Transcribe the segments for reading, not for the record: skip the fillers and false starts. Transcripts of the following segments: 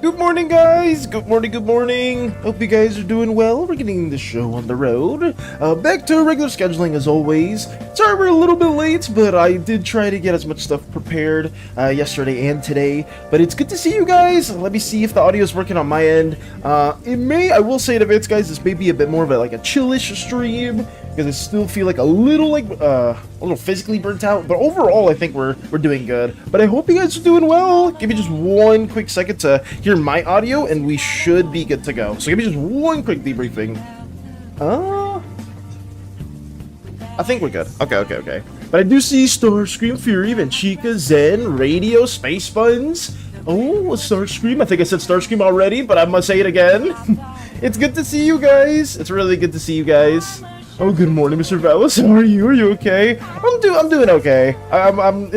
Good morning, guys! Good morning! Hope you guys are doing well. We're getting the show on the road. Back to regular scheduling as always. Sorry we're a little bit late, but I did try to get as much stuff prepared yesterday and today. But it's good to see you guys. Let me see if the audio is working on my end. I will say in advance, guys, this may be a bit more of a chillish stream, because I still feel like a little physically burnt out, but overall I think we're doing good. But I hope you guys are doing well. Give me just one quick second to hear my audio and we should be good to go. So give me just one quick debriefing. I think we're good. Okay. But I do see Starscream, Fury, Venchica, Zen, Radio, Space Buns. Oh, Starscream. I think I said Starscream already, but I must say it again. It's good to see you guys. It's really good to see you guys. Oh, good morning, Mr. Vallis. How are you? Are you okay? I'm doing okay. I'm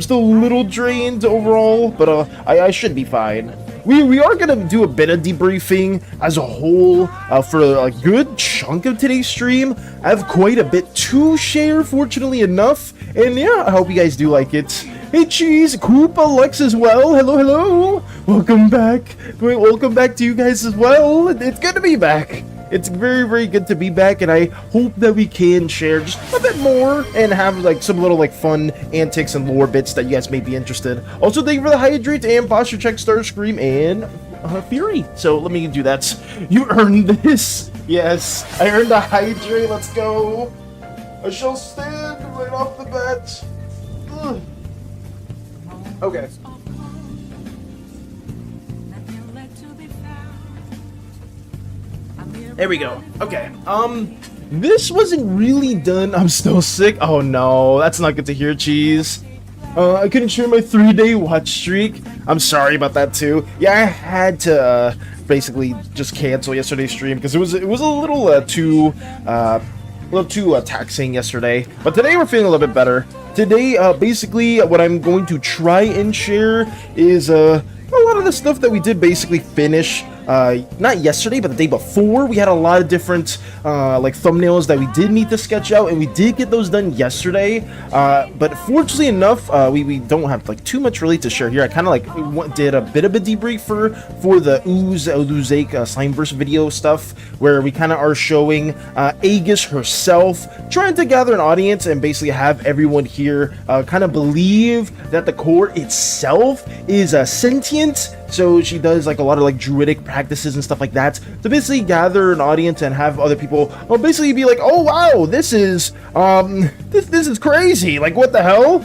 still a little drained overall, but I should be fine. We are gonna do a bit of debriefing as a whole for a good chunk of today's stream. I have quite a bit to share, fortunately enough, and yeah, I hope you guys do like it. Hey, Cheese, Coop, Alex as well. Hello. Welcome back. Welcome back to you guys as well. It's good to be back. It's very, very good to be back, and I hope that we can share just a bit more and have some little fun antics and lore bits that you guys may be interested. Also, thank you for the hydrate and posture check, Starscream, and Fury. So let me do that. You earned this. Yes, I earned a hydrate. Let's go. I shall stand right off the bat. Ugh. Okay. There we go. Okay. This wasn't really done. I'm still sick. Oh no, that's not good to hear, Cheese. I couldn't share my 3-day watch streak. I'm sorry about that too. Yeah, I had to basically just cancel yesterday's stream because it was a little too taxing yesterday. But today we're feeling a little bit better. Today, basically, what I'm going to try and share is a lot of the stuff that we did basically finish. Not yesterday, but the day before. We had a lot of different thumbnails that we did need to sketch out, and we did get those done yesterday. But fortunately enough, we don't have too much really to share here. I kind of did a bit of a debrief for the Oozake Slimeverse video stuff, where we kind of are showing Aegis herself trying to gather an audience and basically have everyone here kind of believe that the core itself is sentient. So she does a lot of druidic practices and stuff like that to basically gather an audience and have other people basically be like, oh wow, this is crazy, what the hell.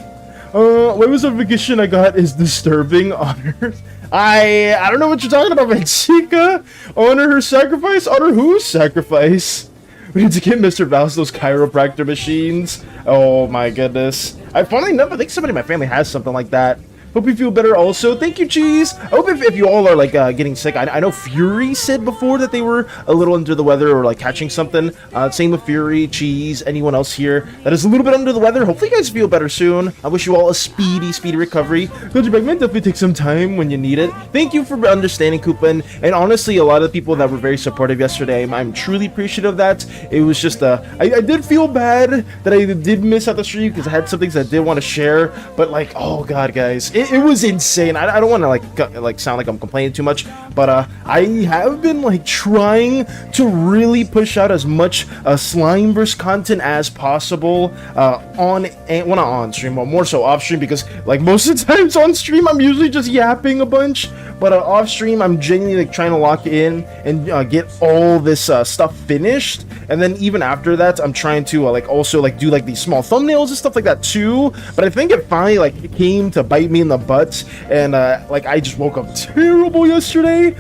What was the notification I got is disturbing. Honor, I don't know what you're talking about, Venchica. Honor her sacrifice? Honor whose sacrifice? We need to get Mr. Val's those chiropractor machines. Oh my goodness. Funnily enough, I think somebody in my family has something like that. Hope you feel better also. Thank you, Cheese. I hope if you all are like getting sick. I know Fury said before that they were a little under the weather or like catching something. Same with Fury, Cheese, anyone else here that is a little bit under the weather. Hopefully you guys feel better soon. I wish you all a speedy recovery. Coach Bagman, definitely take some time when you need it. Thank you for understanding, Koopa, and honestly, a lot of the people that were very supportive yesterday, I'm truly appreciative of that. It was just I did feel bad that I did miss out the stream because I had some things I did want to share, but like, oh god, guys, it was insane. I don't want to like sound like I'm complaining too much, but I have been like trying to really push out as much Slimeverse content as possible not on stream, but more so off stream, because like most of the times on stream I'm usually just yapping a bunch, but off stream I'm genuinely like trying to lock in and get all this stuff finished, and then even after that I'm trying to like also like do like these small thumbnails and stuff like that too. But I think it finally like came to bite me in the butt, and like I just woke up terrible yesterday,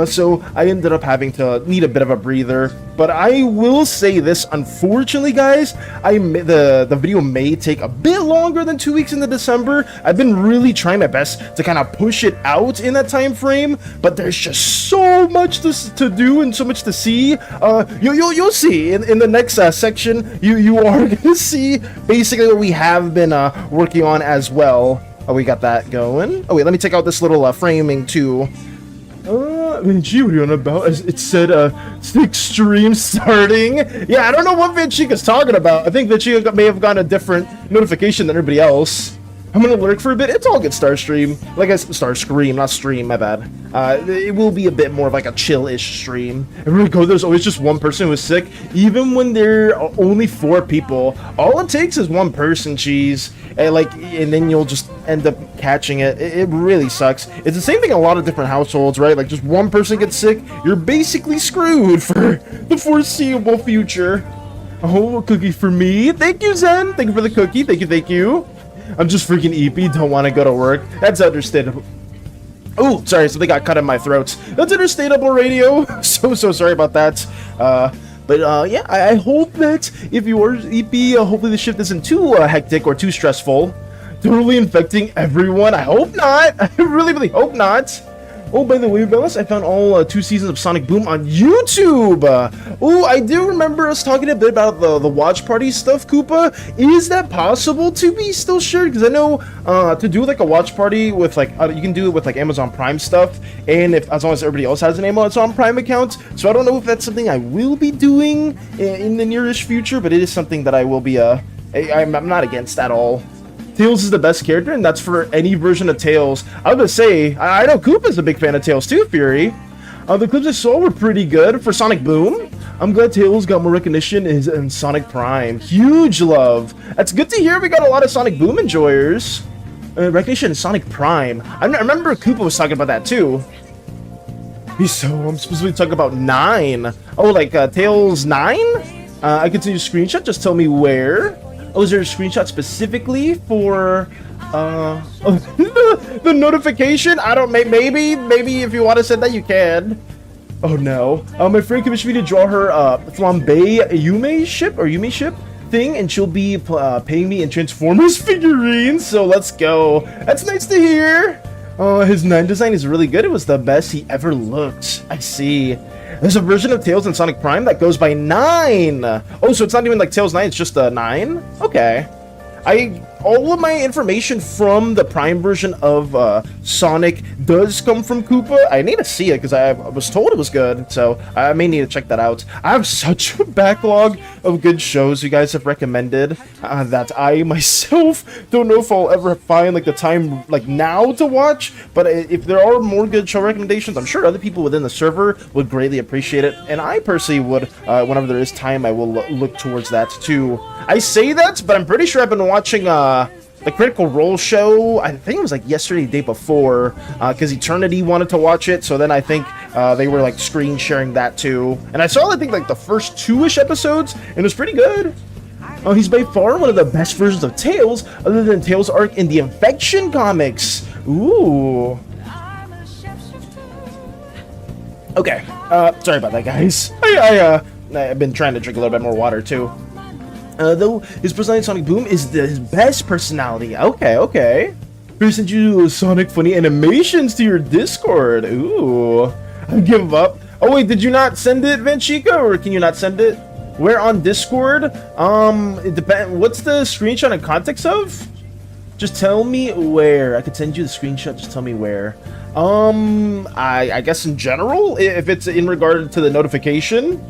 so I ended up having to need a bit of a breather. But I will say this, unfortunately, guys, the video may take a bit longer than 2 weeks into December. I've been really trying my best to kind of push it out in that time frame, but there's just so much to do and so much to see. You'll see in the next section. You are gonna see basically what we have been working on as well. Oh, we got that going. Oh wait, let me take out this little framing too. Gee, what are you on about? It said, stream starting. Yeah, I don't know what Vinchika's talking about. I think Vinchika may have gotten a different notification than everybody else. I'm gonna lurk for a bit. It's all good, Starstream. Like I said, Starscream, not stream, my bad. It will be a bit more of like a chill-ish stream. Everybody go, there's always just one person who's sick. Even when there are only 4 people, all it takes is one person, Cheese. And then you'll just end up catching it. It really sucks. It's the same thing in a lot of different households, right? Like just one person gets sick, you're basically screwed for the foreseeable future. Oh, a cookie for me. Thank you, Zen. Thank you for the cookie. Thank you. I'm just freaking eepy, don't want to go to work. That's understandable. Oh, sorry, something got cut in my throat. That's understandable, radio. So sorry about that. But yeah, I hope that if you are EP, hopefully the shift isn't too hectic or too stressful. Totally infecting everyone. I hope not. I really hope not. Oh, by the way, Bellis, I found all 2 seasons of Sonic Boom on YouTube. Oh, I do remember us talking a bit about the watch party stuff, Koopa. Is that possible to be still shared? Because I know to do like a watch party with like you can do it with like Amazon Prime stuff, and as long as everybody else has an Amazon Prime account. So I don't know if that's something I will be doing in the nearest future, but it is something that I will be. I'm not against at all. Tails is the best character, and that's for any version of Tails. I was gonna say, I know Koopa's a big fan of Tails too, Fury. The clips I saw were pretty good for Sonic Boom. I'm glad Tails got more recognition in Sonic Prime. Huge love. That's good to hear. We got a lot of Sonic Boom enjoyers. Recognition in Sonic Prime. I remember Koopa was talking about that too. So I'm supposedly talking about 9. Oh, like Tails 9? I can see your screenshot. Just tell me where. Oh, is there a screenshot specifically for the notification? I don't. Maybe if you want to send that, you can. Oh no. My friend commissioned me to draw her flambe Yume ship thing, and she'll be paying me in Transformers figurines. So let's go. That's nice to hear. His 9 design is really good. It was the best he ever looked. I see. There's a version of Tails in Sonic Prime that goes by 9. Oh, so it's not even like Tails 9, it's just a 9? Okay. All of my information from the Prime version of Sonic does come from Koopa. I need to see it because I was told it was good, so I may need to check that out. I have such a backlog of good shows you guys have recommended that I myself don't know if I'll ever find like the time like now to watch. But if there are more good show recommendations, I'm sure other people within the server would greatly appreciate it, and I personally would. Whenever there is time, I will look towards that too. I say that, but I'm pretty sure I've been watching the Critical Role show. I think it was like yesterday, the day before, because Eternity wanted to watch it. So then I think they were like screen sharing that too. And I saw, I think, like the first 2-ish episodes, and it was pretty good. He's by far one of the best versions of Tails, other than Tails' arc in the Infection comics. Ooh. Okay. Sorry about that, guys. I've been trying to drink a little bit more water too. Though his personality in Sonic Boom is his best personality. Okay. We sent you Sonic funny animations to your Discord. Ooh, I give up. Oh wait, did you not send it, Vanchika, or can you not send it? Where on Discord? It depends. What's the screenshot and context of? Just tell me where. I could send you the screenshot. Just tell me where. I guess in general, if it's in regard to the notification.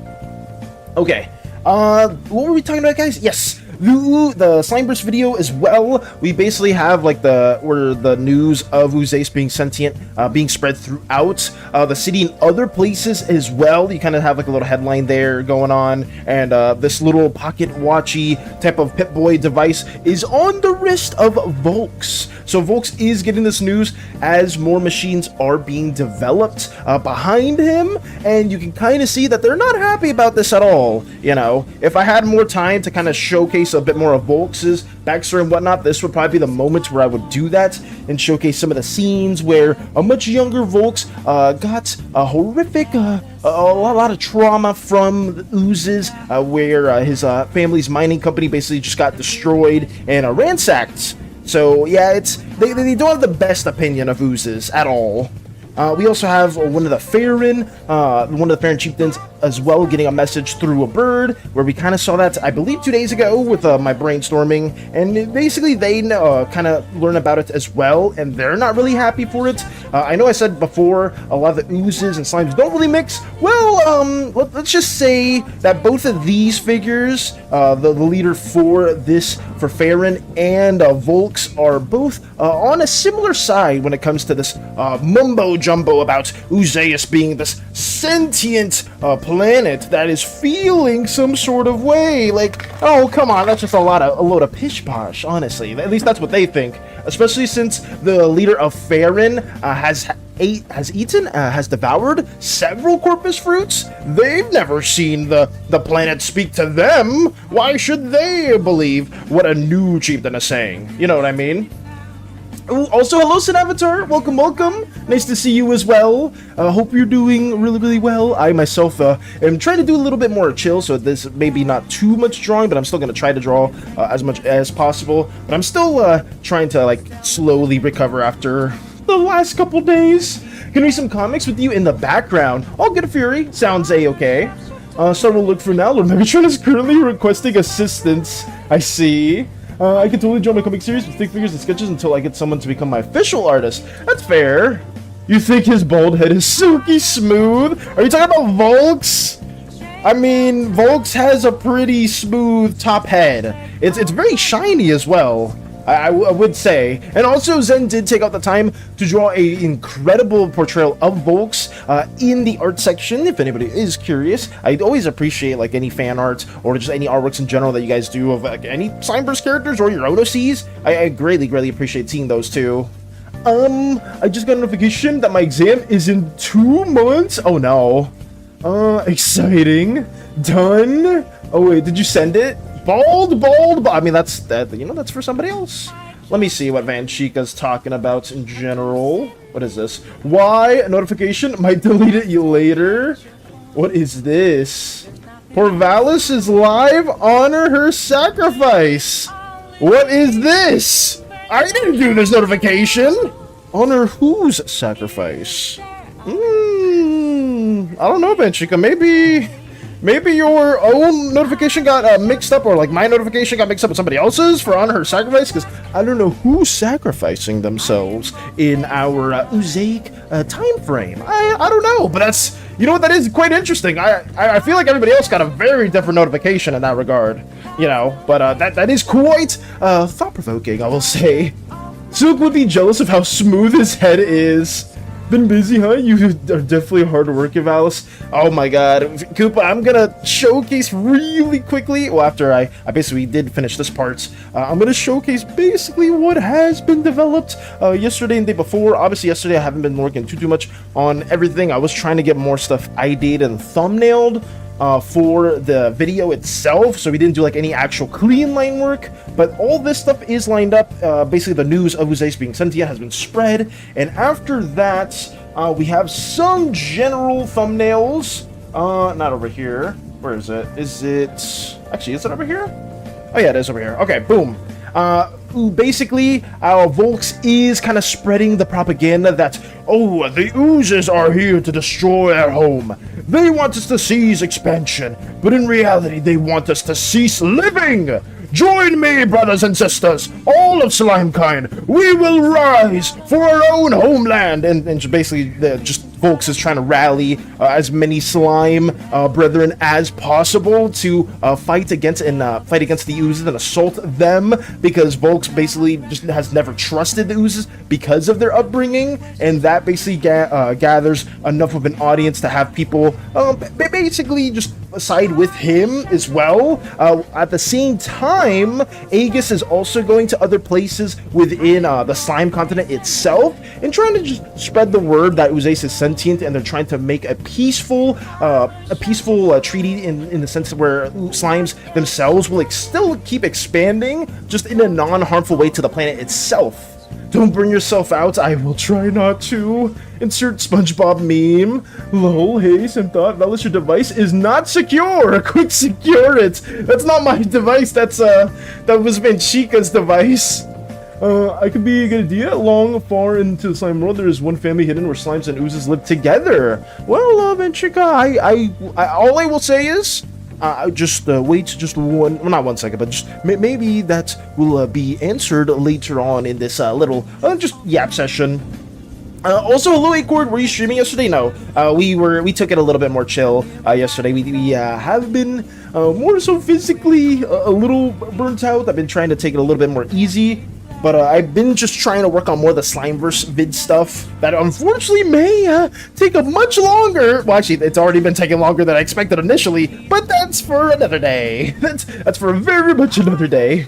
Okay. What were we talking about, guys? Yes. The Slimeverse video as well. We basically have like where the news of Uzace being sentient being spread throughout the city and other places as well. You kind of have like a little headline there going on, and this little pocket watchy type of Pip-Boy device is on the wrist of Volks. So Volks is getting this news as more machines are being developed behind him, and you can kind of see that they're not happy about this at all. You know, if I had more time to kind of showcase a bit more of Volks's backstory and whatnot, this would probably be the moment where I would do that and showcase some of the scenes where a much younger Volks got a horrific, a lot of trauma from the oozes, where his family's mining company basically just got destroyed and ransacked. So yeah, they don't have the best opinion of oozes at all. We also have one of the Farron chieftains as well, getting a message through a bird, where we kind of saw that, I believe, 2 days ago with my brainstorming, and basically they kind of learn about it as well, and they're not really happy for it. I know I said before, a lot of the oozes and slimes don't really mix. Well, let's just say that both of these figures, the leader for Farron and Volks, are both on a similar side when it comes to this mumbo jumbo about Uzaeus being this sentient planet that is feeling some sort of way. Like, oh come on, that's just a load of pish posh, honestly. At least that's what they think, especially since the leader of Farron has devoured several corpus fruits. They've never seen the planet speak to them. Why should they believe what a new chieftain is saying? You know what I mean? Ooh, also, hello, Sin Avatar. Welcome, welcome. Nice to see you as well. Hope you're doing really, really well. I myself am trying to do a little bit more chill, so this may be not too much drawing, but I'm still going to try to draw as much as possible. But I'm still trying to like slowly recover after the last couple days. Gonna read some comics with you in the background. All good, Fury. Sounds a-okay. So we'll look for now. Lord Megatron is currently requesting assistance. I see. I can totally draw my comic series with stick figures and sketches until I get someone to become my official artist. That's fair. You think his bald head is silky smooth? Are you talking about Volks? I mean, Volks has a pretty smooth top head. It's very shiny as well, I would say. And also, Zen did take out the time to draw an incredible portrayal of Volks in the art section, if anybody is curious. I'd always appreciate like any fan art or just any artworks in general that you guys do of like, any Slimeverse characters or your own OCs. I greatly appreciate seeing those too. I just got a notification that my exam is in 2 months. Oh no. Exciting. Done. Oh wait, did you send it? Bald. I mean, that's for somebody else. Let me see what Van Chica's talking about in general. What is this? Why? A notification? Might delete it you later. What is this? Porvalis is live. Honor her sacrifice. What is this? I didn't do this notification. Honor whose sacrifice? I don't know, Van Chica. Maybe your own notification got mixed up, or like my notification got mixed up with somebody else's for honor her sacrifice, because I don't know who's sacrificing themselves in our Uzaic time frame. I don't know, but that's, you know what, that is quite interesting. I feel like everybody else got a very different notification in that regard, you know, but that is quite thought-provoking, I will say. Silk would be jealous of how smooth his head is. Been busy, huh? You are definitely hard working, Valis. Oh my god. Koopa, I'm gonna showcase really quickly. Well, after I basically did finish this part, I'm gonna showcase basically what has been developed yesterday and the day before. Obviously, yesterday I haven't been working too much on everything. I was trying to get more stuff ID'd and thumbnailed for the video itself, so we didn't do like any actual clean line work, but all this stuff is lined up. Basically the news of Uzace being sentient has been spread, and after that we have some general thumbnails. Not over here. Where is it? Is it actually, is it over here? Oh yeah, it is over here. Okay, boom. basically, Volks is kind of spreading the propaganda that, oh, the oozes are here to destroy our home. They want us to cease expansion, but in reality, they want us to cease living. Join me, brothers and sisters, all of Slimekind. We will rise for our own homeland. And basically, just Volks is trying to rally as many slime brethren as possible to fight against the oozes and assault them, because Volks basically just has never trusted the oozes because of their upbringing, and that basically gathers enough of an audience to have people basically just side with him as well. At the same time, Aegis is also going to other places within the slime continent itself and trying to just spread the word that Uzace is sentient, and they're trying to make a peaceful treaty in the sense where slimes themselves will still keep expanding, just in a non-harmful way to the planet itself. Don't burn yourself out. I will try not to. Insert SpongeBob meme. Lol, hey, some thought. Relish your device is not secure. Quick, secure it. That's not my device. That was Manchika's device. I could be a good idea. Long, far into the slime world, there is one family hidden where slimes and oozes live together. Well, Manchika, I all I will say is, just wait just one, well, not 1 second, but just maybe that will be answered later on in this little just yap session. Also, hello Acord, were you streaming yesterday? No, we took it a little bit more chill yesterday. We have been more so physically a little burnt out. I've been trying to take it a little bit more easy. But I've been just trying to work on more of the Slimeverse vid stuff that unfortunately may take a much longer. Well, actually, it's already been taking longer than I expected initially, but that's for another day. That's for very much another day.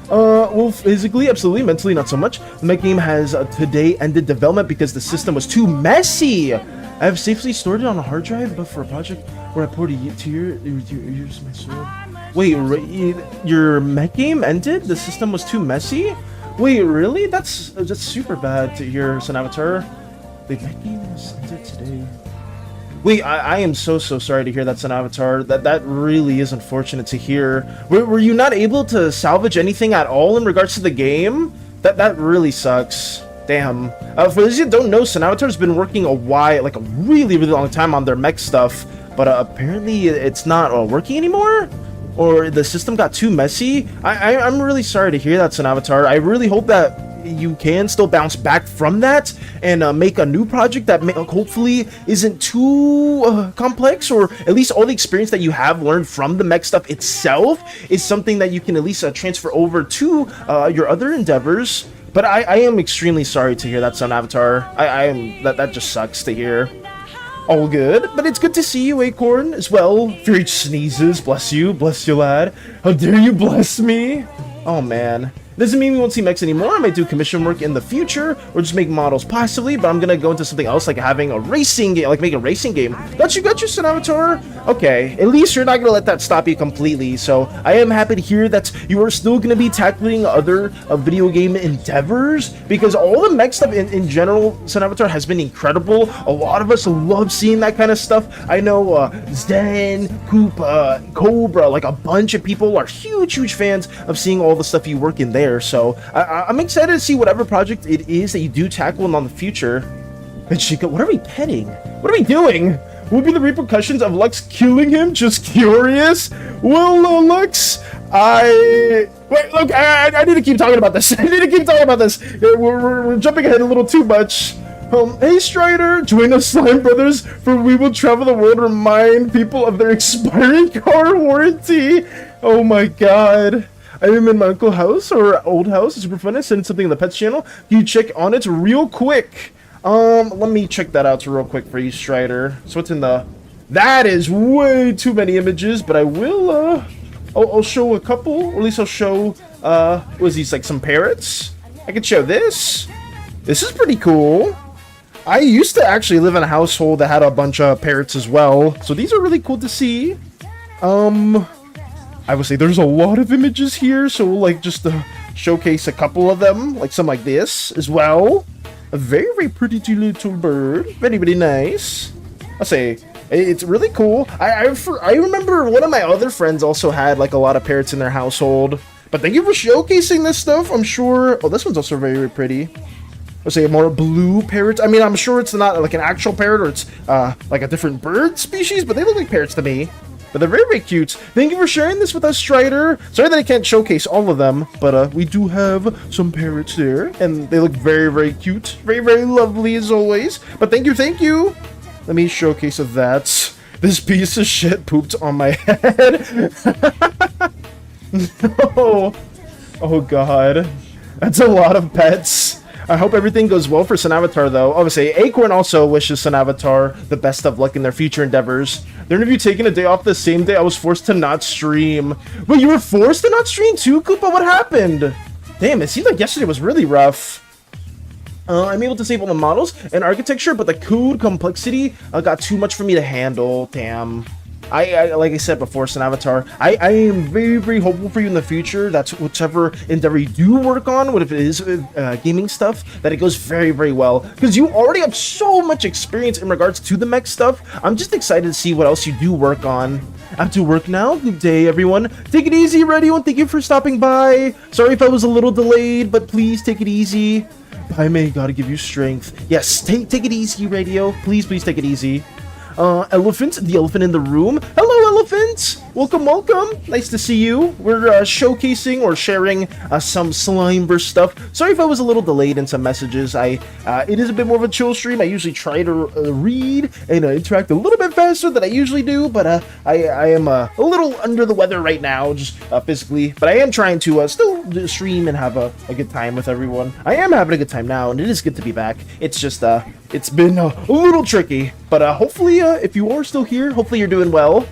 Well, physically, absolutely. Mentally, not so much. The mech game has today ended development because the system was too messy. I have safely stored it on a hard drive, but for a project where I poured a tear, here's my soul. Wait, your mech game ended? The system was too messy? Wait, really? That's super bad to hear, Sanavatar. The mech game was ended today. Wait, I am so sorry to hear that, Sanavatar. That really is unfortunate to hear. Were you not able to salvage anything at all in regards to the game? That really sucks. Damn. For those of you who don't know, Sanavatar's been working a while, like a really long time on their mech stuff, but apparently it's not working anymore? Or the system got too messy? I'm really sorry to hear that, Sanavatar. I really hope that you can still bounce back from that and make a new project that hopefully isn't too complex, or at least all the experience that you have learned from the mech stuff itself is something that you can at least transfer over to your other endeavors. But I am extremely sorry to hear that, Sanavatar. That just sucks to hear. All good, but it's good to see you, Acorn, as well. Fury sneezes. Bless you, lad. How dare you bless me? Oh, man. Doesn't mean we won't see mechs anymore. I might do commission work in the future, or just make models possibly, but I'm gonna go into something else, like having a racing game, like make a racing game. Got you, Sanavatar? Okay, at least you're not gonna let that stop you completely, so I am happy to hear that you are still gonna be tackling other video game endeavors, because all the mech stuff in general, Sanavatar, has been incredible. A lot of us love seeing that kind of stuff. I know Zen, Koopa, Cobra, like a bunch of people are huge fans of seeing all the stuff you work in there. So I'm excited to see whatever project it is that you do tackle in the future. And Chica, what are we petting? What are we doing? What would be the repercussions of Lux killing him? Just curious. Well, Lux, I need to keep talking about this. We're jumping ahead a little too much. Hey Strider, join us, Slime Brothers, for we will travel the world and remind people of their expiring car warranty. Oh my god. I am in my uncle's house, or old house. It's super fun. I sent something in the pets channel. Can you check on it real quick? Let me check that out real quick for you, Strider. So what's in the... That is way too many images, but I will, I'll show a couple, or at least I'll show, what is these, like some parrots? I can show this. This is pretty cool. I used to actually live in a household that had a bunch of parrots as well, so these are really cool to see. I would say there's a lot of images here, so we'll like just showcase a couple of them, like some like this as well. A very pretty little bird, very nice. I'll say it's really cool. I remember one of my other friends also had like a lot of parrots in their household, But thank you for showcasing this stuff. I'm sure. Oh, this one's also very, very pretty. Let's say more blue parrots. I mean, I'm sure it's not like an actual parrot or it's like a different bird species, but they look like parrots to me. But they're very, very cute. Thank you for sharing this with us, Strider. Sorry that I can't showcase all of them, but we do have some parrots there, and they look very, very cute. Very, very lovely as always. But thank you, thank you. Let me showcase that. This piece of shit pooped on my head. No. Oh, God. That's a lot of pets. I hope everything goes well for Slimeavatar, though. Obviously, Acorn also wishes Slimeavatar the best of luck in their future endeavors. They're going to be taking a day off the same day I was forced to not stream. Wait, you were forced to not stream too, Koopa? What happened? Damn, it seems like yesterday was really rough. I'm able to save all the models and architecture, but the code complexity got too much for me to handle. Damn. I like I said before, Slimeavatar, I am very, very hopeful for you in the future. That's whichever endeavor you do work on, what if it is gaming stuff, that it goes very, very well. Because you already have so much experience in regards to the mech stuff. I'm just excited to see what else you do work on. I have to work now. Good day, everyone. Take it easy, Radio, and thank you for stopping by. Sorry if I was a little delayed, but please take it easy. Bye, may God give you strength. Yes, take it easy, Radio. Please, please take it easy. Elephant, the elephant in the room. Hello, Elephant! Welcome, welcome! Nice to see you. We're showcasing or sharing some Slimeverse stuff. Sorry if I was a little delayed in some messages. It is a bit more of a chill stream. I usually try to read and interact a little bit faster than I usually do, but I am a little under the weather right now, just physically. But I am trying to still stream and have a good time with everyone. I am having a good time now, and it is good to be back. It's just, it's been a little tricky, but hopefully, if you are still here, hopefully you're doing well.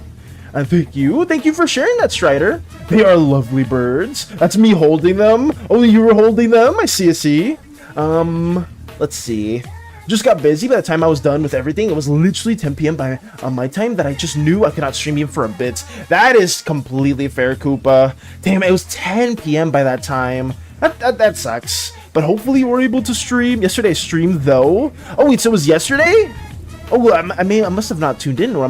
And thank you for sharing that, Strider. They are lovely birds. That's me holding them. Only you were holding them. I see. Let's see. Just got busy by the time I was done with everything. It was literally 10 p.m. on my time that I just knew I could not stream even for a bit. That is completely fair, Koopa. Damn, it was 10 p.m. by that time. That sucks. But hopefully you were able to stream. Yesterday I streamed though. Oh wait, so it was yesterday? Oh, well, I must have not tuned in, or I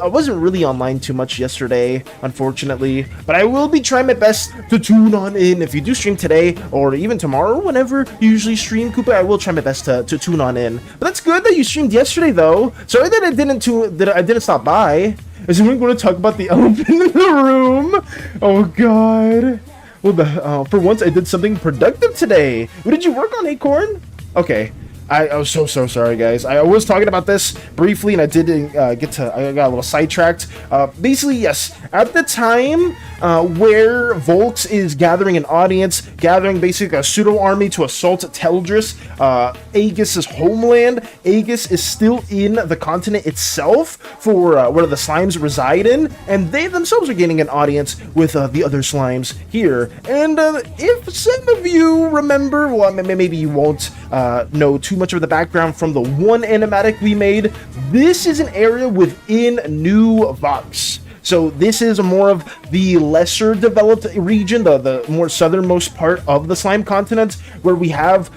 wasn't really online too much yesterday, unfortunately. But I will be trying my best to tune on in. If you do stream today, or even tomorrow, whenever you usually stream, Koopa, I will try my best to tune on in. But that's good that you streamed yesterday, though. Sorry that I didn't stop by. Is anyone going to talk about the elephant in the room? Oh, God. Well, for once, I did something productive today. What did you work on, Acorn? Okay. I was so sorry, guys. I was talking about this briefly, and I didn't I got a little sidetracked. Basically, yes, at the time where Volks is gathering an audience, gathering basically a pseudo-army to assault Teldris, Aegis' homeland, Aegis is still in the continent itself for where the slimes reside in, and they themselves are gaining an audience with the other slimes here. And if some of you remember, well, maybe you won't know too much of the background from the one animatic we made. This is an area within New Vox. So this is more of the lesser developed region, the more southernmost part of the slime continent, where we have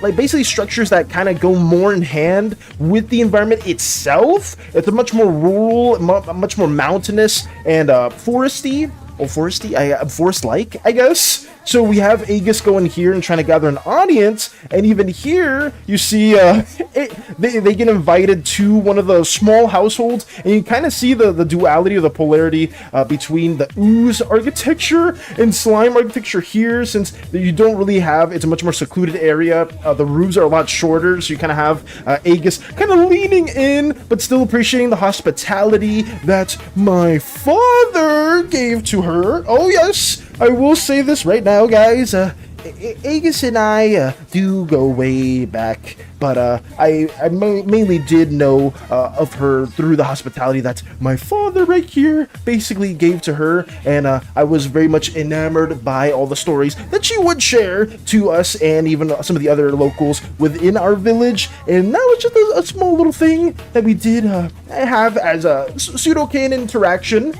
like basically structures that kind of go more in hand with the environment itself. It's a much more rural, much more mountainous and foresty. Or forest-like, I guess. So we have Aegis going here and trying to gather an audience, and even here, you see they get invited to one of the small households, and you kind of see the duality or the polarity between the ooze architecture and slime architecture here, since you don't really have, it's a much more secluded area. The roofs are a lot shorter, so you kind of have Aegis kind of leaning in, but still appreciating the hospitality that my father gave to her. Oh yes, I will say this right now, guys. Aegis and I do go way back, but I mainly did know of her through the hospitality that my father right here basically gave to her, and I was very much enamored by all the stories that she would share to us and even some of the other locals within our village. And that was just a small little thing that we did have as a pseudo-canon interaction.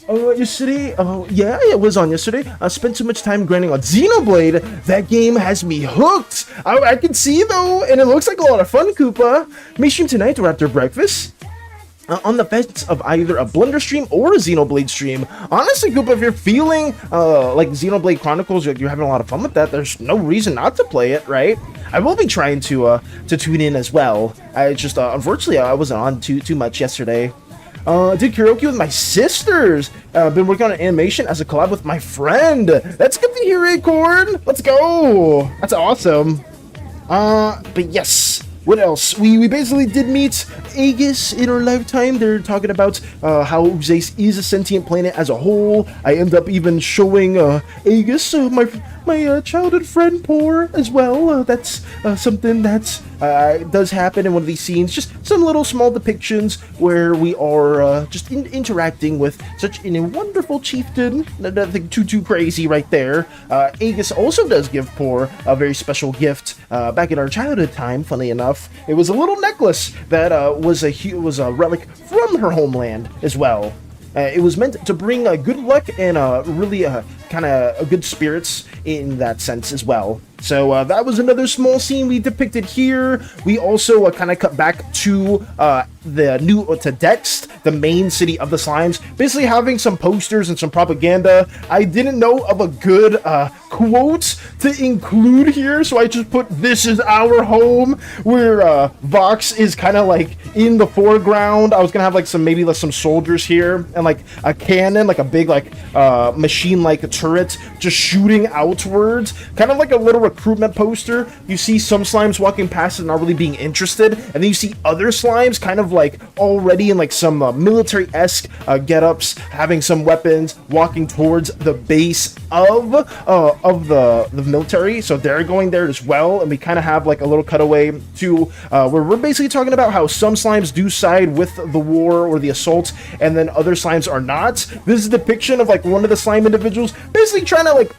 Yesterday, yeah, it was on yesterday. I spent too much time grinding on Xenoblade. That game has me hooked. I can see, though, and it looks like a lot of fun, Koopa. May stream tonight or after breakfast. on the fence of either a Blender stream or a Xenoblade stream. Honestly, Goop, if you're feeling like Xenoblade Chronicles, you're having a lot of fun with that, there's no reason not to play it, right? I will be trying to tune in as well. I just unfortunately I wasn't on too much yesterday. Did karaoke with my sisters. Been working on an animation as a collab with my friend. That's good to hear, Acorn. Let's go. That's awesome. But yes. What else? We basically did meet Aegis in our lifetime. They're talking about how Uzace is a sentient planet as a whole. I end up even showing Aegis, my childhood friend, Poor, as well. That's something that does happen in one of these scenes. Just some little small depictions where we are just interacting with such a wonderful chieftain. Nothing too crazy right there. Aegis also does give Poor a very special gift back in our childhood time, funny enough. It was a little necklace that was a relic from her homeland as well. It was meant to bring good luck and really kind of good spirits in that sense as well. So that was another small scene we depicted here. We also kind of cut back to Dext, the main city of the slimes, basically having some posters and some propaganda. I didn't know of a good quote to include here, so I just put "This is our home," where Vox is kind of like in the foreground. I was gonna have like some soldiers here and like a cannon, like a big machine-like turret just shooting outwards, kind of like a little recruitment poster. You see some slimes walking past and not really being interested, and then you see other slimes kind of like already in like some military-esque get-ups, having some weapons, walking towards the base of the military. So they're going there as well, and we kind of have like a little cutaway to where we're basically talking about how some slimes do side with the war or the assault, and then other slimes are not. This is a depiction of like one of the slime individuals basically trying to like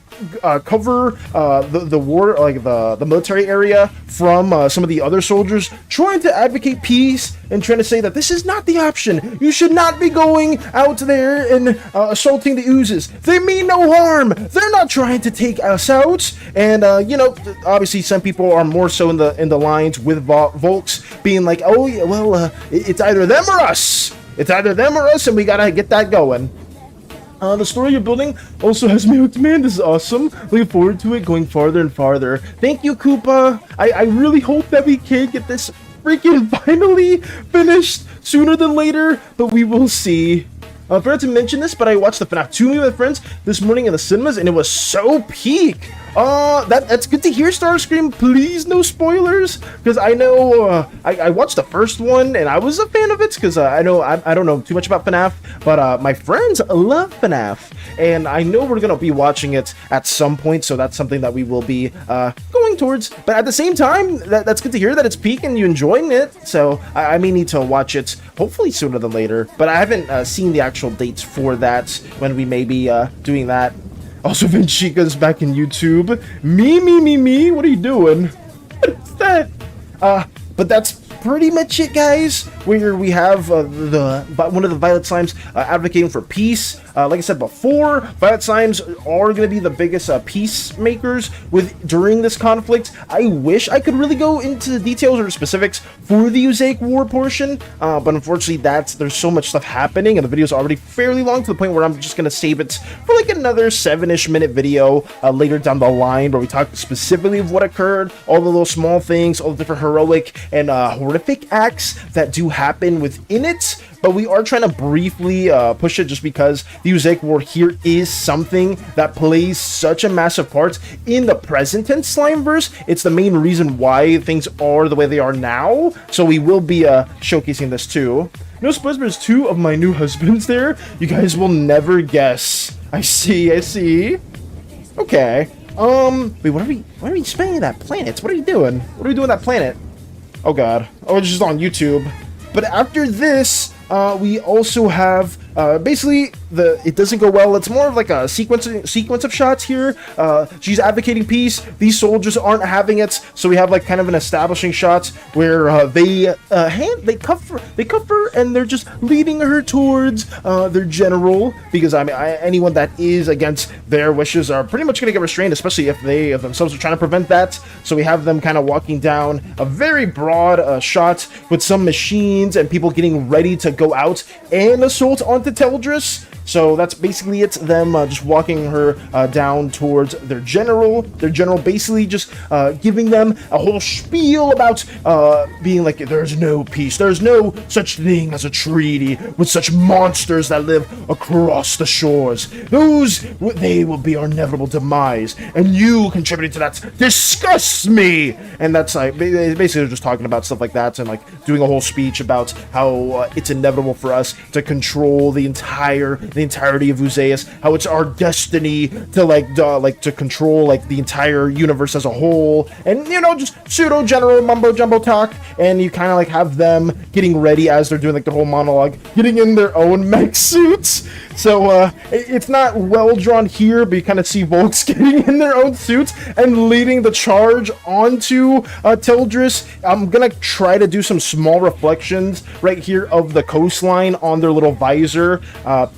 cover the war, like the military area from some of the other soldiers, trying to advocate peace and trying to say that this is not the option. You should not be going out there and assaulting the oozes. They mean no harm. They're not trying to take us out. And you know, obviously some people are more so in the lines with Volks being like, oh yeah, well it's either them or us. It's either them or us, and we gotta get that going. The story you're building also has me hooked, man. This is awesome. Looking forward to it going farther and farther. Thank you, Koopa. I really hope that we can get this freaking finally finished sooner than later, but we will see. I forgot to mention this, but I watched the FNAF 2 movie with friends this morning in the cinemas, and it was so peak. That's good to hear, Starscream. Please, no spoilers, because I know I watched the first one and I was a fan of it because I don't know too much about FNAF, but my friends love FNAF, and I know we're gonna be watching it at some point, so that's something that we will be going towards. But at the same time, that's good to hear that it's peak and you're enjoying it. So I may need to watch it hopefully sooner than later, but I haven't seen the actual dates for that when we may be doing that. Also, Vinchica's back in YouTube. Me. What are you doing? What is that? But that's pretty much it, guys. Where we have one of the Violet Slimes advocating for peace. Like I said before, Violet Slimes are going to be the biggest peacemakers during this conflict. I wish I could really go into the details or specifics for the Uzaic War portion, but unfortunately there's so much stuff happening, and the video is already fairly long to the point where I'm just going to save it for like another 7-ish minute video later down the line, where we talk specifically of what occurred, all the little small things, all the different heroic and horrific acts that do happen within it. But we are trying to briefly push it just because the Uzaic War here is something that plays such a massive part in the present tense Slimeverse. It's the main reason why things are the way they are now. So we will be showcasing this too. No spoilers, there's 2 of my new husbands there. You guys will never guess. I see. Okay. Wait, what are we spending that planet? What are you doing? What are we doing with that planet? Oh god. Oh, it's just on YouTube. But after this, we also have basically it doesn't go well. It's more of like a sequence of shots here. She's advocating peace. These soldiers aren't having it, so we have like kind of an establishing shot where they cuff her and they're just leading her towards their general, because I mean anyone that is against their wishes are pretty much going to get restrained, especially if they themselves are trying to prevent that. So we have them kind of walking down a very broad shot with some machines and people getting ready to go out and assault onto Teldris. So that's basically it, them just walking her down towards their general. Their general basically just giving them a whole spiel about being like, there's no peace, there's no such thing as a treaty with such monsters that live across the shores. They will be our inevitable demise, and you contributing to that disgusts me. And that's like, basically just talking about stuff like that, and like doing a whole speech about how it's inevitable for us to control the entirety of Uzeus, how it's our destiny to to control like the entire universe as a whole, and you know, just pseudo general mumbo jumbo talk. And you kind of like have them getting ready as they're doing like the whole monologue, getting in their own mech suits. So it's not well drawn here, but you kind of see Volks getting in their own suits and leading the charge onto Teldris. I'm gonna try to do some small reflections right here of the coastline on their little visor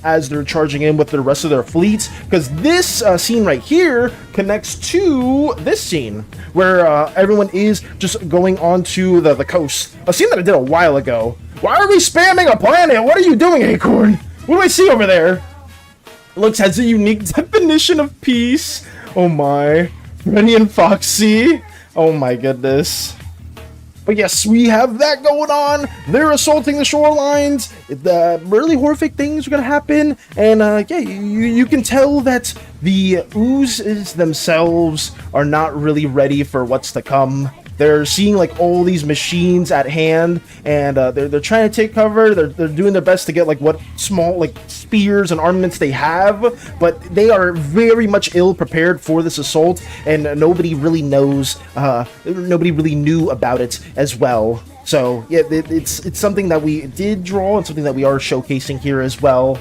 as they're charging in with the rest of their fleet, because this scene right here connects to this scene where everyone is just going onto the coast. A scene that I did a while ago. Why are we spamming a planet? What are you doing, Acorn? What do I see over there? Looks has a unique definition of peace. Oh my. Freddy and Foxy. Oh my goodness. But yes, we have that going on. They're assaulting the shorelines. The really horrific things are going to happen. And yeah, you can tell that the oozes themselves are not really ready for what's to come. They're seeing like all these machines at hand, and they're trying to take cover. They're doing their best to get like what small like spears and armaments they have, but they are very much ill prepared for this assault, and nobody really knows. Nobody really knew about it as well. So yeah, it's something that we did draw and something that we are showcasing here as well.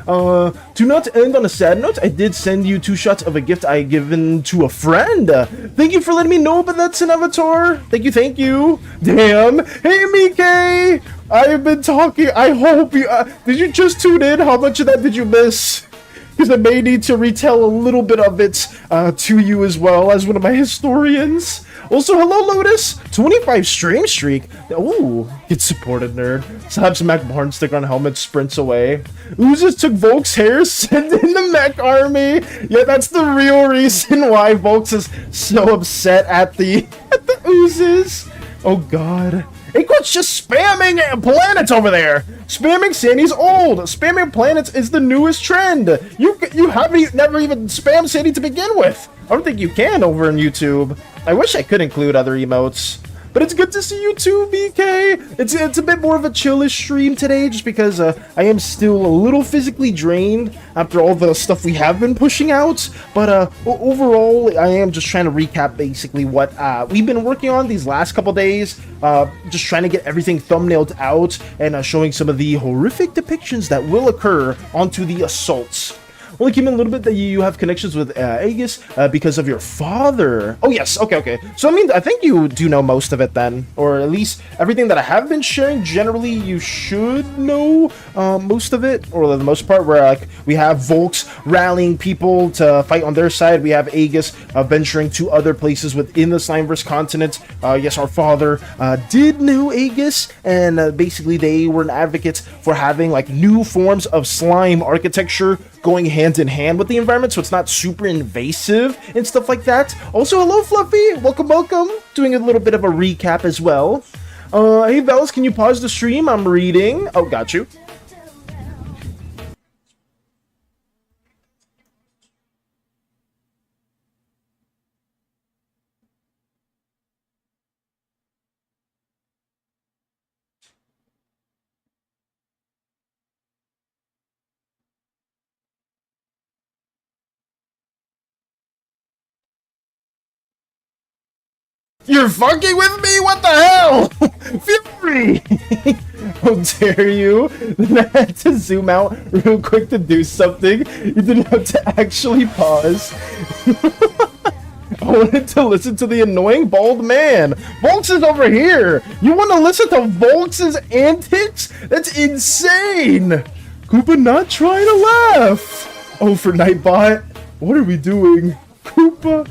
To not end on a sad note, I did send you 2 shots of a gift I had given to a friend. Thank you for letting me know about that, Slimeverse. Thank you. Damn. Hey, Mike. I've been talking. I hope you... did you just tune in? How much of that did you miss? Because I may need to retell a little bit of it to you as well as one of my historians. Also, hello, Lotus. 25 stream streak. Ooh, get supported, nerd. Slaps Mac Barn stick on helmet, sprints away. Oozes took Volk's hair, sent in the mech army. Yeah, that's the real reason why Volks is so upset at the oozes. Oh god. Acorn's just spamming planets over there. Spamming SANI's old. Spamming planets is the newest trend. You haven't never even spammed SANI to begin with. I don't think you can over on YouTube. I wish I could include other emotes. But it's good to see you too, BK. It's a bit more of a chillish stream today, just because I am still a little physically drained after all the stuff we have been pushing out. But overall, I am just trying to recap basically what we've been working on these last couple days. Just trying to get everything thumbnailed out and showing some of the horrific depictions that will occur onto the assaults. Only came in a little bit that you have connections with Aegis because of your father. Oh, yes. Okay. So, I mean, I think you do know most of it then. Or at least everything that I have been sharing, generally, you should know most of it. Or the most part, where like we have Volks rallying people to fight on their side. We have Aegis venturing to other places within the Slimeverse continent. Yes, our father did know Aegis. And basically, they were an advocate for having like new forms of slime architecture going hand in hand with the environment, so it's not super invasive and stuff like that. Also, hello Fluffy, welcome. Doing a little bit of a recap as well. Hey Bells, can you pause the stream? I'm reading. Oh, got you. You're fucking with me? What the hell? Fury! How dare you? Then I had to zoom out real quick to do something. You didn't have to actually pause. I wanted to listen to the annoying bald man. Volks is over here. You want to listen to Volks's antics? That's insane. Koopa not trying to laugh. Oh, for Nightbot. What are we doing? Koopa.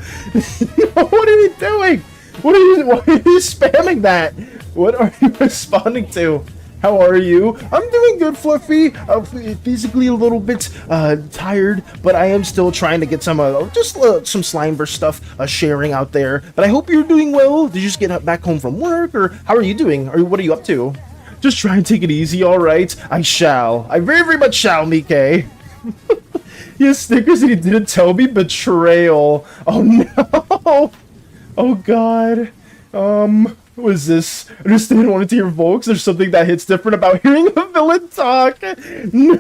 What are we doing? Why are you spamming that? What are you responding to? How are you? I'm doing good, Fluffy. Physically a little bit tired, but I am still trying to get some some Slimeverse stuff sharing out there. But I hope you're doing well. Did you just get back home from work, or how are you doing? Or what are you up to? Just try and take it easy, all right? I shall. I very, very much shall, Mike. Yes, stickers and he didn't tell me. Betrayal. Oh no. Oh god. What is this? I just didn't want to hear Volks. There's something that hits different about hearing a villain talk. No!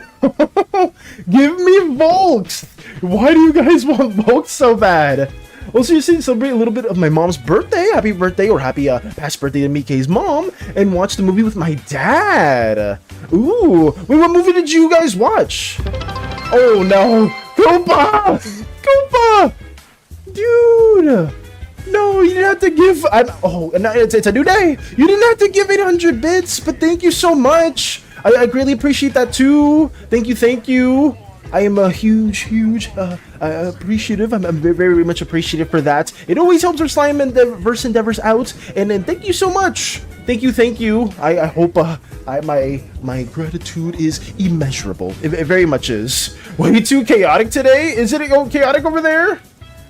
Give me Volks! Why do you guys want Volks so bad? Also, you see, celebrate a little bit of my mom's birthday. Happy birthday, or happy past birthday to Mike's mom. And watch the movie with my dad. Ooh. Wait, what movie did you guys watch? Oh no. Koopa! Koopa! Dude! No, you didn't have to give. It's a new day. You didn't have to give 800 bits, but thank you so much. I greatly appreciate that too. Thank you, thank you. I am a huge appreciative. I'm very, very much appreciative for that. It always helps our Slimeverse endeavors out, and thank you so much. Thank you, thank you. I hope my gratitude is immeasurable. It very much is. Way too chaotic today. Is it chaotic over there?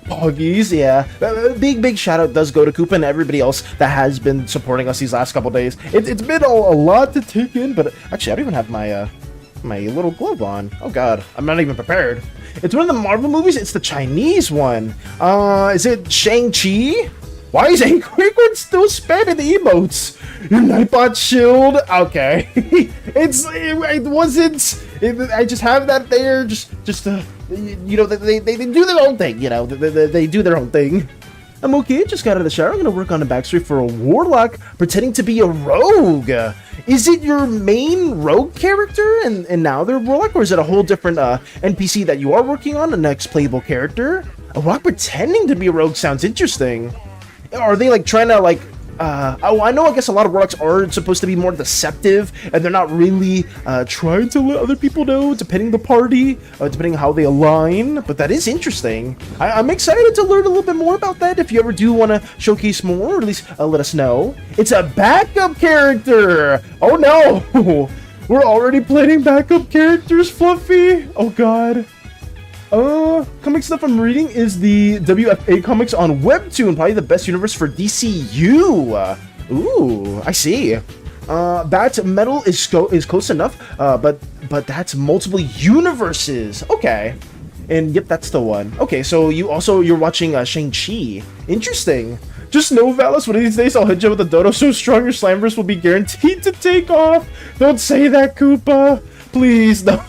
Poggies, yeah. Big shout out does go to Koopa and everybody else that has been supporting us these last couple days. It's been a lot to take in, but actually I don't even have my my little glove on. Oh god, I'm not even prepared. It's one of the Marvel movies. It's the Chinese one. Is it Shang-Chi? Why is Quickwood still spamming the emotes? Your Nightbot shield? Okay. It wasn't. I just have that there just to, you know, they do their own thing, you know, they do their own thing. I'm okay, just got out of the shower. I'm gonna work on a backstory for a warlock pretending to be a rogue. Is it your main rogue character and now they're warlock, or is it a whole different NPC that you are working on, a next playable character? A warlock pretending to be a rogue sounds interesting. Are they like trying to like I know, I guess a lot of warlocks are supposed to be more deceptive, and they're not really trying to let other people know, depending the party, depending on how they align, but that is interesting. I'm excited to learn a little bit more about that. If you ever do want to showcase more, or at least let us know. It's a backup character! Oh no! We're already planning backup characters, Fluffy! Oh god. Comic stuff I'm reading is the WFA comics on Webtoon, probably the best universe for DCU. Ooh, I see. That metal is close enough, but that's multiple universes. Okay. And yep, that's the one. Okay, so you're watching Shang-Chi. Interesting. Just know, Valis, one of these days I'll hit you with a dodo so strong your Slimeverse will be guaranteed to take off. Don't say that, Koopa. Please, no.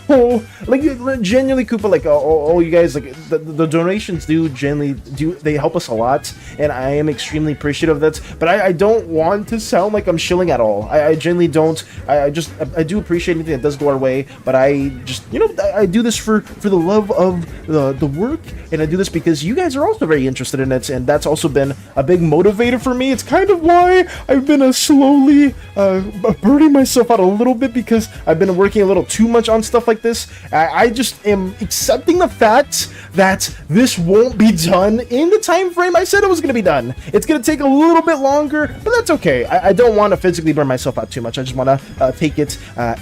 Like, genuinely, Koopa, like, all you guys, like, the donations they help us a lot, and I am extremely appreciative of that, but I don't want to sound like I'm shilling at all. I genuinely don't. I do appreciate anything that does go our way, but I just, you know, I do this for the love of the work, and I do this because you guys are also very interested in it, and that's also been a big motivator for me. It's kind of why I've been slowly burning myself out a little bit, because I've been working a little too much on stuff like this. I just am accepting the fact that this won't be done in the time frame I said it was going to be done. It's going to take a little bit longer, but that's okay. I don't want to physically burn myself out too much. I just want to take it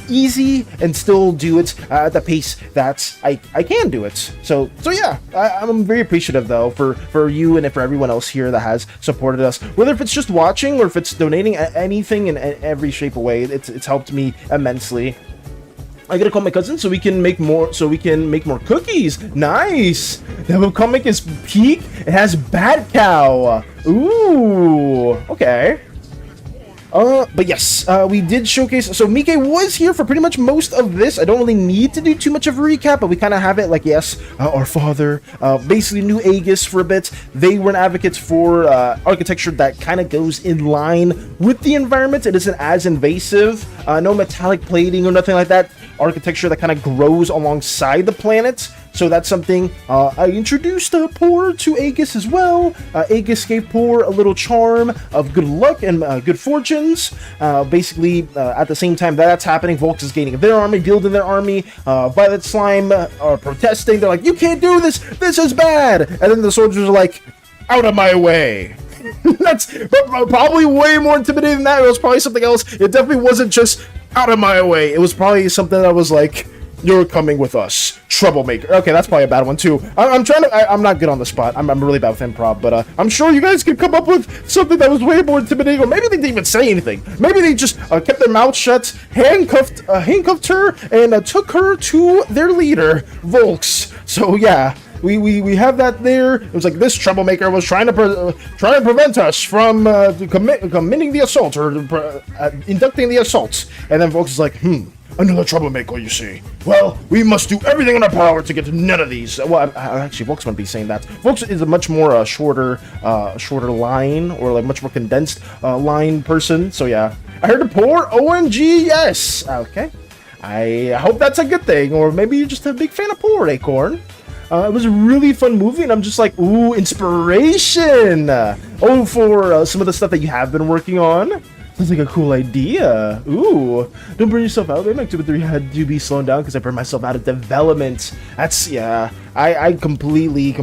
easy and still do it at the pace that I can do it. So yeah, I'm very appreciative though for you and for everyone else here that has supported us, whether if it's just watching or if it's donating anything in every shape or way. It's helped me immensely. I gotta call my cousin so we can make more. Cookies. Nice. The comic is peak. It has Bat Cow. Ooh. Okay. But yes, we did showcase. So Mike was here for pretty much most of this. I don't really need to do too much of a recap, but we kind of have it like, yes, our father basically knew Aegis for a bit. They were advocates for architecture that kind of goes in line with the environment. It isn't as invasive, no metallic plating or nothing like that. Architecture that kind of grows alongside the planet. So that's something I introduced Poor to Aegis as well. Aegis gave Poor a little charm of good luck and good fortunes. Basically, at the same time that's happening, Volks is gaining their army, building their army. Violet Slime are protesting. They're like, you can't do this. This is bad. And then the soldiers are like, out of my way. That's probably way more intimidating than that. It was probably something else. It definitely wasn't just out of my way. It was probably something that was like, you're coming with us, troublemaker. Okay, that's probably a bad one too. I'm trying to. I'm not good on the spot. I'm really bad with improv, but I'm sure you guys could come up with something that was way more intimidating, or maybe they didn't even say anything. Maybe they just kept their mouth shut, handcuffed her, and took her to their leader, Volks. So yeah. We have that there. It was like this troublemaker was trying to prevent us from committing the assault or inducting the assault. And then Volks is like, another troublemaker, you see. Well, we must do everything in our power to get none of these. Well, actually, Volks wouldn't be saying that. Volks is a much more shorter line, or like much more condensed line person. So yeah, I heard the Poor OMG, yes. Okay, I hope that's a good thing, or maybe you're just a big fan of Poor, Acorn. It was a really fun movie, and I'm just like, ooh, inspiration! For some of the stuff that you have been working on. Sounds like a cool idea. Ooh, don't burn yourself out. Maybe 2 and 3 had to be slowed down because I burned myself out of development. That's, yeah, I completely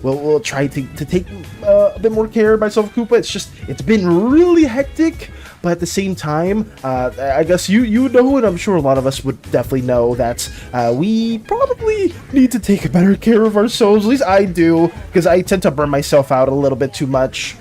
will try to take a bit more care of myself, Koopa. It's been really hectic. But at the same time, I guess you know, and I'm sure a lot of us would definitely know that we probably need to take better care of ourselves. At least I do, because I tend to burn myself out a little bit too much.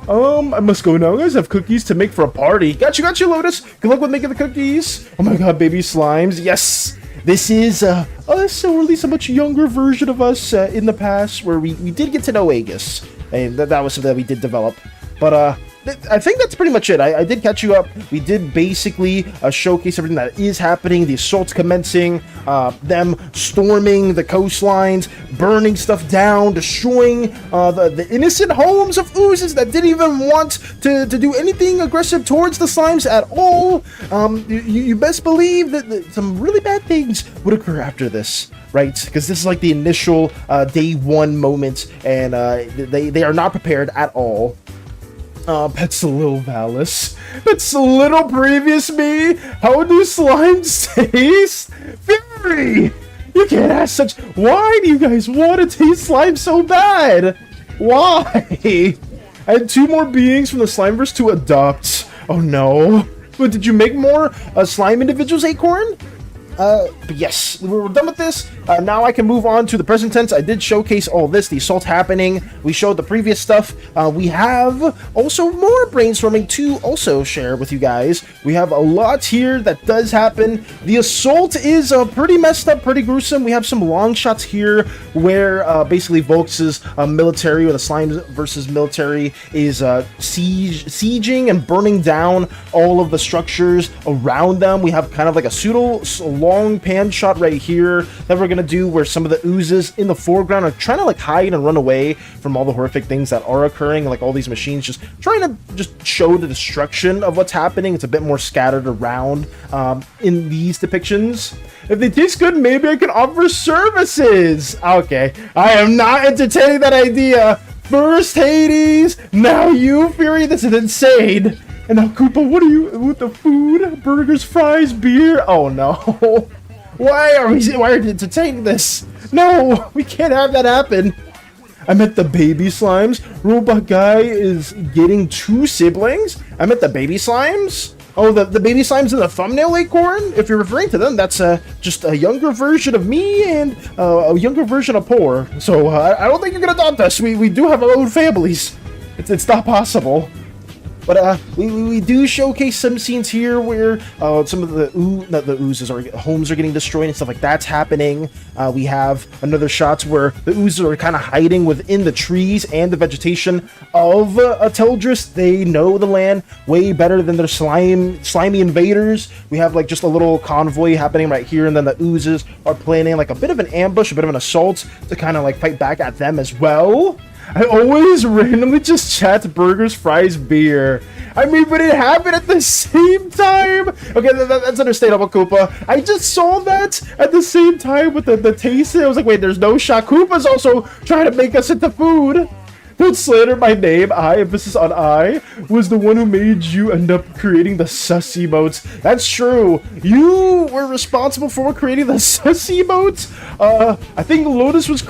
I must go now. You guys have cookies to make for a party. Got you, Lotus. Good luck with making the cookies. Oh my god, baby slimes. Yes. This is us, or at least a much younger version of us in the past, where we did get to know Aegis. And that was something that we did develop. But, I think that's pretty much it. I did catch you up. We did basically showcase everything that is happening, the assaults commencing, them storming the coastlines, burning stuff down, destroying the innocent homes of oozes that didn't even want to do anything aggressive towards the slimes at all. You best believe that some really bad things would occur after this. Right, because this is like the initial day one moment, and they are not prepared at all. That's a little Valis. That's a little previous me. How do slimes taste? Fury! You can't ask such. Why do you guys want to taste slime so bad? Why? I had 2 more beings from the Slimeverse to adopt. Oh no. But did you make more slime individuals, Acorn? But yes, we're done with this. Now I can move on to the present tense. I did showcase all this, the assault happening. We showed the previous stuff. We have also more brainstorming to also share with you guys. We have a lot here that does happen. The assault is pretty messed up, pretty gruesome. We have some long shots here where basically Volks' military, or the Slimes versus military, is sieging and burning down all of the structures around them. We have kind of like a pseudo long pan shot right here that we're gonna do, where some of the oozes in the foreground are trying to like hide and run away from all the horrific things that are occurring, like all these machines just trying to just show the destruction of what's happening. It's a bit more scattered around in these depictions. If they taste good, maybe I can offer services. Okay, I am not entertaining that idea. First Hades, now you, Fury. This is insane. And now, Koopa, what are you with the food? Burgers, fries, beer? Oh no. Why are you entertaining this? No, we can't have that happen. I met the baby slimes. Robot guy is getting 2 siblings. I met the baby slimes. Oh, the baby slimes in the thumbnail, Acorn? If you're referring to them, that's just a younger version of me and a younger version of Poor. So I don't think you can adopt us. We do have our own families. It's not possible. But we do showcase some scenes here where some of the oozes or homes are getting destroyed and stuff like that's happening. We have another shots where the oozes are kind of hiding within the trees and the vegetation of Teldris. They know the land way better than their slimy invaders. We have like just a little convoy happening right here, and then the oozes are planning like a bit of an ambush, a bit of an assault to kind of like fight back at them as well. I always randomly just chat burgers, fries, beer. I mean, but it happened at the same time. Okay, that's understandable, Koopa. I just saw that at the same time with the taste. I was like, wait, there's no shot. Koopa's also trying to make us into food. Don't slander my name. I, emphasis on I, was the one who made you end up creating the sus emotes. That's true. You were responsible for creating the sus emotes. I think Lotus was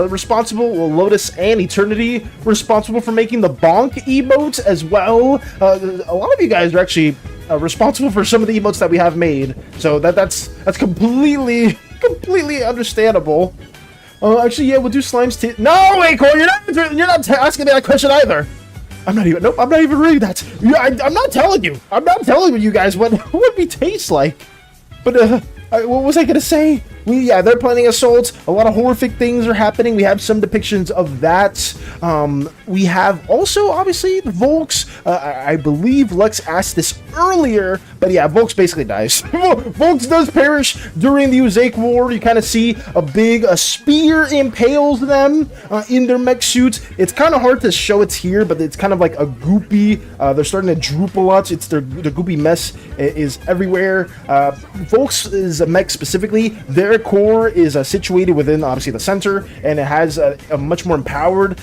responsible. Well, Lotus and Eternity were responsible for making the bonk emotes as well. A lot of you guys are actually responsible for some of the emotes that we have made. So that's completely understandable. Actually, yeah, we'll do slimes too. No, wait, Cole, you're not asking me that question either. I'm not even reading that. I'm not telling you. I'm not telling you guys what we taste like. But what was I gonna say? They're planning assaults. A lot of horrific things are happening. We have some depictions of that. We have also, obviously, Volks. I believe Lux asked this earlier, but yeah, Volks basically dies. Volks does perish during the Uzake War. You kind of see a big spear impales them in their mech suits. It's kind of hard to show it here, but it's kind of like a goopy. They're starting to droop a lot. It's their goopy mess is everywhere. Volks is a mech specifically. Their core is situated within obviously the center, and it has a much more empowered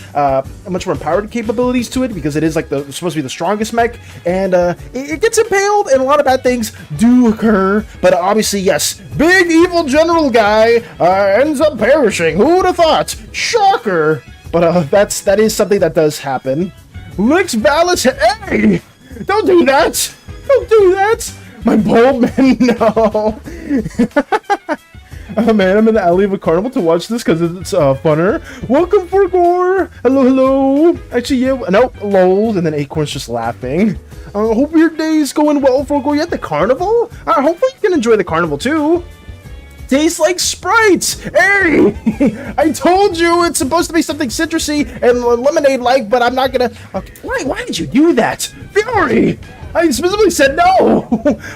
capabilities to it because it is like supposed to be the strongest mech, and it gets impaled, and a lot of bad things do occur. But obviously, yes, big evil general guy ends up perishing. Who would have thought? Shocker! But that is something that does happen. Lix Valis, hey! Don't do that! Don't do that! My bald man, no! Oh man, I'm in the alley of a carnival to watch this because it's funner. Welcome, Forgore! Hello, hello! Actually, yeah, no, lol, and then Acorn's just laughing. Hope your day's going well, Forgore. You at the carnival? Hopefully you can enjoy the carnival too. Tastes like Sprites! Hey! I told you it's supposed to be something citrusy and lemonade-like, but I'm not gonna... Okay. Why did you do that? Fury! I specifically said no!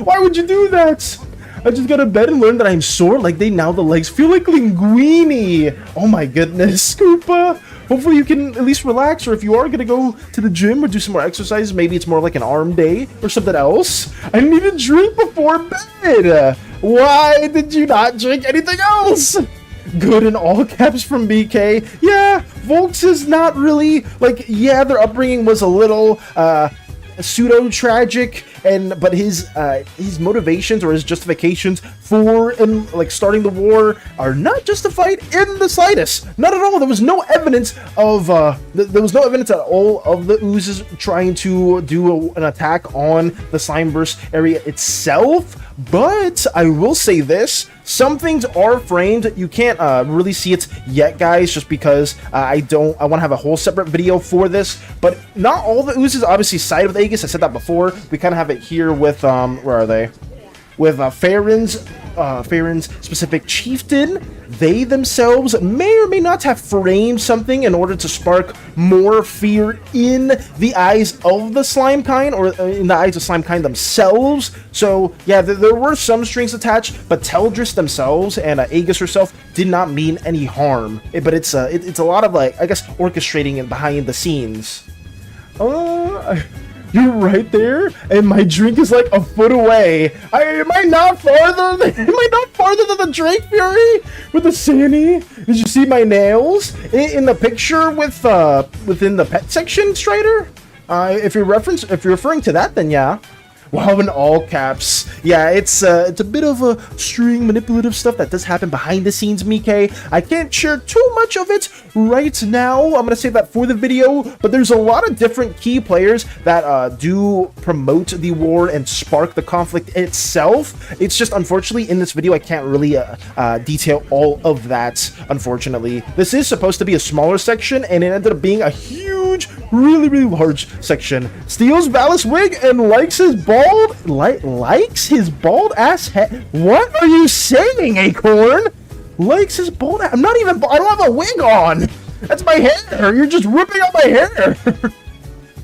Why would you do that? I just got to bed and learned that I'm sore like now the legs feel like linguini. Oh my goodness, Koopa. Hopefully you can at least relax, or if you are going to go to the gym or do some more exercise, maybe it's more like an arm day or something else. I didn't even drink before bed. Why did you not drink anything else? Good in all caps from BK. Yeah, Volks is not really, like, yeah, their upbringing was a little, pseudo tragic, but his motivations or his justifications for starting the war are not justified in the slightest. Not at all. There was no evidence of there was no evidence at all of the oozes trying to do an attack on the Slimeverse area itself. But I will say this. Some things are framed. You can't really see it yet, guys, just because I want to have a whole separate video for this. But not all the oozes obviously side with Aegis. I said that before. We kind of have it here with where are they? With Farron's specific chieftain. They themselves may or may not have framed something in order to spark more fear in the eyes of the slime kind, or in the eyes of slime kind themselves. So yeah, there were some strings attached, but Teldris themselves and Aegis herself did not mean any harm. But it's a lot of, like, I guess, orchestrating and behind the scenes. You're right there, and my drink is like a foot away. Am I not farther than the drink, Fury? With the SANI? Did you see my nails in the picture with within the pet section, Strider? If you're referring to that, then yeah. Wow, in all caps. Yeah, it's a bit of a string manipulative stuff that does happen behind the scenes, Mike. I can't share too much of it right now. I'm gonna save that for the video, but there's a lot of different key players that do promote the war and spark the conflict itself. It's just, unfortunately, in this video, I can't really detail all of that, unfortunately. This is supposed to be a smaller section, and it ended up being a huge, really, really large section. Steals Valis wig and likes his likes his bald ass head. What are you saying, Acorn? Likes his bald ass. I don't have a wig on. That's my hair. You're just ripping out my hair.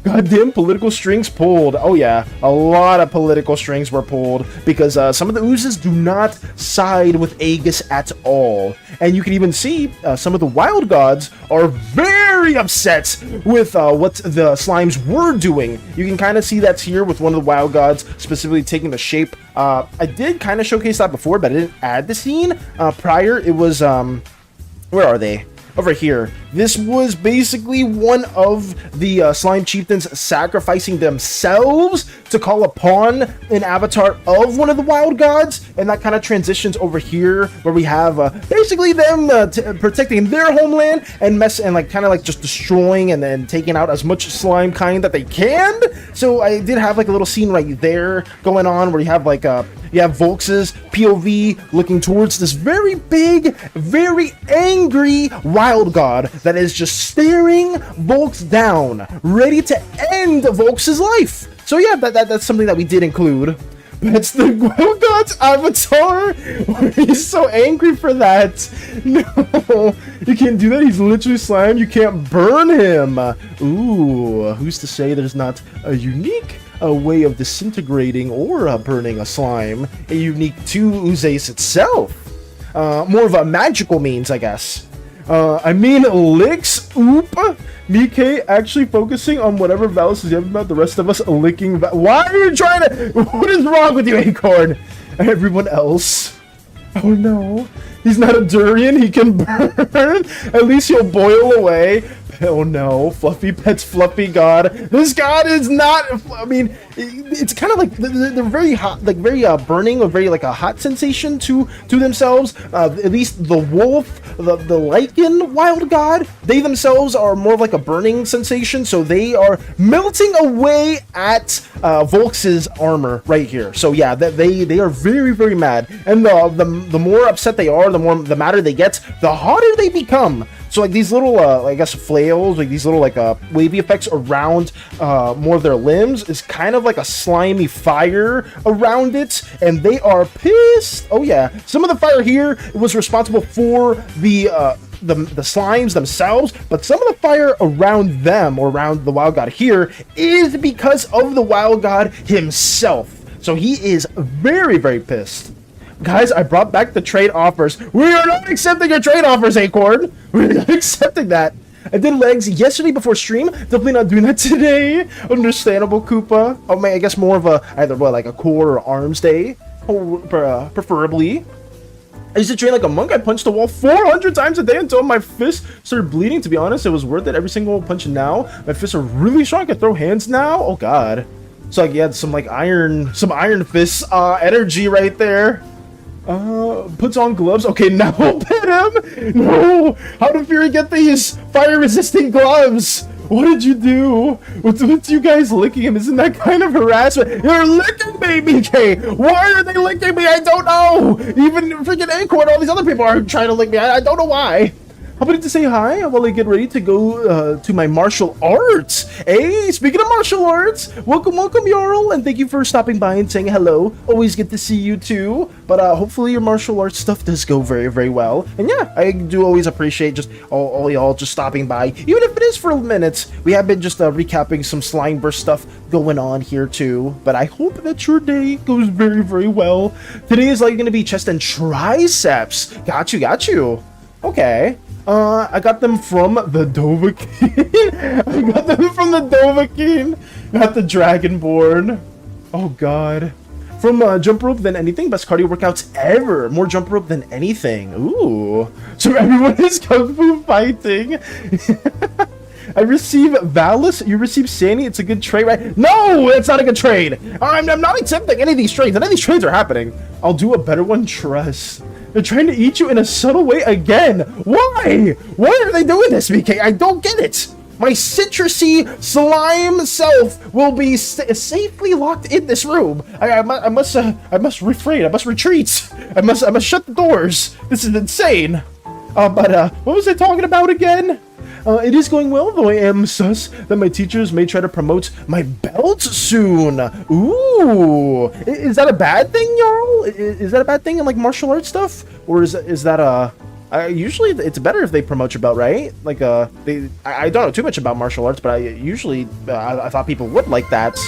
Goddamn political strings pulled. Oh yeah, a lot of political strings were pulled because some of the oozes do not side with Aegis at all. And you can even see some of the wild gods are very upset with what the slimes were doing. You can kind of see that's here with one of the wild gods specifically taking the shape. I did kind of showcase that before, but I didn't add the scene. Prior, it was, where are they? Over here. This was basically one of the slime chieftains sacrificing themselves to call upon an avatar of one of the wild gods, and that kind of transitions over here where we have basically them protecting their homeland and kind of like just destroying and then taking out as much slime kind that they can. So I did have like a little scene right there going on where you have like you have Volx's POV looking towards this very big, very angry wild god that is just staring Volx down, ready to end Volx's life. So yeah, that's something that we did include. That's the wild god's avatar. He's so angry for that. No, you can't do that. He's literally slime. You can't burn him. Ooh, who's to say there's not a unique way of disintegrating or burning a slime, unique to Uzace itself. More of a magical means, I guess. I mean, licks, oop. Mike actually focusing on whatever Valis is about, the rest of us licking. Why are you trying to? What is wrong with you, Acorn? Everyone else. Oh no, he's not a durian. He can burn. At least he'll boil away. Oh no, Fluffy Pet's Fluffy God. This god is not, I mean, it's kind of like, they're very hot, like very burning, or very like a hot sensation to themselves. At least the wolf, the lichen wild god, they themselves are more of like a burning sensation, so they are melting away at Volx's armor right here. So yeah, they are very, very mad. And the more upset they are, the madder they get, the hotter they become. So like these little, I guess, flails, like these little like wavy effects around more of their limbs is kind of like a slimy fire around it, and they are pissed. Oh yeah, some of the fire here was responsible for the slimes themselves, but some of the fire around them, or around the wild god here, is because of the wild god himself. So he is very, very pissed. Guys, I brought back the trade offers. We are not accepting your trade offers, Acorn. We're not accepting that. I did legs yesterday before stream. Definitely not doing that today. Understandable, Koopa. Oh man, I guess more of a either what, like a core or arms day, preferably. I used to train like a monk. I punched the wall 400 times a day until my fists started bleeding. To be honest, it was worth it. Every single punch now. My fists are really strong. I can throw hands now. Oh god. So like, you had some like iron fist energy right there. Puts on gloves. Okay, now pet him. No, how did Fury get these fire-resisting gloves? What did you do? What's you guys licking him? Isn't that kind of harassment? You're licking me, BK. Why are they licking me? I don't know. Even freaking Acorn, all these other people are trying to lick me. I don't know why. How about to say hi while I get ready to go to my martial arts? Hey, speaking of martial arts, welcome, Jarl, and thank you for stopping by and saying hello. Always good to see you too. But hopefully your martial arts stuff does go very, very well. And yeah, I do always appreciate just all y'all just stopping by, even if it is for minutes. We have been just recapping some Slimeverse stuff going on here too. But I hope that your day goes very, very well. Today is like going to be chest and triceps. Got you. Okay. I got them from the Dovahkiin. I got them from the Dovahkiin, not the Dragonborn. Oh god. From jump rope than anything, best cardio workouts ever. More jump rope than anything. Ooh. So everyone is kung fu fighting. I receive Valis. You receive SANI. It's a good trade, right? No, it's not a good trade. I'm not accepting any of these trades. None of these trades are happening. I'll do a better one, trust. They're trying to eat you in a subtle way again. Why? Why are they doing this, BK? I don't get it. My citrusy slime self will be safely locked in this room. I must refrain. I must retreat. I must shut the doors. This is insane. But what was I talking about again? It is going well, though I am sus that my teachers may try to promote my belt soon. Ooh, is that a bad thing, Jarl? Is that a bad thing in like martial arts stuff, or is that usually it's better if they promote your belt, right? Like I don't know too much about martial arts, but I thought people would like that.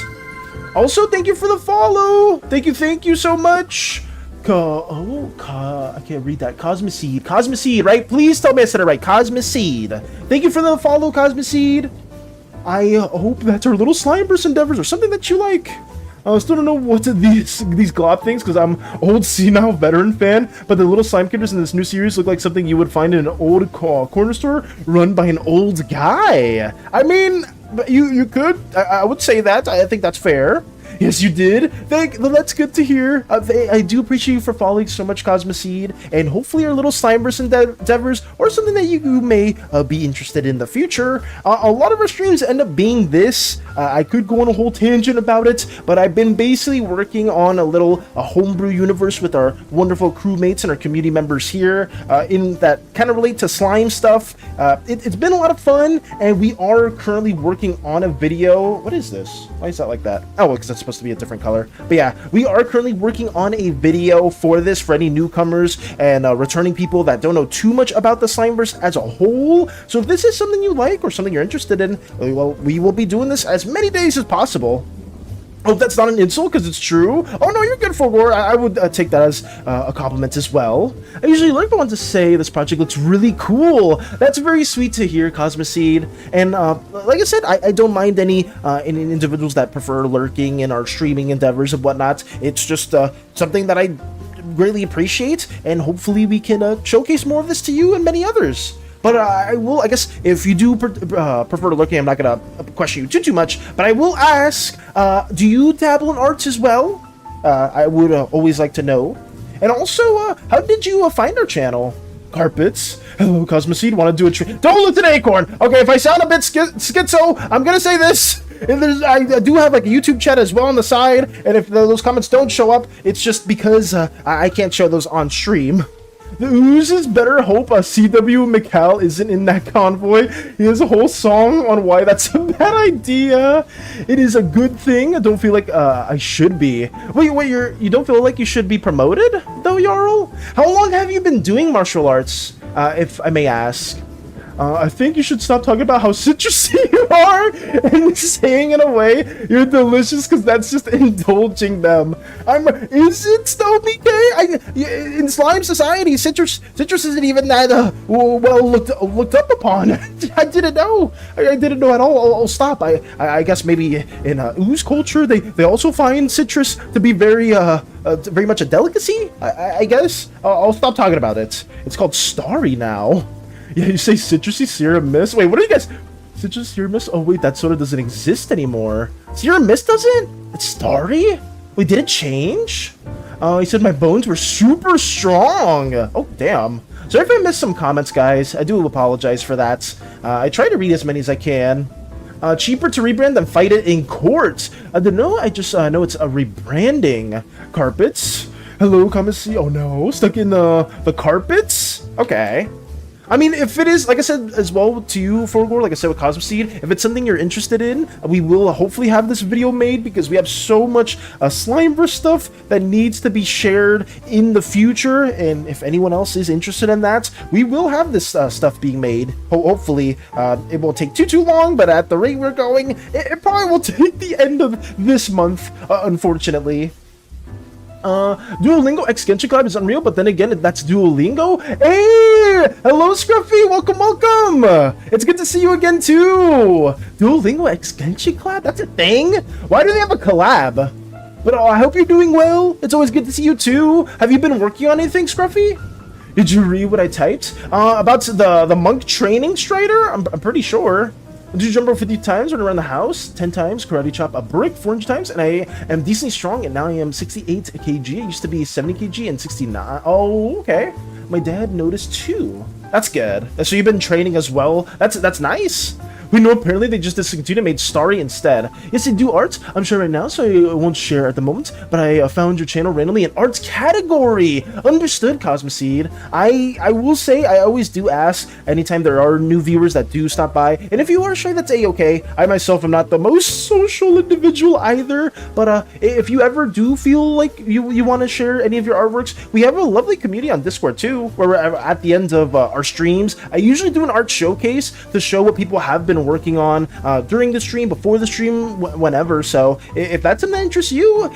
Also, thank you for the follow. Thank you so much. I can't read that. Cosmoseed, right? Please tell me I said it right. Cosmoseed. Thank you for the follow, Cosmoseed. I hope that's our little Slimeverse endeavors or something that you like. I still don't know what these glob things because I'm old senile veteran fan, but the little slime killers in this new series look like something you would find in an old corner store run by an old guy. I mean, you could. I would say that. I think that's fair. Yes, you did. That's good to hear. I do appreciate you for following so much, Cosmoseed, and hopefully our little Slimeverse endeavors or something that you may be interested in the future. A lot of our streams end up being this. I could go on a whole tangent about it, but I've been basically working on a homebrew universe with our wonderful crewmates and our community members here in that kind of relate to slime stuff. It's been a lot of fun, and we are currently working on a video. What is this? Why is that like that? Oh, because it's supposed to be a different color. But yeah, we are currently working on a video for this for any newcomers and returning people that don't know too much about the Slimeverse as a whole. So if this is something you like or something you're interested in, well, we will be doing this as many days as possible. Hope that's not an insult, because it's true. Oh no, you're good, Fulgor. I would take that as a compliment as well. I usually like the one to say this project looks really cool. That's very sweet to hear, Cosmoseed. And like I said, I don't mind any individuals that prefer lurking in our streaming endeavors and whatnot. It's just something that I greatly appreciate, and hopefully we can showcase more of this to you and many others. But I guess, if you do prefer to lurking, I'm not going to question you too much, but I will ask, do you dabble in arts as well? I would always like to know. And also, how did you find our channel? Carpets. Hello, Cosmoseed, want to do a trick? Don't look at Acorn! Okay, if I sound a bit schizo, I'm going to say this. I do have like a YouTube chat as well on the side, and if those comments don't show up, it's just because I can't show those on stream. The Oozes better hope CW McCall isn't in that convoy. He has a whole song on why that's a bad idea. It is a good thing. I don't feel like I should be. Wait, you don't feel like you should be promoted, though, Jarl? How long have you been doing martial arts, if I may ask? I think you should stop talking about how citrusy you are and saying in a way you're delicious, because that's just indulging them. Is it still BK? In slime society, citrus isn't even that well looked up upon. I didn't know. I didn't know at all. I'll stop. I guess maybe in ooze culture they also find citrus to be very much a delicacy. I guess I'll stop talking about it. It's called starry now. Yeah, you say citrusy serum mist. Wait, what are you guys? Citrus serum mist? Oh wait, that soda doesn't exist anymore. Serum mist doesn't? It's starry? Wait, did it change? He said my bones were super strong. Oh damn. Sorry if I missed some comments, guys. I do apologize for that. I try to read as many as I can. Cheaper to rebrand than fight it in court. I don't know. I just know it's a rebranding. Carpets. Hello, come and see. Oh no, stuck in the carpets. Okay. I mean, if it is, like I said as well to you, Fulgor, like I said with Cosmoseed, if it's something you're interested in, we will hopefully have this video made, because we have so much Slimeverse stuff that needs to be shared in the future, and if anyone else is interested in that, we will have this stuff being made. Hopefully, it won't take too long, but at the rate we're going, it probably will take the end of this month, unfortunately. Duolingo X Genshin Club is unreal, but then again, that's Duolingo. Hey! Hello, Scruffy! Welcome! It's good to see you again, too! Duolingo X Genshin Club? That's a thing? Why do they have a collab? But I hope you're doing well. It's always good to see you, too. Have you been working on anything, Scruffy? Did you read what I typed? About the monk training strider? I'm pretty sure. Do jump rope 50 times, run around the house 10 times, karate chop a brick 400 times, and I am decently strong, and now I am 68 kg. I used to be 70 kg and 69. Oh, okay. My dad noticed too. That's good. So you've been training as well. That's nice. We know apparently they just discontinued and made Starry instead. Yes, they do arts. I'm sure right now, so I won't share at the moment. But I found your channel randomly in arts category. Understood, Cosmoseed. I will say I always do ask anytime there are new viewers that do stop by. And if you are shy, that's a-okay. I myself am not the most social individual either. But if you ever do feel like you want to share any of your artworks, we have a lovely community on Discord too, where we're at the end of our streams. I usually do an art showcase to show what people have been working on during the stream, before the stream, whenever. So if that's something that interests you,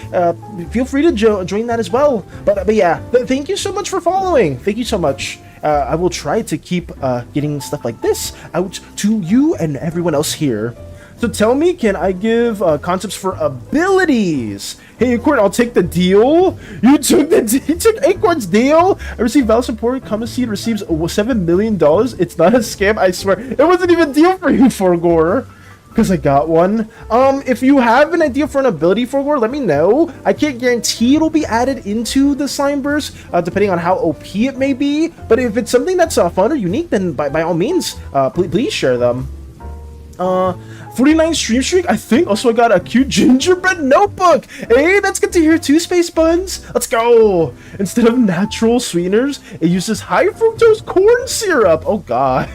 feel free to join that as well. But yeah, thank you so much for following. Thank you so much. I will try to keep getting stuff like this out to you and everyone else here. So tell me, can I give concepts for abilities? Hey, Acorn, I'll take the deal. You took Acorn's deal. I received valid support. Cosmoseed receives $7 million. It's not a scam, I swear. It wasn't even a deal for you, Forgore. Because I got one. If you have an idea for an ability, Forgore, let me know. I can't guarantee it'll be added into the Slimeverse, depending on how OP it may be. But if it's something that's fun or unique, then by all means, please share them. 49 stream streak, I think. Also, I got a cute gingerbread notebook. Hey, that's good to hear too, Space Buns. Let's go. Instead of natural sweeteners, it uses high fructose corn syrup. Oh, God.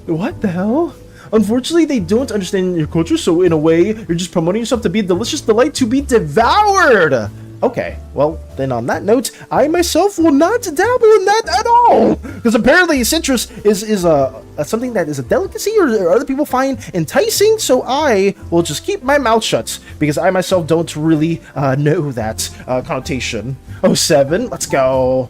What the hell? Unfortunately, they don't understand your culture, so in a way, you're just promoting yourself to be a delicious delight to be devoured. Okay, well, then on that note, I myself will not dabble in that at all, because apparently citrus is something that is a delicacy or other people find enticing, so I will just keep my mouth shut, because I myself don't really know that connotation. 07, let's go.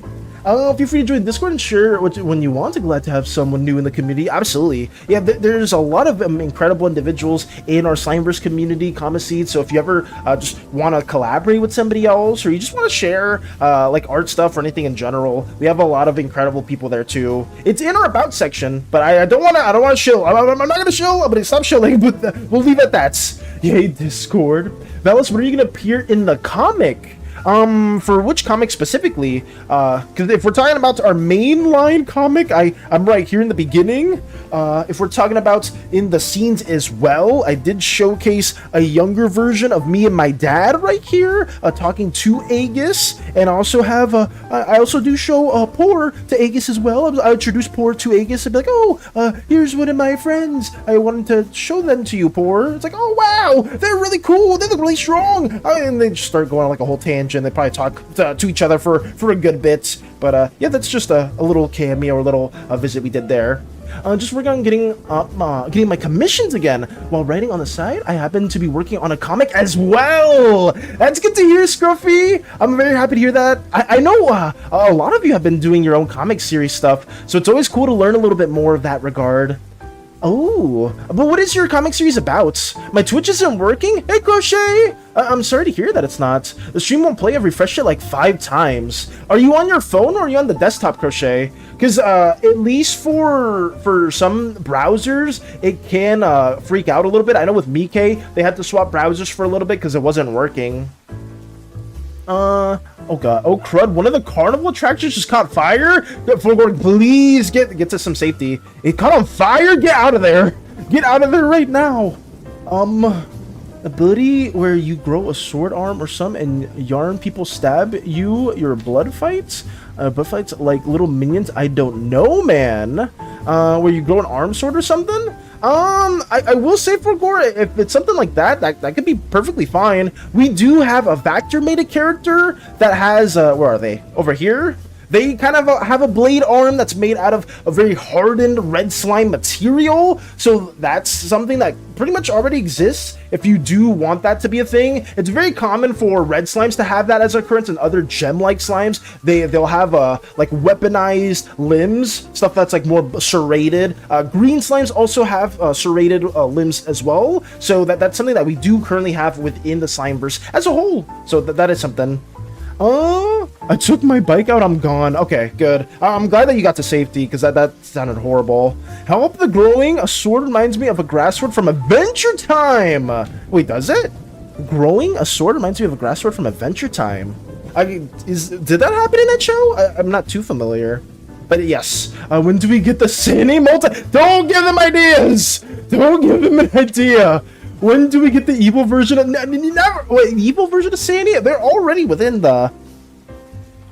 Feel free to join Discord and share when you want. I'm glad to have someone new in the community. Absolutely. Yeah, there's a lot of incredible individuals in our Slimeverse community, Cosmoseed. So if you ever just want to collaborate with somebody else, or you just want to share like art stuff or anything in general, we have a lot of incredible people there too. It's in our about section, but I don't want to shill. I'm not going to shill. I'm going to stop shilling, but we'll leave it at that. Yay, Discord. Valis, when are you going to appear in the comic? For which comic specifically? Because if we're talking about our mainline comic, I'm right here in the beginning. If we're talking about in the scenes as well, I did showcase a younger version of me and my dad right here, talking to Aegis, and I also have I also do show Poor to Aegis as well. I introduce Poor to Aegis and be like, oh, here's one of my friends. I wanted to show them to you, Poor. It's like, oh wow, they're really cool. They look really strong. And they just start going on like a whole tangent. They probably talk to each other for a good bit. But yeah, that's just a little cameo or a little visit we did there. Just working on getting my commissions again while writing on the side. I happen to be working on a comic as well. That's good to hear, Scruffy. I'm very happy to hear that. I know a lot of you have been doing your own comic series stuff, so it's always cool to learn a little bit more of that regard. Oh, but what is your comic series about? My Twitch isn't working? Hey, Crochet! I'm sorry to hear that it's not. The stream won't play. I've refreshed it like 5 times. Are you on your phone or are you on the desktop, Crochet? Because at least for some browsers, it can freak out a little bit. I know with Mike, they had to swap browsers for a little bit because it wasn't working. Oh god, oh crud, one of the carnival attractions just caught fire? Please get to some safety. It caught on fire? Get out of there! Get out of there right now! Ability where you grow a sword arm or some and yarn people stab you, your blood fights? Blood fights like little minions? I don't know, man. Where you grow an arm sword or something? I will say for Gore, if it's something like that could be perfectly fine. We do have a Vector-mated character that has, where are they? Over here? They kind of have a blade arm that's made out of a very hardened red slime material. So that's something that pretty much already exists if you do want that to be a thing. It's very common for red slimes to have that as occurrence, and other gem-like slimes, they'll have like weaponized limbs, stuff that's like more serrated. Green slimes also have serrated limbs as well. So that's something that we do currently have within the Slimeverse as a whole. So that is something. I took my bike out, I'm gone. Okay, good. I'm glad that you got to safety, because that sounded horrible. Help the growing. A sword reminds me of a grass sword from Adventure Time. Wait, does it? Growing a sword reminds me of a grass sword from Adventure Time. Did that happen in that show? I'm not too familiar. But yes, when do we get the SANI multi? Don't give them ideas! Don't give them an idea! When do we get the evil version of... Never! Wait, evil version of SANI? They're already within the...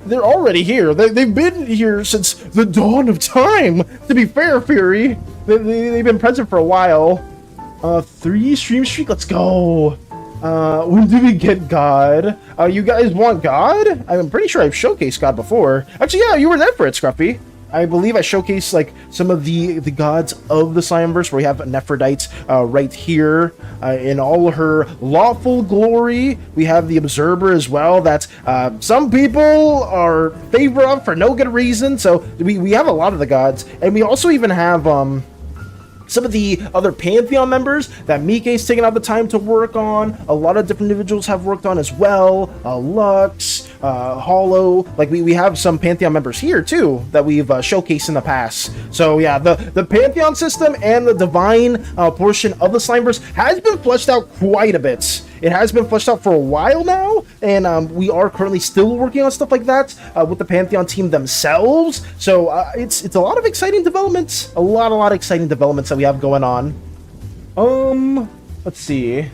They're already here. They've been here since the dawn of time. To be fair, Fury, they've been present for a while. 3 stream streak. Let's go. When do we get God? You guys want God? I'm pretty sure I've showcased God before. Actually, yeah, you were there for it, Scruffy. I believe I showcased like some of the gods of the Slimeverse, where we have Nephrodite right here in all her lawful glory. We have the Observer as well, that some people are favor of for no good reason. So we have a lot of the gods, and we also even have some of the other Pantheon members that Mike's taken out the time to work on. A lot of different individuals have worked on as well. Lux, Hollow. Like we have some Pantheon members here too that we've showcased in the past. So yeah, the Pantheon system and the divine portion of the Slimeverse has been fleshed out quite a bit. It has been fleshed out for a while now, and we are currently still working on stuff like that with the Pantheon team themselves. So it's a lot of exciting developments, a lot of exciting developments that we have going on. Let's see.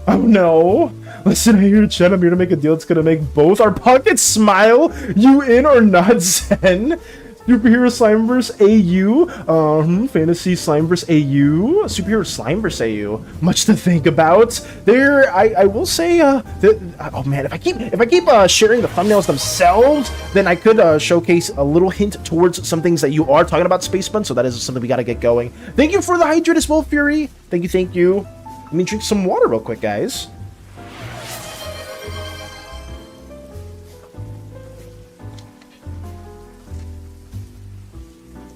Oh no! Listen, I hear chat. I'm here to make a deal that's gonna make both our pockets smile. You in or not, Zen? Superhero Slimeverse AU, Fantasy Slimeverse AU, Superhero Slimeverse AU. Much to think about. There, I will say, oh man, if I keep sharing the thumbnails themselves, then I could showcase a little hint towards some things that you are talking about, Spaceman. So that is something we gotta get going. Thank you for the hydrate as well, Fury. Thank you. Let me drink some water real quick, guys.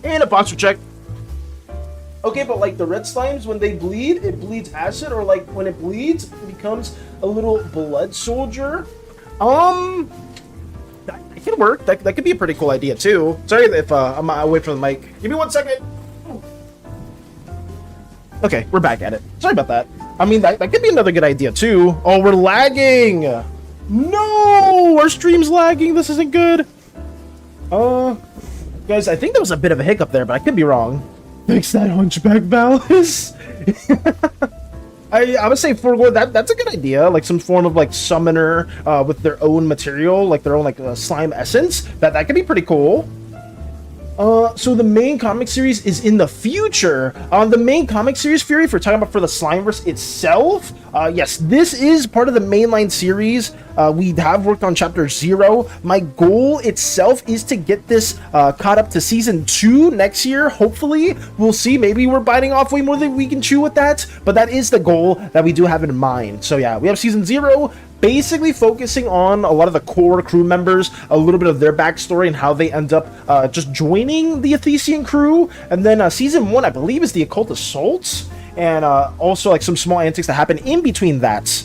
And a boxer check. Okay, but like the red slimes, when they bleed, it bleeds acid, or like when it bleeds, it becomes a little blood soldier. That could work. That could be a pretty cool idea too. Sorry if I'm away from the mic. Give me 1 second. Okay, we're back at it. Sorry about that. I mean, that could be another good idea too. Oh, we're lagging. No, our stream's lagging. This isn't good. Guys, I think there was a bit of a hiccup there, but I could be wrong. Fix that hunchback, Valis. I would say that's a good idea. Like some form of like summoner with their own material, like their own like slime essence. That could be pretty cool. So the main comic series is in the future. The main comic series, Fury, if we're talking about for the Slimeverse itself, yes, this is part of the mainline series. We have worked on Chapter 0. My goal itself is to get this caught up to Season 2 next year, hopefully. We'll see. Maybe we're biting off way more than we can chew with that, but that is the goal that we do have in mind. So yeah, we have Season 0, basically focusing on a lot of the core crew members, a little bit of their backstory and how they end up just joining the Athesian crew. And then Season 1, I believe, is the Occult Assaults, and also like some small antics that happen in between that.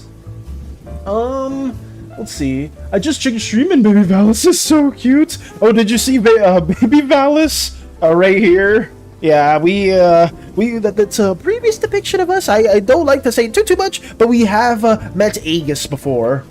Let's see. I just checked streaming. Baby Valis is so cute. Oh, did you see Baby Valis right here? Yeah, that's a previous depiction of us. I don't like to say too much, but we have met Aegis before.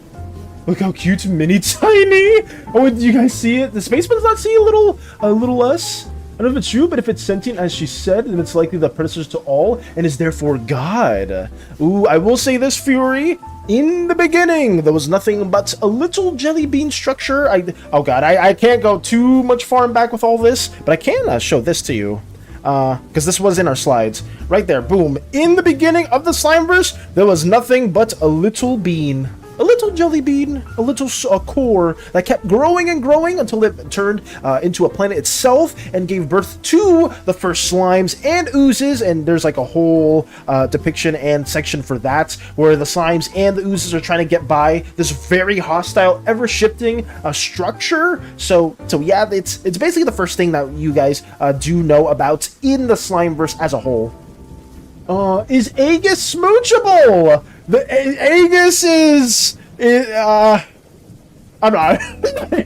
Look how cute, mini tiny. Oh, did you guys see it? The Spaceman's not see a little us. I don't know if it's true, but if it's sentient, as she said, then it's likely the predecessor to all and is therefore God. Ooh, I will say this, Fury. In the beginning, there was nothing but a little jelly bean structure. Oh god, I can't go too much far back with all this, but I can show this to you. Because this was in our slides. Right there, boom. In the beginning of the Slimeverse, there was nothing but a little bean. A little jelly bean, a little core that kept growing and growing until it turned into a planet itself and gave birth to the first slimes and oozes. And there's like a whole depiction and section for that, where the slimes and the oozes are trying to get by this very hostile, ever-shifting structure. So yeah, it's basically the first thing that you guys do know about in the Slimeverse as a whole. Is Aegis smoochable? The Aegis is I'm not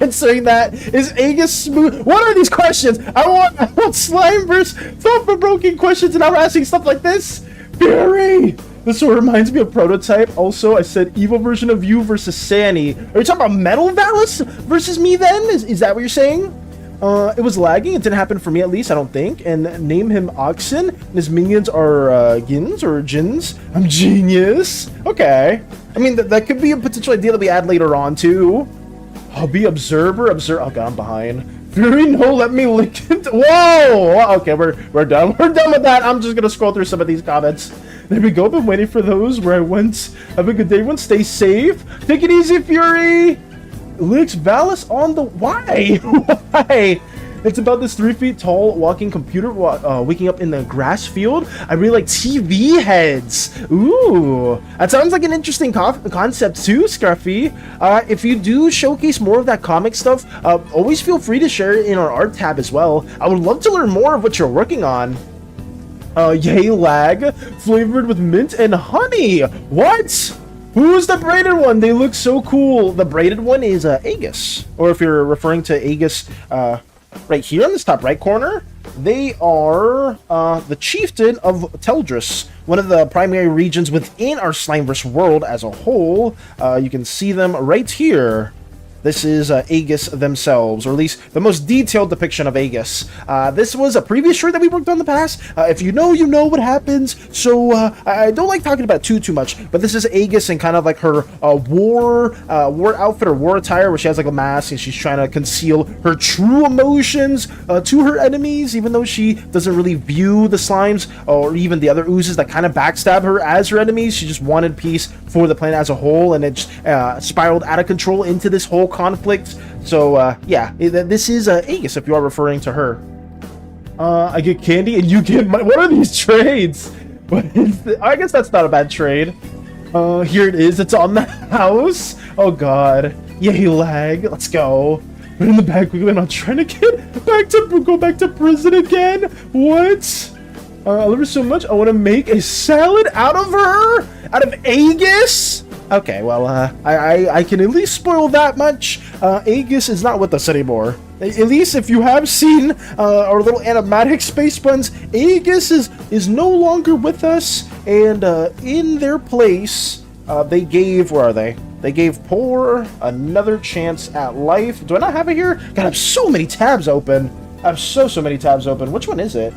answering that. Is Aegis smooth? What are these questions? I want Slimeverse thought-provoking questions, and I'm asking stuff like this. Fury! This sort of reminds me of Prototype. Also, I said evil version of you versus SANI. Are you talking about Metal Valis versus me then? Is that what you're saying? It was lagging. It didn't happen for me, at least, I don't think. And name him Oxen. And his minions are Gins or Jins. I'm genius. Okay. I mean, that could be a potential idea that we add later on, too. I'll be observer. Oh, God, I'm behind. Fury, no, let me lick it. Whoa! Okay, we're done. We're done with that. I'm just gonna scroll through some of these comments. There we go. Been waiting for those where I went. Have a good day, everyone. Stay safe. Take it easy, Fury. Licks Valis on the... Why? Why? It's about this 3 feet tall walking computer waking up in the grass field. I really like TV heads. Ooh, that sounds like an interesting concept too, Scruffy. If you do showcase more of that comic stuff, always feel free to share it in our art tab as well. I would love to learn more of what you're working on. Yay lag, flavored with mint and honey. What? Who's the braided one? They look so cool. The braided one is Aegis, or if you're referring to Aegis, right here in this top right corner, they are the chieftain of Teldris, one of the primary regions within our Slimeverse world as a whole. You can see them right here. This is Aegis themselves, or at least the most detailed depiction of Aegis. This was a previous short that we worked on in the past. If you know, you know what happens. So I don't like talking about too much, but this is Aegis and kind of like her war outfit or war attire, where she has like a mask and she's trying to conceal her true emotions to her enemies, even though she doesn't really view the slimes or even the other oozes that kind of backstab her as her enemies. She just wanted peace for the planet as a whole, and it spiraled out of control into this whole conflict. So yeah, this is Aegis if you are referring to her. I get candy and you get money. What are these trades? I guess that's not a bad trade. Here it is. It's on the house. Oh god. Yay lag. Let's go. But in the back quickly. I'm not trying to go back to prison again. What? I love her so much. I want to make a salad out of her. Out of Aegis. Okay, well, I can at least spoil that much. Aegis is not with us anymore. At least if you have seen our little animatic space buns, Aegis is no longer with us, and in their place, they gave... Where are they? They gave Poor another chance at life. Do I not have it here? God, I have so many tabs open. I have so many tabs open. Which one is it?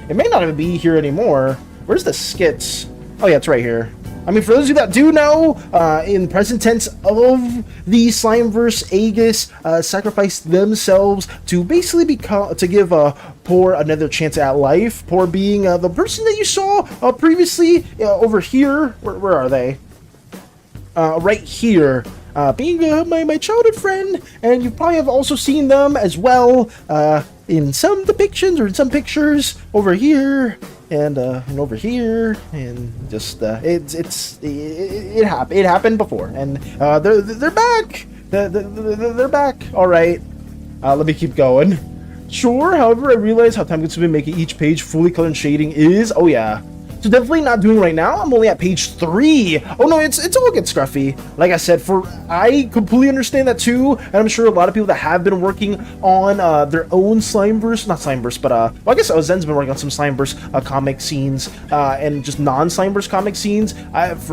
It may not even be here anymore. Where's the skits? Oh yeah, it's right here. I mean, for those of you that do know, in present tense of the Slimeverse, Aegis sacrificed themselves to basically give Poor another chance at life. Poor being the person that you saw previously over here. Where are they? Right here. Being my childhood friend, and you probably have also seen them as well in some depictions or in some pictures over here. And over here, and just it happened before, and they're back. They're back. All right, let me keep going. Sure. However, I realize how time-consuming making each page fully colored shading is. Oh yeah. So definitely not doing right now. I'm only at page 3. Oh no, it's all good, Scruffy. Like I said, I completely understand that too, and I'm sure a lot of people that have been working on their own Slimeverse, not Slimeverse, but well, I guess Zen's been working on some Slimeverse comic scenes and just non-Slimeverse comic scenes.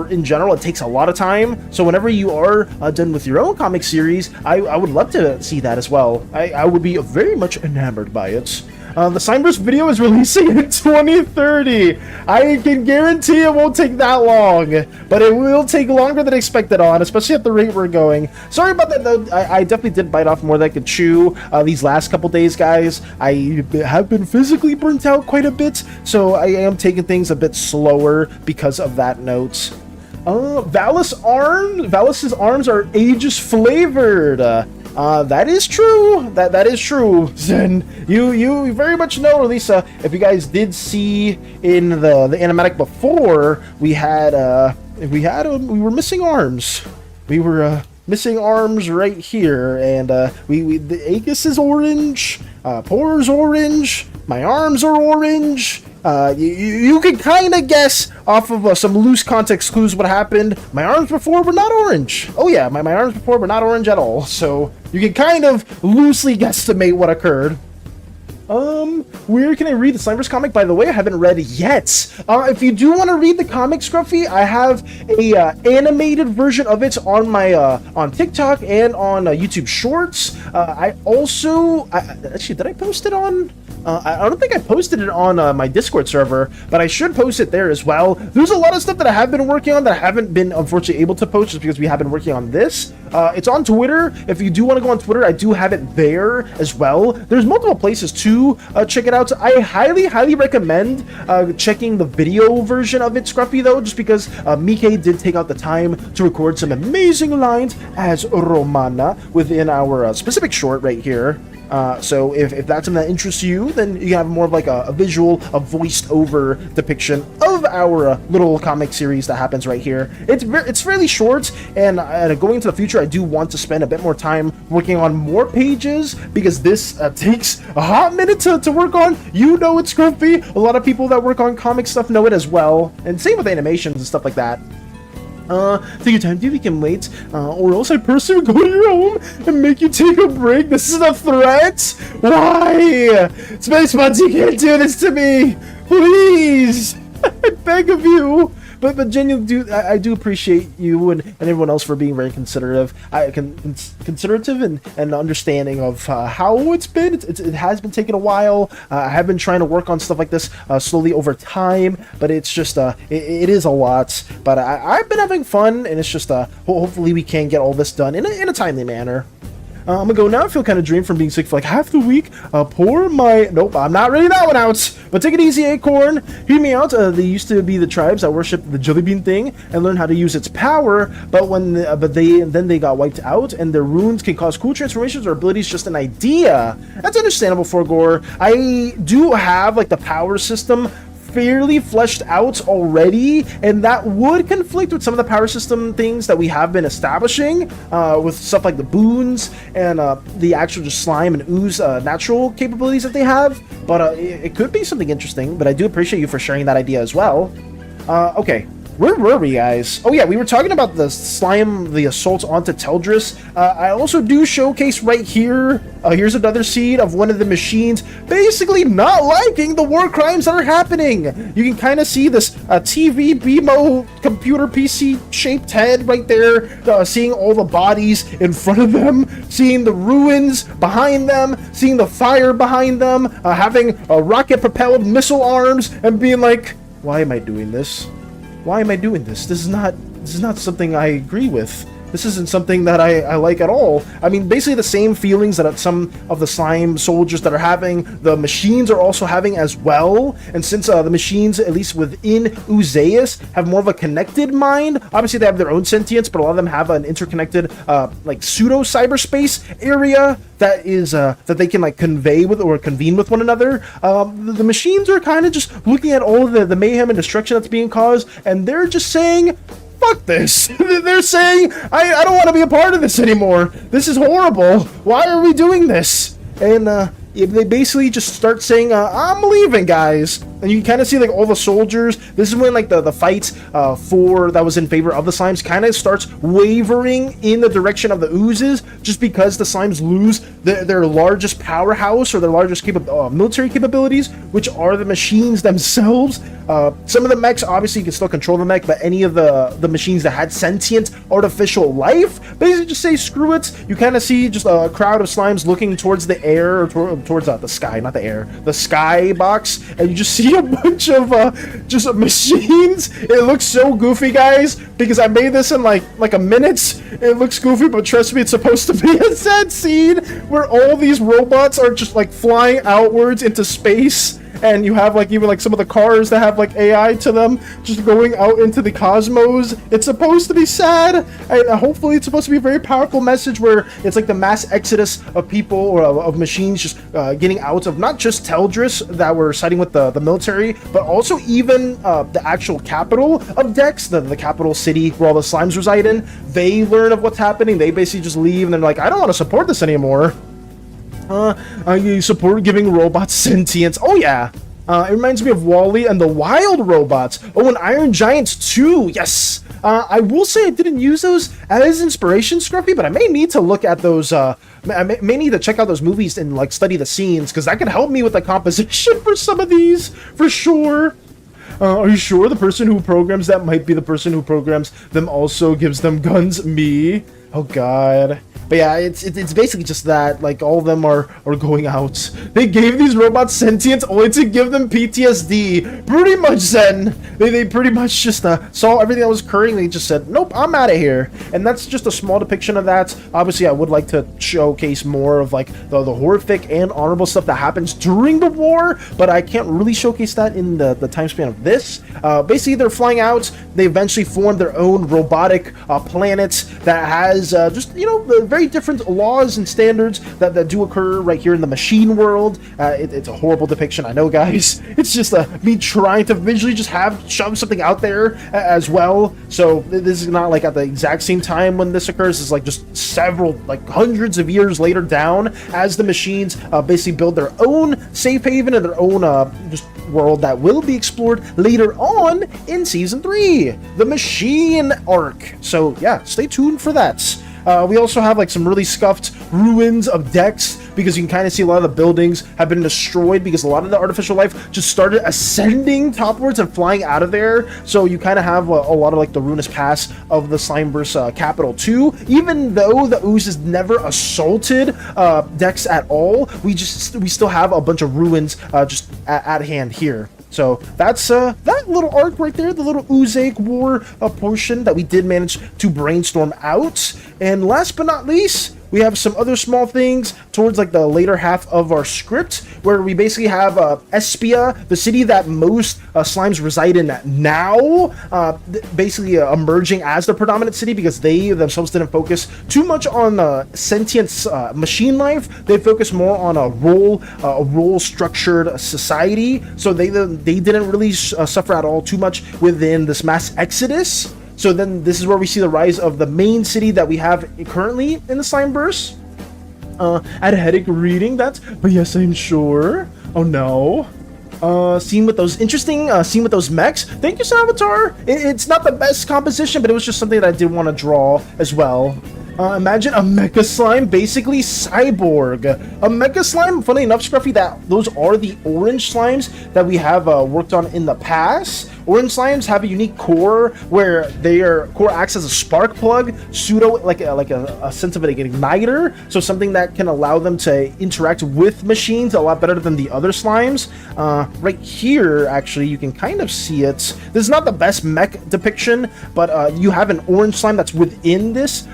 In general, it takes a lot of time. So whenever you are done with your own comic series, I would love to see that as well. I would be very much enamored by it. The Slimeverse video is releasing in 2030. I can guarantee it won't take that long, but it will take longer than expected especially at the rate we're going. Sorry about that, though. I definitely did bite off more than I could chew these last couple days, guys. I have been physically burnt out quite a bit, so I am taking things a bit slower because of that note. Valis's arms are Aegis flavored. That is true. That is true. Zen, you very much know, or at least if you guys did see in the animatic before, we were missing arms. We were missing arms right here, and the Aegis is orange. Poor's orange. My arms are orange. You can kind of guess off of some loose context clues what happened. My arms before were not orange. Oh yeah, my arms before were not orange at all. So you can kind of loosely guesstimate what occurred. Where can I read the Slimeverse comic? By the way, I haven't read it yet. If you do want to read the comic, Scruffy, I have a animated version of it on my on TikTok and on YouTube Shorts. I also actually, did I post it on? I don't think I posted it on my Discord server, but I should post it there as well. There's a lot of stuff that I have been working on that I haven't been unfortunately able to post just because we have been working on this. It's on Twitter. If you do want to go on Twitter, I do have it there as well. There's multiple places to check it out. I highly recommend checking the video version of it, Scruffy, though, just because Mike did take out the time to record some amazing lines as Romana within our specific short right here. So if that's something that interests you, then you have more of like a visual, a voiced over depiction of our little comic series that happens right here. It's fairly short, and going into the future, I do want to spend a bit more time working on more pages because this takes a hot minute to work on. You know it's Scruffy. A lot of people that work on comic stuff know it as well, and same with animations and stuff like that. Take your time, dude, we can wait, or else I personally will go to your home and make you take a break. This is a threat? Why? Space Buds, you can't do this to me! Please! I beg of you! But genuinely, I do appreciate you and everyone else for being very considerative, and understanding of how it's been. It has been taking a while. I have been trying to work on stuff like this slowly over time, but it's just it is a lot. But I've been having fun, and it's just hopefully we can get all this done in a timely manner. I'm gonna go now. I feel kind of drained from being sick for like half the week. Nope, I'm not reading that one out. But take it easy, Acorn. Hear me out. They used to be the tribes that worshipped the jelly bean thing and learned how to use its power. But then they got wiped out, and their runes can cause cool transformations or abilities. Just an idea. That's understandable, Forgore. I do have like the power system fairly fleshed out already, and that would conflict with some of the power system things that we have been establishing with stuff like the boons and the actual just slime and ooze natural capabilities that they have, but it could be something interesting. But I do appreciate you for sharing that idea as well. Okay, where were we, guys? Oh yeah, we were talking about the slime, the assault onto Teldris. I also do showcase right here, here's another seed of one of the machines basically not liking the war crimes that are happening. You can kind of see this TV BMO computer PC shaped head right there, seeing all the bodies in front of them, seeing the ruins behind them, seeing the fire behind them, having rocket propelled missile arms, and being like, why am I doing this? Why am I doing this? This is not something I agree with. This isn't something that I like at all. I mean, basically the same feelings that some of the slime soldiers that are having, the machines are also having as well. And since the machines, at least within Uzeus, have more of a connected mind, obviously they have their own sentience, but a lot of them have an interconnected, like pseudo cyberspace area that is that they can like convey with or convene with one another. The machines are kind of just looking at all of the mayhem and destruction that's being caused, and they're just saying, fuck this. They're saying, I don't want to be a part of this anymore. This is horrible. Why are we doing this? And they basically just start saying, I'm leaving, guys. And you can kind of see like all the soldiers. This is when like the fight that was in favor of the slimes kind of starts wavering in the direction of the oozes, just because the slimes lose their largest powerhouse or their largest military capabilities, which are the machines themselves. Some of the mechs, obviously you can still control the mech, but any of the machines that had sentient artificial life basically just say screw it. You kind of see just a crowd of slimes looking towards the air, or towards the sky, not the air, the sky box, and you just see a bunch of just machines. It looks so goofy, guys, because I made this in like a minute. It looks goofy, but trust me, it's supposed to be a sad scene where all these robots are just like flying outwards into space. And you have like even like some of the cars that have like AI to them just going out into the cosmos. It's supposed to be sad, and hopefully it's supposed to be a very powerful message where it's like the mass exodus of people or of machines just getting out of not just Teldris that were siding with the military, but also even the actual capital of Dex, the capital city where all the slimes reside in. They learn of what's happening. They basically just leave, and they're like, I don't want to support this anymore. You support giving robots sentience. Oh yeah, It reminds me of Wall-E and the Wild Robots. Oh, and Iron Giants 2. Yes. I will say I didn't use those as inspiration, Scruffy, but I may need to look at those. I may need to check out those movies and like study the scenes, because that could help me with the composition for some of these, for sure. Are you sure the person who programs that might be the person who programs them also gives them guns? Me? Oh god. But yeah, it's basically just that, like, all of them are going out. They gave these robots sentience only to give them PTSD. Pretty much, Zen. They pretty much just saw everything that was occurring. They just said, nope, I'm out of here. And that's just a small depiction of that. Obviously, I would like to showcase more of, like, the horrific and honorable stuff that happens during the war, but I can't really showcase that in the time span of this. Basically, they're flying out. They eventually formed their own robotic planet that has just, you know, very different laws and standards that do occur right here in the machine world. It's a horrible depiction, I know, guys. It's just me trying to visually just shove something out there as well. So this is not like at the exact same time when this occurs. It's like just several, like hundreds of years later down, as the machines basically build their own safe haven and their own just world that will be explored later on in Season 3, the Machine arc. So yeah, stay tuned for that. We also have like some really scuffed ruins of decks, because you can kind of see a lot of the buildings have been destroyed because a lot of the artificial life just started ascending topwards and flying out of there. So you kind of have a lot of like the ruinous past of the Slimeverse Capital 2. Even though the ooze has never assaulted decks at all, we still have a bunch of ruins just at hand here. So that's that little arc right there, the little Oozake War portion that we did manage to brainstorm out. And last but not least, we have some other small things towards like the later half of our script, where we basically have Espia, the city that most slimes reside in now, basically emerging as the predominant city, because they themselves didn't focus too much on sentience machine life. They focused more on a role structured society. So they didn't really suffer at all too much within this mass exodus. So then this is where we see the rise of the main city that we have currently in the Slimeverse. I had a headache reading that, but yes, I'm sure. Oh no. Scene with those interesting, scene with those mechs. Thank you, Salvatore. It's not the best composition, but it was just something that I did want to draw as well. Imagine a mecha slime, basically cyborg. A mecha slime, funny enough, Scruffy, that those are the orange slimes that we have worked on in the past. Orange slimes have a unique core where their core acts as a spark plug, like a sense of an igniter, so something that can allow them to interact with machines a lot better than the other slimes. Right here, actually, you can kind of see it. This is not the best mech depiction, but you have an orange slime that's within this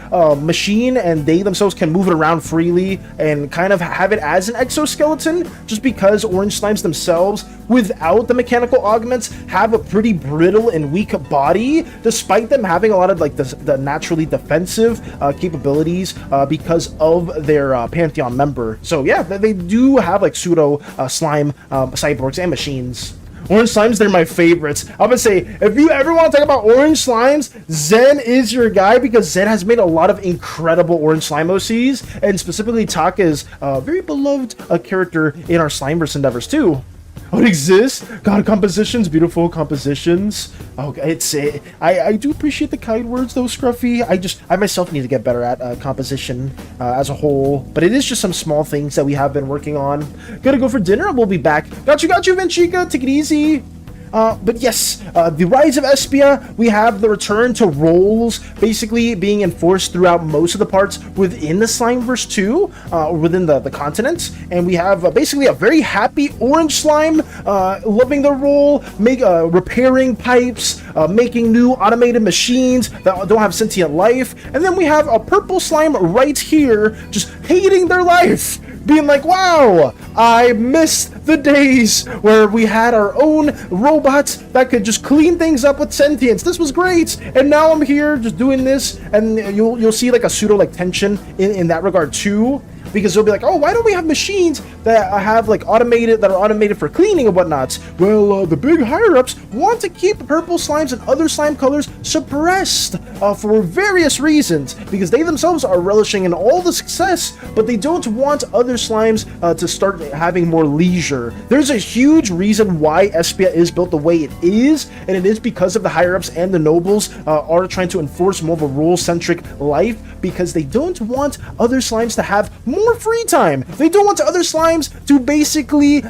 machine, and they themselves can move it around freely and kind of have it as an exoskeleton, just because orange slimes themselves, without the mechanical augments, have a pretty brittle and weak body, despite them having a lot of like the naturally defensive capabilities because of their Pantheon member. So yeah, they do have like pseudo slime cyborgs and machines. Orange slimes, they're my favorites. I'm gonna say, if you ever want to talk about orange slimes, Zen is your guy, because Zen has made a lot of incredible orange slime OCs, and specifically Taka is a very beloved character in our Slimeverse endeavors too. Oh, it exists? God, compositions, beautiful compositions. Okay, I do appreciate the kind words though, Scruffy. I myself need to get better at composition as a whole, but it is just some small things that we have been working on. Gotta go for dinner and we'll be back. Got you, Venchica. Take it easy. But yes, the rise of Espia, we have the return to roles basically being enforced throughout most of the parts within the Slimeverse 2, or within the continent, and we have basically a very happy orange slime, loving the role, repairing pipes, making new automated machines that don't have sentient life, and then we have a purple slime right here, just hating their life, being like, wow, I missed the days where we had our own robots that could just clean things up with sentience. This was great, and now I'm here just doing this, and you'll see like a pseudo like tension in that regard too, because they'll be like, oh, why don't we have machines that have like automated for cleaning and whatnot? Well, the big higher ups want to keep purple slimes and other slime colors suppressed for various reasons, because they themselves are relishing in all the success, but they don't want other slimes to start having more leisure. There's a huge reason why Espia is built the way it is, and it is because of the higher-ups and the nobles are trying to enforce more of a rule-centric life, because they don't want other slimes to have more free time. They don't want other slimes to basically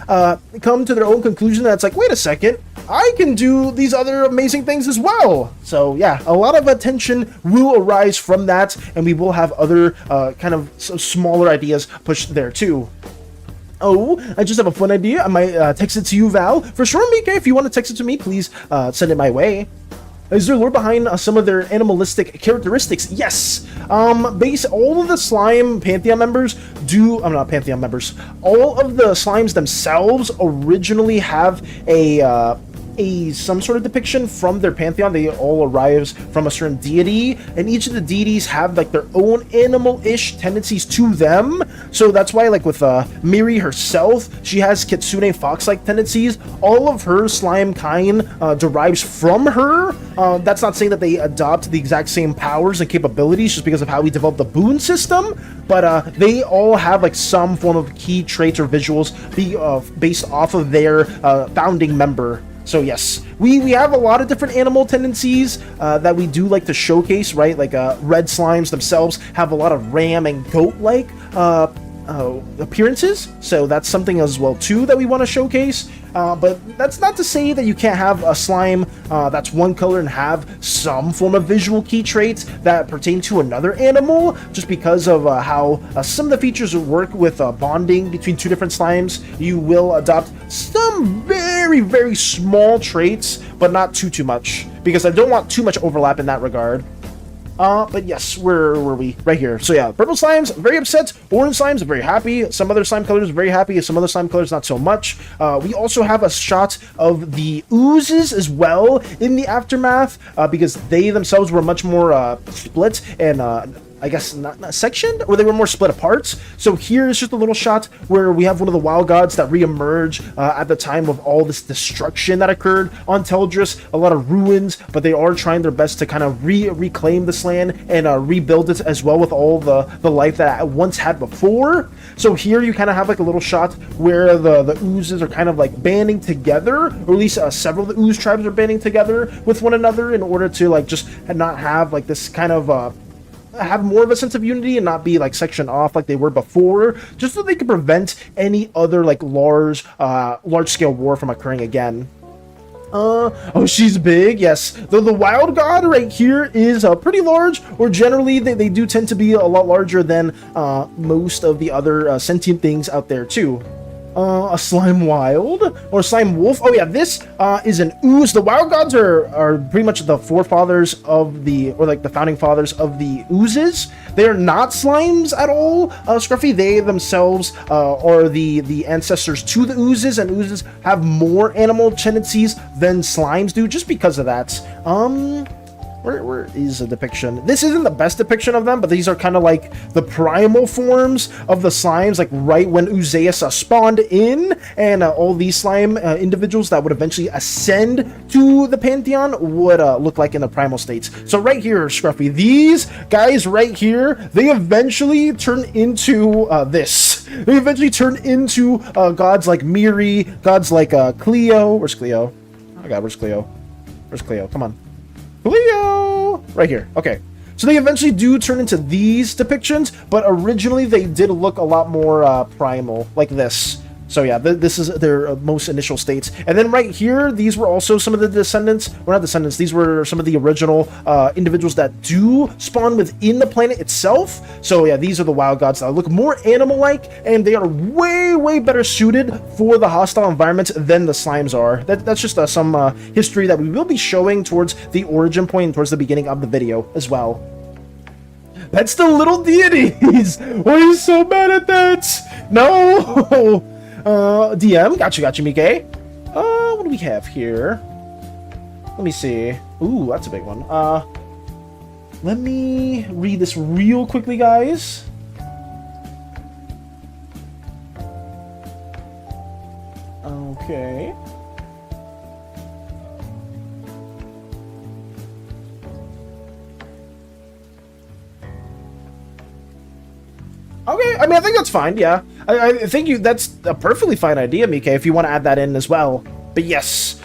come to their own conclusion that it's like, wait a second, I can do these other amazing things as well. So yeah, a lot of attention will arise from that, and we will have other kind of smaller ideas pushed there too. Oh, I just have a fun idea. I might text it to you, Val. For sure, Mika, if you want to text it to me, please send it my way. Is there lore behind some of their animalistic characteristics? Yes. All of the slime Pantheon members do... I'm not Pantheon members. All of the slimes themselves originally have some sort of depiction from their pantheon. They all arrives from a certain deity, and each of the deities have like their own animal-ish tendencies to them. So that's why, like with Miri herself, she has kitsune fox-like tendencies. All of her slime kind derives from her. That's not saying that they adopt the exact same powers and capabilities just because of how we developed the boon system, but they all have like some form of key traits or visuals based off of their founding member. So yes, we have a lot of different animal tendencies that we do like to showcase, right? Like red slimes themselves have a lot of ram and goat-like appearances, so that's something as well too that we want to showcase. But that's not to say that you can't have a slime that's one color and have some form of visual key traits that pertain to another animal, just because of how some of the features work with bonding between two different slimes. You will adopt some very, very small traits, but not too much, because I don't want too much overlap in that regard. But yes, where were we? Right here. So yeah, purple slimes, very upset. Orange slimes, very happy. Some other slime colors, very happy. Some other slime colors, not so much. We also have a shot of the oozes as well in the aftermath, because they themselves were much more split and I guess not sectioned, or they were more split apart. So here's just a little shot where we have one of the wild gods that re-emerge at the time of all this destruction that occurred on Teldris. A lot of ruins, but they are trying their best to kind of reclaim this land and rebuild it as well with all the life that it once had before. So here you kind of have like a little shot where the oozes are kind of like banding together, or at least several of the ooze tribes are banding together with one another in order to like just not have like this kind of have more of a sense of unity and not be like sectioned off like they were before, just so they can prevent any other like large scale war from occurring again. Oh, she's big, yes. Though the wild god right here is pretty large, or generally they do tend to be a lot larger than most of the other sentient things out there too. A slime wild or slime wolf. Oh yeah, this is an ooze. The wild gods are pretty much the forefathers of or like the founding fathers of the oozes. They are not slimes at all, Scruffy. They themselves are the ancestors to the oozes, and oozes have more animal tendencies than slimes do, just because of that. Where is a depiction? This isn't the best depiction of them, but these are kind of like the primal forms of the slimes, like right when Uzeus spawned in, and all these slime individuals that would eventually ascend to the Pantheon would look like in the primal states. So right here, Scruffy, these guys right here, they eventually turn into this. They eventually turn into gods like Miri, gods like Cleo. Where's Cleo? Oh god, where's Cleo? Where's Cleo? Come on. Cleo! Right here. Okay. So they eventually do turn into these depictions, but originally they did look a lot more primal, like this. So yeah, this is their most initial states. And then right here, these were also some of the descendants, or not descendants, these were some of the original individuals that do spawn within the planet itself. So yeah, these are the wild gods that look more animal-like, and they are way, way better suited for the hostile environment than the slimes are. That's just some history that we will be showing towards the origin point and towards the beginning of the video as well. That's the little deities! Why are you so mad at that? No! DM, gotcha, Mike. What do we have here? Let me see. Ooh, that's a big one. Let me read this real quickly, guys. Okay. Okay, I mean, I think that's fine, yeah. I think that's a perfectly fine idea, Mike, if you want to add that in as well. But yes,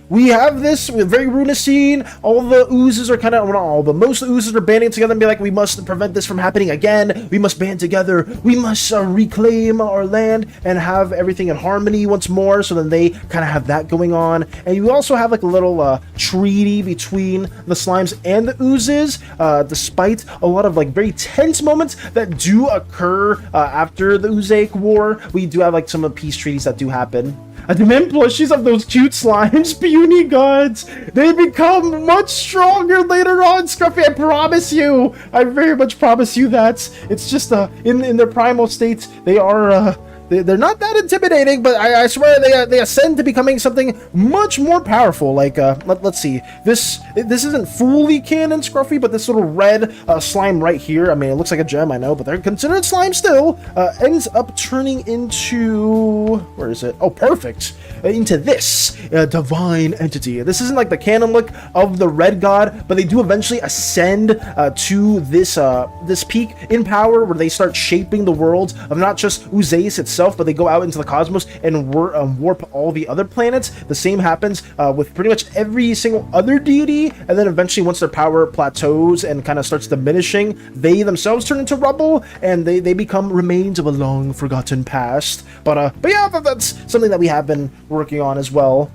we have this with very runocene. All the oozes are kind of, well, not all, but most of the oozes are banding together and be like, we must prevent this from happening again. We must band together. We must reclaim our land and have everything in harmony once more. So then they kind of have that going on. And you also have like a little treaty between the slimes and the oozes, despite a lot of like very tense moments that do occur after the Oozaic War. We do have like some of the peace treaties that do happen. I demand plushies of those cute slimes, puny gods. They become much stronger later on, Scruffy. I promise you. I very much promise you that. It's just in their primal states, they are they're not that intimidating, but I swear they ascend to becoming something much more powerful. Like let's see, this isn't fully canon, Scruffy, but this little red slime right here, I mean, it looks like a gem, I know, but they're considered slime still, ends up turning into, where is it? Oh, perfect, into this divine entity. This isn't like the canon look of the red god, but they do eventually ascend to this peak in power where they start shaping the world of not just Oozais itself, but they go out into the cosmos and warp all the other planets. The same happens with pretty much every single other deity, and then eventually once their power plateaus and kind of starts diminishing, they themselves turn into rubble and they become remains of a long forgotten past. But yeah, that's something that we have been working on as well.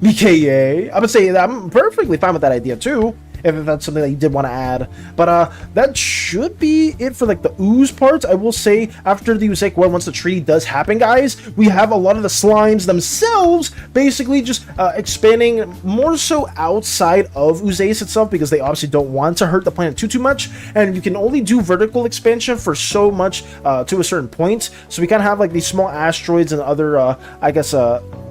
BKA, I would say that I'm perfectly fine with that idea too, if that's something that you did want to add. But that should be it for like the ooze parts. I will say after the Oozaic War, once the treaty does happen, guys, we have a lot of the slimes themselves basically just expanding more so outside of Oozais itself, because they obviously don't want to hurt the planet too much, and you can only do vertical expansion for so much to a certain point. So we kind of have like these small asteroids and other I guess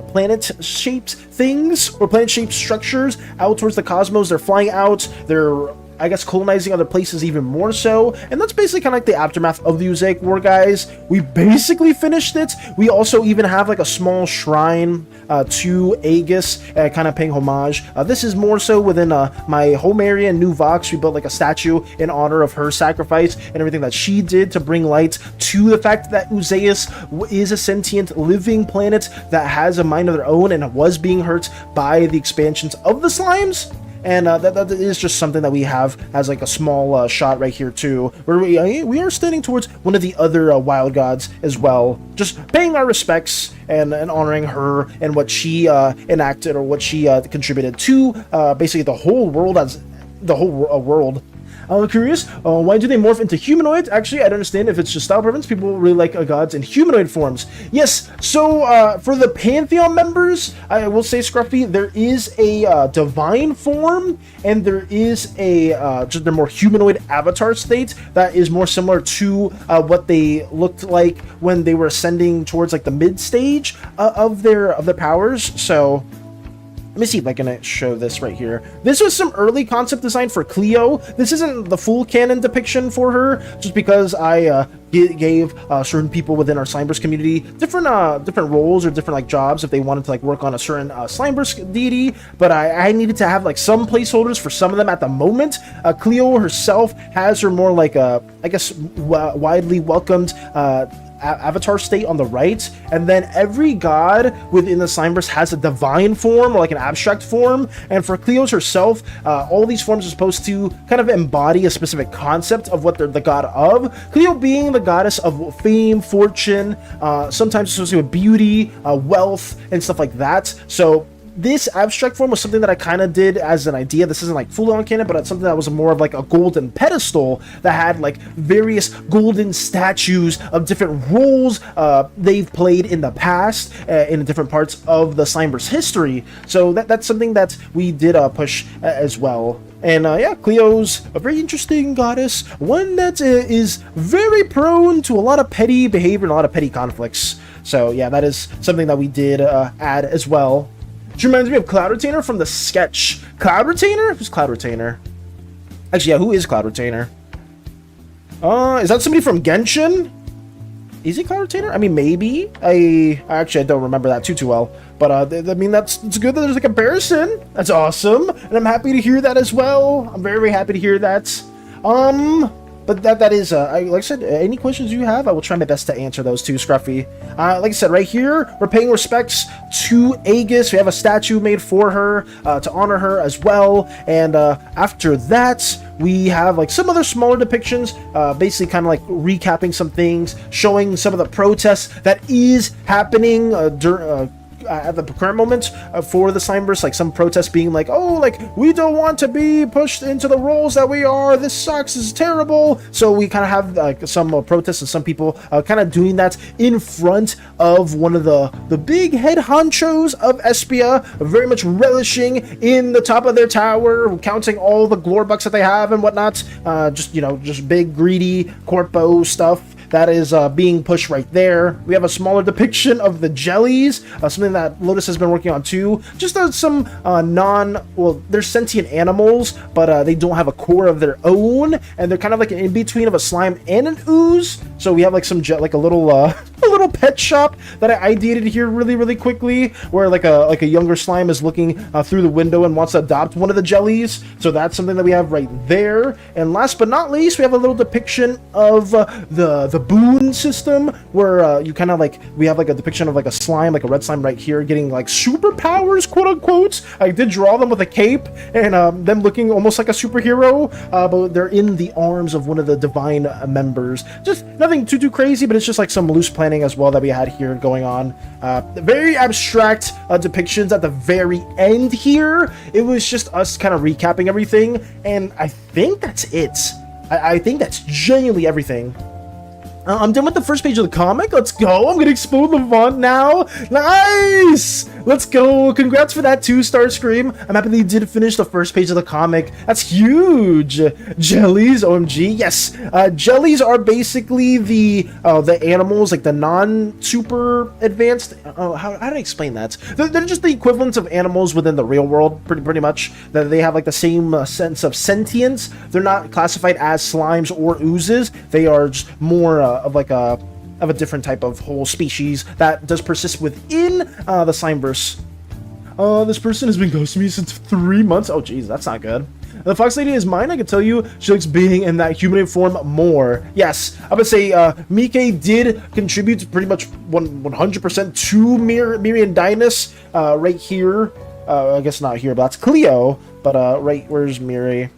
planet-shaped things or planet-shaped structures out towards the cosmos. They're flying out, they're, I guess, colonizing other places even more so, and that's basically kind of like the aftermath of the Oozaic War, guys. We basically finished it. We also even have like a small shrine to Aegis, kind of paying homage. This is more so within my home area in New Vox. We built like a statue in honor of her sacrifice and everything that she did to bring light to the fact that Oozais is a sentient living planet that has a mind of their own and was being hurt by the expansions of the slimes. And that is just something that we have as like a small shot right here too, where we are standing towards one of the other wild gods as well, just paying our respects and honoring her and what she enacted or what she contributed to basically the whole world as the whole world. I'm curious, why do they morph into humanoids? Actually, I don't understand if it's just style preference. People really like gods in humanoid forms. Yes, so for the Pantheon members, I will say, Scruffy, there is a divine form, and there is a just their more humanoid avatar state that is more similar to what they looked like when they were ascending towards like the mid stage of their powers. So let me see if I can show this right here. This was some early concept design for Cleo. This isn't the full canon depiction for her, just because I gave certain people within our Slimeverse community different roles or different like jobs if they wanted to like work on a certain Slimeverse deity. But I needed to have like some placeholders for some of them at the moment. Cleo herself has her more like I guess widely welcomed avatar state on the right, and then every god within the Slimeverse has a divine form or like an abstract form. And for Cleo's herself, all these forms are supposed to kind of embody a specific concept of what they're the god of. Cleo being the goddess of fame, fortune, sometimes associated with beauty, wealth, and stuff like that. So this abstract form was something that I kind of did as an idea. This isn't like full on canon, but it's something that was more of like a golden pedestal that had like various golden statues of different roles they've played in the past in different parts of the Slimeverse history. So that's something that we did push as well. And yeah, Cleo's a very interesting goddess, one that is very prone to a lot of petty behavior and a lot of petty conflicts. So yeah, that is something that we did add as well. Which reminds me of Cloud Retainer from the sketch. Cloud Retainer? Who's Cloud Retainer? Actually, yeah, who is Cloud Retainer? Is that somebody from Genshin? Is he Cloud Retainer? I mean, maybe. I don't remember that too well. But I mean, it's good that there's a comparison. That's awesome, and I'm happy to hear that as well. I'm very, very happy to hear that. but that is, like I said, any questions you have, I will try my best to answer those too, Scruffy. Like I said, right here, we're paying respects to Aegis. We have a statue made for her to honor her as well. And after that, we have like some other smaller depictions, basically kind of like recapping some things, showing some of the protests that is happening at the current moment for the Slimeverse, like some protests being like, oh, like, we don't want to be pushed into the roles that we are, this sucks, this is terrible. So we kind of have like some protests and some people kind of doing that in front of one of the big head honchos of Espia, very much relishing in the top of their tower, counting all the glory bucks that they have and whatnot. Just, you know, just big greedy corpo stuff that is being pushed right there. We have a smaller depiction of the jellies, something that Lotus has been working on too. Just some well, they're sentient animals, but they don't have a core of their own, and they're kind of like an in-between of a slime and an ooze. So we have like some like a little a little pet shop that I ideated here really quickly, where like a younger slime is looking through the window and wants to adopt one of the jellies. So that's something that we have right there. And last but not least, we have a little depiction of the boon system, where you kind of like, we have like a depiction of like a slime, like a red slime right here, getting like superpowers, quote unquote. I did draw them with a cape and them looking almost like a superhero, but they're in the arms of one of the divine members. Just nothing too crazy, but it's just like some loose planning as well that we had here going on. Very abstract depictions at the very end here. It was just us kind of recapping everything, and I think that's it. I think that's genuinely everything. I'm done with the first page of the comic. Let's go. I'm going to explode the font now. Nice. Let's go. Congrats for that 2-star Scream. I'm happy that you did finish the first page of the comic. That's huge. Jellies, OMG. Yes. Jellies are basically the animals, like the non-super advanced. How do I explain that? They're just the equivalents of animals within the real world, pretty much. That they have like the same sense of sentience. They're not classified as slimes or oozes. They are just more of a different type of whole species that does persist within the Slimeverse. This person has been ghosting me since 3 months. Oh geez, that's not good. The fox lady is mine. I can tell you she likes being in that human form more. Yes, I would say Mike did contribute pretty much 100% to Miriam Dynus right here. I guess not here, but that's Cleo. But right, where's Miri?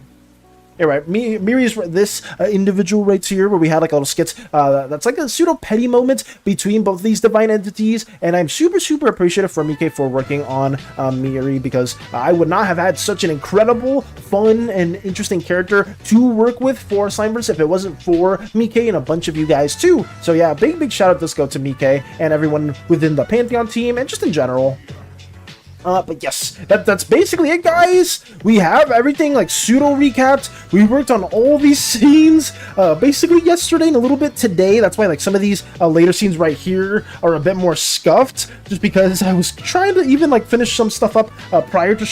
Yeah, right. Miri's this individual right here, where we had like a little skit that's like a pseudo petty moment between both these divine entities, and I'm super appreciative for Mike for working on Miri, because I would not have had such an incredible, fun, and interesting character to work with for Slimeverse if it wasn't for Mike and a bunch of you guys too. So yeah, big shout out does go to Mike and everyone within the Pantheon team and just in general. But yes, that's basically it, guys. We have everything like pseudo recapped. We worked on all these scenes basically yesterday and a little bit today. That's why like some of these later scenes right here are a bit more scuffed, just because I was trying to even like finish some stuff up prior to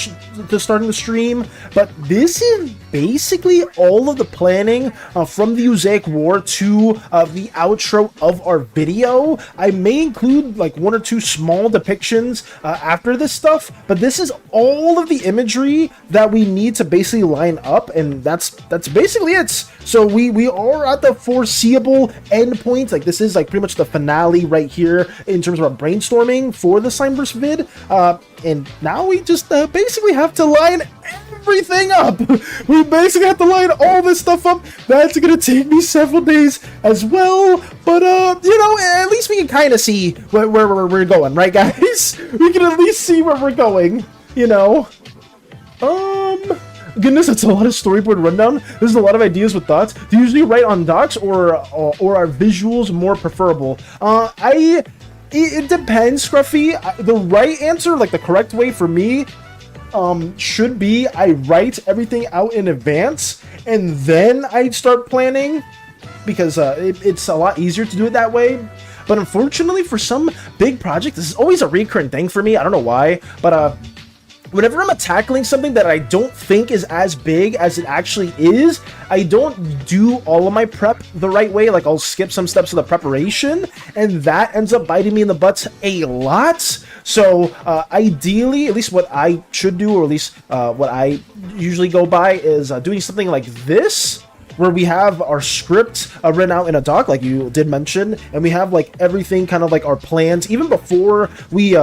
starting the stream. But this is basically all of the planning from the Usaic War to the outro of our video. I may include like 1 or 2 small depictions after this stuff, but this is all of the imagery that we need to basically line up, and that's basically it. So we are at the foreseeable endpoint. Like this is like pretty much the finale right here in terms of our brainstorming for the Slimeverse vid, and now we just basically have to line everything up. We basically have to line all this stuff up. That's gonna take me several days as well, but you know, at least we can kind of see where we're going, right, guys? We can at least see where we're going, you know. Goodness, that's a lot of storyboard rundown. There's a lot of ideas with thoughts. Do you usually write on docs, or are visuals more preferable? It depends, Scruffy. The right answer, like the correct way for me, should be I write everything out in advance and then I start planning, because it's a lot easier to do it that way. But unfortunately, for some big project, this is always a recurrent thing for me. I don't know why, but whenever I'm tackling something that I don't think is as big as it actually is, I don't do all of my prep the right way. Like I'll skip some steps of the preparation, and that ends up biting me in the butt a lot. So ideally, at least what I should do, or at least what I usually go by, is doing something like this, where we have our script written out in a doc, like you did mention, and we have like everything kind of like our plans even before we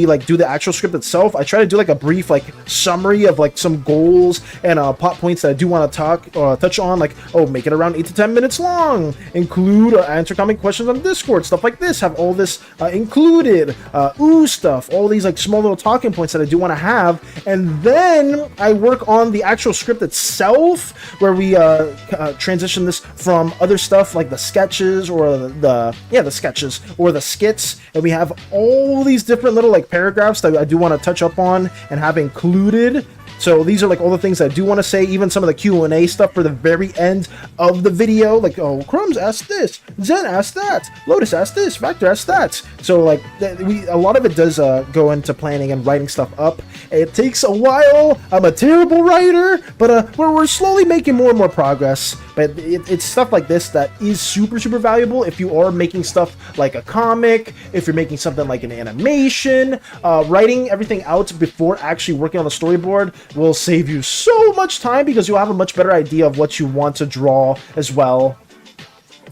like do the actual script itself. I try to do like a brief like summary of like some goals and plot points that I do want to touch on, like, oh, make it around 8 to 10 minutes long, include answer common questions on Discord, stuff like this, have all this included, stuff, all these like small little talking points that I do want to have. And then I work on the actual script itself, where we transition this from other stuff like the sketches or the sketches or the skits, and we have all these different little like paragraphs that I do want to touch up on and have included. So these are like all the things I do want to say, even some of the Q&A stuff for the very end of the video, like, oh, Crumbs asked this, Zen asked that, Lotus asked this, Factor asked that. So like a lot of it does go into planning and writing stuff up. It takes a while. I'm a terrible writer, but we're slowly making more and more progress. But it's stuff like this that is super, super valuable if you are making stuff like a comic, if you're making something like an animation. Writing everything out before actually working on the storyboard will save you so much time, because you'll have a much better idea of what you want to draw as well.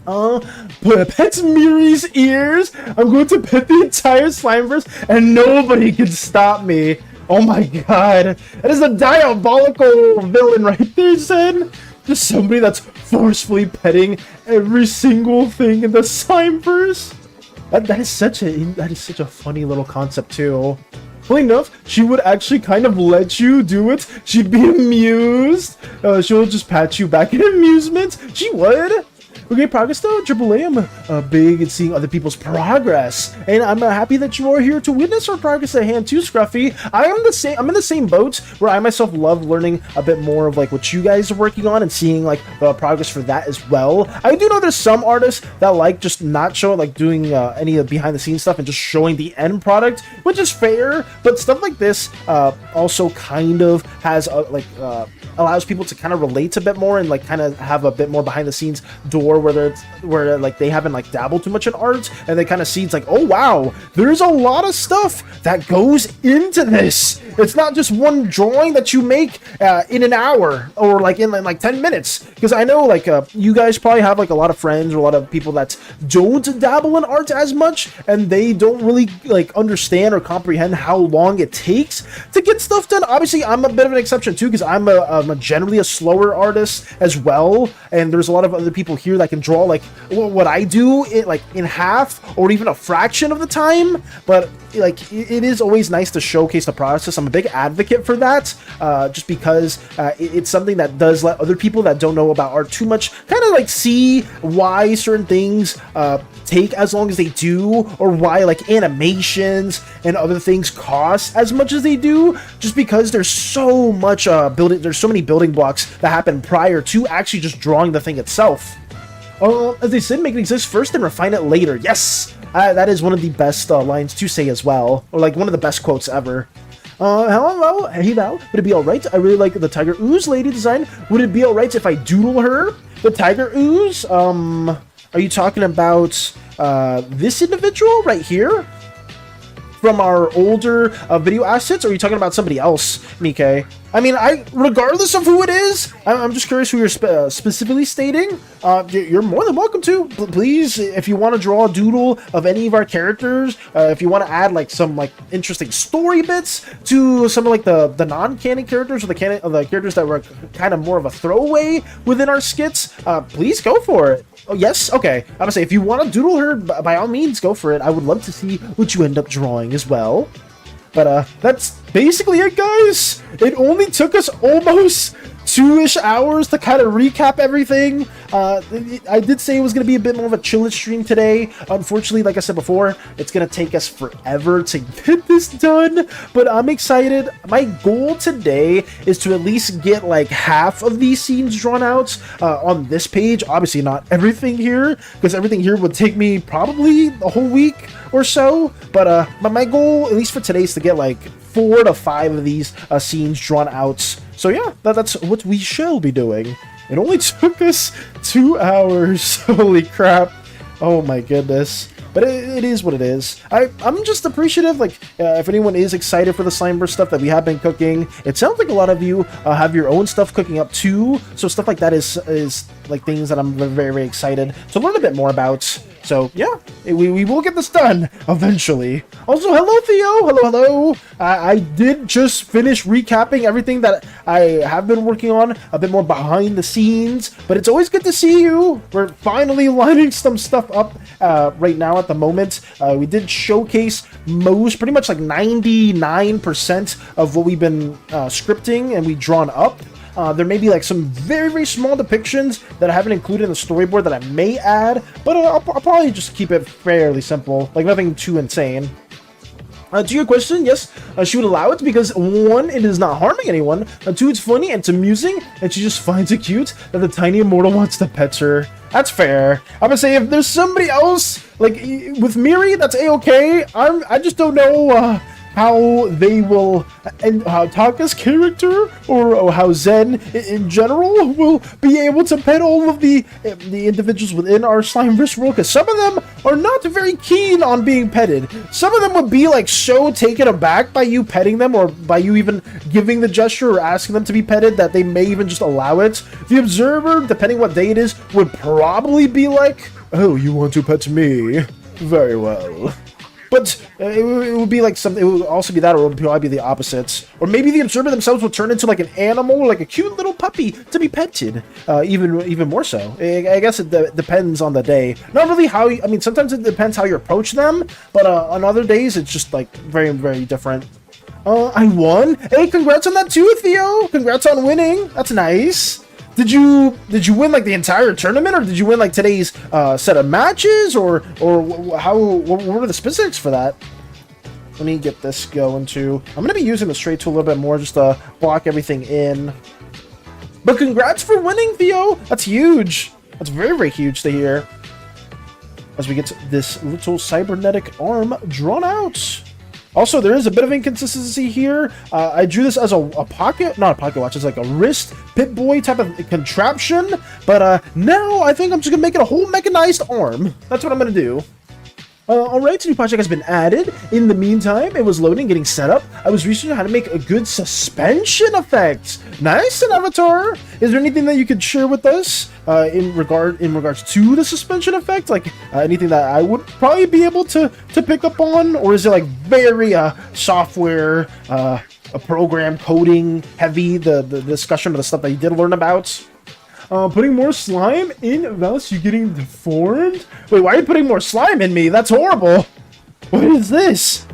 Pet Miri's ears. I'm going to pet the entire Slimeverse and nobody can stop me. Oh my god. That is a diabolical villain right there, Zen. Just somebody that's forcefully petting every single thing in the Slimeverse. That is such a funny little concept too. Funny enough, she would actually kind of let you do it. She'd be amused. She'll just pat you back in amusement. She would. Okay, progress though, Triple A, I'm big in seeing other people's progress, and I'm happy that you are here to witness our progress at hand too, Scruffy. I'm in the same boat where I myself love learning a bit more of like what you guys are working on and seeing like the progress for that as well. I do know there's some artists that like just not showing, like doing any of the behind the scenes stuff and just showing the end product, which is fair, but stuff like this also kind of has allows people to kind of relate a bit more and like kind of have a bit more behind the scenes door where like they haven't like dabbled too much in art, and they kind of see it's like, oh wow, there's a lot of stuff that goes into this. It's not just one drawing that you make in an hour or like in like 10 minutes, because I know like you guys probably have like a lot of friends or a lot of people that don't dabble in art as much, and they don't really like understand or comprehend how long it takes to get stuff done. Obviously I'm a bit of an exception too, because I'm generally a slower artist as well, and there's a lot of other people here that can draw like what I do in half or even a fraction of the time. But like it is always nice to showcase the process. I'm a big advocate for that, just because it's something that does let other people that don't know about art too much kind of like see why certain things take as long as they do, or why like animations and other things cost as much as they do, just because there's so much there's so many building blocks that happen prior to actually just drawing the thing itself. As they said, make it exist first and refine it later. Yes, that is one of the best lines to say as well, or like one of the best quotes ever. Hello, hey Val, would it be alright? I really like the Tiger Ooze lady design. Would it be alright if I doodle her? The Tiger Ooze? Are you talking about this individual right here? From our older video assets, or are you talking about somebody else, Mike? I mean, regardless of who it is, I'm just curious who you're specifically stating. You're more than welcome to. Please, if you want to draw a doodle of any of our characters, if you want to add like some like interesting story bits to some of like the non-canon characters, or the characters that were kind of more of a throwaway within our skits, please go for it. Oh yes, okay. I'm gonna say, if you want to doodle her, by all means, go for it. I would love to see what you end up drawing as well. But that's basically it, guys. It only took us almost 2-ish hours to kind of recap everything. I did say it was going to be a bit more of a chillish stream today. Unfortunately, like I said before, it's going to take us forever to get this done, but I'm excited. My goal today is to at least get like half of these scenes drawn out on this page. Obviously not everything here, because everything here would take me probably a whole week or so, but my goal, at least for today, is to get like 4 to 5 of these scenes drawn out. So yeah, that's what we shall be doing. It only took us 2 hours. Holy crap. Oh my goodness. but it is what it is. I'm just appreciative, like, if anyone is excited for the Slimeverse stuff that we have been cooking. It sounds like a lot of you have your own stuff cooking up too, so stuff like that is like things that I'm very, very excited to learn a bit more about. So yeah, we will get this done eventually. Also, hello Theo, hello. I did just finish recapping everything that I have been working on, a bit more behind the scenes, but it's always good to see you. We're finally lining some stuff up right now at the moment. We did showcase pretty much like 99% of what we've been scripting and we drawn up. There may be like some very, very small depictions that I haven't included in the storyboard that I may add, but I'll probably just keep it fairly simple, like nothing too insane. To your question, yes, she would allow it because 1, it is not harming anyone, 2, it's funny and it's amusing, and she just finds it cute that the tiny immortal wants to pet her. That's fair. I'm gonna say if there's somebody else, like with Miri, that's a-okay. I just don't know how they will, and how Taka's character or how Zen in general will be able to pet all of the individuals within our Slimeverse world, because some of them are not very keen on being petted. Some of them would be like so taken aback by you petting them or by you even giving the gesture or asking them to be petted that they may even just allow it. The observer, depending what day it is, would probably be like, oh, you want to pet me? Very well. But it would be like something. It would also be that, or it would probably be the opposites. Or maybe the observer themselves would turn into like an animal, or like a cute little puppy to be petted. Even more so. I guess it depends on the day. Not really how. I mean, sometimes it depends how you approach them. But on other days, it's just like very, very different. I won. Hey, congrats on that too, Theo. Congrats on winning. That's nice. Did you win like the entire tournament, or did you win like today's set of matches, or what were the specifics for that? Let me get this going too. I'm gonna be using the straight tool a little bit more just to block everything in. But congrats for winning, Theo. That's huge. That's very, very huge to hear. As we get this little cybernetic arm drawn out. Also, there is a bit of inconsistency here. I drew this as a pocket, not a pocket watch, it's like a wrist Pip-Boy type of contraption. But now I think I'm just gonna make it a whole mechanized arm. That's what I'm gonna do. Alright, so new project has been added. In the meantime, it was loading, getting set up. I was researching how to make a good suspension effect. Nice, an avatar. Is there anything that you could share with us in regards to the suspension effect? Like anything that I would probably be able to pick up on, or is it like very software, a program coding heavy? The discussion of the stuff that you did learn about. Putting more slime in Vals, you getting deformed? Wait, why are you putting more slime in me? That's horrible. What is this?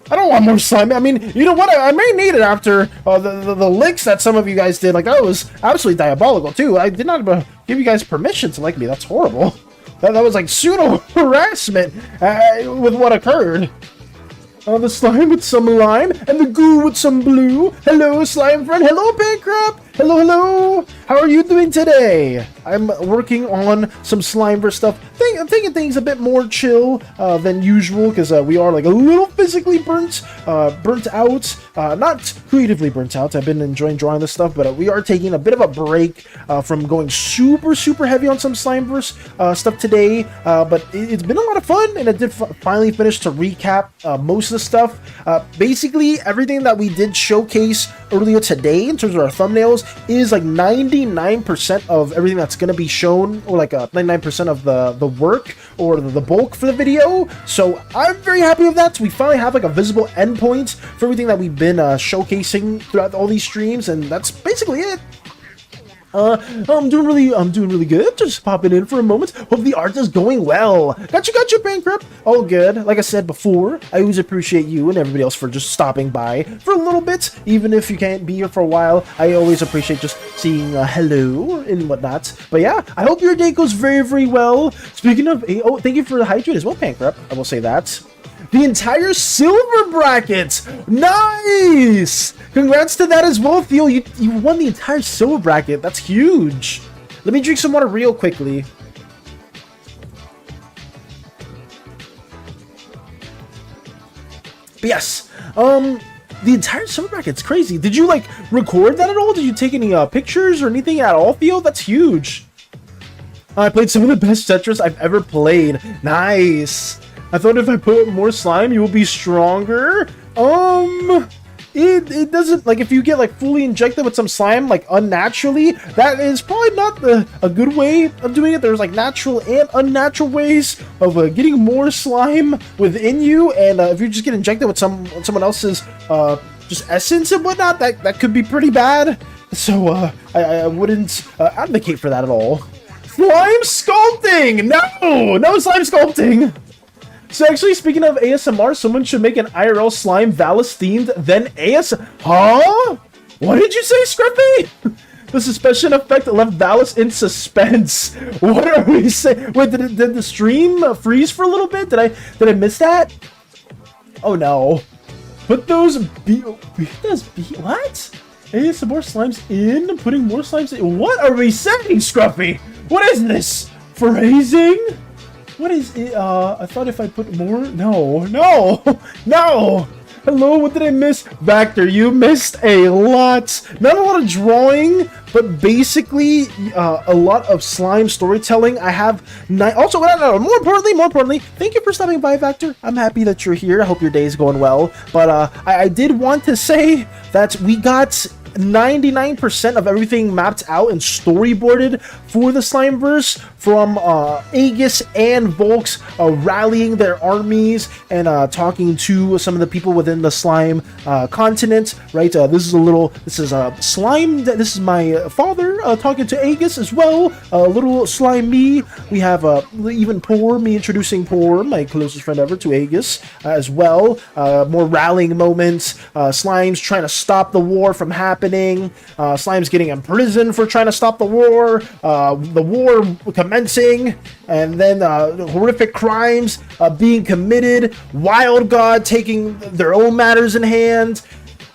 I don't want more slime. I mean, you know what? I may need it after the licks that some of you guys did. Like, that was absolutely diabolical, too. I did not give you guys permission to like me. That's horrible. That was like pseudo-harassment with what occurred. The slime with some lime, and the goo with some blue. Hello, slime friend. Hello, Pancrap. Hello, hello. How are you doing today? I'm working on some Slimeverse stuff. I'm thinking things a bit more chill than usual, because we are like a little physically burnt out. Not creatively burnt out. I've been enjoying drawing this stuff, but we are taking a bit of a break from going super, super heavy on some Slimeverse stuff today. But it's been a lot of fun, and I did finally finish to recap most of the stuff. Basically, everything that we did showcase earlier today in terms of our thumbnails is like 99% of everything that's going to be shown, or like 99% of the work or the bulk for the video. So I'm very happy with that. So we finally have like a visible endpoint for everything that we've been showcasing throughout all these streams, and that's basically it. I'm doing really good. Just popping in for a moment. Hope the art is going well. Got you, Bankrupt. All good. Like I said before, I always appreciate you and everybody else for just stopping by for a little bit, even if you can't be here for a while. I always appreciate just seeing hello and whatnot. But yeah, I hope your day goes very, very well. Speaking of, oh, thank you for the hydrate as well, Bankrupt. I will say that. The entire silver bracket! Nice! Congrats to that as well, Theo. You won the entire silver bracket. That's huge. Let me drink some water real quickly. But yes, the entire silver bracket's crazy. Did you like record that at all? Did you take any pictures or anything at all, Theo? That's huge. I played some of the best Tetris I've ever played. Nice. I thought if I put more slime, you will be stronger. It doesn't, like, if you get like fully injected with some slime like unnaturally, that is probably not a good way of doing it. There's like natural and unnatural ways of getting more slime within you, and if you just get injected with someone else's just essence and whatnot, that could be pretty bad. So I wouldn't advocate for that at all. Slime sculpting! No slime sculpting! So actually, speaking of ASMR, someone should make an IRL slime Valis themed, then Huh? What did you say, Scruffy? The suspension effect left Valis in suspense. What are we saying? Wait, did the stream freeze for a little bit? Did I miss that? Oh no. Put those what? ASMR slimes in? Putting more slimes in? What are we saying, Scruffy? What is this? Phrasing? What is it? I thought if I put more... No. Hello, what did I miss? Vector, you missed a lot. Not a lot of drawing, but basically a lot of slime storytelling. I have... Also, no, more importantly, thank you for stopping by, Vector. I'm happy that you're here. I hope your day is going well. But I did want to say that we got 99% of everything mapped out and storyboarded for the Slimeverse, from Aegis and Volks rallying their armies and talking to some of the people within the slime continent, right? This is slime. This is my father talking to Aegis as well. Little slime me. We have even Poor, me introducing Poor, my closest friend ever, to Aegis as well. More rallying moments. Slimes trying to stop the war from happening. Slimes getting imprisoned for trying to stop the war. The war commencing, and then horrific crimes being committed. Wild God taking their own matters in hand.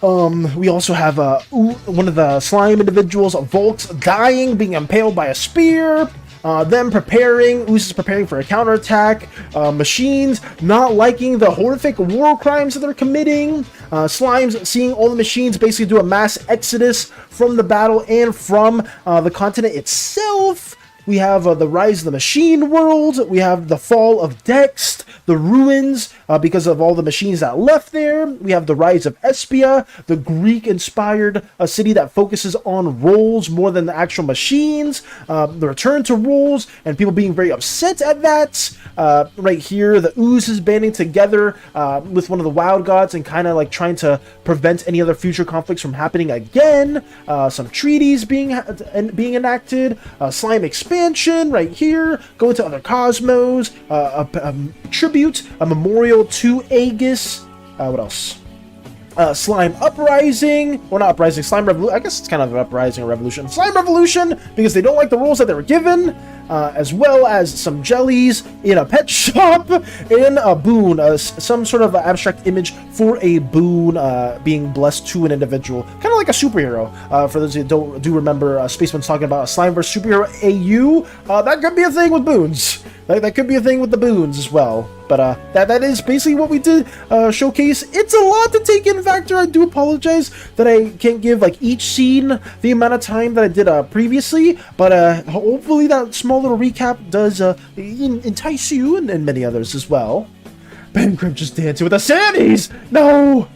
We also have one of the slime individuals, Volks, dying, being impaled by a spear. Them preparing, Ooze is preparing for a counterattack. Machines not liking the horrific war crimes that they're committing. Slimes seeing all the machines basically do a mass exodus from the battle and from the continent itself. We have the rise of the machine world. We have the fall of Dext, the ruins because of all the machines that left there. We have the rise of Espia, the Greek-inspired city that focuses on roles more than the actual machines. The return to roles and people being very upset at that. Right here, the Ooze is banding together with one of the Wild Gods and kind of like trying to prevent any other future conflicts from happening again. Some treaties being enacted. Slime expansion right here. Go into other cosmos. A tribute, a memorial to Aegis. What else? Slime Uprising, or not Uprising, Slime Revolution. I guess it's kind of an uprising or revolution. Slime Revolution, because they don't like the rules that they were given, as well as some jellies in a pet shop, and a boon, some sort of abstract image for a boon being blessed to an individual. Kind of like a superhero. For those who do remember, Spaceman's talking about a Slimeverse superhero AU. That could be a thing with boons. That could be a thing with the boons as well. But that is basically what we did showcase. It's a lot to take in, Factor. I do apologize that I can't give like each scene the amount of time that I did previously. But hopefully that small little recap does entice you and many others as well. Ben Crib just dancing with the SANIs! No!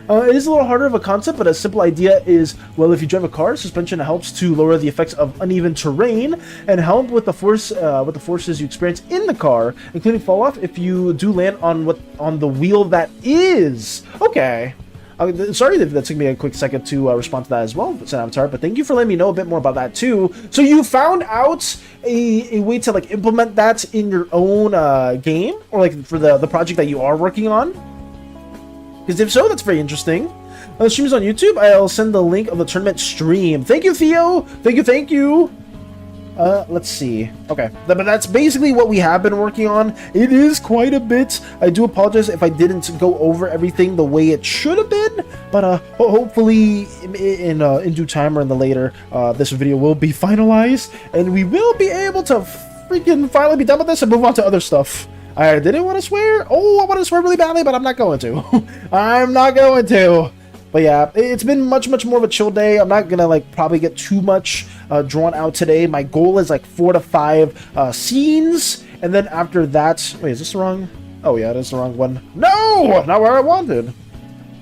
It is a little harder of a concept, but a simple idea is, well, if you drive a car, suspension helps to lower the effects of uneven terrain and help with the forces you experience in the car, including fall off if you do land on the wheel that is. Okay. Sorry that took me a quick second to respond to that as well, Avatar, but thank you for letting me know a bit more about that too. So you found out a way to like implement that in your own game, or like for the project that you are working on? Because if so, that's very interesting. The stream is on YouTube. I'll send the link of the tournament stream. Thank you, Theo. Thank you. Let's see. Okay, but that's basically what we have been working on. It is quite a bit. I do apologize if I didn't go over everything the way it should have been, but hopefully in due time or in the later, this video will be finalized, and we will be able to freaking finally be done with this and move on to other stuff. I didn't want to swear. Oh, I want to swear really badly, but I'm not going to. I'm not going to. But yeah, it's been much more of a chill day. I'm not gonna like probably get too much drawn out today. My goal is like 4 to 5 scenes, and then after that, wait, is this the wrong? Oh yeah, that's the wrong one. No! Not where I wanted.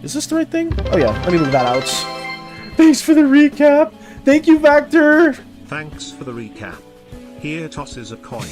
Is this the right thing? Oh yeah, let me move that out. Thanks for the recap. Thank you, Vector. Thanks for the recap. Here tosses a coin.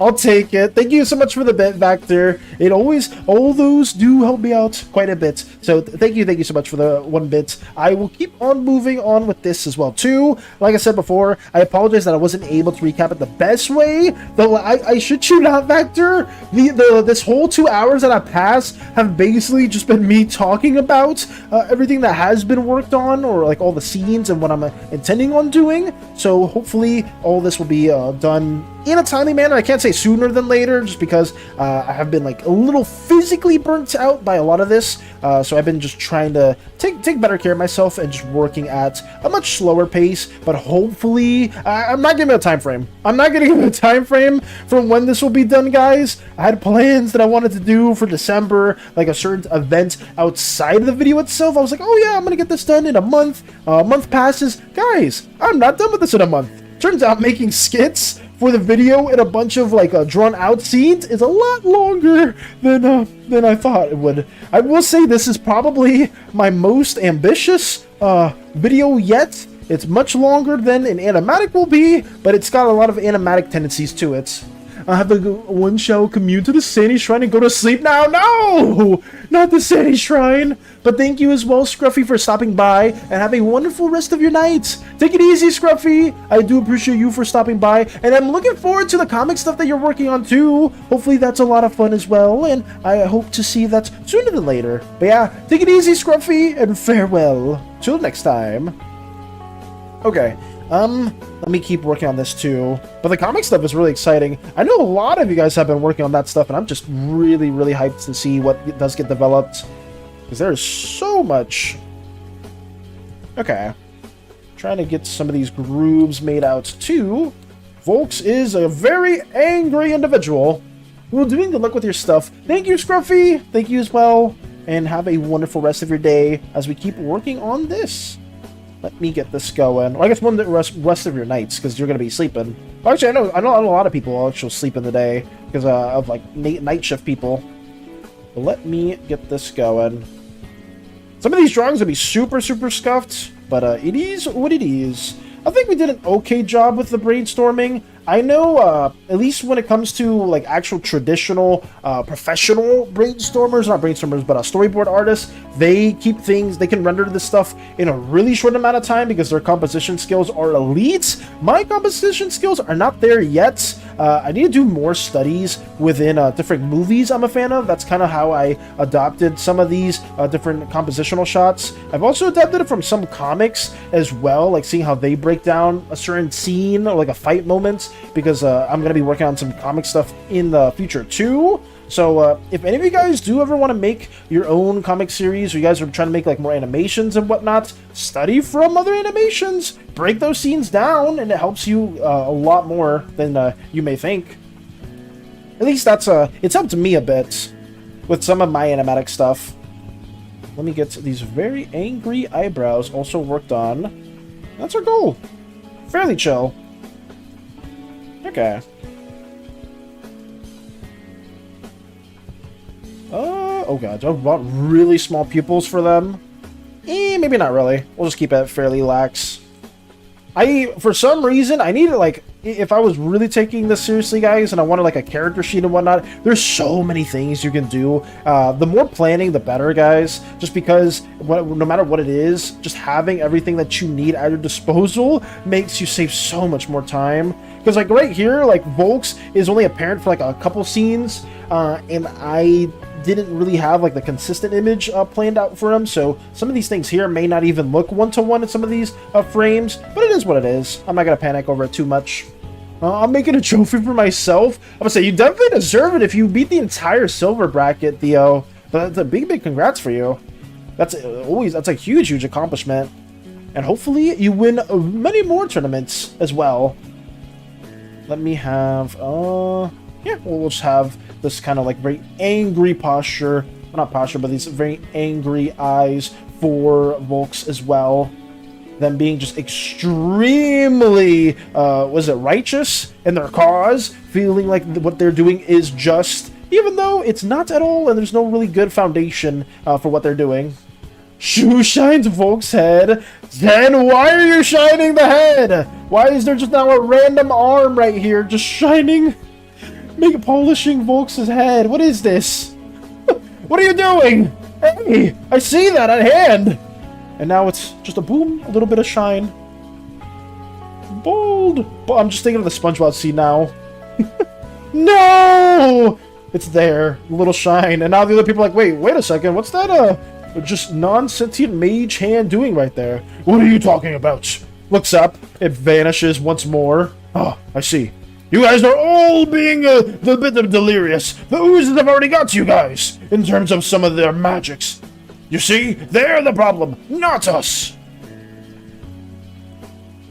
I'll take it. Thank you so much for the bit, Vector. It always, all those do help me out quite a bit. So thank you so much for the 1 bit. I will keep on moving on with this as well too. Like I said before, I apologize that I wasn't able to recap it the best way. Though I should you not, Vector. This whole 2 hours that I passed have basically just been me talking about everything that has been worked on, or like all the scenes and what I'm intending on doing. So hopefully all this will be done in a timely manner. I can't say sooner than later, just because I have been like a little physically burnt out by a lot of this. So I've been just trying to take better care of myself and just working at a much slower pace. But hopefully, I'm not giving it a time frame. I'm not going to give it a time frame for when this will be done, guys. I had plans that I wanted to do for December, like a certain event outside of the video itself. I was like, oh yeah, I'm going to get this done in a month. A month passes. Guys, I'm not done with this in a month. Turns out making skits for the video and a bunch of like drawn out scenes is a lot longer than I thought it would. I will say this is probably my most ambitious video yet. It's much longer than an animatic will be, but it's got a lot of animatic tendencies to it. I have to go, one shall commute to the SANI Shrine and go to sleep now. No! Not the SANI Shrine! But thank you as well, Scruffy, for stopping by, and have a wonderful rest of your night. Take it easy, Scruffy. I do appreciate you for stopping by, and I'm looking forward to the comic stuff that you're working on too. Hopefully that's a lot of fun as well, and I hope to see that sooner than later. But yeah, take it easy, Scruffy, and farewell. Till next time. Okay. Let me keep working on this too. But the comic stuff is really exciting. I know a lot of you guys have been working on that stuff, and I'm just really, really hyped to see what does get developed. Because there's so much. Okay. Trying to get some of these grooves made out too. Volks is a very angry individual. Well, doing good luck with your stuff. Thank you, Scruffy. Thank you as well. And have a wonderful rest of your day as we keep working on this. Let me get this going. Or I guess one the rest of your nights, because you're going to be sleeping. Well, actually, I know a lot of people actually sleep in the day because of like night shift people. But let me get this going. Some of these drawings will be super scuffed, but it is what it is. I think we did an okay job with the brainstorming. I know, at least when it comes to like actual traditional, professional brainstormers, not brainstormers, but storyboard artists, they keep things, they can render this stuff in a really short amount of time because their composition skills are elite. My composition skills are not there yet. I need to do more studies within different movies I'm a fan of. That's kind of how I adopted some of these different compositional shots. I've also adapted it from some comics as well, like seeing how they break down a certain scene or like a fight moment, because I'm going to be working on some comic stuff in the future too. So if any of you guys do ever want to make your own comic series, or you guys are trying to make like more animations and whatnot, study from other animations, break those scenes down, and it helps you a lot more than you may think. At least that's it's helped me a bit with some of my animatic stuff. Let me get these very angry eyebrows also worked on. That's our goal. Fairly chill. Okay. Oh god, do I want really small pupils for them? Maybe not really. We'll just keep it fairly lax. For some reason, I needed, like, if I was really taking this seriously, guys, and I wanted, like, a character sheet and whatnot, there's so many things you can do. The more planning, the better, guys, just because no matter what it is, just having everything that you need at your disposal makes you save so much more time. Because, like, right here, like, Volks is only apparent for, like, a couple scenes, and I didn't really have like the consistent image planned out for him, so some of these things here may not even look one-to-one in some of these frames, but it is what it is. I'm not gonna panic over it too much. I'm making a trophy for myself. I'm gonna say you definitely deserve it if you beat the entire silver bracket, Theo. That's a big congrats for you. That's a huge accomplishment, and hopefully you win many more tournaments as well. Let me have yeah, we'll just have this kind of like very angry posture. Well, not posture, but these very angry eyes for Volks as well. Them being just extremely, was it righteous in their cause? Feeling like what they're doing is just, even though it's not at all, and there's no really good foundation for what they're doing. Shoe shines Volk's head. Then why are you shining the head? Why is there just now a random arm right here just shining? Polishing Volk's head. What is this? What are you doing? Hey, I see that at hand. And now it's just a boom, a little bit of shine. Bold. I'm just thinking of the SpongeBob scene now. No! It's there, a little shine. And now the other people are like, wait a second. What's that, just non-sentient mage hand doing right there? What are you talking about? Looks up. It vanishes once more. Oh, I see. You guys are all being a bit delirious. The oozes have already got you guys in terms of some of their magics. You see, they're the problem, not us.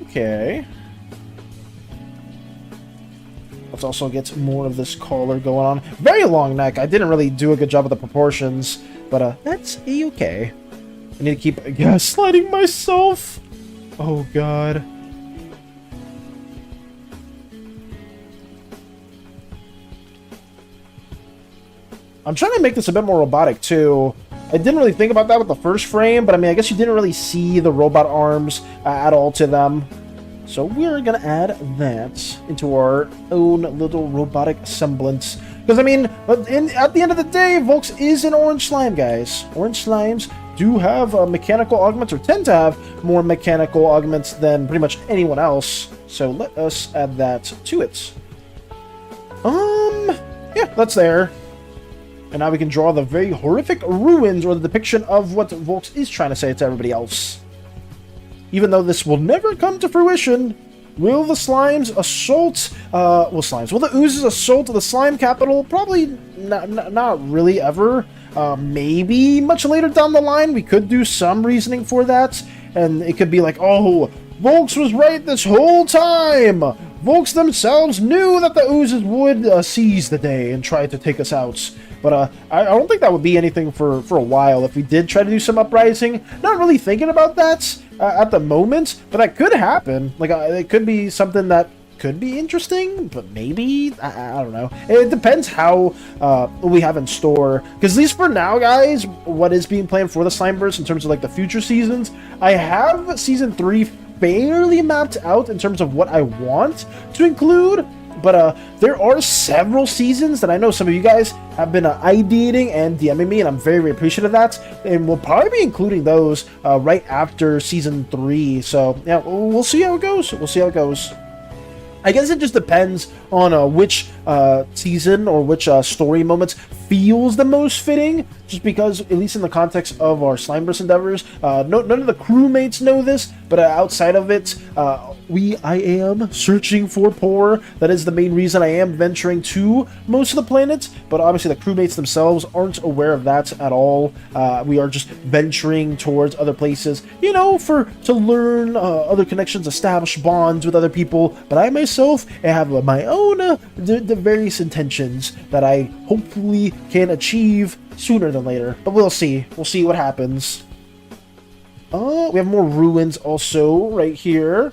Okay. Let's also get more of this collar going on. Very long neck. I didn't really do a good job with the proportions, but that's okay. I need to keep gaslighting myself. Oh god. I'm trying to make this a bit more robotic too. I didn't really think about that with the first frame, but I mean, I guess you didn't really see the robot arms at all to them. So we're gonna add that into our own little robotic semblance. Because I mean, at the end of the day, Volks is an orange slime, guys. Orange slimes do have mechanical augments, or tend to have more mechanical augments than pretty much anyone else. So let us add that to it. Yeah, that's there. And now we can draw the very horrific ruins, or the depiction of what Volks is trying to say to everybody else. Even though this will never come to fruition, will the slimes assault, will the oozes assault the slime capital? Probably not really ever. Maybe much later down the line, we could do some reasoning for that. And it could be like, oh, Volks was right this whole time! Volks themselves knew that the oozes would seize the day and try to take us out. But I don't think that would be anything for a while if we did try to do some uprising. Not really thinking about that at the moment, but that could happen. Like, it could be something that could be interesting, but maybe, I don't know. It depends how we have in store. Because at least for now, guys, what is being planned for the Slimeverse in terms of like the future seasons, I have Season 3 fairly mapped out in terms of what I want to include. But there are several seasons that I know some of you guys have been ideating and DMing me, and I'm very, very appreciative of that. And we'll probably be including those right after Season 3. So, yeah, we'll see how it goes. We'll see how it goes. I guess it just depends on which season or which story moments feels the most fitting, just because, at least in the context of our Slimeverse endeavors, none of the crewmates know this, but outside of it, I am searching for Poor. That is the main reason I am venturing to most of the planets, but obviously the crewmates themselves aren't aware of that at all. We are just venturing towards other places, you know, to learn other connections, establish bonds with other people, but I myself have my own the various intentions that I hopefully can achieve sooner than later, but we'll see. We'll see what happens. We have more ruins also right here.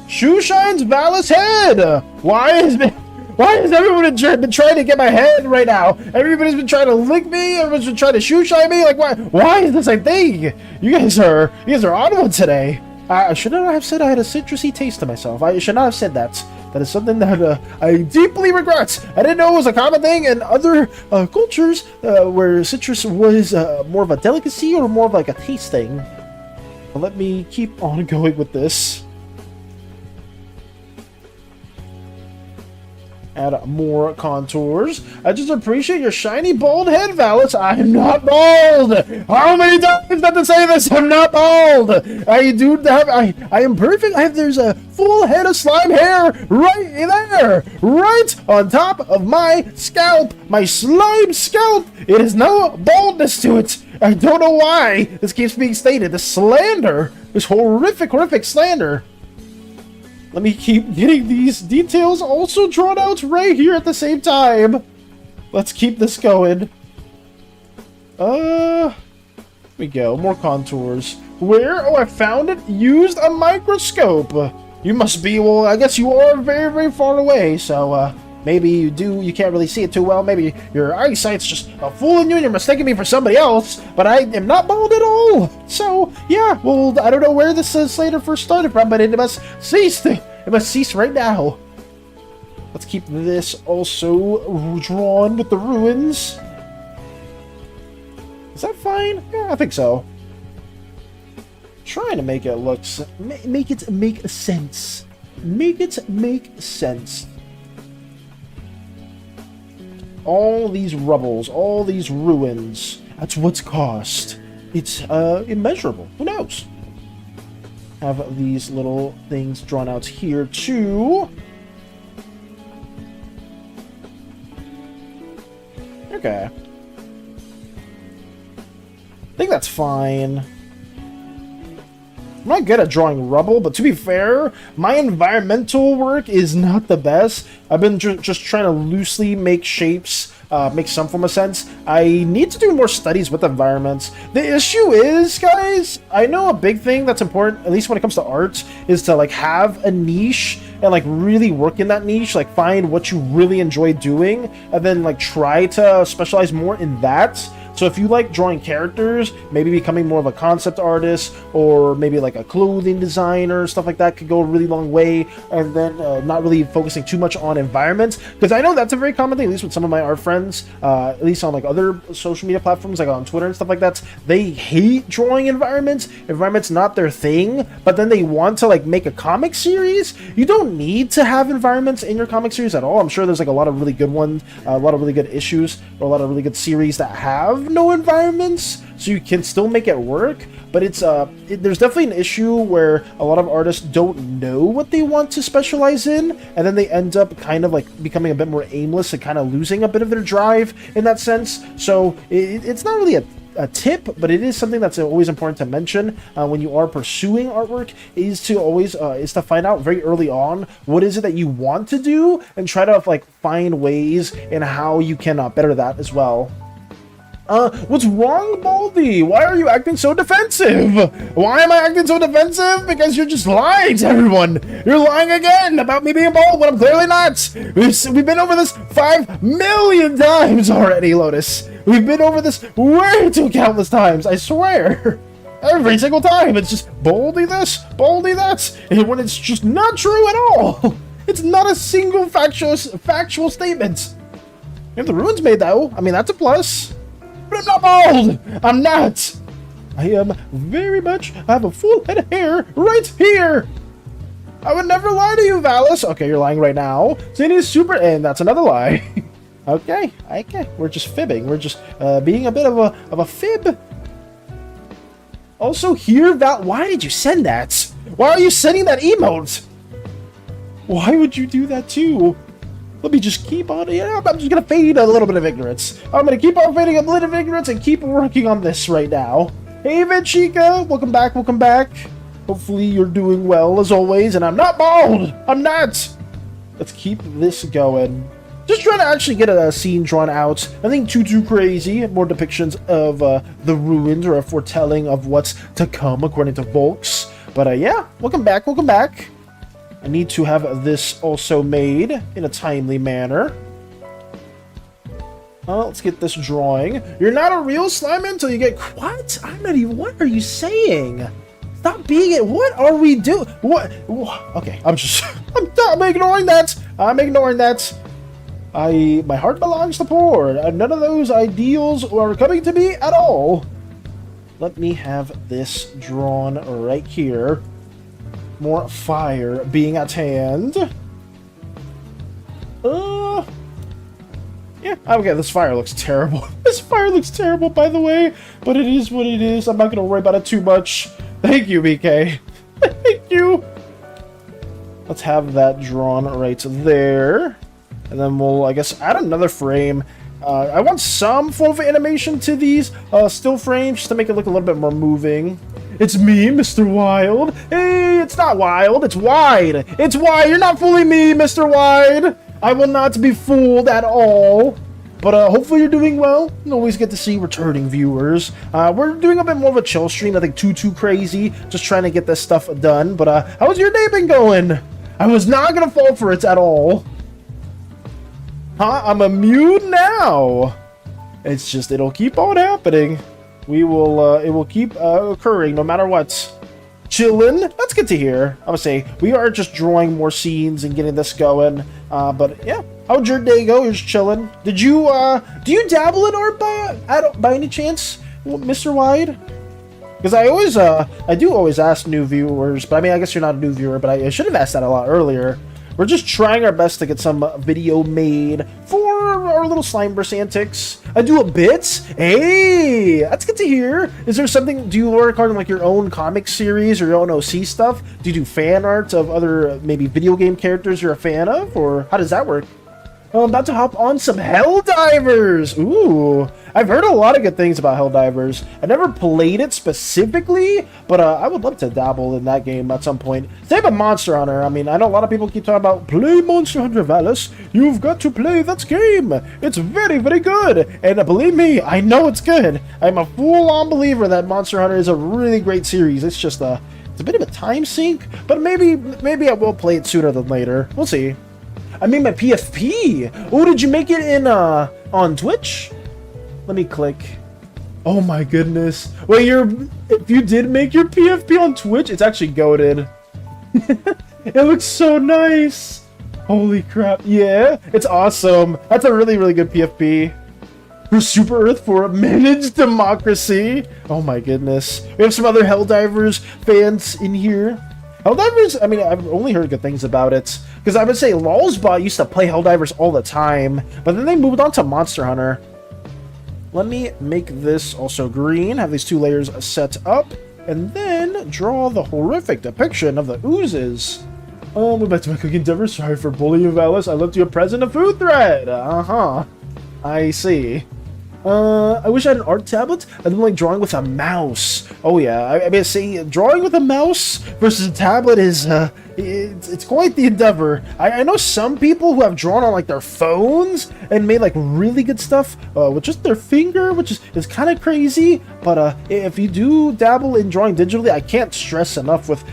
Shoe shines Valis head. Why has everyone been trying to get my head right now? Everybody's been trying to lick me. Everyone's been trying to shoe shine me. Like, why is this a thing? You guys are on one today. I should not have said I had a citrusy taste to myself. I should not have said that. That is something that I deeply regret. I didn't know it was a common thing in other cultures where citrus was more of a delicacy or more of like a taste thing. But let me keep on going with this. Add more contours. I just appreciate your shiny bald head, Valis. I'm not bald. How many times do I have to say this? I'm not bald. I am perfect. There's a full head of slime hair right there, right on top of my scalp, my slime scalp. It has no baldness to it. I don't know why this keeps being stated. This slander, this horrific slander. Let me keep getting these details also drawn out right here at the same time. Let's keep this going. Here we go. More contours. Where? Oh, I found it. Used a microscope. You must be, well, I guess you are very, very far away. So, Maybe you do, you can't really see it too well. Maybe your eyesight's just fooling you and you're mistaking me for somebody else, but I am not bald at all. So, yeah, well, I don't know where this Slater first started from, but it must cease. It must cease right now. Let's keep this also drawn with the ruins. Is that fine? Yeah, I think so. Trying to make it look, make it make sense. Make it make sense. All these rubbles, all these ruins, that's what's cost. It's immeasurable. Who knows? Have these little things drawn out here too. Okay. I think that's fine. I'm not good at drawing rubble, but to be fair, my environmental work is not the best. I've been just trying to loosely make shapes, make some form of sense. I need to do more studies with environments. The issue is, guys, I know a big thing that's important, at least when it comes to art, is to like have a niche and like really work in that niche, like find what you really enjoy doing, and then like try to specialize more in that. So if you like drawing characters, maybe becoming more of a concept artist, or maybe like a clothing designer, stuff like that could go a really long way. And then not really focusing too much on environments, because I know that's a very common thing, at least with some of my art friends, at least on like other social media platforms, like on Twitter and stuff like that. They hate drawing environments. Environments not their thing, but then they want to like make a comic series. You don't need to have environments in your comic series at all. I'm sure there's like a lot of really good ones, a lot of really good issues, or a lot of really good series that have no environments, so you can still make it work. But it's there's definitely an issue where a lot of artists don't know what they want to specialize in, and then they end up kind of like becoming a bit more aimless and kind of losing a bit of their drive in that sense. So it's not really a tip, but it is something that's always important to mention when you are pursuing artwork, is to always is to find out very early on what is it that you want to do, and try to like find ways in how you can better that as well. What's wrong, Baldy? Why are you acting so defensive? Why am I acting so defensive? Because you're just lying to everyone. You're lying again about me being bald when I'm clearly not. We've been over this 5 million times already, Lotus. We've been over this way too countless times, I swear. Every single time, it's just Baldy this, Baldy that, and when it's just not true at all. It's not a single factual statement. If the ruins made though, I mean, that's a plus. But I'm not bald! I'm not! I am very much, I have a full head of hair right here! I would never lie to you, Valis! Okay, you're lying right now. SANI is super, and that's another lie. Okay, we're just fibbing. We're just being a bit of a fib. Also here, why did you send that? Why are you sending that emote? Why would you do that too? Let me just keep on, I'm just gonna fade a little bit of ignorance. I'm gonna keep on fading a little bit of ignorance and keep working on this right now. Hey, Chica, welcome back, welcome back. Hopefully you're doing well as always, and I'm not bald! I'm not! Let's keep this going. Just trying to actually get a scene drawn out. Nothing too crazy. More depictions of the ruins, or a foretelling of what's to come, according to Volks. But yeah, welcome back, welcome back. I need to have this also made in a timely manner. Let's get this drawing. You're not a real slime until you get... What? I'm not even... What are you saying? Stop being it. What are we doing? What? Okay, I'm ignoring that. I'm ignoring that. My heart belongs to poor. None of those ideals are coming to me at all. Let me have this drawn right here. More fire being at hand. Yeah, okay, this fire looks terrible. This fire looks terrible, by the way, but it is what it is. I'm not gonna worry about it too much. Thank you, BK. Thank you. Let's have that drawn right there. And then we'll, I guess, add another frame. I want some form of animation to these still frames, just to make it look a little bit more moving. It's me, Mr. Wild. Hey, it's not wild, it's wide. It's wide. You're not fooling me, Mr. Wide. I will not be fooled at all. But hopefully you're doing well. You always get to see returning viewers. We're doing a bit more of a chill stream, nothing too crazy. Just trying to get this stuff done. But how's your day been going? I was not gonna fall for it at all. Huh? I'm immune now. It's just, it'll keep on happening. We will, it will keep occurring no matter what. Chillin'. That's good to hear. I would say we are just drawing more scenes and getting this going. But yeah, how'd your day go? You're just chilling. Did you, do you dabble in art by any chance, Mr. Wide? Because I always, I do always ask new viewers, but I mean, I guess you're not a new viewer, but I should have asked that a lot earlier. We're just trying our best to get some video made for our little Slimeverse antics. I do a bit. Hey, that's good to hear. Is there something, do you work on like your own comic series or your own OC stuff? Do you do fan art of other maybe video game characters you're a fan of, or how does that work? I'm about to hop on some Helldivers. Ooh, I've heard a lot of good things about Helldivers. I never played it specifically, but I would love to dabble in that game at some point. Same about Monster Hunter. I mean, I know a lot of people keep talking about play Monster Hunter Valis. You've got to play that game. It's very, very good. And believe me, I know it's good. I'm a full-on believer that Monster Hunter is a really great series. It's just it's a bit of a time sink, but maybe I will play it sooner than later. We'll see. I made my PFP. Oh, did you make it in on Twitch? Let me click. Oh my goodness. Wait, if you did make your PFP on Twitch, it's actually goated. It looks so nice. Holy crap. Yeah, it's awesome. That's a really, really good PFP. For Super Earth for Managed Democracy. Oh my goodness. We have some other Helldivers fans in here. Helldivers, I mean, I've only heard good things about it. Because I would say Lolsbot used to play Helldivers all the time, but then they moved on to Monster Hunter. Let me make this also green, have these two layers set up, and then draw the horrific depiction of the oozes. We're back to my cooking endeavor. Sorry for bullying you, Alice. I left you a present, a food thread. I see. I wish I had an art tablet. I don't like drawing with a mouse. Oh yeah, I mean, see, drawing with a mouse versus a tablet is, it's quite the endeavor. I know some people who have drawn on like their phones and made like really good stuff with just their finger, which is kind of crazy. But if you do dabble in drawing digitally, I can't stress enough with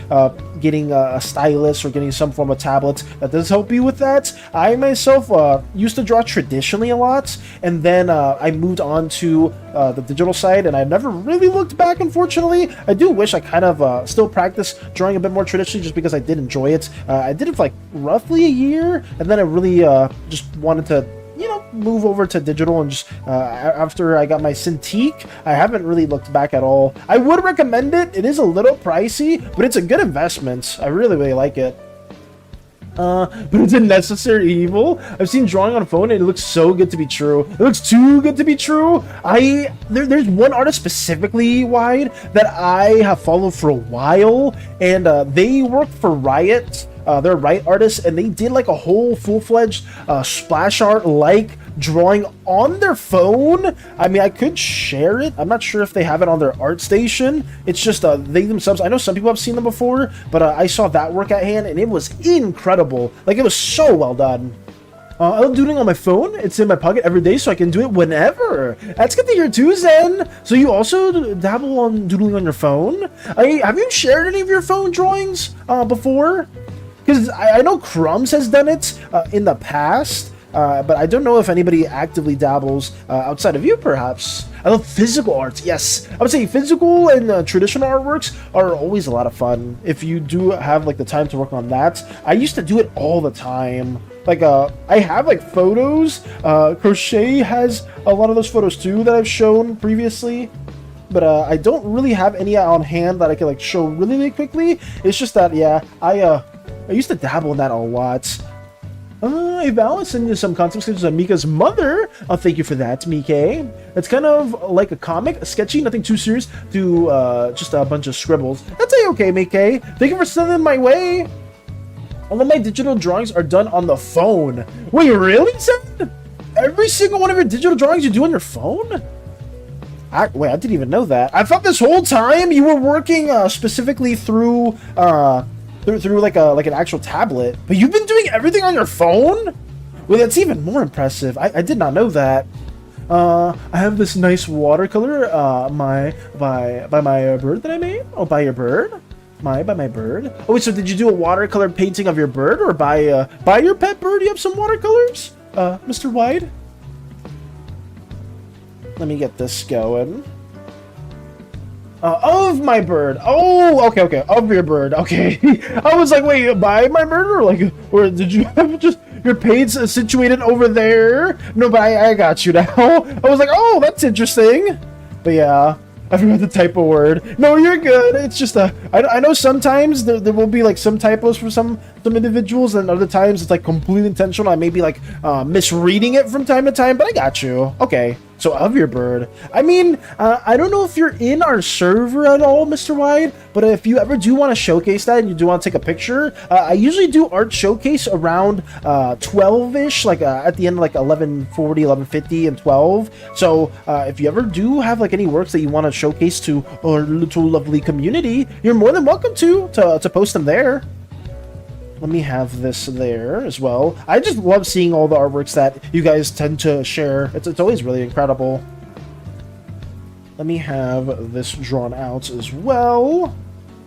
getting a stylus or getting some form of tablet that does help you with that. I myself used to draw traditionally a lot, and then I moved on to the digital side, and I've never really looked back, unfortunately. I do wish I kind of still practice drawing a bit more traditionally, just because I did enjoy it. I did it for like roughly a year, and then I really just wanted to, you know, move over to digital, and just after I got my Cintiq, I haven't really looked back at all. I would recommend it. It is a little pricey, but it's a good investment. I really, really like it. But it's a necessary evil. I've seen drawing on a phone and it looks so good to be true. It looks too good to be true. There's one artist specifically, Wide, that I have followed for a while, and they work for Riot. They're Riot artists, and they did like a whole full-fledged splash art like drawing on their phone. I mean, I could share it. I'm not sure if they have it on their art station. It's just they themselves, I know some people have seen them before, but I saw that work at hand and it was incredible. Like, it was so well done. I love doodling on my phone. It's in my pocket every day, so I can do it whenever. That's good to hear too, Zen. So you also dabble on doodling on your phone? Have you shared any of your phone drawings before? Because I know Crumbs has done it in the past, but I don't know if anybody actively dabbles outside of you, perhaps. I love physical arts. Yes, I would say physical and traditional artworks are always a lot of fun if you do have like the time to work on that. I used to do it all the time. Like I have like photos. Crochet has a lot of those photos too that I've shown previously. But I don't really have any on hand that I can like show really, really quickly. It's just that, yeah, I used to dabble in that a lot. Val sent you some concept sketches of Mika's mother. Oh, thank you for that, Mike. It's kind of like a comic, sketchy, nothing too serious, to just a bunch of scribbles. That's okay, Mike. Thank you for sending them my way. All of my digital drawings are done on the phone. Wait, really, Sam? Every single one of your digital drawings you do on your phone? Wait, I didn't even know that. I thought this whole time you were working specifically through like an actual tablet, but you've been doing everything on your phone? Well, that's even more impressive. I did not know that. I have this nice watercolor by my bird that I made. Oh, by your bird? By my bird? Oh wait, so did you do a watercolor painting of your bird, or by your pet bird? You have some watercolors? Mr. Wide? Let me get this going. Of my bird. Oh, okay. Of your bird. Okay. I was like, wait, by my bird, or did you have just your page situated over there? No, but I got you now. I was like, oh, that's interesting. But yeah, I forgot the typo word. No, you're good. It's just I know sometimes there will be like some typos for some individuals, and other times it's like completely intentional. I may be like misreading it from time to time, but I got you. Okay. So of your bird, I mean, I don't know if you're in our server at all, Mr. Wide, but if you ever do want to showcase that and you do want to take a picture, I usually do art showcase around 12-ish, like at the end of like 11:40, 11:50, and 12. So if you ever do have like any works that you want to showcase to our little lovely community, you're more than welcome to post them there. Let me have this there as well. I just love seeing all the artworks that you guys tend to share. It's always really incredible. Let me have this drawn out as well.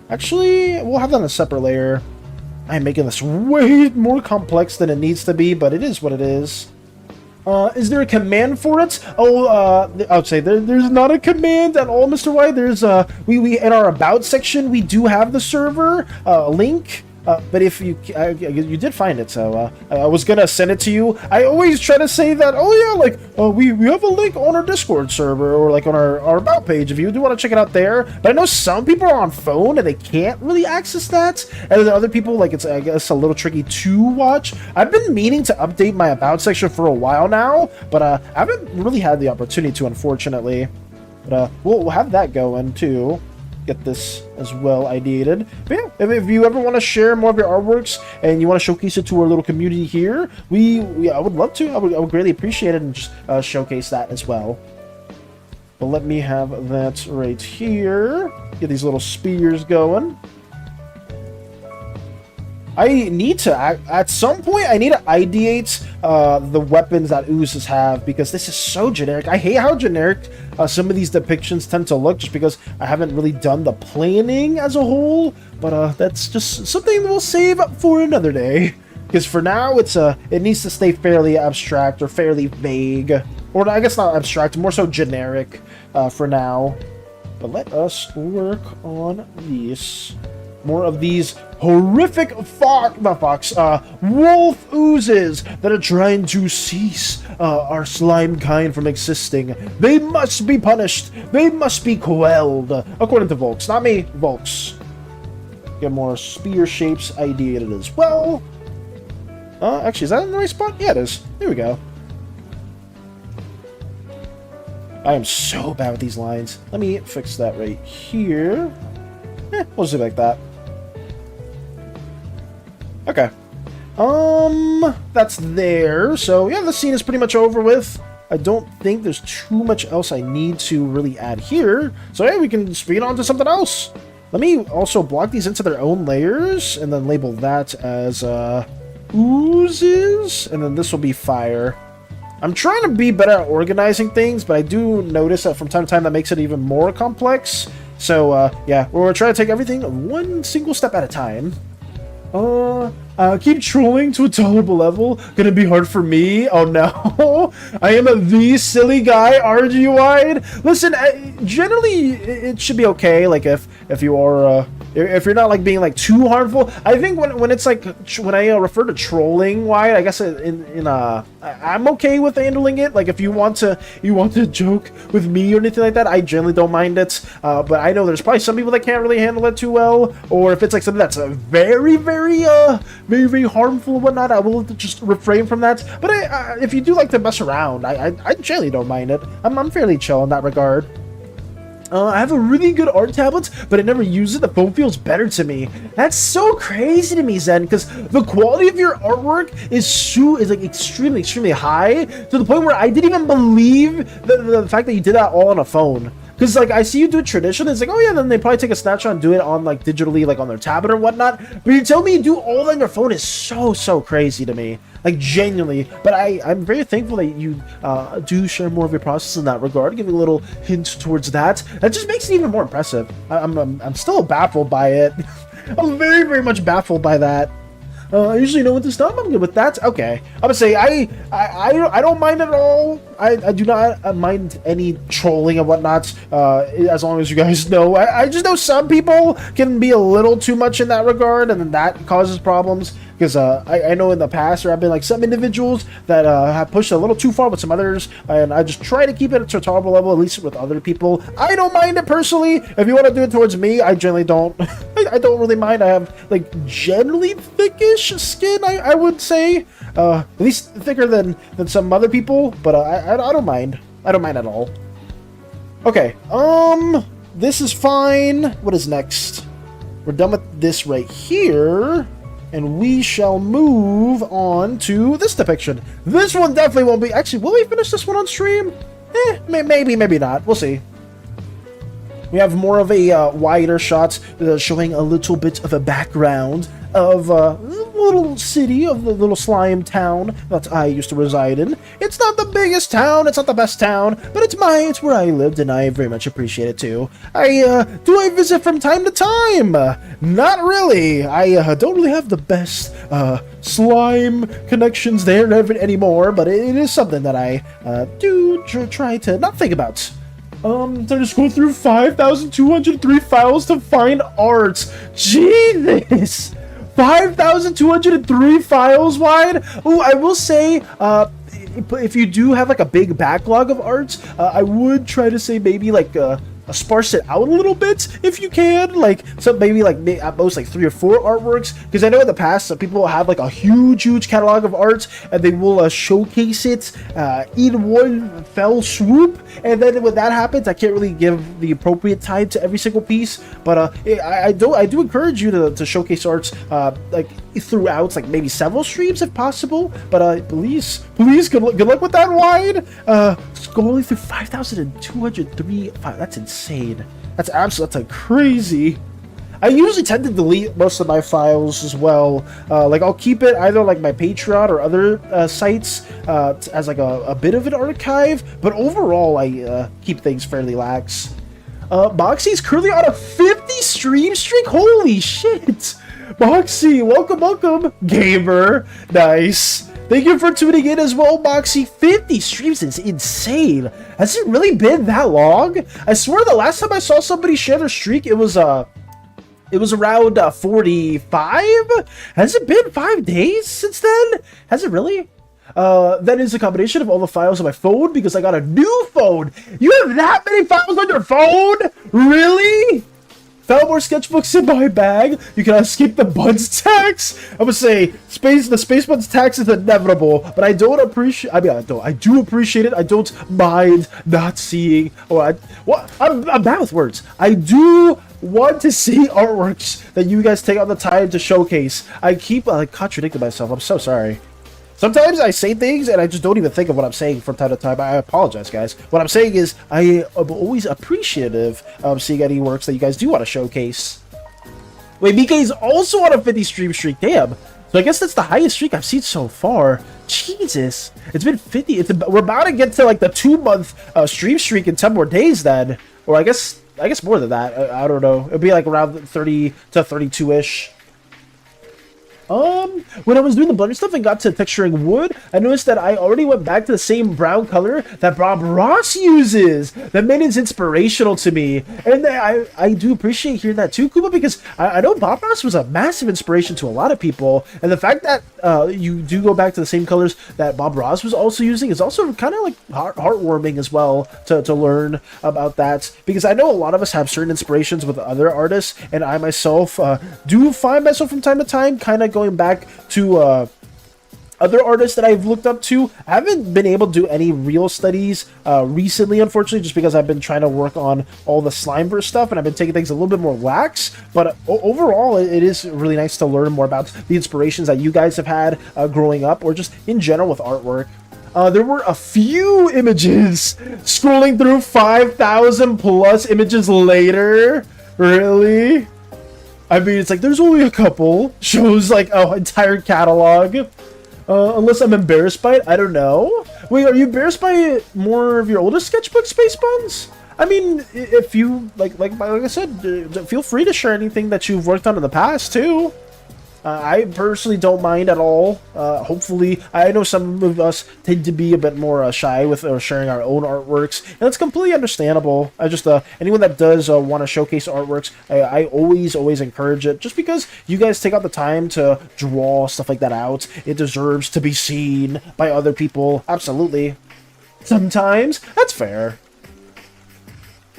Actually, we'll have that on a separate layer. I'm making this way more complex than it needs to be, but it is what it is. Is there a command for it? Oh, I would say there's not a command at all, Mr. White. There's we in our about section we do have the server link. But if you did find it, so I was gonna send it to you. I always try to say that, oh yeah, like we have a link on our Discord server or like on our about page if you do want to check it out there. But I know some people are on phone and they can't really access that, and then other people, like, it's, I guess, a little tricky to watch. I've been meaning to update my about section for a while now, but I haven't really had the opportunity to, unfortunately. But we'll have that going too. Get this as well ideated. But yeah, if you ever want to share more of your artworks and you want to showcase it to our little community here, I would love to. I would greatly appreciate it and just showcase that as well. But let me have that right here. Get these little spears going. I need to, at some point, I need to ideate the weapons that oozes have, because this is so generic. I hate how generic some of these depictions tend to look, just because I haven't really done the planning as a whole. But that's just something we'll save up for another day. Because for now, it needs to stay fairly abstract or fairly vague. Or I guess not abstract, more so generic for now. But let us work on these. More of these horrific wolf oozes that are trying to cease our slime kind from existing. They must be punished. They must be quelled. According to Volks. Not me, Volks. Get more spear shapes ideated as well. Actually, is that in the right spot? Yeah, it is. There we go. I am so bad with these lines. Let me fix that right here. We'll just do it like that. Okay. That's there. So, yeah, the scene is pretty much over with. I don't think there's too much else I need to really add here. So, yeah, we can speed on to something else. Let me also block these into their own layers and then label that as oozes. And then this will be fire. I'm trying to be better at organizing things, but I do notice that from time to time that makes it even more complex. So, yeah, we're trying to take everything one single step at a time. Keep trolling to a tolerable level. Gonna be hard for me. Oh no. I am the silly guy, RG-wide. Listen, generally it should be okay. Like if you are if you're not like being like too harmful. I think when it's like when I refer to trolling wide, I guess I'm okay with handling it. Like if you want to joke with me or anything like that, I generally don't mind it. But I know there's probably some people that can't really handle it too well. Or if it's like something that's very harmful and whatnot, I will just refrain from that. But if you do like to mess around, I generally don't mind it. I'm fairly chill in that regard. I have a really good art tablet, but I never use it. The phone feels better to me. That's so crazy to me, Zen, because the quality of your artwork is like extremely high, to the point where I didn't even believe the fact that you did that all on a phone. Because, like, I see you do it traditionally, it's like, oh yeah, then they probably take a snapshot and do it on, like, digitally, like, on their tablet or whatnot. But you tell me you do all that on your phone is so crazy to me. Like, genuinely. But I'm very thankful that you do share more of your process in that regard, giving a little hint towards that. That just makes it even more impressive. I'm still baffled by it. I'm very much baffled by that. I usually know when to stop. I'm good with that. Okay. I'm gonna say I don't mind at all. I do not mind any trolling and whatnot. As long as you guys know. I just know some people can be a little too much in that regard, and then that causes problems. Because I know in the past there have been like some individuals that have pushed a little too far with some others, and I just try to keep it at a tolerable level, at least with other people. I don't mind it personally. If you want to do it towards me, I generally don't. I don't really mind. I have like generally thickish skin, I would say, at least thicker than some other people. But I don't mind. I don't mind at all. Okay. This is fine. What is next? We're done with this right here. And we shall move on to this depiction. This one definitely won't be... Actually, will we finish this one on stream? Maybe, maybe not. We'll see. We have more of a wider shot showing a little bit of a background of the little city, of the little slime town that I used to reside in. It's not the biggest town, it's not the best town, but it's where I lived, and I very much appreciate it too. Do I visit from time to time? Not really. I don't really have the best slime connections there anymore, but it is something that I do try to not think about. So just go through 5,203 files to find art. Jesus! 5,203 files wide? Ooh, I will say, if you do have like a big backlog of art, I would try to say maybe like sparse it out a little bit if you can, like so maybe like at most like 3 or 4 artworks, because I know in the past some people have like a huge catalog of art and they will showcase it in one fell swoop, and then when that happens I can't really give the appropriate time to every single piece, but I do encourage you to showcase arts like throughout like maybe several streams if possible, but please good luck with that wide. Scrolling through 5,203 files, that's insane. That's crazy. I usually tend to delete most of my files as well. Like I'll keep it either like my Patreon or other sites as like a bit of an archive, but overall I keep things fairly lax. Moxie's currently on a 50 stream streak. Holy shit! Moxie, welcome, gamer. Nice. Thank you for tuning in as well, Moxie. 50 streams is insane. Has it really been that long? I swear the last time I saw somebody share their streak, it was around 45? Has it been 5 days since then? Has it really? That is a combination of all the files on my phone because I got a new phone. You have that many files on your phone? Really? Found more sketchbooks in my bag. You cannot escape the buds tax. I would say the space buds tax is inevitable, but I don't appreciate. I mean, I do appreciate it. I don't mind not seeing. I'm bad with words. I do want to see artworks that you guys take on the time to showcase. I keep contradicting myself. I'm so sorry. Sometimes I say things and I just don't even think of what I'm saying from time to time. I apologize, guys. What I'm saying is I am always appreciative of seeing any works that you guys do want to showcase. Wait, Mika is also on a 50 stream streak. Damn. So I guess that's the highest streak I've seen so far. Jesus. It's been 50. We're about to get to like the 2-month stream streak in 10 more days then. Or I guess more than that. I don't know. It'll be like around 30 to 32-ish. When I was doing the blender stuff and got to texturing wood, I noticed that I already went back to the same brown color that Bob Ross uses. That made it inspirational to me. And I do appreciate hearing that too, Kuma, because I know Bob Ross was a massive inspiration to a lot of people. And the fact that you do go back to the same colors that Bob Ross was also using is also kind of like heartwarming as well to learn about that. Because I know a lot of us have certain inspirations with other artists, and I myself do find myself from time to time kind of going back to other artists that I've looked up to. I haven't been able to do any real studies recently, unfortunately, just because I've been trying to work on all the Slimeverse stuff and I've been taking things a little bit more lax. But overall, it is really nice to learn more about the inspirations that you guys have had growing up, or just in general with artwork. There were a few images scrolling through 5,000 plus images later. Really? I mean, it's like there's only a couple. Shows like entire catalog. Unless I'm embarrassed by it, I don't know. Wait, are you embarrassed by more of your oldest sketchbook, Space Buns? I mean, if you like I said, feel free to share anything that you've worked on in the past too. I personally don't mind at all. Hopefully, I know some of us tend to be a bit more shy with sharing our own artworks, and that's completely understandable. I just anyone that does want to showcase artworks, I always encourage it, just because you guys take out the time to draw stuff like that out. It deserves to be seen by other people. Absolutely. Sometimes that's fair.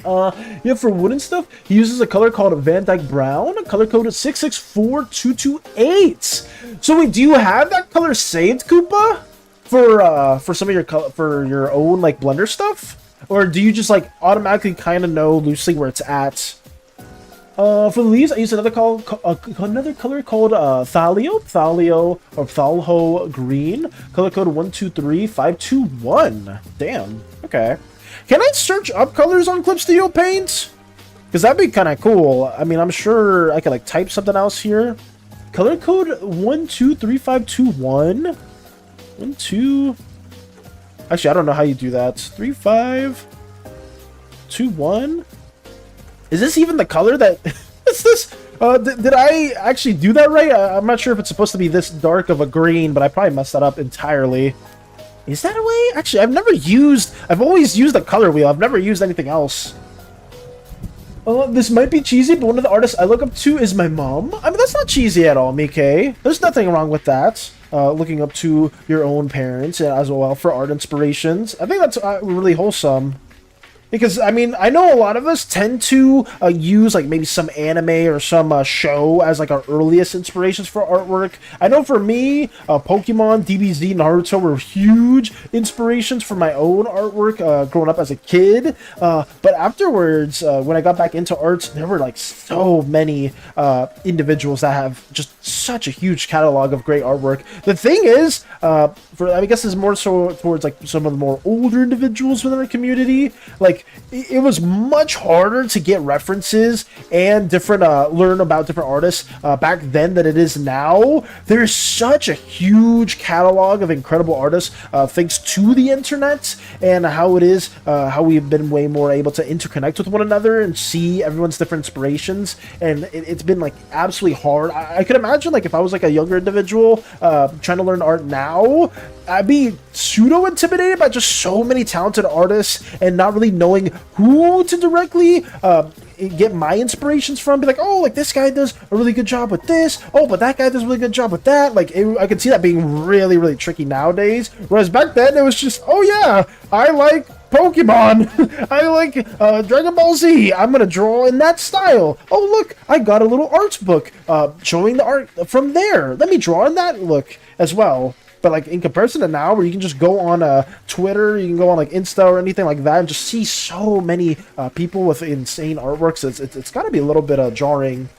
Yeah, for wooden stuff, he uses a color called Van Dyke Brown. Color code is 664228. So wait, do you have that color saved, Koopa? For some of your for your own like Blender stuff, or do you just like automatically kind of know loosely where it's at? For the leaves, I use another color called Thalio or Thalho Green. Color code 123521. Damn. Okay. Can I search up colors on Clip Studio Paint? Because that'd be kind of cool. I mean, I'm sure I could like type something else here. Color code 123521. 12. Actually, I don't know how you do that. 3521. Is this even the color that? Is this? Did I actually do that right? I'm not sure if it's supposed to be this dark of a green, but I probably messed that up entirely. Is that a way? Actually, I've always used the color wheel. I've never used anything else. This might be cheesy, but one of the artists I look up to is my mom. I mean, that's not cheesy at all, Mike. There's nothing wrong with that. Looking up to your own parents as well for art inspirations. I think that's really wholesome. Because, I mean, I know a lot of us tend to use, like, maybe some anime or some show as, like, our earliest inspirations for artwork. I know for me, Pokemon, DBZ, Naruto were huge inspirations for my own artwork growing up as a kid. But afterwards, when I got back into art, there were, like, so many individuals that have just such a huge catalog of great artwork. The thing is, I guess it's more so towards, like, some of the more older individuals within the community, like, it was much harder to get references and learn about different artists back then than it is now. There's such a huge catalog of incredible artists thanks to the internet and how we've been way more able to interconnect with one another and see everyone's different inspirations. And it's been like absolutely hard. I could imagine like if I was like a younger individual trying to learn art now, I'd be pseudo intimidated by just so many talented artists and not really knowing who to directly get my inspirations from. Be like, oh, like this guy does a really good job with this. Oh, but that guy does a really good job with that. Like, I could see that being really, really tricky nowadays. Whereas back then, it was just, oh yeah, I like Pokemon. I like Dragon Ball Z. I'm gonna draw in that style. Oh, look, I got a little arts book showing the art from there. Let me draw in that look as well. But like in comparison to now, where you can just go on Twitter, you can go on like Insta or anything like that, and just see so many people with insane artworks. It's got to be a little bit jarring.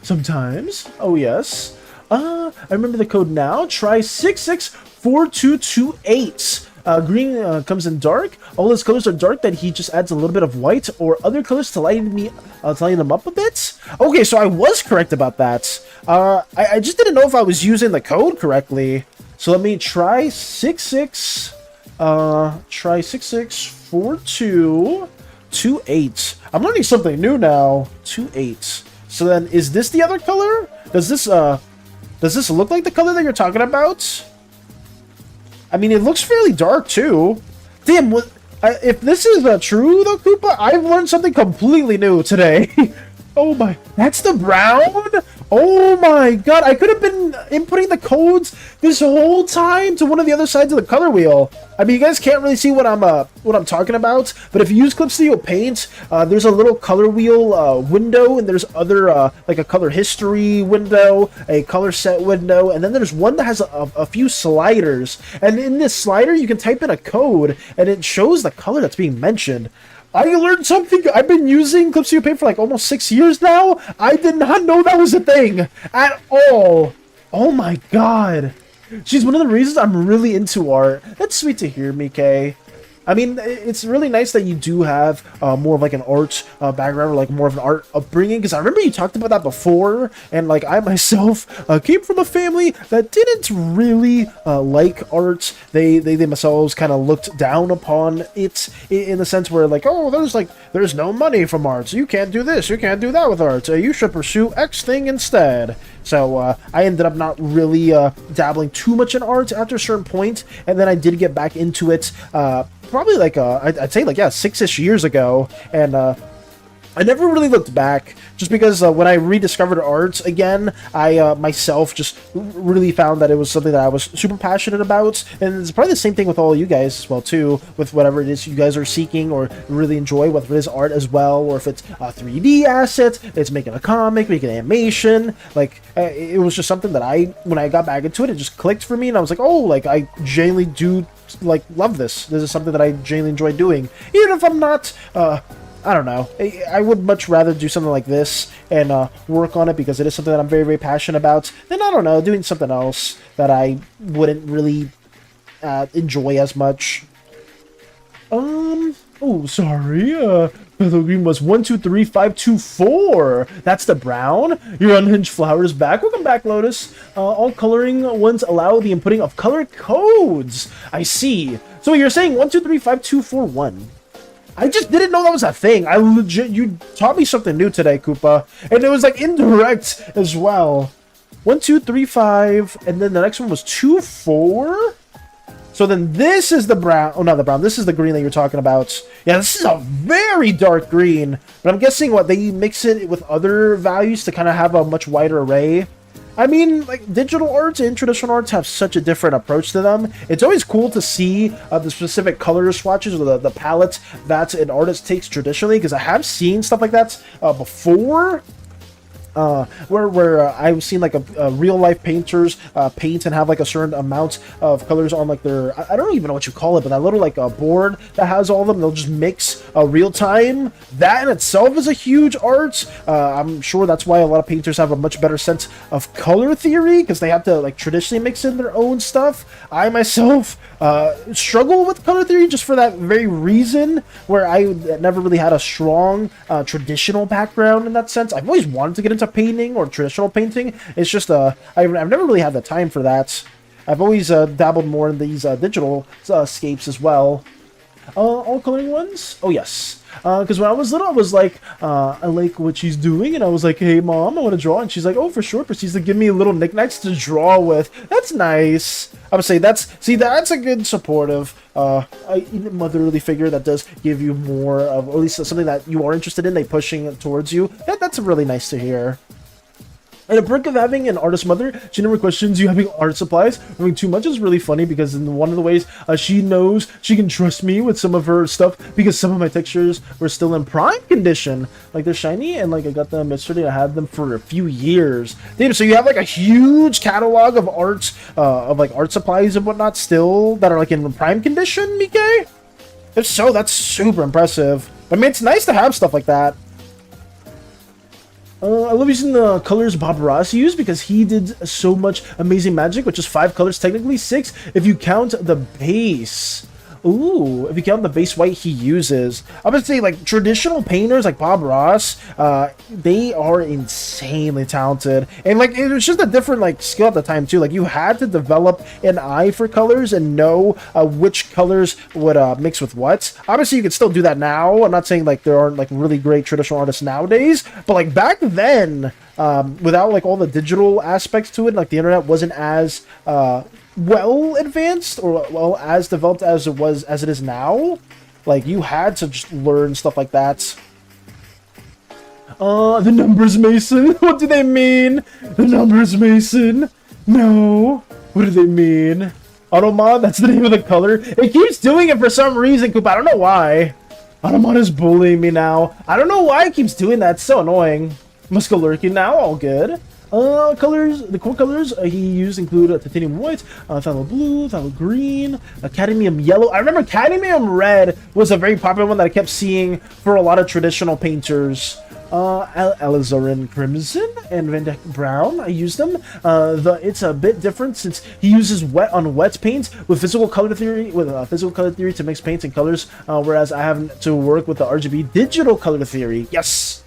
Sometimes. Oh yes. I remember the code now. Try 664228. Green comes in dark. All his colors are dark, that he just adds a little bit of white or other colors to lighten them up a bit. Okay, so I was correct about that. I just didn't know if I was using the code correctly. So let me try 664228. I'm learning something new now. 28. So then, is this the other color? Does this look like the color that you're talking about? I mean, it looks fairly dark, too. Damn, if this is true, though, Koopa, I've learned something completely new today. Oh my, that's the brown? Oh my god, I could have been inputting the codes this whole time to one of the other sides of the color wheel. I mean, you guys can't really see what I'm talking about, but if you use Clip Studio Paint, there's a little color wheel window, and there's other like a color history window, a color set window, and then there's one that has a few sliders. And in this slider, you can type in a code, and it shows the color that's being mentioned. I learned something. I've been using Clip Studio Paint for like almost 6 years now. I did not know that was a thing at all. Oh my god. She's one of the reasons I'm really into art. That's sweet to hear, Mike. I mean, it's really nice that you do have more of like an art background, or like more of an art upbringing, because I remember you talked about that before, and like I myself came from a family that didn't really like art. They themselves kind of looked down upon it in the sense where like, oh, there's no money from art, so you can't do this, you can't do that with art, you should pursue X thing instead. So I ended up not really dabbling too much in art after a certain point, and then I did get back into it probably like I'd say like, yeah, 6-ish years ago, and I never really looked back, just because when I rediscovered art again, I myself just really found that it was something that I was super passionate about, and it's probably the same thing with all you guys as well too, with whatever it is you guys are seeking or really enjoy, whether it is art as well, or if it's a 3D asset, it's making a comic, making animation. Like it was just something that when I got back into it, it just clicked for me, and I was like, oh, like I genuinely do like love this. This is something that I genuinely enjoy doing, even if I'm not I don't know. I would much rather do something like this and work on it, because it is something that I'm very, very passionate about, than, I don't know, doing something else that I wouldn't really enjoy as much. Oh, sorry. Fellow Green was 123524. That's the brown. Your unhinged flower is back. Welcome back, Lotus. All coloring ones allow the inputting of color codes. I see. So you're saying 123521. I just didn't know that was a thing. You taught me something new today, Koopa. And it was like indirect as well. 1, 2, 3, 5, and then the next one was 2, 4. So then this is the brown. Oh, not the brown. This is the green that you're talking about. Yeah, this is a very dark green. But I'm guessing what they mix it with other values to kind of have a much wider array. I mean, like, digital arts and traditional arts have such a different approach to them. It's always cool to see the specific color swatches or the palettes that an artist takes traditionally, because I have seen stuff like that before. Where I've seen like a real life painters paint and have like a certain amount of colors on like their, I don't even know what you call it, but that little like a board that has all of them, they'll just mix real time. That in itself is a huge art. I'm sure that's why a lot of painters have a much better sense of color theory, because they have to like traditionally mix in their own stuff. I myself struggle with color theory just for that very reason, where I never really had a strong traditional background in that sense. I've always wanted to get into painting or traditional painting. It's just I've never really had the time for that. I've always dabbled more in these digital scapes as well. All coloring ones? Oh yes. Because when I was little, I was like, I like what she's doing, and I was like, hey mom, I want to draw, and she's like, oh, for sure, proceeds to give me little knickknacks to draw with. That's nice. I would say that's a good supportive motherly figure that does give you more of, or at least something that you are interested in, they pushing it towards you. That's really nice to hear. And a perk of having an artist mother, she never questions you having art supplies. Having too much is really funny, because in one of the ways she knows she can trust me with some of her stuff, because some of my textures were still in prime condition. Like they're shiny, and like I got them yesterday. I had them for a few years. Damn, so you have like a huge catalog of art, of like art supplies and whatnot still that are like in prime condition, Mike? If so, that's super impressive. I mean, it's nice to have stuff like that. I love using the colors Bob Ross used, because he did so much amazing magic, which is 5 colors, technically 6 if you count the base. Ooh, if you count the base white he uses. I would say like traditional painters like Bob Ross, they are insanely talented. And like it was just a different like skill at the time too. Like you had to develop an eye for colors and know which colors would mix with what. Obviously you can still do that now. I'm not saying like there aren't like really great traditional artists nowadays, but like back then, without like all the digital aspects to it, like the internet wasn't as well advanced or well as developed as it is now. Like you had to just learn stuff like that. The numbers, Mason. What do they mean? The numbers, Mason. No. What do they mean? Automon, that's the name of the color. It keeps doing it for some reason, Koopa. I don't know why. Automon is bullying me now. I don't know why it keeps doing that. It's so annoying. Must go lurking now. All good. Colors, the core colors he used include titanium white, phthalo blue, phthalo green, cadmium yellow. I remember cadmium red was a very popular one that I kept seeing for a lot of traditional painters. Alizarin Crimson and Van Dyke Brown. I use them. It's a bit different since he uses wet on wet paints with physical color theory to mix paints and colors, whereas I have to work with the RGB digital color theory. Yes.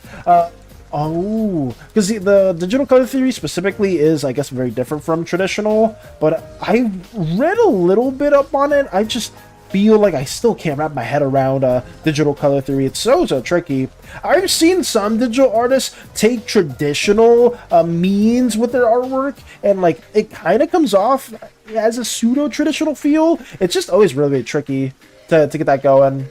Oh, because the digital color theory specifically is, I guess, very different from traditional. But I read a little bit up on it. I just feel like I still can't wrap my head around digital color theory. It's so tricky. I've seen some digital artists take traditional means with their artwork, and like it kind of comes off as a pseudo traditional feel. It's just always really tricky to get that going.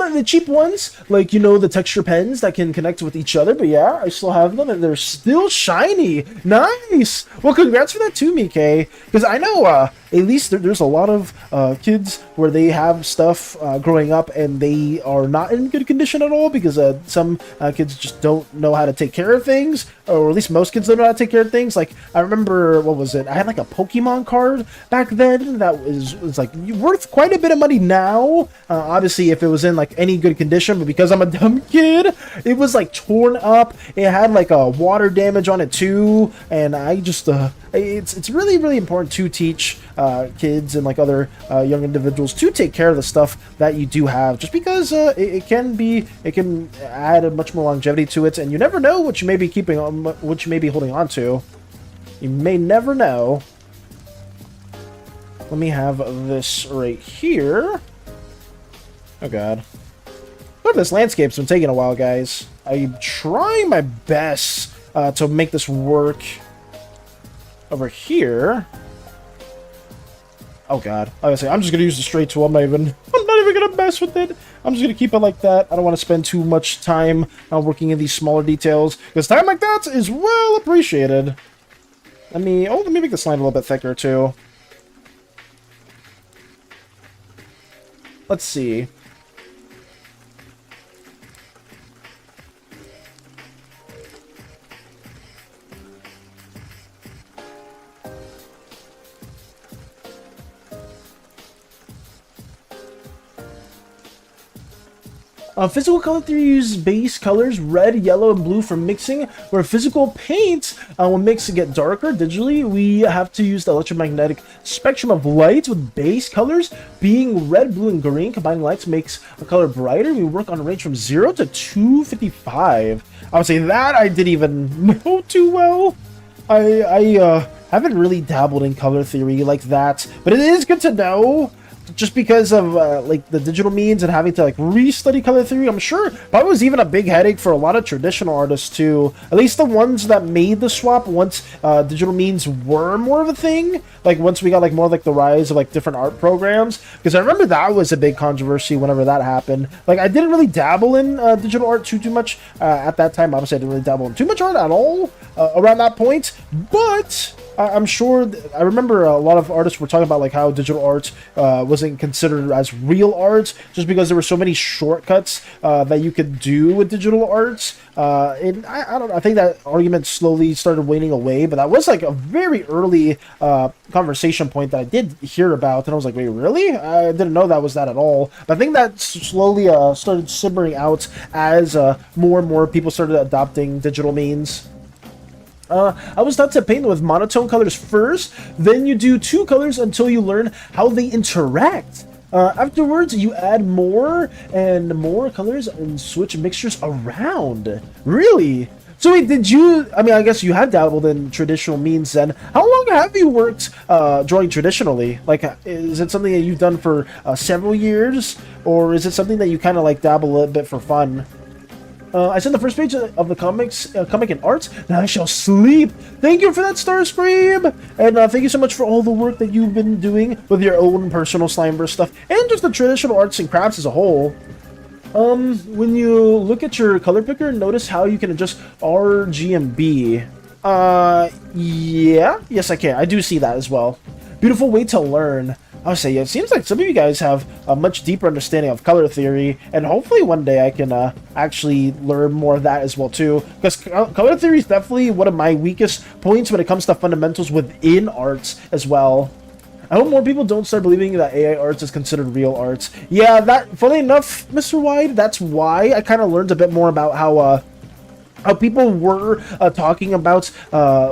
The cheap ones, like, you know, the texture pens that can connect with each other, but yeah, I still have them, and they're still shiny. Nice! Well, congrats for that too, Mike, because I know, at least there's a lot of kids where they have stuff growing up, and they are not in good condition at all, because some kids just don't know how to take care of things, or at least most kids don't know how to take care of things. Like, I remember, what was it? I had, like, a Pokemon card back then that was like, worth quite a bit of money now. Obviously, if it was in like any good condition, but because I'm a dumb kid, it was like torn up. It had like a water damage on it too, and I just it's really important to teach kids and like other young individuals to take care of the stuff that you do have, just because it can add a much more longevity to it, and you never know what you may be keeping on, what you may be holding on to. You may never know. Let me have this right here. Oh god. Look, this landscape's been taking a while, guys. I'm trying my best to make this work over here. Oh god. Obviously, I'm just gonna use the straight tool. I'm not even gonna mess with it. I'm just gonna keep it like that. I don't want to spend too much time working in these smaller details, because time like that is well appreciated. Let me make this line a little bit thicker too. Let's see. Physical color theory uses base colors red, yellow, and blue for mixing, where physical paint will mix and get darker. Digitally, we have to use the electromagnetic spectrum of light with base colors being red, blue, and green. Combining lights makes a color brighter. We work on a range from 0 to 255. I would say that I didn't even know too well. I haven't really dabbled in color theory like that, but it is good to know. Just because of like the digital means and having to like restudy color theory, I'm sure probably was even a big headache for a lot of traditional artists too. At least the ones that made the swap once digital means were more of a thing. Like once we got like more like the rise of like different art programs, because I remember that was a big controversy whenever that happened. Like I didn't really dabble in digital art too much at that time. Obviously, I didn't really dabble in too much art at all around that point, but I'm sure I remember a lot of artists were talking about like how digital art wasn't considered as real art just because there were so many shortcuts that you could do with digital arts. And I don't know, I think that argument slowly started waning away, but that was like a very early conversation point that I did hear about, and I was like, wait, really? I didn't know that was that at all. But I think that slowly started simmering out as more and more people started adopting digital means. I was taught to paint with monotone colors first, then you do two colors until you learn how they interact. Afterwards, you add more and more colors and switch mixtures around. Really? So wait, did you, I mean, I guess you have dabbled in traditional means then. How long have you worked drawing traditionally? Like, is it something that you've done for several years? Or is it something that you kind of like dabble a little bit for fun? I sent the first page of the comic and art. Now I shall sleep. Thank you for that, Starscream, and thank you so much for all the work that you've been doing with your own personal Slimeverse stuff and just the traditional arts and crafts as a whole. When you look at your color picker, notice how you can adjust RGB. Yeah, yes I can. I do see that as well. Beautiful way to learn. I would say, yeah, it seems like some of you guys have a much deeper understanding of color theory, and hopefully one day I can actually learn more of that as well too, because color theory is definitely one of my weakest points when it comes to fundamentals within arts as well. I hope more people don't start believing that AI arts is considered real arts. Yeah, that, funny enough, Mr. Wide, that's why I kind of learned a bit more about how people were talking about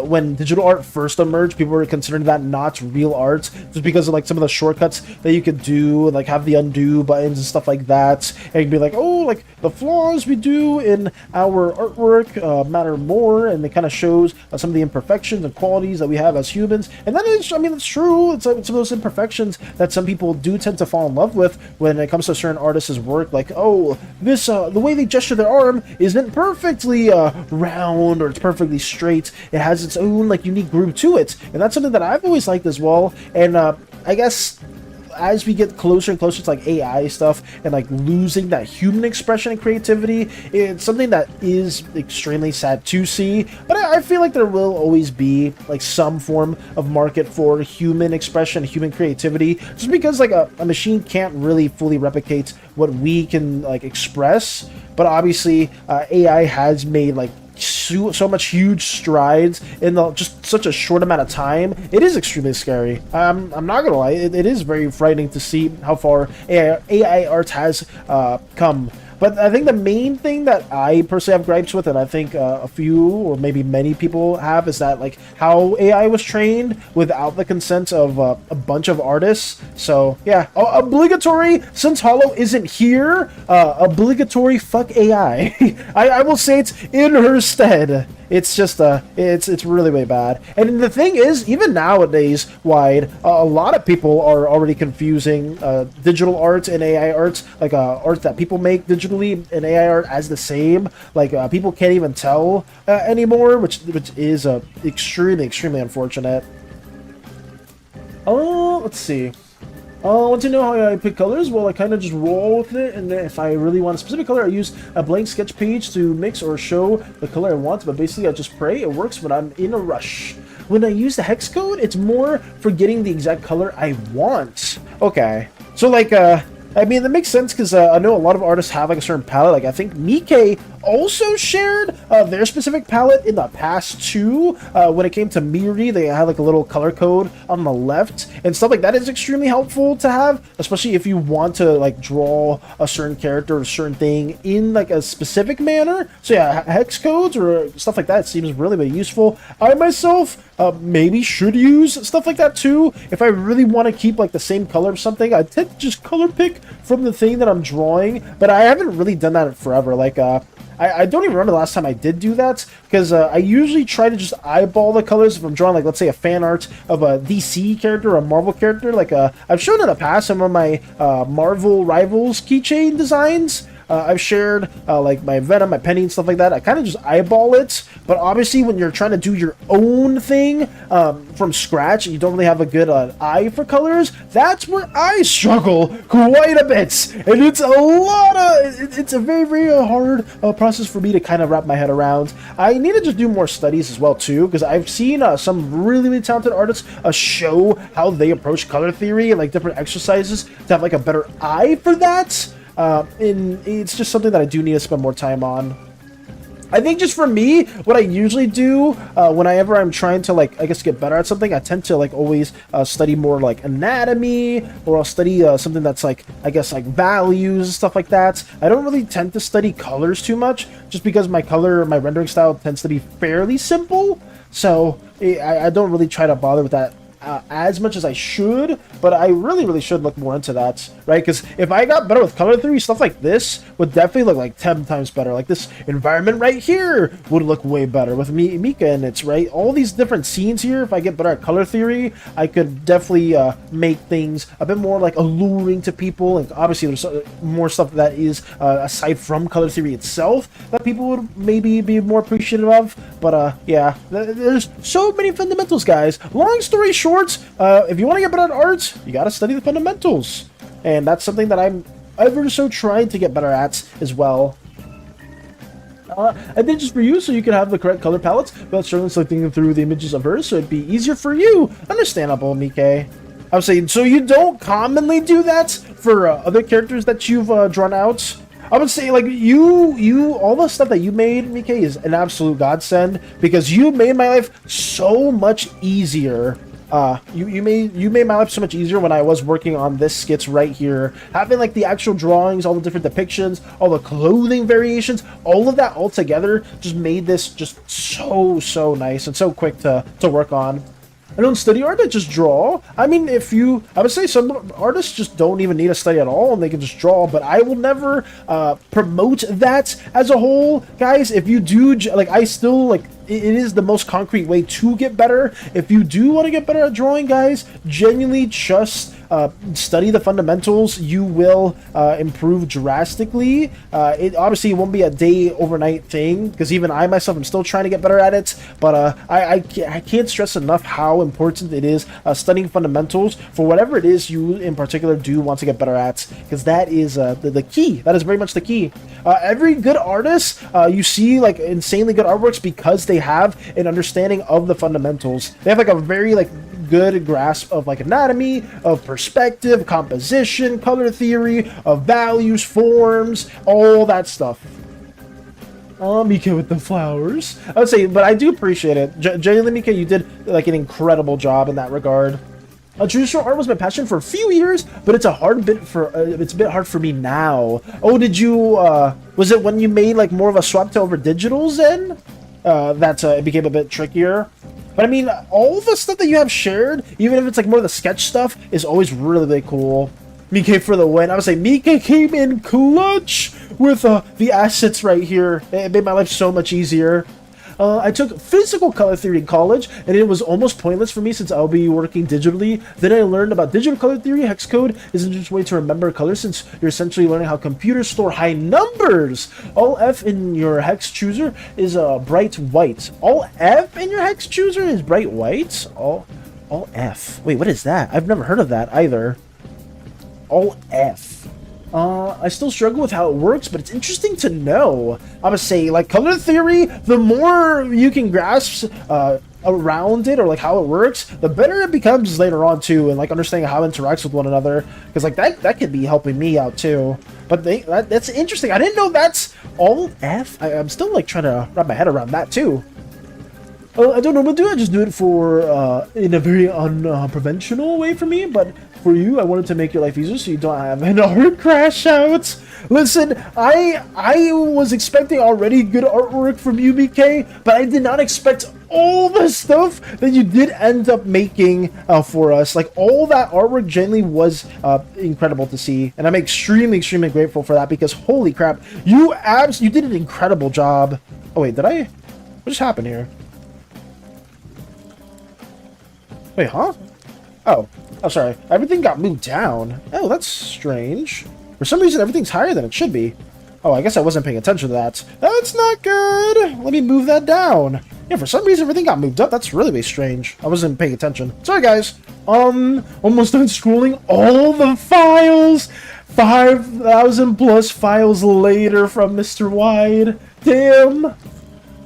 when digital art first emerged. People were considering that not real art just because of like some of the shortcuts that you could do, like have the undo buttons and stuff like that, and you'd be like, oh, like the flaws we do in our artwork matter more, and it kind of shows some of the imperfections and qualities that we have as humans. And that is, I mean, it's true. It's some of those imperfections that some people do tend to fall in love with when it comes to certain artists' work, like, oh, this the way they gesture their arm isn't perfectly round, or it's perfectly straight. It has its own like unique groove to it, and that's something that I've always liked as well. And I guess as we get closer and closer to like AI stuff and like losing that human expression and creativity, it's something that is extremely sad to see. But I feel like there will always be like some form of market for human expression, human creativity, just because like a machine can't really fully replicate what we can like express. But obviously AI has made like so much huge strides in just such a short amount of time. It is extremely scary. I'm not gonna lie, it is very frightening to see how far AI art has come. But I think the main thing that I personally have gripes with, and I think a few or maybe many people have, is that like how AI was trained without the consent of a bunch of artists. So yeah, obligatory, since Hollow isn't here, obligatory fuck AI. I will say it's in her stead. It's just it's really way bad. And the thing is, even nowadays, Wide, a lot of people are already confusing digital art and AI art, like art that people make digitally and AI art as the same. Like people can't even tell anymore, which is extremely unfortunate. Let's see. Want to know how I pick colors? Well, I kind of just roll with it, and if I really want a specific color, I use a blank sketch page to mix or show the color I want, but basically I just pray it works when I'm in a rush. When I use the hex code, it's more for getting the exact color I want. Okay, so like, I mean, that makes sense because I know a lot of artists have like a certain palette. Like I think Mike also shared their specific palette in the past too. When it came to Miri, they had like a little color code on the left and stuff like that. Is extremely helpful to have, especially if you want to like draw a certain character or a certain thing in like a specific manner. So yeah, hex codes or stuff like that seems really useful. I myself maybe should use stuff like that too. If I really want to keep like the same color of something, I tend to just color pick from the thing that I'm drawing, but I haven't really done that in forever. Like I don't even remember the last time I did do that, because I usually try to just eyeball the colors if I'm drawing, like, let's say a fan art of a DC character or a Marvel character. Like I've shown in the past some of my Marvel Rivals keychain designs. I've shared like my Venom, my Penny, and stuff like that. I kind of just eyeball it, but obviously when you're trying to do your own thing from scratch, and you don't really have a good eye for colors, that's where I struggle quite a bit. And it's it's a very hard process for me to kind of wrap my head around. I need to just do more studies as well too, because I've seen some really talented artists show how they approach color theory and like different exercises to have like a better eye for that. And it's just something that I do need to spend more time on. I think just for me, what I usually do whenever I'm trying to like, I guess, get better at something, I tend to like always study more like anatomy, or I'll study something that's like, I guess, like values and stuff like that. I don't really tend to study colors too much, just because my rendering style tends to be fairly simple. So I don't really try to bother with that as much as I should, but I really should look more into that, right? Because if I got better with color theory, stuff like this would definitely look like 10 times better. Like this environment right here would look way better with Mika and it's right. All these different scenes here, if I get better at color theory, I could definitely make things a bit more like alluring to people. And obviously there's more stuff that is aside from color theory itself that people would maybe be more appreciative of. But yeah, there's so many fundamentals, guys. Long story short, if you want to get better at art, you got to study the fundamentals, and that's something that I'm ever so trying to get better at as well. I did just for you, so you can have the correct color palettes without struggling selecting through the images of her, so it'd be easier for you. Understandable, Mike. I was saying, so you don't commonly do that for other characters that you've drawn out? I would say, like, all the stuff that you made, Mike, is an absolute godsend, because you made my life so much easier You made my life so much easier when I was working on this skits right here. Having like the actual drawings, all the different depictions, all the clothing variations, all of that all together just made this just so nice and so quick to work on. I don't study art, I just draw. I mean, I would say some artists just don't even need to study at all and they can just draw, but I will never promote that as a whole. Guys, if you do, like, I still, like, it is the most concrete way to get better. If you do want to get better at drawing, guys, genuinely just study the fundamentals. You will improve drastically. It obviously won't be a day overnight thing, because even I myself am still trying to get better at it, but I can't stress enough how important it is studying fundamentals for whatever it is you in particular do want to get better at, because that is the key. That is very much the key. Every good artist, you see like insanely good artworks because they have an understanding of the fundamentals. They have like a very like good grasp of like anatomy, of perspective, composition, color theory, of values, forms, all that stuff. Mika with the flowers. I would say, but I do appreciate it. Genuinely, Mika, you did like an incredible job in that regard. Traditional art was my passion for a few years, but it's a bit hard for me now. Oh, did you was it when you made like more of a swap to over digitals then? That it became a bit trickier. But I mean, all the stuff that you have shared, even if it's like more of the sketch stuff, is always really cool. Mika for the win. I would say Mika came in clutch with the assets right here. It made my life so much easier. I took physical color theory in college, and it was almost pointless for me since I'll be working digitally. Then I learned about digital color theory. Hex code isn't just a way to remember colors, since you're essentially learning how computers store high numbers. All F in your hex chooser is bright white. All F in your hex chooser is bright white? All F. Wait, what is that? I've never heard of that either. All F. I still struggle with how it works, but it's interesting to know. I would say, like, color theory, the more you can grasp around it, or like how it works, the better it becomes later on too, and like understanding how it interacts with one another, because like that could be helping me out too. But that's interesting. I didn't know that's all F. I'm still like trying to wrap my head around that too. I don't know what to do. I just do it for in a very unconventional way for me, but for you, I wanted to make your life easier so you don't have an art crash out. Listen, I was expecting already good artwork from you, BK, but I did not expect all the stuff that you did end up making for us. Like, all that artwork genuinely was incredible to see, and I'm extremely grateful for that, because holy crap, you did an incredible job. Oh wait, what just happened here? Wait, huh? Oh, sorry. Everything got moved down. Oh, that's strange. For some reason, everything's higher than it should be. Oh, I guess I wasn't paying attention to that. That's not good. Let me move that down. Yeah, for some reason, everything got moved up. That's really strange. I wasn't paying attention. Sorry, guys. Almost done scrolling all the files. 5,000 plus files later from Mr. Wide. Damn.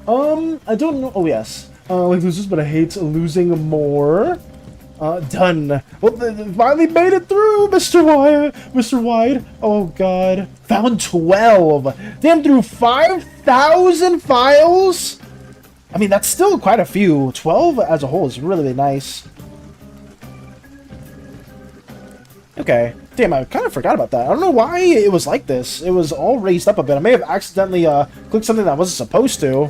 I don't know. Oh, yes. Like losers, but I hate losing more. Done. Well, finally made it through, Mr. Wide. Oh, God. Found 12. Damn, through 5,000 files? I mean, that's still quite a few. 12 as a whole is really nice. Okay. Damn, I kind of forgot about that. I don't know why it was like this. It was all raised up a bit. I may have accidentally clicked something that I wasn't supposed to.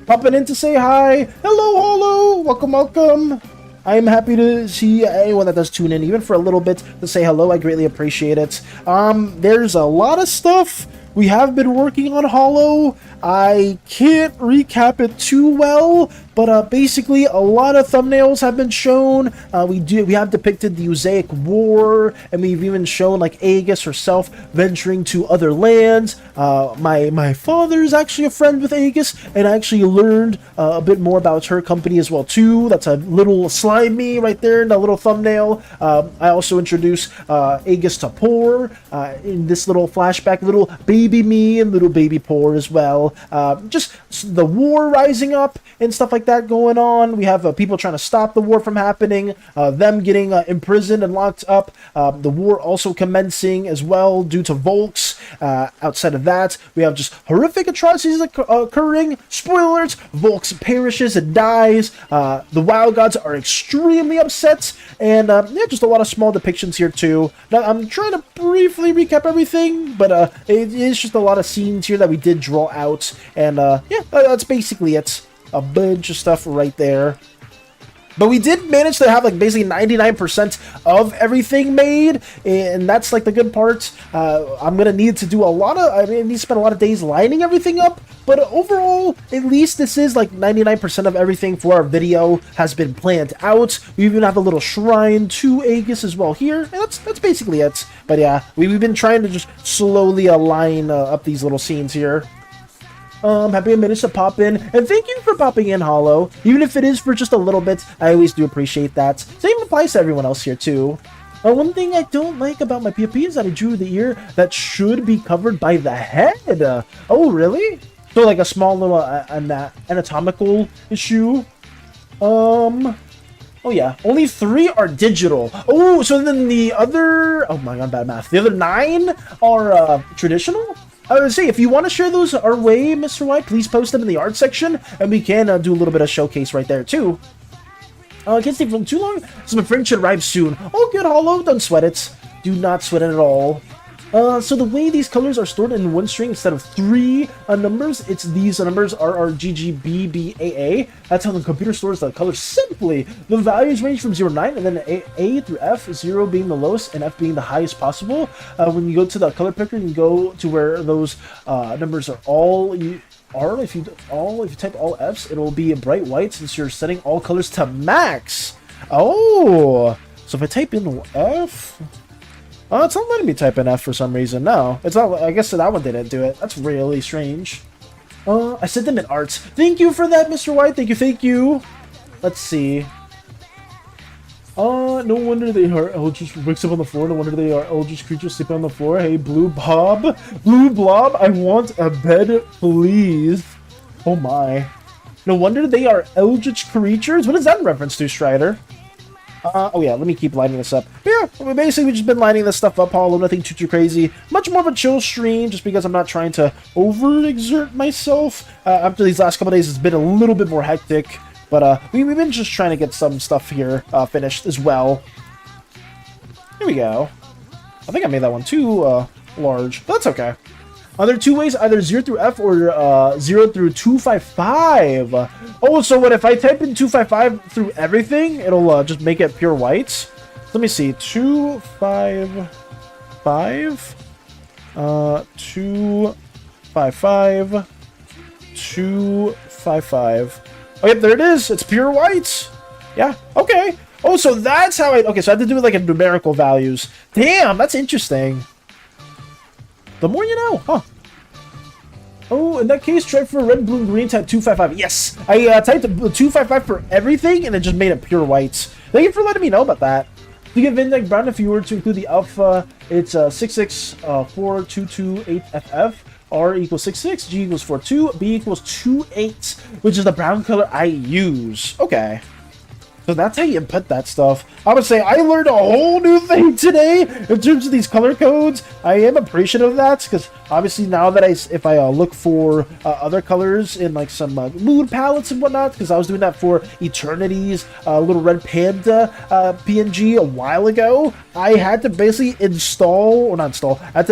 Popping in to say hi. Hello. Welcome. I am happy to see anyone that does tune in, even for a little bit, to say hello. I greatly appreciate it. There's a lot of stuff we have been working on Hollow. I can't recap it too well, but basically a lot of thumbnails have been shown. We have depicted the Usaic War, and we've even shown like Aegis herself venturing to other lands. My father is actually a friend with Aegis, and I actually learned a bit more about her company as well too. That's a little slime me right there in the little thumbnail. I also introduced Aegis to Poor in this little flashback, little baby me and little baby Poor as well. Just the war rising up and stuff like that going on. We have people trying to stop the war from happening, them getting imprisoned and locked up, the war also commencing as well due to Volks, Outside of that, we have just horrific atrocities occurring. Spoilers: Volks perishes and dies. The Wild Gods are extremely upset, and yeah, just a lot of small depictions here too. Now, I'm trying to briefly recap everything, but it is just a lot of scenes here that we did draw out, and yeah, that's basically it. A bunch of stuff right there. But we did manage to have like basically 99% of everything made, and that's like the good part. I'm gonna need to do I need to spend a lot of days lining everything up, but overall, at least this is like 99% of everything for our video has been planned out. We even have a little shrine to Aegis as well here, and that's basically it. But yeah, we've been trying to just slowly align up these little scenes here. Happy I managed to pop in, and thank you for popping in, Hollow. Even if it is for just a little bit, I always do appreciate that. Same applies to everyone else here too. One thing I don't like about my POP is that I drew the ear that should be covered by the head. Oh, really? So like a small little anatomical issue. Oh yeah, only 3 are digital. Oh, so then the other, oh my god, bad math. The other 9 are traditional? I would say, if you want to share those our way, Mr. White, please post them in the art section, and we can do a little bit of showcase right there, too. Can't stay for too long, so my friend should arrive soon. Oh, good, Hollow, don't sweat it. Do not sweat it at all. So the way these colors are stored in one string instead of 3 numbers, it's these numbers RRGGBBAA. That's how the computer stores the colors simply. The values range from 0 to 9, and then A through F, 0 being the lowest and F being the highest possible. When you go to the color picker, you go to where those numbers are all. If you type all Fs, it'll be a bright white since you're setting all colors to max. Oh, so if I type in F. Oh, it's not letting me type in F for some reason. No, it's not. I guess that one didn't do it. That's really strange. I said them in arts. Thank you for that, Mr. White. Thank you. Let's see. No wonder they are eldritch wakes up on the floor. No wonder they are eldritch creatures sleeping on the floor. Hey, Blue Blob, I want a bed, please. Oh my. No wonder they are eldritch creatures. What is that in reference to, Strider? Oh yeah, let me keep lining this up. Yeah, basically we've just been lining this stuff up, Hollow, nothing too crazy. Much more of a chill stream, just because I'm not trying to overexert myself. After these last couple days, it's been a little bit more hectic, but we've been just trying to get some stuff here finished as well. Here we go. I think I made that one too large, but that's okay. There are 2 ways, either 0 through F or 0 through 255. Oh, so what if I type in 255 through everything, it'll just make it pure white? Let me see, 255, 255, 255. Oh, yep, there it is. It's pure white. Yeah, okay. Oh, so that's how okay, so I have to do it like in numerical values. Damn, that's interesting. The more you know, huh? Oh, in that case, try for red, blue, and green, type 255. Yes! I typed 255 for everything, and it just made it pure white. Thank you for letting me know about that. You get Vindex Brown if you were to include the alpha. It's 6642228FF. R equals 66, G equals 42, B equals 28, which is the brown color I use. Okay. So that's how you input that stuff. I would say I learned a whole new thing today in terms of these color codes. I am appreciative of that because obviously now that if I look for other colors in like some mood palettes and whatnot, because I was doing that for Eternity's Little Red Panda PNG a while ago, I had to basically I had to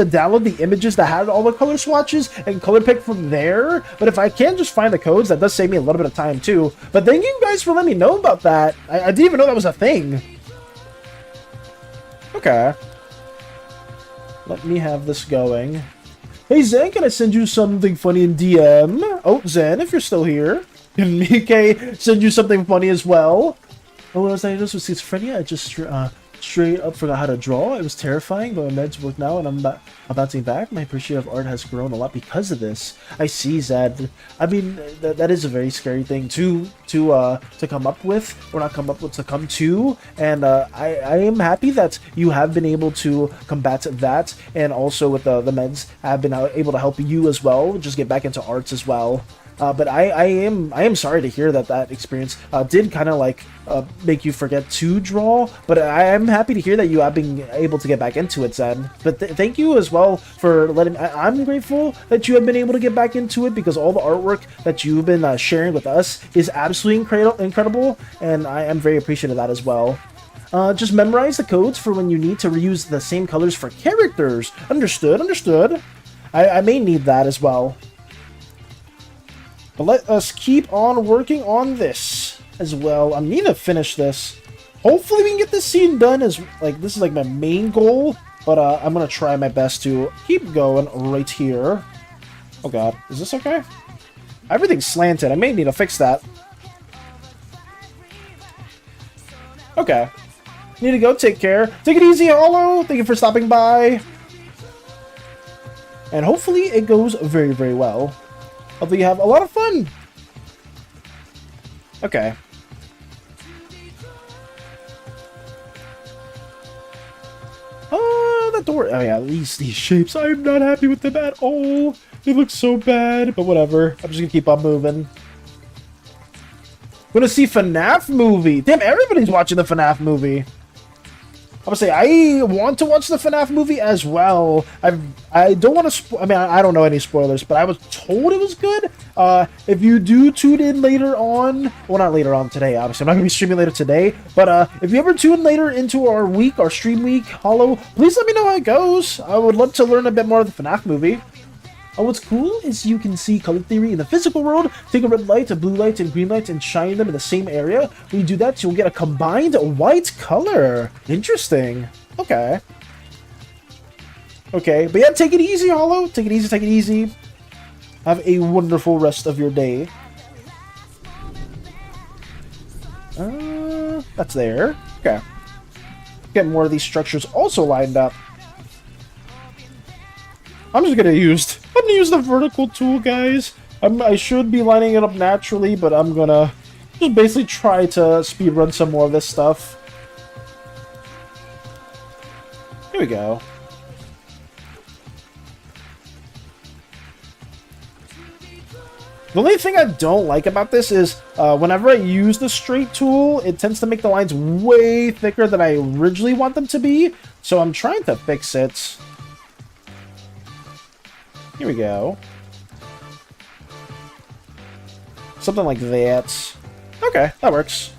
download the images that had all the color swatches and color pick from there. But if I can just find the codes, that does save me a little bit of time too. But thank you guys for letting me know about that. I didn't even know that was a thing. Okay. Let me have this going. Hey Zen, can I send you something funny in DM? Oh, Zen, if you're still here. Can Mike send you something funny as well? Oh, when I was diagnosed with schizophrenia, I just straight up forgot how to draw. It was terrifying, but my meds work now and I'm bouncing back. My appreciation of art has grown a lot because of this. I see, Zed. I mean, that is a very scary thing to come up with, or not come up with, to come to. And I am happy that you have been able to combat that, and also with the meds have been able to help you as well, just get back into arts as well. But I am sorry to hear that that experience did kind of like make you forget to draw. But I am happy to hear that you have been able to get back into it, Zen. But thank you as well for letting. I'm grateful that you have been able to get back into it, because all the artwork that you've been sharing with us is absolutely incredible, and I am very appreciative of that as well. Just memorize the codes for when you need to reuse the same colors for characters. Understood, understood. I may need that as well. But let us keep on working on this as well. I need to finish this. Hopefully we can get this scene done. This is like my main goal. But I'm going to try my best to keep going right here. Oh god, is this okay? Everything's slanted. I may need to fix that. Okay. Need to go, take care. Take it easy, Hollow. Thank you for stopping by. And hopefully it goes very, very well. Hopefully you have a lot of fun. Okay. Oh, that door. Oh yeah, these shapes. I'm not happy with them at all. They look so bad, but whatever. I'm just gonna keep on moving. Gonna see FNAF movie. Damn, everybody's watching the FNAF movie. I'm gonna say I want to watch the FNAF movie as well. I don't want to. I mean, I don't know any spoilers, but I was told it was good. If you do tune in later on, well, not later on today. Obviously, I'm not gonna be streaming later today. But if you ever tune later into our week, our stream week, Hollow, please let me know how it goes. I would love to learn a bit more of the FNAF movie. What's cool is you can see color theory in the physical world. Take a red light, a blue light, and green light and shine them in the same area. When you do that, you'll get a combined white color. Interesting. Okay. Okay, but yeah, take it easy, Hollow. Take it easy, take it easy. Have a wonderful rest of your day. That's there. Okay. Get more of these structures also lined up. I'm gonna use the vertical tool, guys. I should be lining it up naturally, but I'm gonna just basically try to speedrun some more of this stuff. Here we go. The only thing I don't like about this is whenever I use the straight tool, it tends to make the lines way thicker than I originally want them to be. So I'm trying to fix it. Here we go. Something like that. Okay, that works.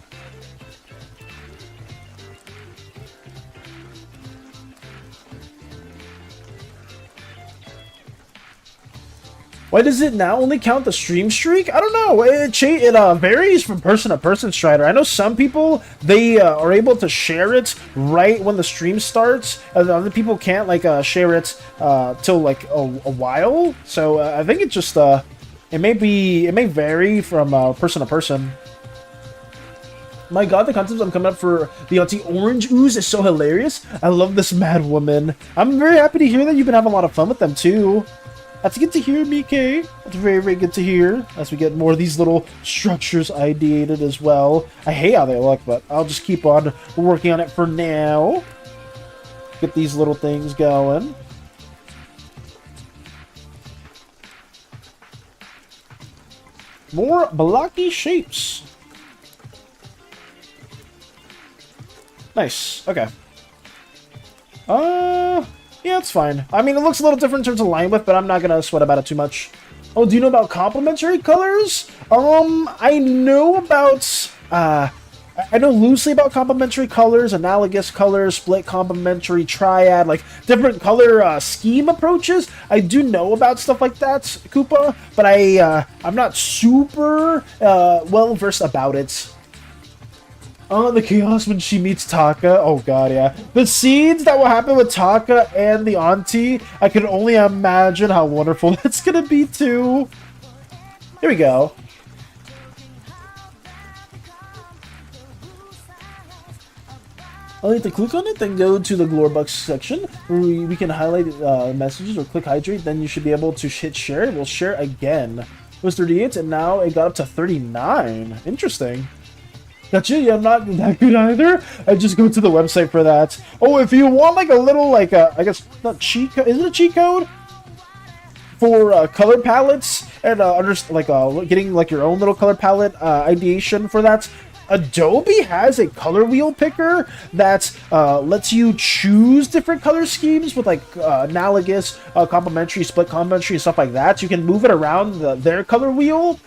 Why does it now only count the stream streak? I don't know. It varies from person to person, Strider. I know some people, they are able to share it right when the stream starts. And other people can't, like, share it till, like, a while. So I think it just, it may vary from person to person. My god, the concept I'm coming up for the anti-orange ooze is so hilarious. I love this mad woman. I'm very happy to hear that you've been having a lot of fun with them, too. That's good to hear, Mike. That's very, very good to hear. As we get more of these little structures ideated as well. I hate how they look, but I'll just keep on working on it for now. Get these little things going. More blocky shapes. Nice. Okay. Yeah, it's fine. I mean, it looks a little different in terms of line width, but I'm not gonna sweat about it too much. Oh, do you know about complementary colors? I know about, I know loosely about complementary colors, analogous colors, split complementary, triad, like different color scheme approaches. I do know about stuff like that, Koopa, but I'm not super well versed about it. Oh, the chaos when she meets Taka. Oh god, yeah. The scenes that will happen with Taka and the auntie, I can only imagine how wonderful that's gonna be too. Here we go. I'll need to click on it, then go to the Glorybucks section where we can highlight messages or click hydrate. Then you should be able to hit share. It will share again. It was 38 and now it got up to 39. Interesting. Gotcha, yeah, I'm not that good either. I just go to the website for that. Oh, if you want like a little, I guess, not cheat code, is it a cheat code? For color palettes, and getting like your own little color palette ideation for that, Adobe has a color wheel picker that lets you choose different color schemes with like analogous, complementary, split complementary, and stuff like that. So you can move it around their color wheel,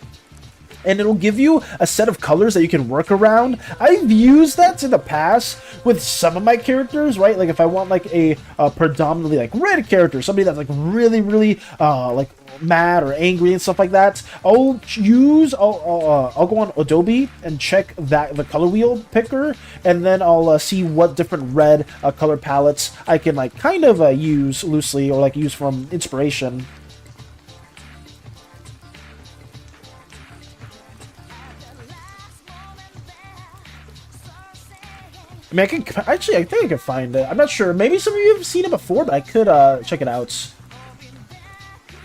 and it'll give you a set of colors that you can work around. I've used that in the past with some of my characters, right? Like if I want like a predominantly like red character, somebody that's like really, really like mad or angry and stuff like that, I'll go on Adobe and check the color wheel picker, and then I'll see what different red color palettes I can like kind of use loosely, or like use from inspiration. I mean, I think I can find it. I'm not sure. Maybe some of you have seen it before, but I could check it out.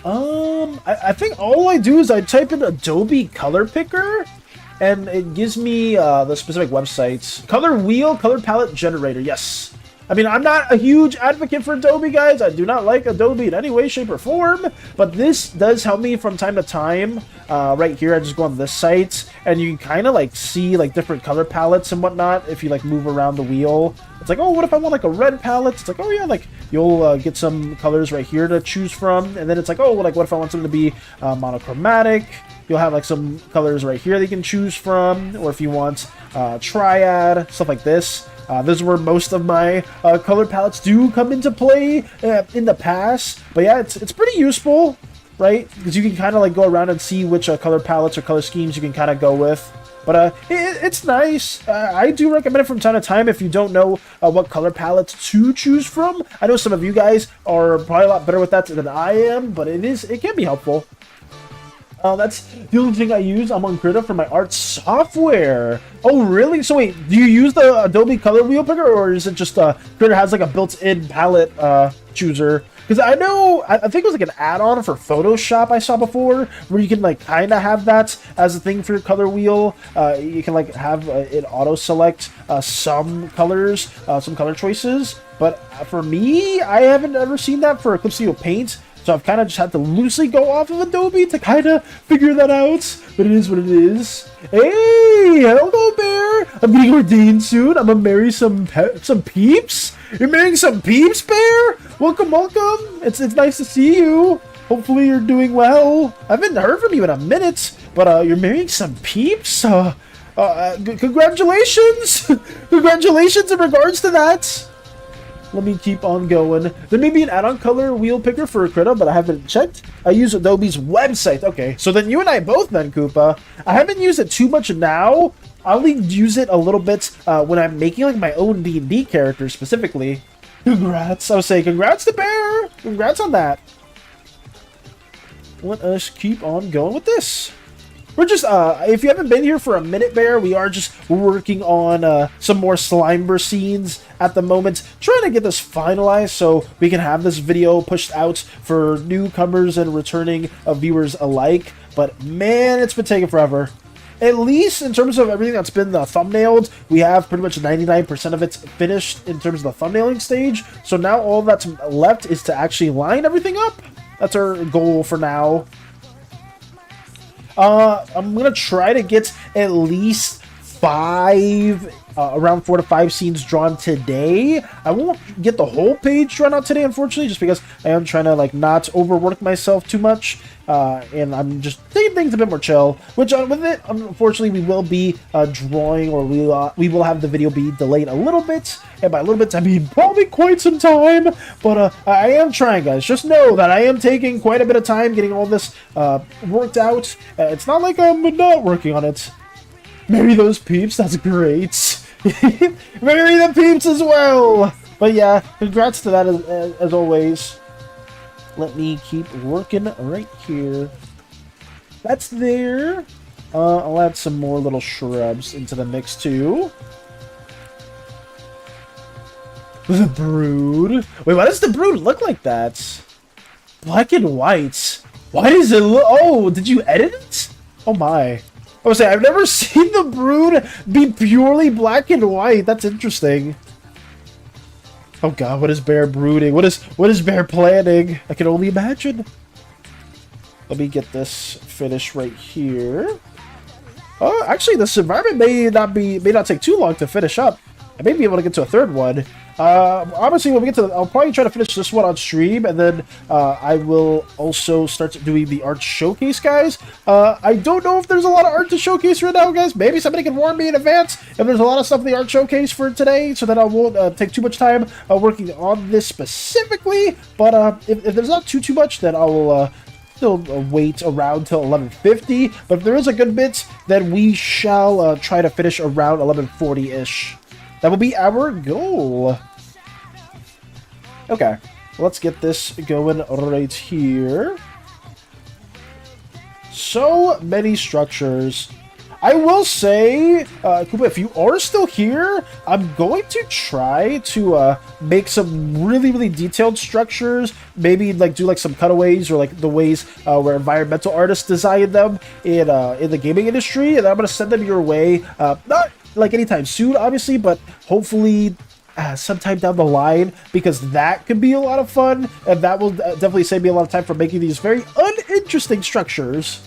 I think all I do is I type in Adobe Color Picker, and it gives me the specific websites. Color Wheel, Color Palette Generator. Yes. I mean, I'm not a huge advocate for Adobe, guys. I do not like Adobe in any way, shape, or form. But this does help me from time to time. Right here, I just go on this site, and you can kind of like see like different color palettes and whatnot if you like move around the wheel. It's like, oh, what if I want like a red palette? It's like, oh yeah, like you'll get some colors right here to choose from. And then it's like, oh, like what if I want something to be monochromatic? You'll have like some colors right here that you can choose from. Or if you want triad, stuff like this. This is where most of my color palettes do come into play in the past. But yeah, it's pretty useful, right? Because you can kind of like go around and see which color palettes or color schemes you can kind of go with. But it's nice. I do recommend it from time to time if you don't know what color palettes to choose from. I know some of you guys are probably a lot better with that than I am, but it can be helpful. That's the only thing I use. I'm on Krita for my art software. Oh, really? So wait, do you use the Adobe Color Wheel Picker, or is it just Krita has like a built-in palette chooser? Because I know, I think it was like an add-on for Photoshop I saw before, where you can like kind of have that as a thing for your color wheel. You can like have it auto-select some colors, some color choices. But for me, I haven't ever seen that for Clip Studio Paint. So I've kind of just had to loosely go off of Adobe to kind of figure that out. But it is what it is. Hey, hello, Bear. I'm getting ordained soon. I'm gonna marry some peeps. You're marrying some peeps, Bear? Welcome, welcome. It's nice to see you. Hopefully you're doing well. I haven't heard from you in a minute, but you're marrying some peeps. Congratulations. Congratulations in regards to that. Let me keep on going. There may be an add-on color wheel picker for Krita, but I haven't checked. I use Adobe's website. Okay, so then you and I both then, Koopa. I haven't used it too much now. I only use it a little bit when I'm making like my own D&D character specifically. Congrats. I would say congrats to Bear. Congrats on that. Let us keep on going with this. We're just, if you haven't been here for a minute, Bear, we are just working on some more Slimeverse scenes at the moment, trying to get this finalized so we can have this video pushed out for newcomers and returning viewers alike. But man, it's been taking forever. At least in terms of everything that's been thumbnailed, we have pretty much 99% of it finished in terms of the thumbnailing stage. So now all that's left is to actually line everything up. That's our goal for now. I'm gonna try to get at least around 4 to 5 scenes drawn today. I won't get the whole page drawn out today, unfortunately, just because I am trying to like not overwork myself too much, and I'm just taking things a bit more chill. Which with it, unfortunately, we will be drawing, or we will have the video be delayed a little bit, and by a little bit, I mean probably quite some time. But I am trying, guys. Just know that I am taking quite a bit of time getting all this worked out. It's not like I'm not working on it. Marry those peeps, that's great. Marry the peeps as well. But yeah, congrats to that as always. Let me keep working right here. That's there. I'll add some more little shrubs into the mix too. The brood. Wait, why does the brood look like that? Black and white. Why does it look... Oh, did you edit it? Oh my. I was saying, I've never seen the brood be purely black and white. That's interesting. Oh god, what is Bear brooding? What is Bear planning? I can only imagine. Let me get this finished right here. Actually, this environment may not take too long to finish up. I may be able to get to a third one. Obviously, when we get to I'll probably try to finish this one on stream, and then I will also start doing the art showcase, guys. I don't know if there's a lot of art to showcase right now, guys. Maybe somebody can warn me in advance if there's a lot of stuff in the art showcase for today, so that I won't take too much time working on this specifically. But if there's not too much, then I will still wait around till 11:50. But if there is a good bit, then we shall try to finish around 11:40-ish. That will be our goal. Okay, let's get this going right here. So many structures. I will say, Koopa, if you are still here, I'm going to try to make some really detailed structures. Maybe like do like some cutaways or like the ways where environmental artists design them in the gaming industry, and I'm gonna send them your way. Not like anytime soon, obviously, but hopefully sometime down the line, because that could be a lot of fun, and that will definitely save me a lot of time for making these very uninteresting structures.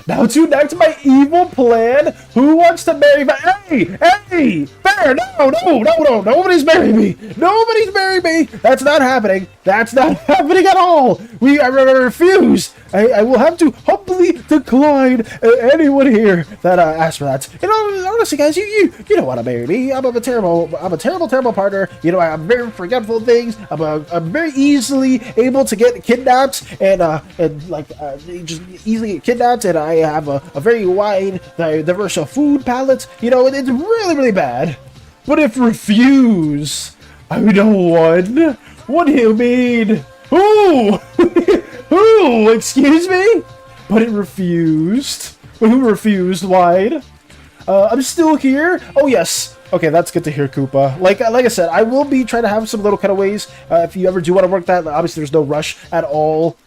Now tune back to my evil plan. Who wants to marry my... Hey! Bear! No! Nobody's marrying me! Nobody's marrying me! That's not happening. That's not happening at all! I refuse! I will have to humbly decline anyone here that asks for that. You know, honestly, guys, you don't want to marry me. I'm a terrible partner. You know, I'm very forgetful of things. I'm very easily able to get kidnapped and just easily get kidnapped, and I have a very wide, diverse food palette. You know, it's really bad. But if refuse, I know one. What do you mean? Who? Who? Excuse me? But it refused. But who refused? Wide. I'm still here. Oh yes. Okay, that's good to hear, Koopa. Like I said, I will be trying to have some little cutaways. If you ever do want to work that, obviously there's no rush at all.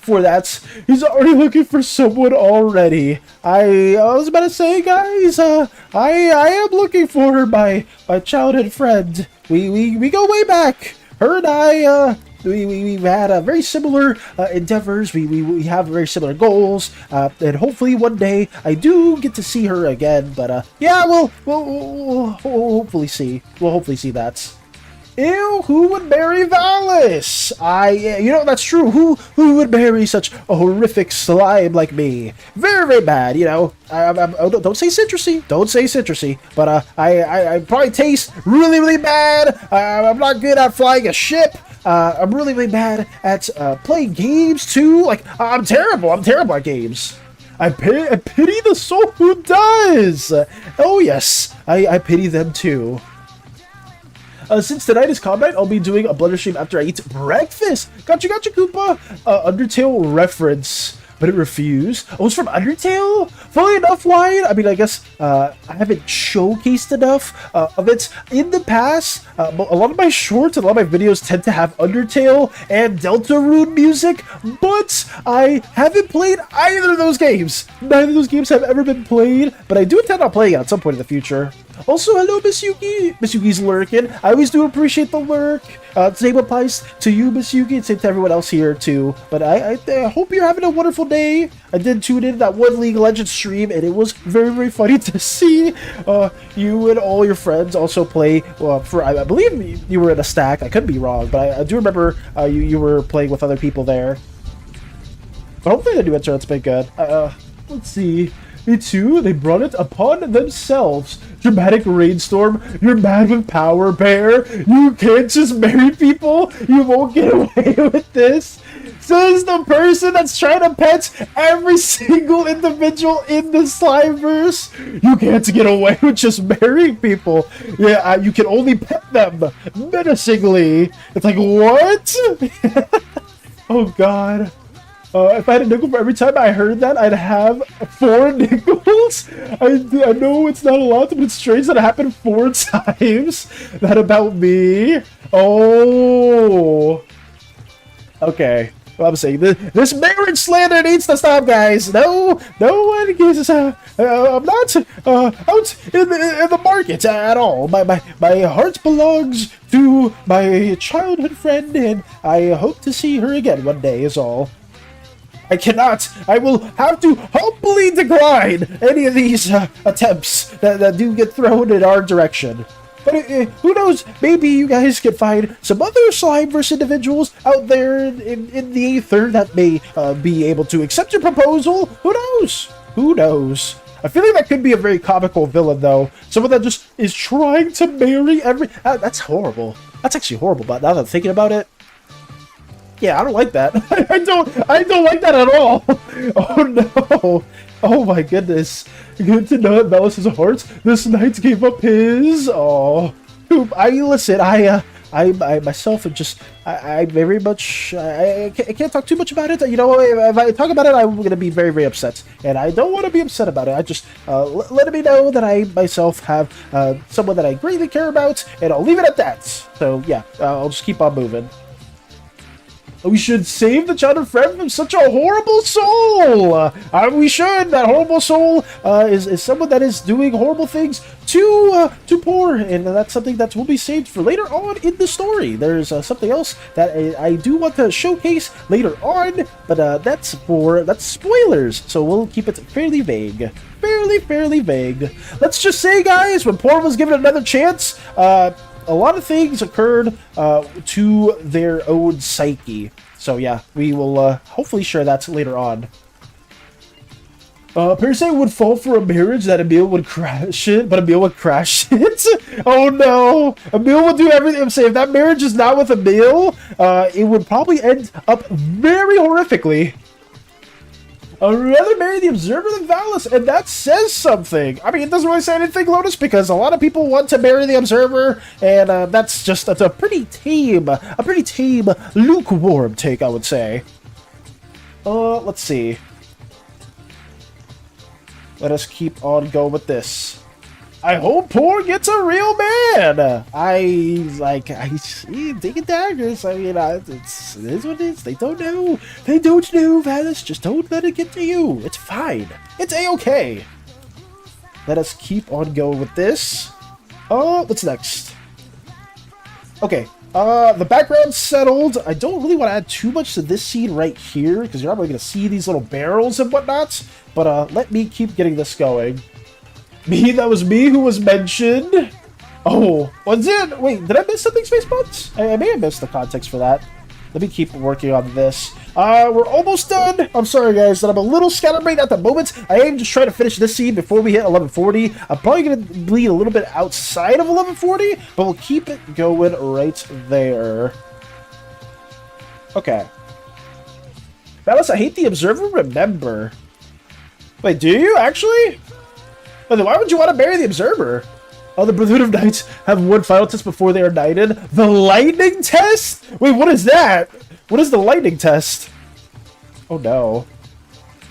For that. He's already looking for someone already. I was about to say, guys, I am looking for my childhood friend. We go way back. Her and I, we've had very similar endeavors. We have very similar goals, and hopefully one day I do get to see her again. But yeah, we'll hopefully see. We'll hopefully see that. Ew, who would marry Valis? You know, that's true. Who would marry such a horrific slime like me? Very bad, you know. Don't say citrusy. Don't say citrusy. But I probably taste really bad. I'm not good at flying a ship. I'm really bad at playing games too. Like, I'm terrible. I'm terrible at games. I pity the soul who does. Oh yes, I pity them too. Since tonight is combat, I'll be doing a Blender stream after I eat breakfast. Gotcha, Koopa. Undertale reference, but it refused. Oh, it's from Undertale? Fully enough, Wide. I mean, I guess I haven't showcased enough of it in the past. A lot of my shorts and a lot of my videos tend to have Undertale and Deltarune music, but I haven't played either of those games. Neither of those games have ever been played, but I do intend on playing it at some point in the future. Also, hello, Miss Yuki. Miss Yuki's lurking. I always do appreciate the lurk. Same applies to you, Miss Yuki, and same to everyone else here, too. But I hope you're having a wonderful day. I did tune in that one League of Legends stream, and it was very funny to see you and all your friends also play. I believe you were in a stack. I could be wrong, but I do remember you were playing with other people there. But hopefully the new internet's been good. Let's see. Me too, they brought it upon themselves. Dramatic rainstorm, you're mad with power, Bear. You can't just marry people. You won't get away with this. Says the person that's trying to pet every single individual in the Slimeverse. You can't get away with just marrying people. Yeah, you can only pet them menacingly. It's like, what? Oh god. If I had a nickel for every time I heard that, I'd have 4 nickels. I know it's not a lot, but it's strange that it happened 4 times. That about me. Oh. Okay. Well, I'm saying this marriage slander needs to stop, guys. No one gives I'm not out in the market at all. My heart belongs to my childhood friend, and I hope to see her again one day. Is all. I cannot. I will have to humbly decline any of these attempts that do get thrown in our direction. But who knows? Maybe you guys can find some other Slimeverse individuals out there in the ether that may be able to accept your proposal. Who knows? Who knows? I feel like that could be a very comical villain, though. Someone that just is trying to marry every... that's horrible. That's actually horrible, but now that I'm thinking about it... Yeah, I don't like that. I don't like that at all. Oh, no. Oh, my goodness. Good to know that Velas has a heart. This knight gave up his... Oh. Listen, I myself am just... I very much... I can't talk too much about it. You know, if I talk about it, I'm going to be very, very upset. And I don't want to be upset about it. I just... let me know that I myself have someone that I greatly care about. And I'll leave it at that. So, yeah. I'll just keep on moving. We should save the childhood friend from such a horrible soul! We should! That horrible soul is someone that is doing horrible things to poor, and that's something that will be saved for later on in the story. There's something else that I do want to showcase later on, but that's spoilers, so we'll keep it fairly vague. Fairly vague. Let's just say, guys, when Poor was given another chance, a lot of things occurred to their own psyche. So yeah, we will hopefully share that later on. Parasite would fall for a marriage that Emil would crash it, but Emil would crash it. Oh no! Emil would do everything. I'm saying if that marriage is not with Emil, it would probably end up very horrifically. I'd rather marry the Observer than Valis, and that says something. I mean, it doesn't really say anything, Lotus, because a lot of people want to marry the Observer, and that's a pretty tame, lukewarm take, I would say. Let's see. Let us keep on going with this. I hope Poor gets a real man. I see digging daggers. I mean, it is what it is. They don't know. They don't know, Valis. Just don't let it get to you. It's fine. It's a-okay. Let us keep on going with this. What's next? Okay. The background's settled. I don't really want to add too much to this scene right here, because you're not really going to see these little barrels and whatnot. But let me keep getting this going. That was me who was mentioned. Oh, was it? Wait, did I miss something, Spacebuds? I may have missed the context for that. Let me keep working on this. We're almost done. I'm sorry, guys, that I'm a little scatterbrained at the moment. I am just trying to finish this scene before we hit 1140. I'm probably going to bleed a little bit outside of 1140, but we'll keep it going right there. Okay. Valis, I hate the Observer, remember. Wait, do you, actually? Why would you want to marry the Observer? Oh, the Brotherhood of Knights have one final test before they are knighted. The lightning test? Wait, what is that? What is the lightning test? Oh, no.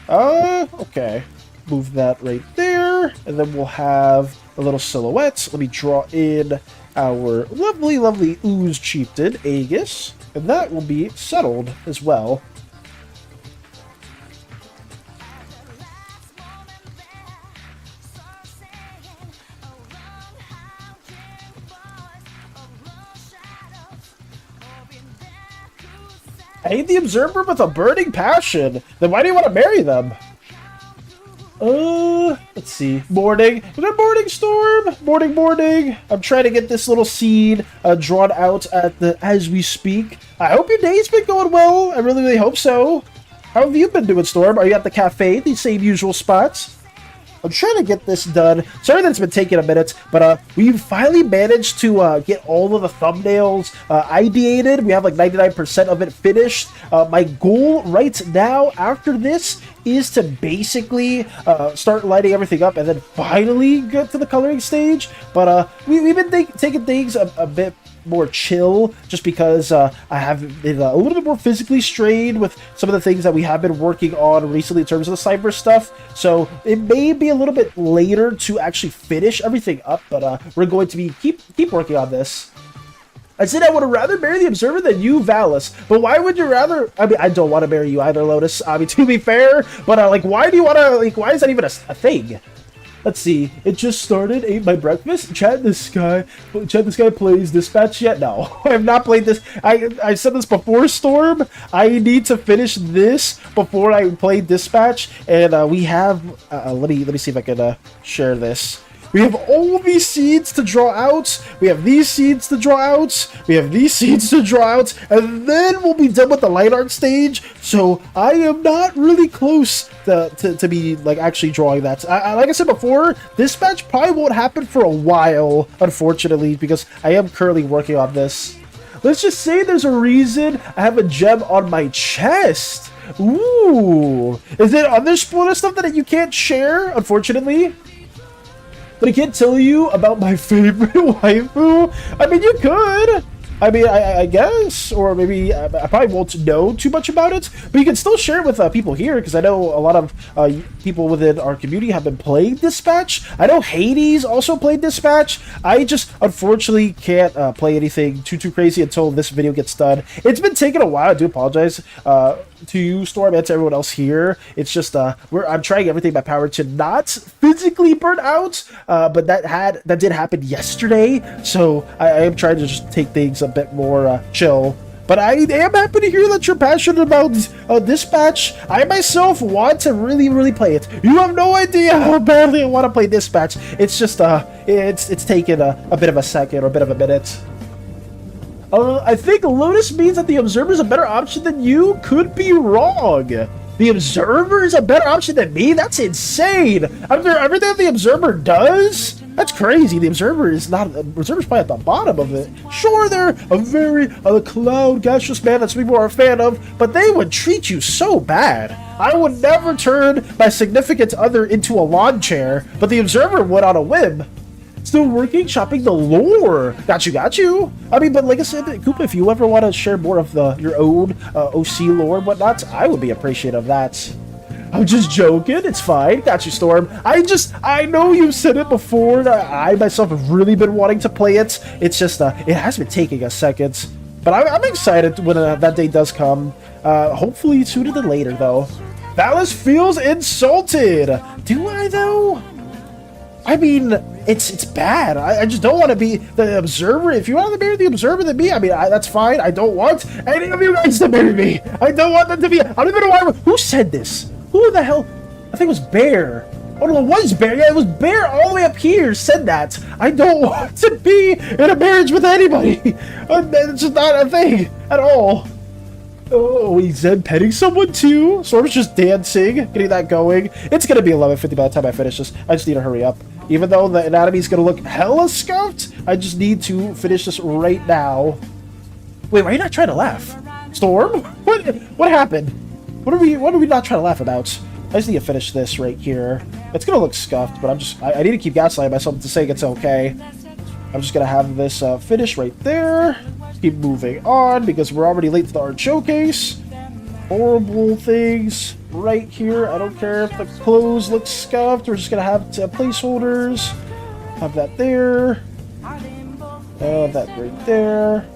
Okay. Move that right there. And then we'll have a little silhouette. Let me draw in our lovely, lovely Ooze Chieftain, Aegis. And that will be settled as well. I hate the Observer with a burning passion. Then why do you want to marry them? Let's see. Morning. We got morning storm. Morning. I'm trying to get this little scene drawn out as we speak. I hope your day's been going well. I really, really hope so. How have you been doing, Storm? Are you at the cafe? The same usual spots? I'm trying to get this done. Sorry that it's been taking a minute, but we finally managed to get all of the thumbnails ideated. We have like 99% of it finished. My goal right now after this is to basically start lighting everything up and then finally get to the coloring stage. But we've been taking things a bit more chill, just because I have been a little bit more physically strained with some of the things that we have been working on recently in terms of the Slimeverse stuff. So it may be a little bit later to actually finish everything up, but we're going to be keep working on this. I said I would rather marry the Observer than you, Valis. But why would you rather? I mean, I don't want to marry you either, Lotus. I mean, to be fair, but like, why do you want to? Like, why is that even a thing? Let's see. It just started. Ate my breakfast. Chat this guy plays Dispatch yet? No, I have not played this. I said this before, Storm. I need to finish this before I play Dispatch. And we have. Let me see if I can share this. We have all these seeds to draw out. We have these seeds to draw out. We have these seeds to draw out. And then we'll be done with the light art stage. So I am not really close to be like actually drawing that. Like I said before, Dispatch probably won't happen for a while, unfortunately, because I am currently working on this. Let's just say there's a reason I have a gem on my chest. Ooh. Is there other spoiler stuff that you can't share, unfortunately? But I can't tell you about my favorite waifu. I mean, you could. I mean, I guess, or maybe I probably won't know too much about it, but you can still share it with people here, because I know a lot of people within our community have been playing Dispatch. I know Hades also played Dispatch. I just, unfortunately, can't play anything too crazy until this video gets done. It's been taking a while. I do apologize to you, Storm, and to everyone else here. It's just, I'm trying everything in my power to not physically burn out, but that did happen yesterday, so I am trying to just take things a bit more chill. But I am happy to hear that you're passionate about Dispatch. I myself want to really play it. You have no idea how badly I want to play Dispatch. It's just it's taken a bit of a second or a bit of a minute. I think Lotus means that the Observer is a better option than you. Could be wrong. The Observer is a better option than me? That's insane. After everything that the Observer does? That's crazy. The Observer is not. The Observer's probably at the bottom of it. Sure, they're a very cloud gaseous man that some people are a fan of, but they would treat you so bad. I would never turn my significant other into a lawn chair, but the Observer would on a whim. Still working, shopping the lore. Got you. I mean, but like I said, Koopa, if you ever want to share more of your own OC lore and whatnot, I would be appreciative of that. I'm just joking. It's fine. Got you, Storm. I know you've said it before. I myself have really been wanting to play it. It's just, it has been taking a second. But I'm excited when that day does come. Hopefully sooner than later, though. Valis feels insulted. Do I, though? I mean, it's bad. I just don't want to be the Observer. If you want to marry the Observer than me, I mean, that's fine. I don't want any of you guys to marry me. I don't want them to be. I don't even know why. Who said this? Who the hell? I think it was Bear. Oh no, it was Bear. Yeah, it was Bear all the way up here said that. I don't want to be in a marriage with anybody. It's just not a thing at all. Oh, he's Zen petting someone too. Storm's just dancing, getting that going. It's gonna be 11:50 by the time I finish this. I just need to hurry up. Even though the anatomy is gonna look hella scuffed, I just need to finish this right now. Wait, why are you not trying to laugh? Storm? What happened? What are we not trying to laugh about? I just need to finish this right here. It's gonna look scuffed, but I need to keep gaslighting myself to say it's okay. I'm just gonna have this finish right there. Keep moving on because we're already late to the art showcase. Horrible things right here. I don't care if the clothes look scuffed. We're just gonna have placeholders. Have that there. That right there.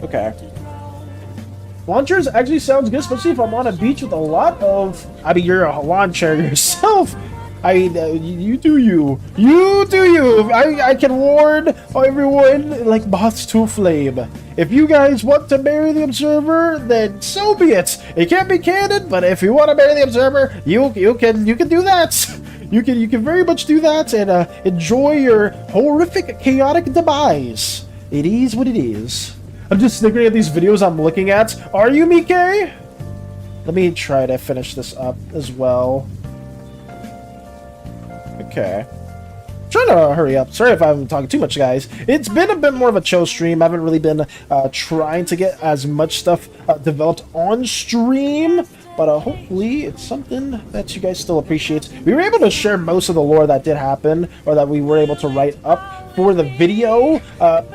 Okay. Lawn chairs actually sounds good, especially if I'm on a beach with a lot of... I mean, you're a lawn chair yourself. I mean, you do you. You do you. I can warn everyone like moths to a flame. If you guys want to marry the Observer, then so be it. It can't be canon, but if you want to marry the Observer, you can do that. You can very much do that and enjoy your horrific, chaotic demise. It is what it is. I'm just snickering at these videos I'm looking at. Are you, Mike? Let me try to finish this up as well. Okay. Trying to hurry up. Sorry if I'm talking too much, guys. It's been a bit more of a chill stream. I haven't really been trying to get as much stuff developed on stream. But hopefully it's something that you guys still appreciate. We were able to share most of the lore that did happen, or that we were able to write up for the video.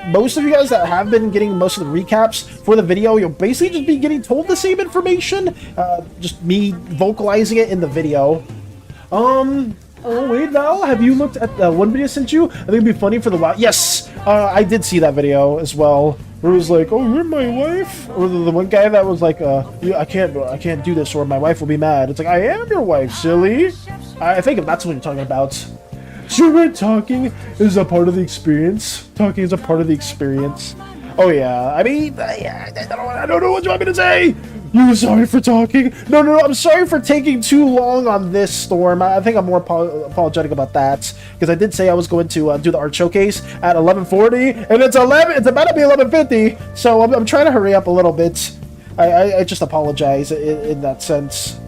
Most of you guys that have been getting most of the recaps for the video, you'll basically just be getting told the same information. Just me vocalizing it in the video. Oh, wait, now, have you looked at the one video I sent you? I think it'd be funny for the WoW. Yes! I did see that video as well. Where it was like, oh, you're my wife? Or the one guy that was like, I can't do this or my wife will be mad. It's like, I am your wife, silly. I think if that's what you're talking about. Sure, talking is a part of the experience. Talking is a part of the experience. Oh yeah, I mean, I don't know what you want me to say. You're sorry for talking? No, I'm sorry for taking too long on this, Storm. I think I'm more apologetic about that, because I did say I was going to do the art showcase at 11:40, and it's about to be 11:50, so I'm trying to hurry up a little bit. I just apologize in that sense.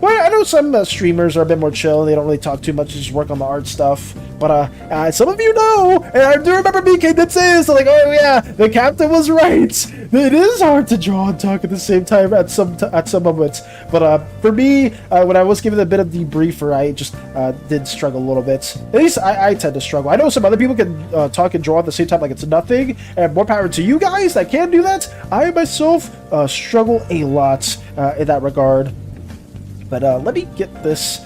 Well, I know some streamers are a bit more chill. They don't really talk too much, just work on the art stuff. But some of you know, and I do remember BK did say this, like, oh yeah, the captain was right. It is hard to draw and talk at the same time at some moments. But for me, when I was given a bit of debriefer, I just did struggle a little bit. At least I tend to struggle. I know some other people can talk and draw at the same time like it's nothing, and more power to you guys that can do that. I myself struggle a lot in that regard. But let me get this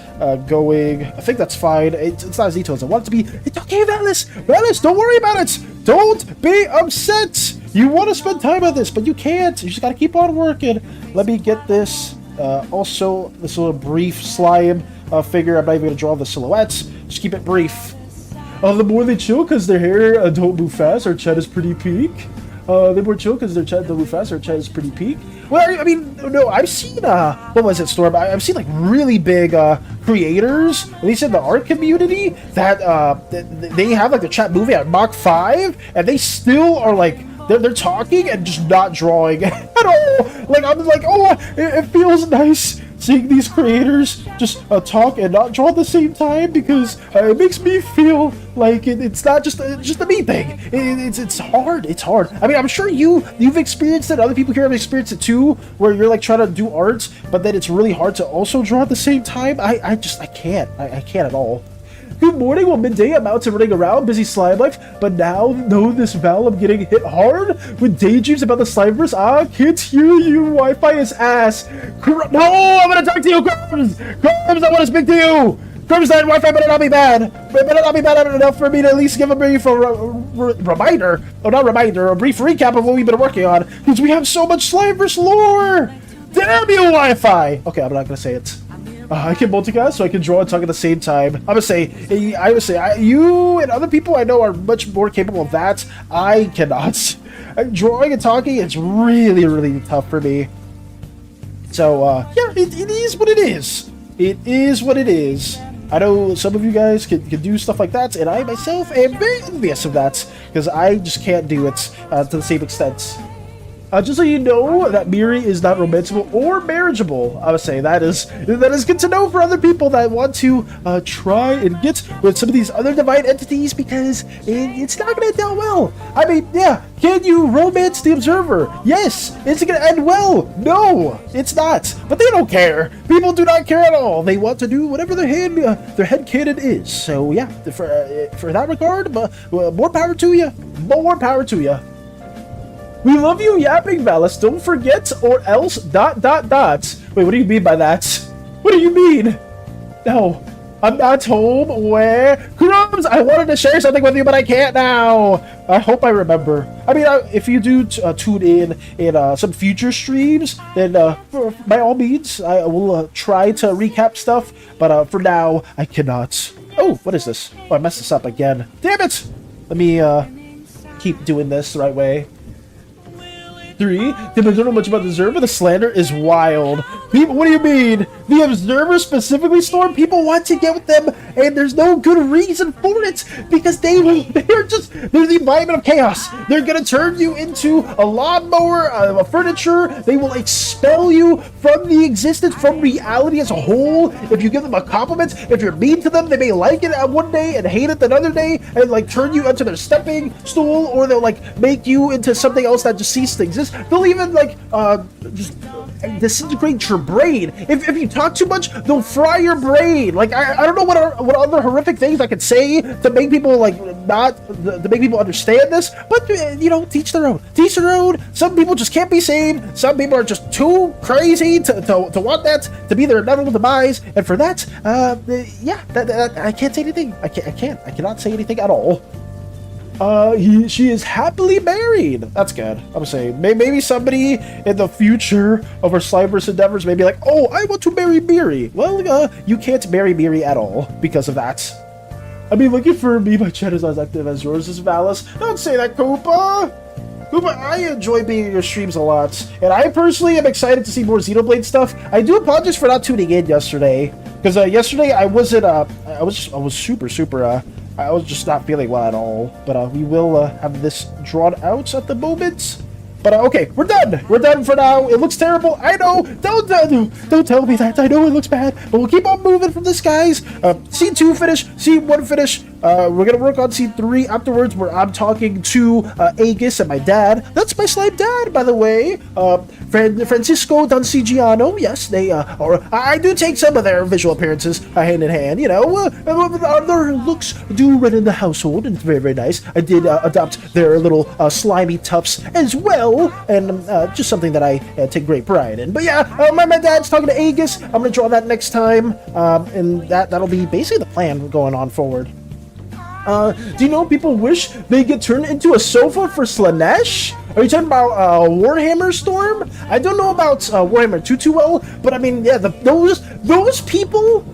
going. I think that's fine. It's not as detailed as I want it to be. It's okay, Valis. Valis, don't worry about it. Don't be upset. You want to spend time on this, but you can't. You just got to keep on working. Let me get this. Also, this little brief slime figure. I'm not even going to draw the silhouettes. Just keep it brief. The more they chill because their hair don't move fast, or Chet is pretty peak. They more chill because their Chet don't move fast, or Chet is pretty peak. Well, I mean, no, I've seen, what was it, Storm? I've seen, like, really big creators, at least in the art community, that they have, like, the chat moving at Mach 5, and they still are, like, they're talking and just not drawing at all. Like, I'm like, oh, it feels nice seeing these creators just talk and not draw at the same time, because it makes me feel like it's not just a me thing. It's hard. It's hard. I mean, I'm sure you've experienced it. Other people here have experienced it too, where you're like trying to do art, but then it's really hard to also draw at the same time. I can't at all. Good morning, well, midday, I'm out and running around, busy slime life, but now, know this Val, I'm getting hit hard with daydreams about the Slimeverse. Can't hear you, Wi-Fi is ass. No, I'm gonna talk to you, Crumbs! Crumbs, I wanna speak to you! Crumbs, that Wi-Fi better not be bad. It better not be bad enough for me to at least give a brief reminder, or not reminder, a brief recap of what we've been working on, because we have so much Slimeverse lore! Damn you, Wi-Fi! Okay, I'm not gonna say it. I can multicast, so I can draw and talk at the same time. I would say, you and other people I know are much more capable of that. I cannot. Drawing and talking, it's really, really tough for me. So, yeah, it is what it is. It is what it is. I know some of you guys can do stuff like that, and I myself am very envious of that, because I just can't do it to the same extent. Just so you know, that Miri is not romanceable or marriageable. I would say that is good to know for other people that want to try and get with some of these other divine entities, because it's not going to end well. I mean, yeah, can you romance the observer? Yes. Is it going to end well? No, it's not. But they don't care. People do not care at all. They want to do whatever their headcanon is. So yeah, for that regard, more power to you. More power to you. We love you, yapping, Valis. Don't forget, or else ... Wait, what do you mean by that? What do you mean? No, I'm not home. Where? Crumbs, I wanted to share something with you, but I can't now. I hope I remember. I mean, if you do tune in some future streams, then by all means, I will try to recap stuff. But for now, I cannot. Oh, what is this? Oh, I messed this up again. Damn it! Let me keep doing this the right way. 3. People don't know much about the Observer. The slander is wild. People, what do you mean? The Observer specifically, Storm? People want to get with them, and there's no good reason for it, because they're the environment of chaos. They're gonna turn you into a lawnmower, a furniture. They will expel you from the existence, from reality as a whole. If you give them a compliment, if you're mean to them, they may like it one day and hate it another day, and like turn you into their stepping stool, or they'll like make you into something else that just ceases to exist. They'll even like just disintegrate your brain. If you talk too much, they'll fry your brain. Like I don't know what other horrific things I could say to make people like to make people understand this, but you know, teach their own. Teach their own. Some people just can't be sane. Some people are just too crazy to want that to be their inevitable demise. And for that, yeah, that I can't say anything. I cannot say anything at all. she is happily married. That's good. I'm saying maybe somebody in the future of our Slimeverse endeavors may be like, oh, I want to marry Miri. Well, you can't marry Miri at all because of that. I mean, looking for me, my chat is as active as yours is, Valis. Don't say that, Koopa. Koopa, I enjoy being in your streams a lot, and I personally am excited to see more Xenoblade stuff. I do apologize for not tuning in yesterday, because yesterday I wasn't. I was super. I was just not feeling well at all. But we will have this drawn out at the moment. But okay, we're done. We're done for now. It looks terrible. I know. Don't tell me that. I know it looks bad. But we'll keep on moving from this, guys. Scene 2 finish. Scene 1 finish. We're gonna work on scene 3 afterwards, where I'm talking to Aegis and my dad. That's my slime dad, by the way. Francisco Doncigiano. Yes, they are. I do take some of their visual appearances hand in hand. You know, their looks do run in the household, and it's very nice. I did adopt their little slimy tufts as well, and just something that I take great pride in. But yeah, my dad's talking to Aegis. I'm gonna draw that next time, and that'll be basically the plan going on forward. Do you know people wish they could turn into a sofa for Slanesh? Are you talking about Warhammer Storm? I don't know about Warhammer too well, but I mean, yeah, those people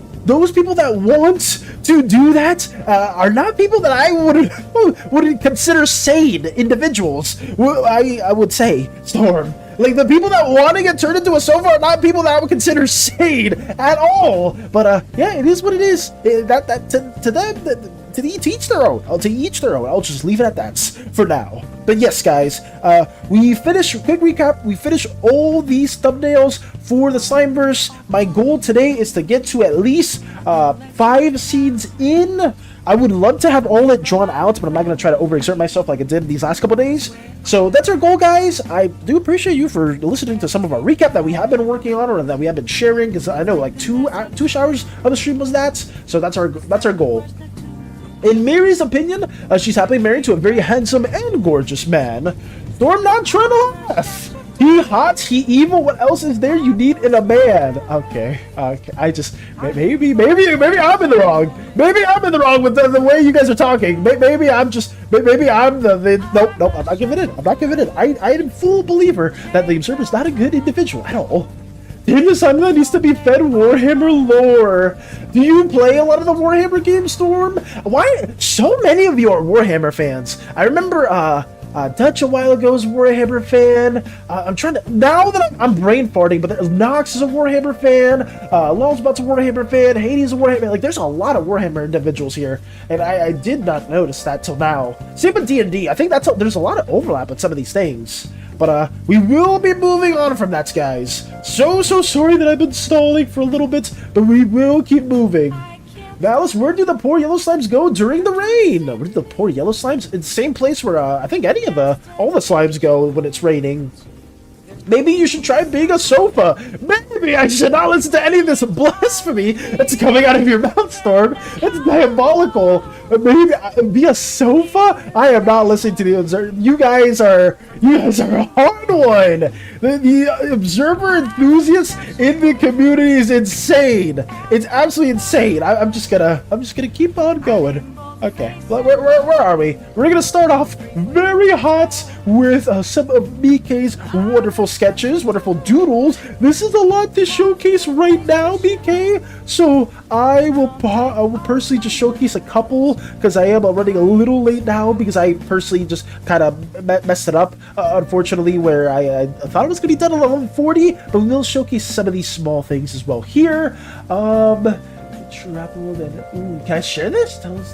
that want to do that are not people that I would consider sane individuals. I would say, Storm. Like, the people that want to get turned into a sofa are not people that I would consider sane at all. But yeah, it is what it is. To them. To each their own. To each their own. I'll just leave it at that for now. But yes, guys, we finished. Quick recap: we finished all these thumbnails for the Slimeverse. My goal today is to get to at least 5 scenes in. I would love to have all it drawn out, but I'm not going to try to overexert myself like I did these last couple days. So that's our goal, guys. I do appreciate you for listening to some of our recap that we have been working on, or that we have been sharing, because I know like 2 hours of the stream was that. So that's our goal. In Miri's opinion, she's happily married to a very handsome and gorgeous man. Storm not trying to laugh. He hot, he evil. What else is there you need in a man? Okay. I just maybe I'm in the wrong. Maybe I'm in the wrong with the way you guys are talking. Maybe I'm the nope. I'm not giving in. I am full believer that the Observer is not a good individual at all. You're the son that needs to be fed Warhammer lore. Do you play a lot of the Warhammer games, Storm? Why so many of you are Warhammer fans? I remember Dutch a while ago was a Warhammer fan. I'm trying to, now that I'm brain farting, but Nox is a Warhammer fan. Lulzbot's a Warhammer fan. Hades is a Warhammer fan. Like, there's a lot of Warhammer individuals here, and I did not notice that till now. Same with D&D. I think there's a lot of overlap with some of these things. But we will be moving on from that, guys. So sorry that I've been stalling for a little bit, but we will keep moving. Valis, where do the poor yellow slimes go during the rain? Where do the poor yellow slimes? In the same place where I think all the slimes go when it's raining. Maybe you should try being a sofa. Maybe I should not listen to any of this blasphemy that's coming out of your mouth, Storm. It's diabolical. Maybe be a sofa? I am not listening to the Observer. You guys are a hard one. The Observer enthusiasts in the community is insane. It's absolutely insane. I'm just gonna keep on going. Okay, where are we? We're gonna start off very hot with some of Mike's wonderful sketches, wonderful doodles. This is a lot to showcase right now, Mike. So I will personally just showcase a couple, because I am running a little late now, because I personally just kind of messed it up, unfortunately, where I thought it was gonna be done at 11:40, but we'll showcase some of these small things as well here. Traveled and can I share this? Tell us.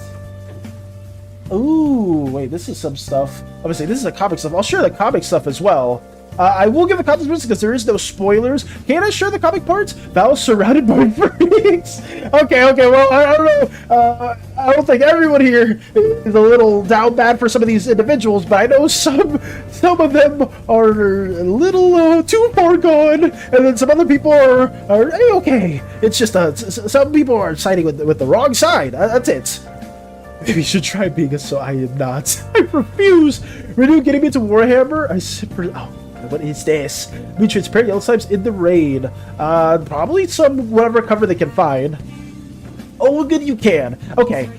Ooh, wait, this is some stuff. Obviously, this is a comic stuff. I'll share the comic stuff as well. I will give the comic parts because there is no spoilers. Can I share the comic parts? Val surrounded by freaks. Okay, well, I don't know. I don't think everyone here is a little down bad for some of these individuals, but I know some of them are a little too far gone, and then some other people are okay. It's just some people are siding with the wrong side. That's it. Maybe you should try being a I am not. I refuse. Renew getting me to Warhammer. What is this? Be transparent yellow slimes in the raid. Probably some whatever cover they can find. Oh, good, you can. Okay.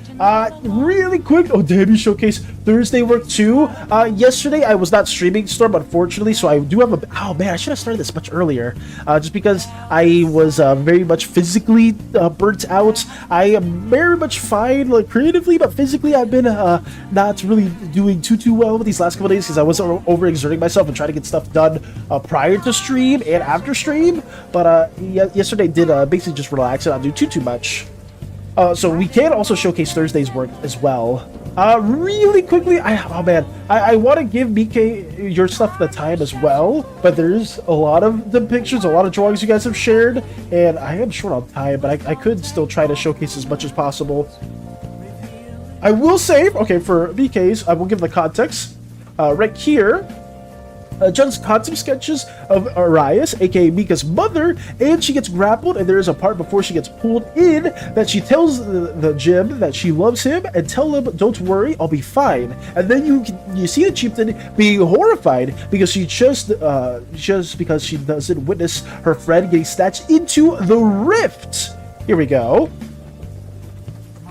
Really quick. Oh, damn, you showcase Thursday work too. Yesterday I was not streaming Storm, unfortunately, so I do have a. Oh man, I should have started this much earlier. Just because I was very much physically burnt out. I am very much fine, like creatively, but physically I've been not really doing too well with these last couple days because I was overexerting myself and trying to get stuff done prior to stream and after stream. But yesterday did basically just relax and not do too much. So we can also showcase Thursday's work as well. Really quickly, oh man, I want to give BK your stuff the time as well, but there's a lot of the pictures, a lot of drawings you guys have shared, and I am short on time, but I could still try to showcase as much as possible. I will say, okay, for BK's, I will give the context. Right here, John's concept sketches of Arias, aka Mika's mother, and she gets grappled, and there is a part before she gets pulled in that she tells the Jim that she loves him and tell him, "Don't worry, I'll be fine." And then you see the chieftain being horrified because she just because she doesn't witness her friend getting snatched into the rift. Here we go.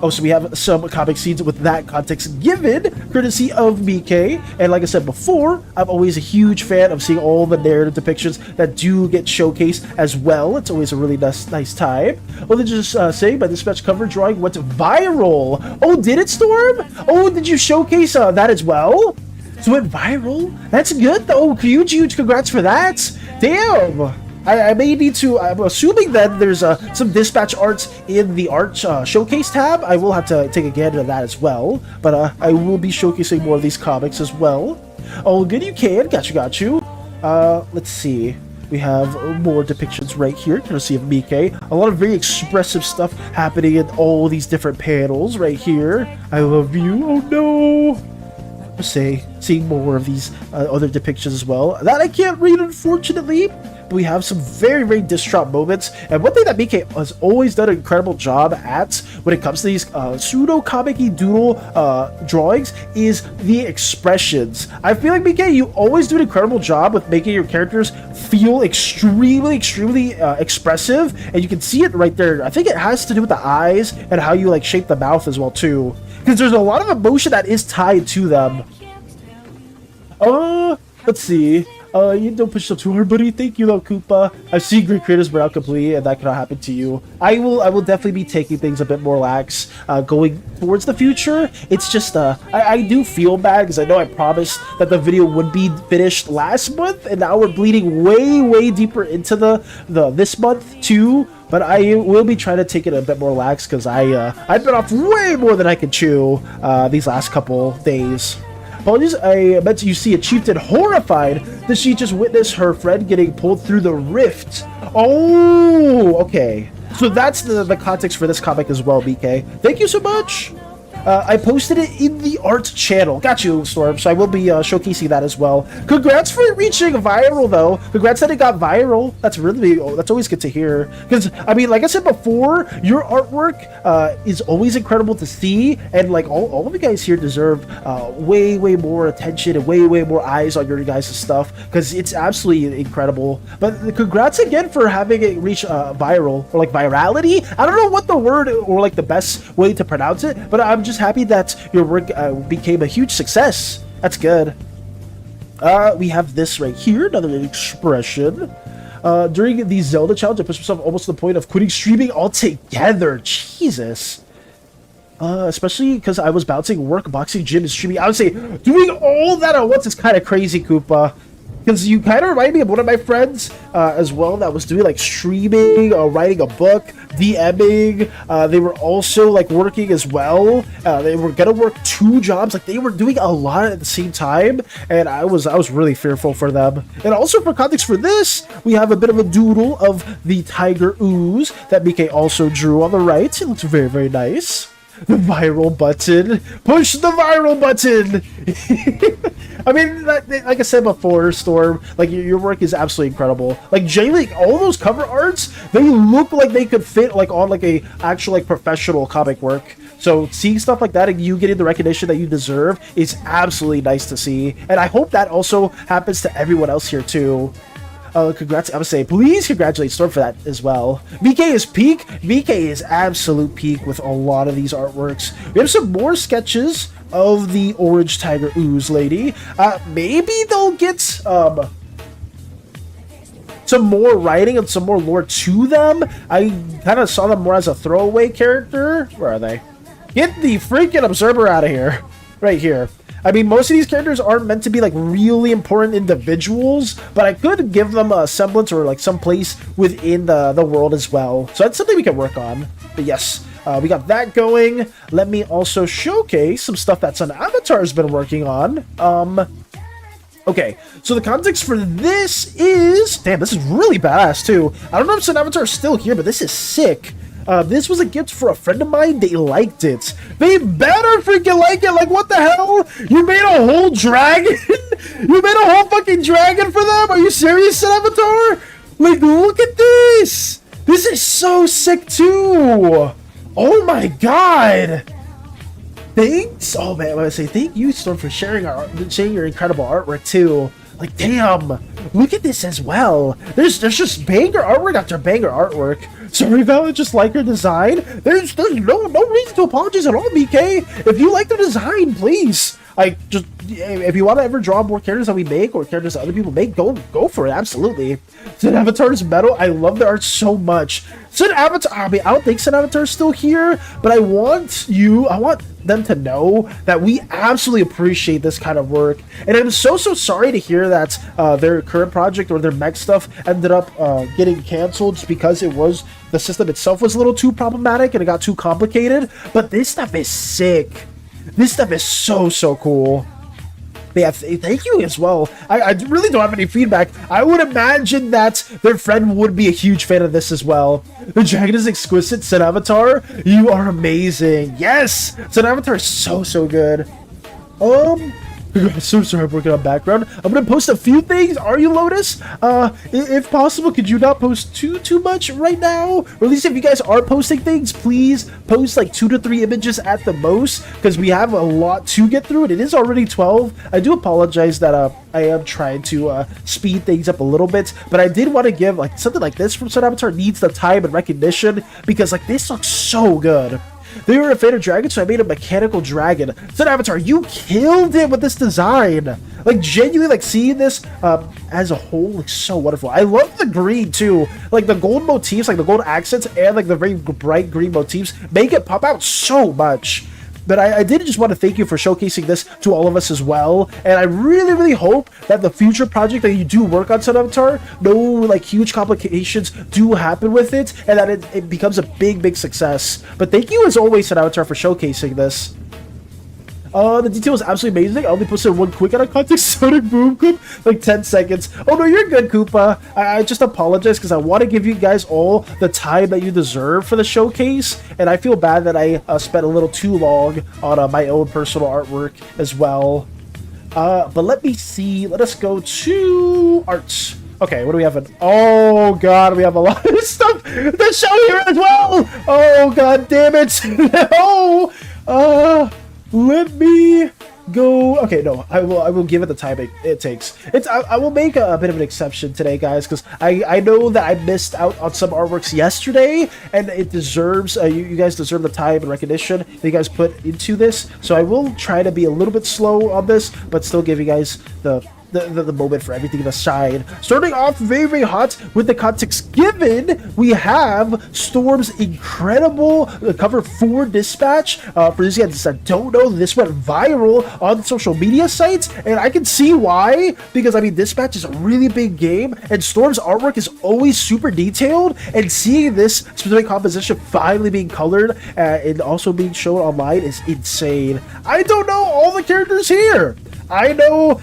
Oh, so we have some comic scenes with that context given, courtesy of BK. And like I said before, I'm always a huge fan of seeing all the narrative depictions that do get showcased as well. It's always a really nice time. Well, they're just saying, my dispatch cover drawing went viral. Oh, did it, Storm? Oh, did you showcase that as well? So it went viral? That's good, though. Huge congrats for that. Damn. I may need to, I'm assuming that there's some dispatch arts in the art showcase tab. I will have to take a gander at that as well, but I will be showcasing more of these comics as well. Oh, good, you can. Got you. Let's see. We have more depictions right here, courtesy of Mike. A lot of very expressive stuff happening in all these different panels right here. I love you. Oh no. Seeing more of these other depictions as well. That I can't read, unfortunately. We have some very distraught moments, and one thing that BK has always done an incredible job at when it comes to these pseudo comic-y doodle drawings is the expressions. I feel like BK, you always do an incredible job with making your characters feel extremely expressive, and you can see it right there. I think it has to do with the eyes and how you like shape the mouth as well too, because there's a lot of emotion that is tied to them. Let's see. You don't push yourself too hard, buddy. Thank you, though, Koopa. I've seen great creators burn out completely, and that cannot happen to you. I will definitely be taking things a bit more lax going towards the future. It's just, I do feel bad, because I know I promised that the video would be finished last month, and now we're bleeding way deeper into this month, too. But I will be trying to take it a bit more lax, because I've been off way more than I could chew these last couple days. Apologies, I bet you see a chieftain horrified that she just witnessed her friend getting pulled through the rift. Oh, okay. So that's the context for this comic as well, BK. Thank you so much. I posted it in the art channel. Got you, Storm. So I will be showcasing that as well. Congrats for reaching viral, though. Congrats that it got viral. That's always good to hear. Because I mean, like I said before, your artwork is always incredible to see, and like all of you guys here deserve way more attention and way more eyes on your guys' stuff, because it's absolutely incredible. But congrats again for having it reach viral, or like virality. I don't know what the word or like the best way to pronounce it, but I'm just happy that your work became a huge success. That's good. We have this right here, another expression. During the Zelda challenge, I pushed myself almost to the point of quitting streaming altogether. Jesus. Especially because I was bouncing work, boxing, gym, and streaming. I would say doing all that at once is kind of crazy, Koopa. Because you kind of remind me of one of my friends as well that was doing like streaming, writing a book, DMing. They were also like working as well. They were gonna work 2 jobs. Like they were doing a lot at the same time, and I was really fearful for them. And also for context for this, we have a bit of a doodle of the tiger ooze that BK also drew on the right. It looks very nice. The viral button. Push the viral button. I mean, like I said before, Storm, like your work is absolutely incredible. Like genuinely, all those cover arts, they look like they could fit like on like a actual like professional comic work. So seeing stuff like that and you getting the recognition that you deserve is absolutely nice to see. And I hope that also happens to everyone else here too. Congrats. I would say, please congratulate Storm for that as well. VK is peak. VK is absolute peak with a lot of these artworks. We have some more sketches of the Orange Tiger Ooze lady. Maybe they'll get some more writing and some more lore to them. I kind of saw them more as a throwaway character. Where are they? Get the freaking Observer out of here. Right here. I mean, most of these characters aren't meant to be like really important individuals, but I could give them a semblance or like some place within the world as well. So that's something we can work on. But yes, we got that going. Let me also showcase some stuff that SANAvatar has been working on. Okay, so the context for this is... Damn, this is really badass too. I don't know if SANAvatar is still here, but this is sick. This was a gift for a friend of mine. They liked it. They better freaking like it. Like, what the hell? You made a whole dragon? You made a whole fucking dragon for them? Are you serious, SANAvatar? Like, look at this. This is so sick, too. Oh, my God. Thanks. Oh, man, I want to say thank you, Storm, for sharing your incredible artwork, too. Like, damn. Look at this as well. There's just banger artwork after banger artwork. Sorry, Val, I just like your design. There's no reason to apologize at all, BK. If you like the design, please. Like, just if you want to ever draw more characters that we make or characters that other people make, go for it. Absolutely. SANAvatar's metal. I love the art so much. SANAvatar. I mean, I don't think SANAvatar's still here, but I want them to know that we absolutely appreciate this kind of work. And I'm so sorry to hear that their current project or their mech stuff ended up getting canceled just because the system itself was a little too problematic and it got too complicated. But this stuff is sick. This stuff is so cool. But yeah, thank you as well. I really don't have any feedback. I would imagine that their friend would be a huge fan of this as well. The dragon is exquisite. SANAvatar, you are amazing. Yes! SANAvatar is so good. I'm so sorry I'm working on background. I'm gonna post a few things. Are you, Lotus? If possible, could you not post too much right now? Or at least if you guys are posting things, please post like 2 to 3 images at the most, because we have a lot to get through, and it is already 12. I do apologize that I am trying to speed things up a little bit, but I did want to give like something like this from SANAvatar needs the time and recognition, because like this looks so good. They were a fan of dragons, so I made a mechanical dragon. SANAvatar, you killed it with this design. Like, genuinely, like, seeing this as a whole looks so wonderful. I love the green, too. Like, the gold motifs, like, the gold accents, and, like, the very bright green motifs make it pop out so much. But I did just want to thank you for showcasing this to all of us as well. And I really hope that the future project that you do work on SANAvatar, no like huge complications do happen with it, and that it becomes a big success. But thank you as always, SANAvatar, for showcasing this. The detail is absolutely amazing. I only posted one quick out of context Sonic Boom Coop, like 10 seconds. Oh no, you're good, Koopa. I just apologize because I want to give you guys all the time that you deserve for the showcase, and I feel bad that I spent a little too long on my own personal artwork as well. But let me see. Let us go to arts. Okay, what do we have? Oh god, we have a lot of stuff to show here as well. Oh god damn it. No. Let me go. Okay, no, I will give it the time it takes. I will make a bit of an exception today, guys, because I know that I missed out on some artworks yesterday, and it deserves you guys deserve the time and recognition that you guys put into this. So I will try to be a little bit slow on this, but still give you guys the moment for everything to shine. Starting off very hot with the context given, we have Storm's incredible cover for Dispatch. For these guys that don't know, this went viral on social media sites, and I can see why, because I mean Dispatch is a really big game, and Storm's artwork is always super detailed, and seeing this specific composition finally being colored and also being shown online is insane. I don't know all the characters here. I know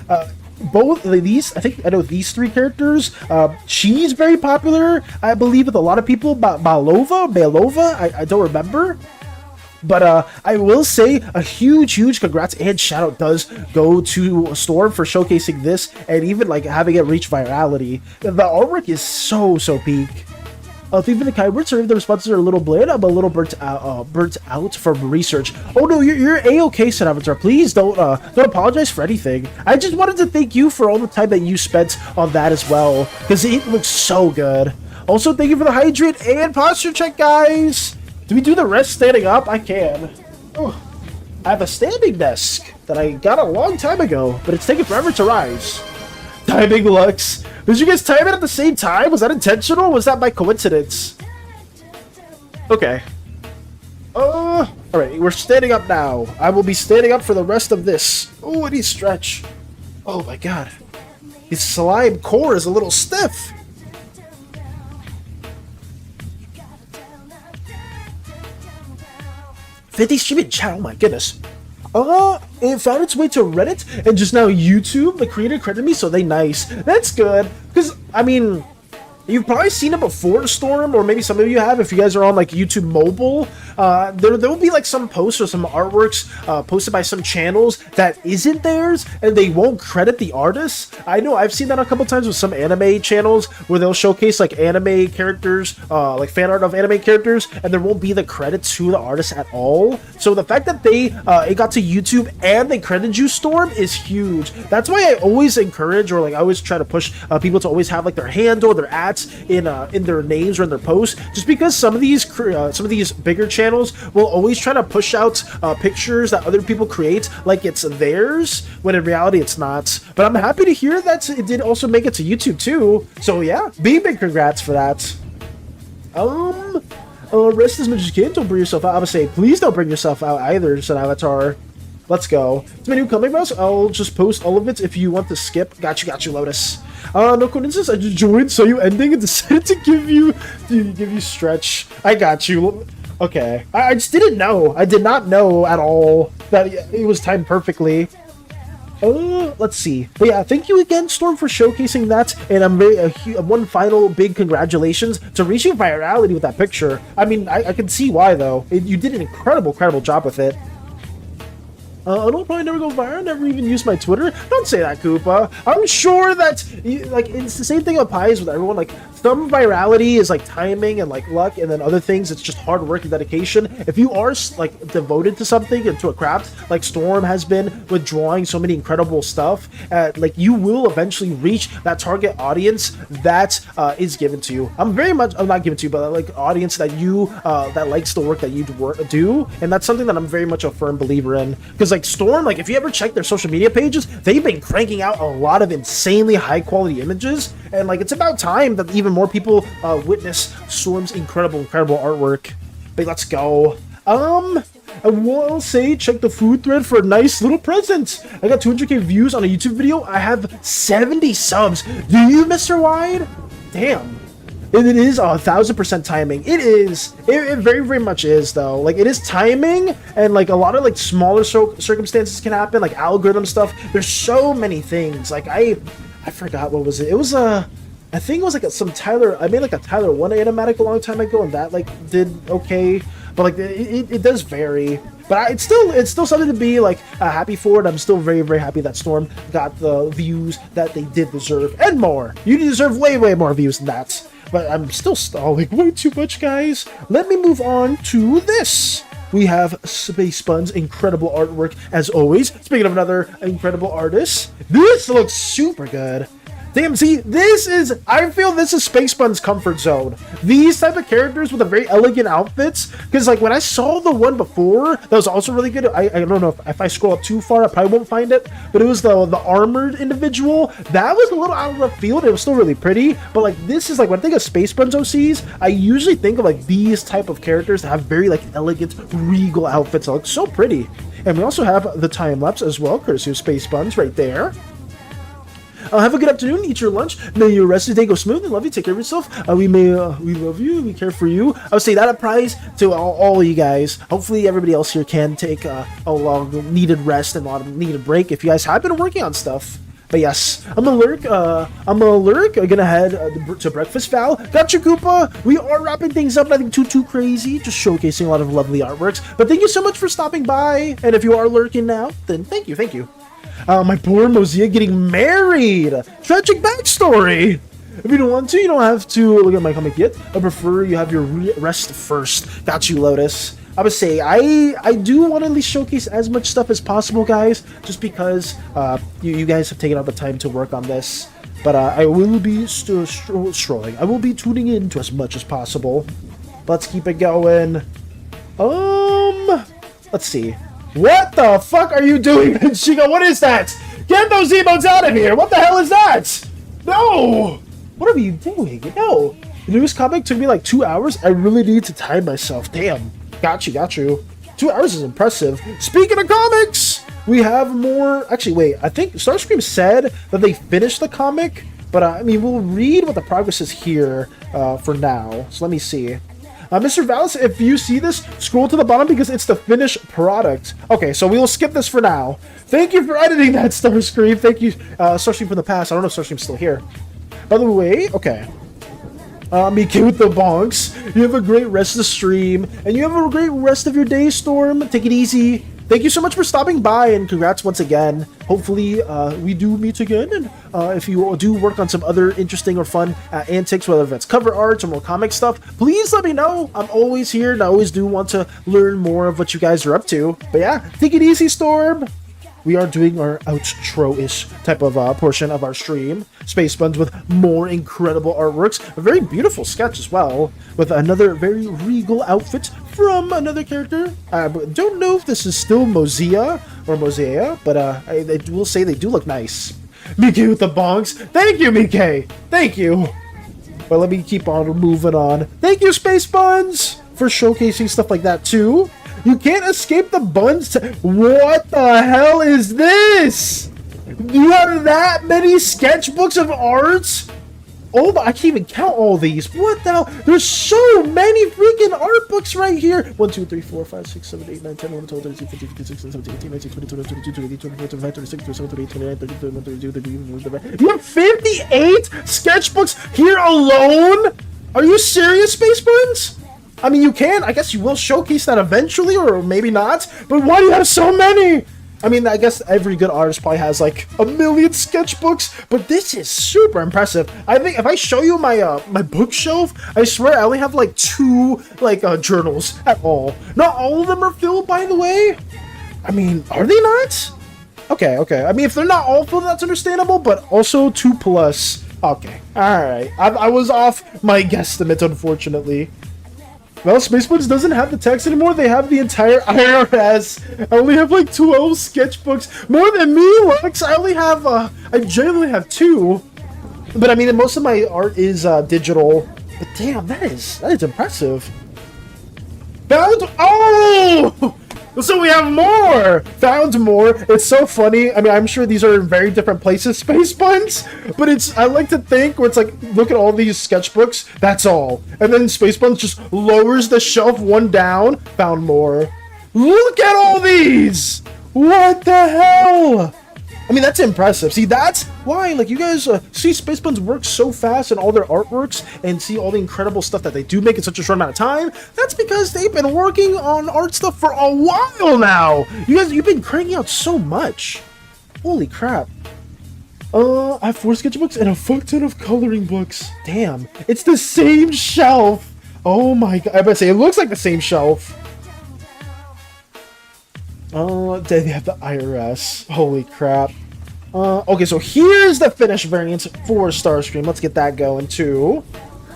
both of these. I think I know these 3 characters. She's very popular, I believe, with a lot of people. Belova, I don't remember. But I will say a huge congrats and shout out does go to Storm for showcasing this and even like having it reach virality. The artwork is so peak. Thank you for the kind words. Sorry if the responses are a little bland. I'm a little burnt out from research. Oh no, you're a-okay, said Avatar. Please don't apologize for anything. I just wanted to thank you for all the time that you spent on that as well, because it looks so good. Also, thank you for the hydrate and posture check, guys. Do we do the rest standing up? I can. Oh, I have a standing desk that I got a long time ago, but it's taking forever to rise. Timing Lux. Did you guys time it at the same time? Was that intentional? Was that by coincidence? Okay. Alright, we're standing up now. I will be standing up for the rest of this. Oh, I need stretch. Oh my god. His slime core is a little stiff. $50 streaming chat, oh my goodness. It found its way to Reddit and just now YouTube. The creator credited me, so they nice. That's good, because, I mean, you've probably seen it before, Storm, or maybe some of you have if you guys are on like YouTube mobile. There will be like some posts or some artworks posted by some channels that isn't theirs, and they won't credit the artists. I know I've seen that a couple times with some anime channels where they'll showcase like anime characters, like fan art of anime characters, and there won't be the credit to the artist at all. So the fact that they it got to YouTube and they credited you, Storm, is huge. That's why I always encourage, or like I always try to push people to always have like their handle or their at in their names or in their posts, just because some of these bigger channels will always try to push out pictures that other people create like it's theirs, when in reality it's not. But I'm happy to hear that it did also make it to YouTube too, so yeah, big congrats for that. Rest as much as you can, don't bring yourself out. I would say please don't bring yourself out either, said Avatar. Let's go. It's my new comic mouse. I'll just post all of it if you want to skip. Got you, Lotus. No coincidence. I just joined, saw you ending, and decided to give you stretch. I got you. Okay. I just didn't know. I did not know at all that it was timed perfectly. Let's see. But yeah, thank you again, Storm, for showcasing that. And I'm one final big congratulations to reaching virality with that picture. I mean, I can see why though. You did an incredible job with it. It'll probably never go viral. Never even use my Twitter. Don't say that, Koopa. I'm sure that like it's the same thing applies with everyone. Like some virality is like timing and like luck, and then other things it's just hard work and dedication. If you are like devoted to something and to a craft, like Storm has been with drawing so many incredible stuff, like you will eventually reach that target audience that is given to you. I'm not given to you, but like audience that you that likes the work that you do, and that's something that I'm very much a firm believer in. Because like Storm, like if you ever check their social media pages, they've been cranking out a lot of insanely high quality images, and like it's about time that even more people witness Storm's incredible artwork. But let's go. I will say check the food thread for a nice little present. I got 200k views on a YouTube video. I have 70 subs. Do you, Mr. Wide? Damn. And it is 1000% timing. It very much is though. Like it is timing, and like a lot of like smaller circumstances can happen, like algorithm stuff. There's so many things. Like I forgot what was it. It was I think it was like some Tyler. I made like a Tyler 1 animatic a long time ago, and that like did okay. But like it does vary. But it's still something to be like happy for, and I'm still very happy that Storm got the views that they did deserve and more. You deserve way more views than that. But I'm still stalling way too much, guys. Let me move on to this. We have Space Bun's incredible artwork, as always. Speaking of another incredible artist, this looks super good. Damn, see, I feel this is Space Bun's comfort zone. These type of characters with a very elegant outfits, because like when I saw the one before, that was also really good. I don't know if I scroll up too far, I probably won't find it, but it was the armored individual. That was a little out of left field. It was still really pretty, but like this is like, when I think of Space Bun's OCs, I usually think of like these type of characters that have very like elegant, regal outfits that look so pretty. And we also have the time lapse as well, courtesy of Space Buns right there. Have a good afternoon, eat your lunch, may your rest of the day go smooth, and love you, take care of yourself. We love you, we care for you. I would say that applies to all of you guys. Hopefully everybody else here can take a long needed rest and a lot of needed break if you guys have been working on stuff. But yes, I'm gonna lurk. I'm gonna head to breakfast, Val. Got you, Koopa. We are wrapping things up, nothing too crazy, just showcasing a lot of lovely artworks. But thank you so much for stopping by, and if you are lurking now, then thank you. My poor Mozia getting married. Tragic backstory. If you don't want to, you don't have to look at my comic yet. I prefer you have your rest first. Got you, Lotus. I would say I do want to at least showcase as much stuff as possible, guys, just because you guys have taken out the time to work on this. But I will be strolling. I will be tuning in to as much as possible. Let's keep it going. Let's see. What the fuck are you doing, Chica? What is that? Get those emotes out of here! What the hell is that? No! What are you doing? No! The newest comic took me like 2 hours. I really need to time myself. Damn. Got you. 2 hours is impressive. Speaking of comics, we have more. Actually, wait. I think Starscream said that they finished the comic, but I mean, we'll read what the progress is here for now. So let me see. Mr. Valis, if you see this, scroll to the bottom because it's the finished product. Okay, so we will skip this for now. Thank you for editing that, Starscream. Thank you, Starscream from the past. I don't know if Starscream's still here. By the way, okay. Mickey with the bonks. You have a great rest of the stream, and you have a great rest of your day, Storm. Take it easy. Thank you so much for stopping by, and congrats once again. Hopefully, we do meet again, and if you do work on some other interesting or fun antics, whether it's cover arts or more comic stuff, please let me know. I'm always here, and I always do want to learn more of what you guys are up to. But yeah, take it easy, Storm. We are doing our outro-ish type of portion of our stream. Space Buns with more incredible artworks. A very beautiful sketch as well, with another very regal outfit from another character. I don't know if this is still Mosea or Mosea, but I will say they do look nice. Mickey with the bonks. Thank you, Mickey. Thank you. But let me keep on moving on. Thank you, Space Buns, for showcasing stuff like that too. You can't escape the buns. What the hell is this? You have that many sketchbooks of art? Oh, I can't even count all these. What the hell? There's so many freaking art books right here. 1, 2, 3, 4, 5, 6, 7, 8, 9, 10, 11, 12, 13, 14, 15, 16, 17, 18, 19, 20, 21, 22, 23, 24, 25, 26, 27, 28, 29, 30, 31, 32, 33, 34. You have 58 sketchbooks here alone? Are you serious, Space Buns? I mean, you can. I guess you will showcase that eventually, or maybe not. But why do you have so many? I mean, I guess every good artist probably has like a million sketchbooks, but this is super impressive. I think if I show you my my bookshelf, I swear I only have like 2 journals at all. Not all of them are filled, by the way. I mean, are they not? Okay. I mean, if they're not all filled, that's understandable, but also 2+. Okay, all right. I was off my guesstimate, unfortunately. Well, Space Buns doesn't have the text anymore. They have the entire IRS. I only have like 12 sketchbooks. More than me, Lux. I only have, I generally have 2. But I mean, most of my art is digital. But damn, that is impressive. Found, oh! So we have more! Found more. It's so funny. I mean, I'm sure these are in very different places, Space Buns. But I like to think where it's like, look at all these sketchbooks. That's all. And then Space Buns just lowers the shelf one down. Found more. Look at all these! What the hell? I mean, that's impressive. See, that's why, like, you guys see Space Buns work so fast in all their artworks and see all the incredible stuff that they do make in such a short amount of time. That's because they've been working on art stuff for a while now. You've been cranking out so much. Holy crap. I have 4 sketchbooks and a fuck ton of coloring books. Damn. It's the same shelf. Oh my god. I better say, it looks like the same shelf. They have the IRS. Holy crap. Okay, so here's the finished variant for Starscream. Let's get that going, too.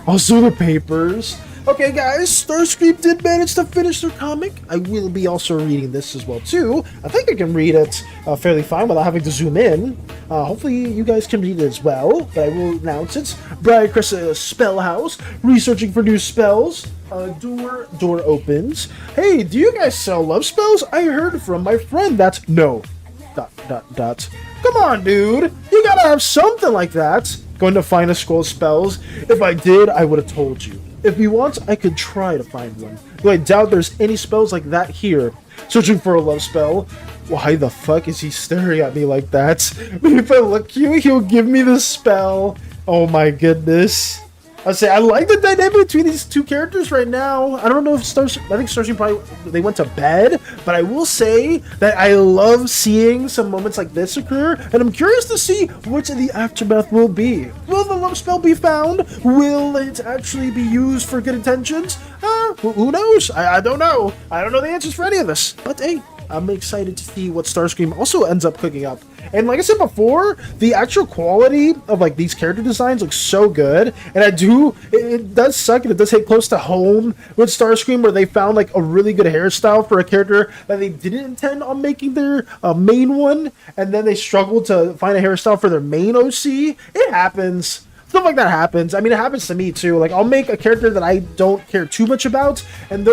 Also, the papers. Okay, guys, Starscream did manage to finish their comic. I will be also reading this as well, too. I think I can read it fairly fine without having to zoom in. Hopefully, you guys can read it as well, but I will announce it. Brian Chris Spell House, researching for new spells. Door opens. Hey, do you guys sell love spells? I heard from my friend that no. ... Come on, dude. You gotta have something like that. Going to find a scroll of spells. If I did, I would have told you. If you want, I could try to find one. Though I doubt there's any spells like that here. Searching for a love spell. Why the fuck is he staring at me like that? Maybe if I look cute, he'll give me the spell. Oh my goodness. I say I like the dynamic between these two characters right now. I don't know if I think Starscream probably they went to bed, but I will say that I love seeing some moments like this occur, and I'm curious to see which of the aftermath will be. Will the love spell be found? Will it actually be used for good intentions? Who knows? I don't know. I don't know the answers for any of this. But hey, I'm excited to see what Starscream also ends up cooking up. And like I said before, the actual quality of like these character designs looks so good. And it does suck and it does hit close to home with Starscream, where they found like a really good hairstyle for a character that they didn't intend on making their main one. And then they struggled to find a hairstyle for their main OC. It happens. Stuff like that happens. I mean, it happens to me too. Like, I'll make a character that I don't care too much about, and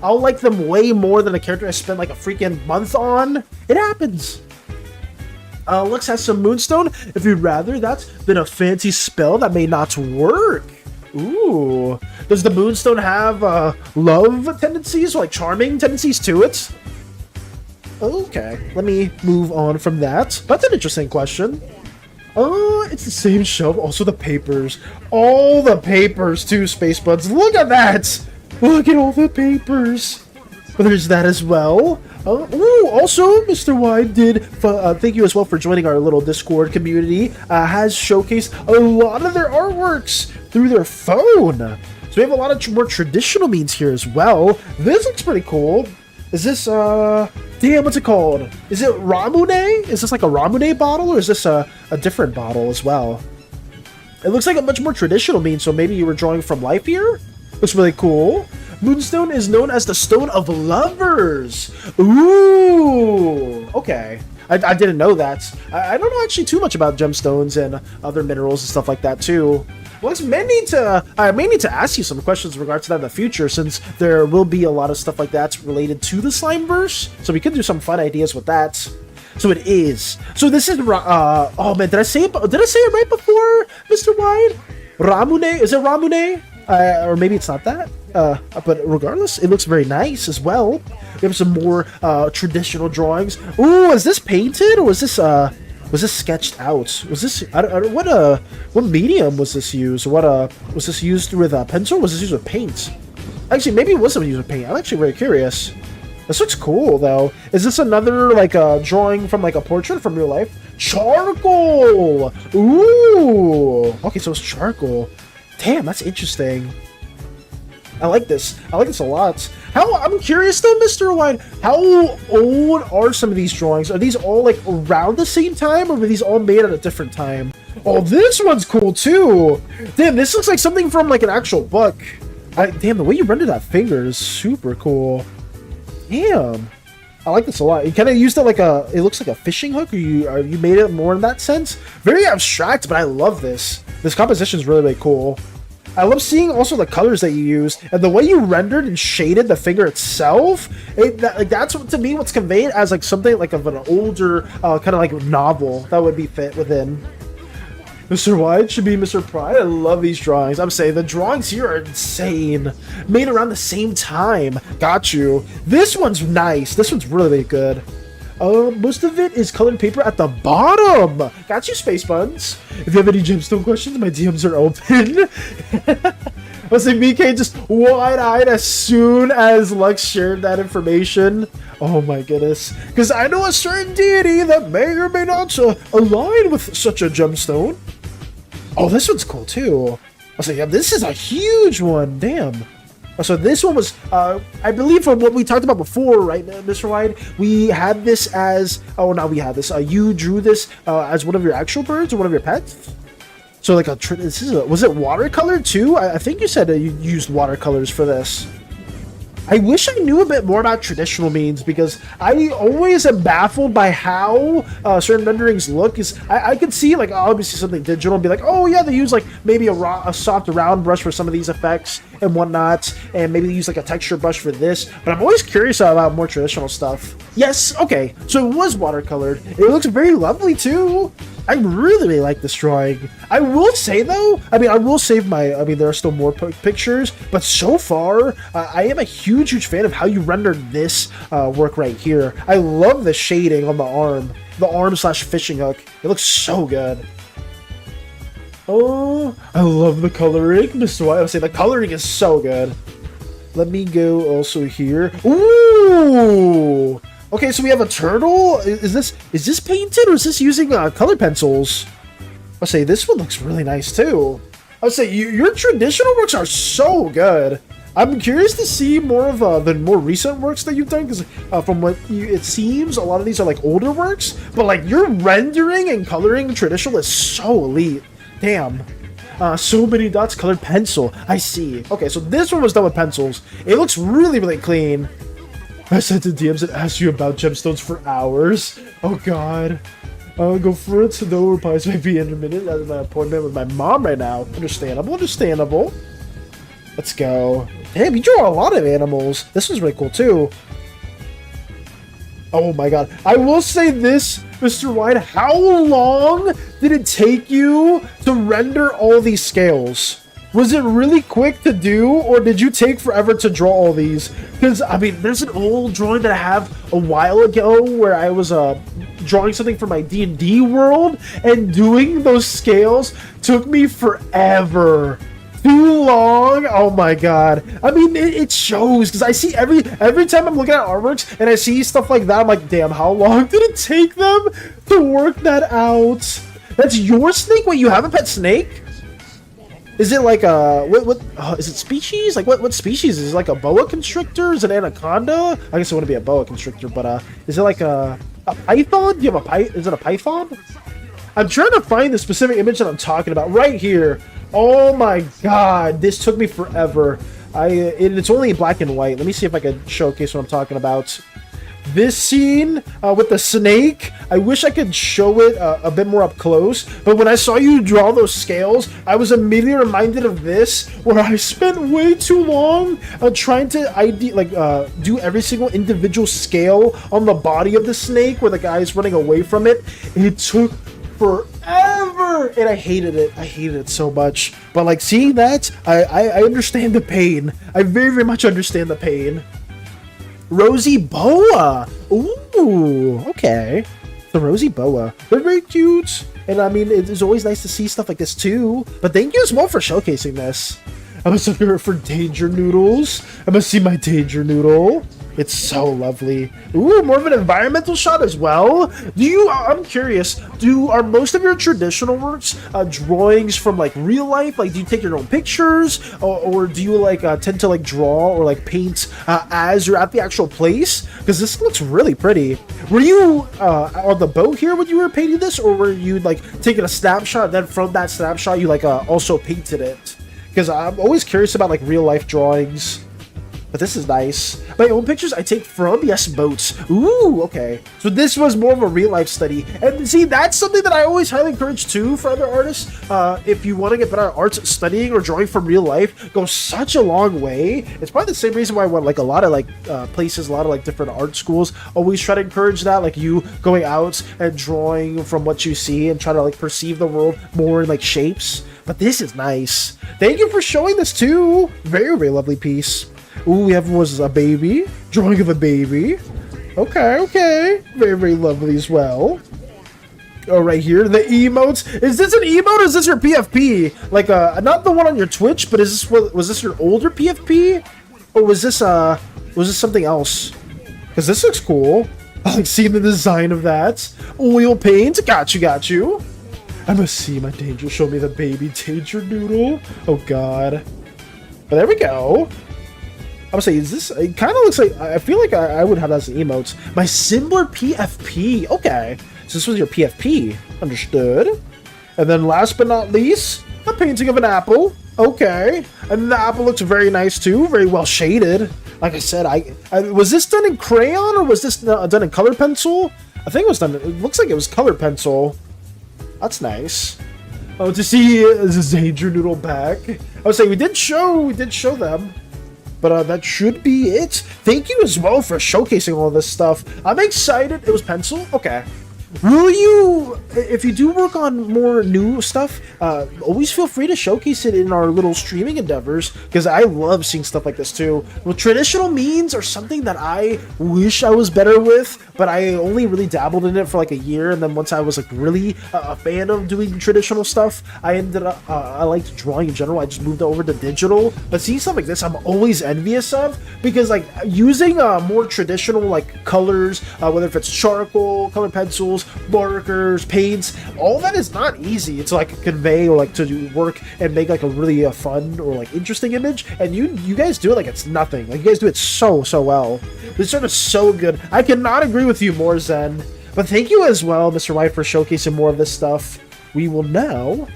I'll like them way more than a character I spent like a freaking month on. It happens. Lux has some Moonstone. If you'd rather, that's been a fancy spell that may not work. Ooh. Does the Moonstone have love tendencies, or like charming tendencies to it? Okay, let me move on from that. That's an interesting question. It's the same shelf. Also the papers. All the papers too, Space Buds. Look at that! Look at all the papers. But there's that as well. Also, Mr. Wide did, thank you as well for joining our little Discord community, has showcased a lot of their artworks through their phone. So we have a lot of more traditional means here as well. This looks pretty cool. Is this, damn, what's it called? Is it Ramune? Is this like a Ramune bottle, or is this a different bottle as well? It looks like a much more traditional mean, so maybe you were drawing from life here? Looks really cool. Moonstone is known as the Stone of Lovers. Ooh, okay. I didn't know that. I don't know actually too much about gemstones and other minerals and stuff like that too. Well, I may need to ask you some questions in regards to that in the future, since there will be a lot of stuff like that related to the Slimeverse. So we could do some fun ideas with that. So it is. So this is oh man, did I say it right before, Mr. Wide? Ramune? Is it Ramune? Or maybe it's not that. But regardless, it looks very nice as well. We have some more traditional drawings. Ooh, is this painted, or was this sketched out? Was this what medium was this used? Was this used with a pencil? Or was this used with paint? Actually, maybe it wasn't used with paint. I'm actually very curious. This looks cool though. Is this another like a drawing from like a portrait from real life? Charcoal. Ooh. Okay, so it's charcoal. Damn, that's interesting. I like this. I like this a lot. I'm curious though, Mr. Wine, how old are some of these drawings? Are these all like around the same time, or were these all made at a different time? Oh, this one's cool too. Damn, this looks like something from like an actual book. Damn, the way you render that finger is super cool. Damn. I like this a lot. You kind of used it like it looks like a fishing hook, or you made it more in that sense. Very abstract, but I love this. This composition is really, really cool. I love seeing also the colors that you use, and the way you rendered and shaded the figure itself. That's what, to me, what's conveyed as like something like of an older kind of like novel that would be fit within. Mr. White should be Mr. Pride. I love these drawings. I'm saying the drawings here are insane. Made around the same time. Got you. This one's nice. This one's really, really good. Most of it is colored paper at the bottom. Got you, Space Buns. If you have any gemstone questions, my DMs are open. I was saying BK just wide-eyed as soon as Lux shared that information. Oh my goodness. Because I know a certain deity that may or may not align with such a gemstone. Oh, this one's cool too. I was like, yeah, this is a huge one. Damn. So this one was, I believe from what we talked about before, right, Mr. Wide? We had this as, oh, now we had this. You drew this as one of your actual birds or one of your pets? So like was it watercolor too? I think you said that you used watercolors for this. I wish I knew a bit more about traditional means, because I always am baffled by how certain renderings look. I could see like obviously something digital and be like, oh yeah, they use like maybe a soft round brush for some of these effects and whatnot, and maybe they use like a texture brush for this. But I'm always curious about more traditional stuff. Yes, okay, so it was watercolored. It looks very lovely too. I really, really like this drawing. I will say though, I will save there are still more pictures, but so far, I am a huge fan of how you rendered this work right here. I love the shading on the arm /fishing hook. It looks so good. Oh, I love the coloring, Mr. White. I would say the coloring is so good. Let me go also here. Ooh! Okay, so we have a turtle. Is this painted or is this using color pencils? I'll say this one looks really nice too. I would say your traditional works are so good. I'm curious to see more of the more recent works that you've done, because from what it seems, a lot of these are like older works, but like your rendering and coloring traditional is so elite. Damn. So many dots, colored pencil. I see. Okay, so this one was done with pencils. It looks really, really clean. I sent the DMs and asked you about gemstones for hours. Oh god. Go for it. So no replies may be intermittent. That's my appointment with my mom right now. Understandable, understandable. Let's go. Damn, you draw a lot of animals. This one's really cool too. Oh my god. I will say this, Mr. White. How long did it take you to render all these scales? Was it really quick to do, or did you take forever to draw all these? Because, I mean, there's an old drawing that I have a while ago where I was drawing something for my D&D world, and doing those scales took me forever. Too long. Oh my god. I mean, it shows, because I see every time I'm looking at artworks and I see stuff like that, I'm like, damn, how long did it take them to work that out? That's your snake? Wait, you have a pet snake? Is it like a what is it species? Like what species is it? Like a boa constrictor? Is it anaconda? I guess it wouldn't be a boa constrictor, but is it like a python? Do you have is it a python? I'm trying to find the specific image that I'm talking about right here. Oh my god, this took me forever. It's only black and white. Let me see if I can showcase what I'm talking about. This scene with the snake, I wish I could show it a bit more up close, but when I saw you draw those scales, I was immediately reminded of this, where I spent way too long trying to do every single individual scale on the body of the snake where the guy is running away from it. It took forever, and I hated it. I hated it so much. But like seeing that, I understand the pain. I very, very much understand the pain. Rosy boa. Ooh, okay. The rosy boa. They're very cute. And I mean, it's always nice to see stuff like this too. But thank you as well for showcasing this. I'm a sucker for danger noodles. I must see my danger noodle. It's so lovely. Ooh, more of an environmental shot as well. I'm curious, are most of your traditional works drawings from like real life? Like, do you take your own pictures, or do you like tend to like draw or like paint as you're at the actual place? Because this looks really pretty. Were you on the boat here when you were painting this, or were you like taking a snapshot, then from that snapshot you like also painted it? Because I'm always curious about like real life drawings. But this is nice. My own pictures I take from, yes, boats. Ooh, okay. So this was more of a real life study. And see, that's something that I always highly encourage too for other artists. If you want to get better at arts, studying or drawing from real life goes such a long way. It's probably the same reason why like a lot of like places, a lot of like different art schools always try to encourage that, like you going out and drawing from what you see and try to like perceive the world more in like shapes. But this is nice. Thank you for showing this too. Very, very lovely piece. Ooh, we have was a baby. Drawing of a baby. Okay, okay. Very, very lovely as well. Oh, right here, the emotes. Is this an emote or is this your PFP? Like, not the one on your Twitch, but was this your older PFP? Or was this something else? Because this looks cool. I like seeing the design of that. Oil paint. Got you. I must see my danger. Show me the baby danger noodle. Oh, God. But there we go. I would say, is this, it kind of looks like, I feel like I would have that as emotes. My similar PFP. Okay. So this was your PFP. Understood. And then last but not least, a painting of an apple. Okay. And the apple looks very nice too. Very well shaded. Like I said, was this done in crayon or was this done in color pencil? I think it was done, it looks like it was color pencil. That's nice. Oh, to see this danger noodle back. I would say we did show them. But that should be it. Thank you as well for showcasing all this stuff. I'm excited. It was pencil? Okay. Will you, if you do work on more new stuff, always feel free to showcase it in our little streaming endeavors, because I love seeing stuff like this too. Well, traditional means are something that I wish I was better with, but I only really dabbled in it for like a year, and then once I was like really a fan of doing traditional stuff, I ended up, I liked drawing in general, I just moved over to digital, but seeing stuff like this I'm always envious of, because like using more traditional like colors, whether if it's charcoal, colored pencils, markers, paints, all that is not easy. It's like convey or like to do work and make like a really fun or like interesting image, and you guys do it like it's nothing. Like you guys do it so well. This art is so good. I cannot agree with you more, Zen. But thank you as well, Mr. White, for showcasing more of this stuff. We will now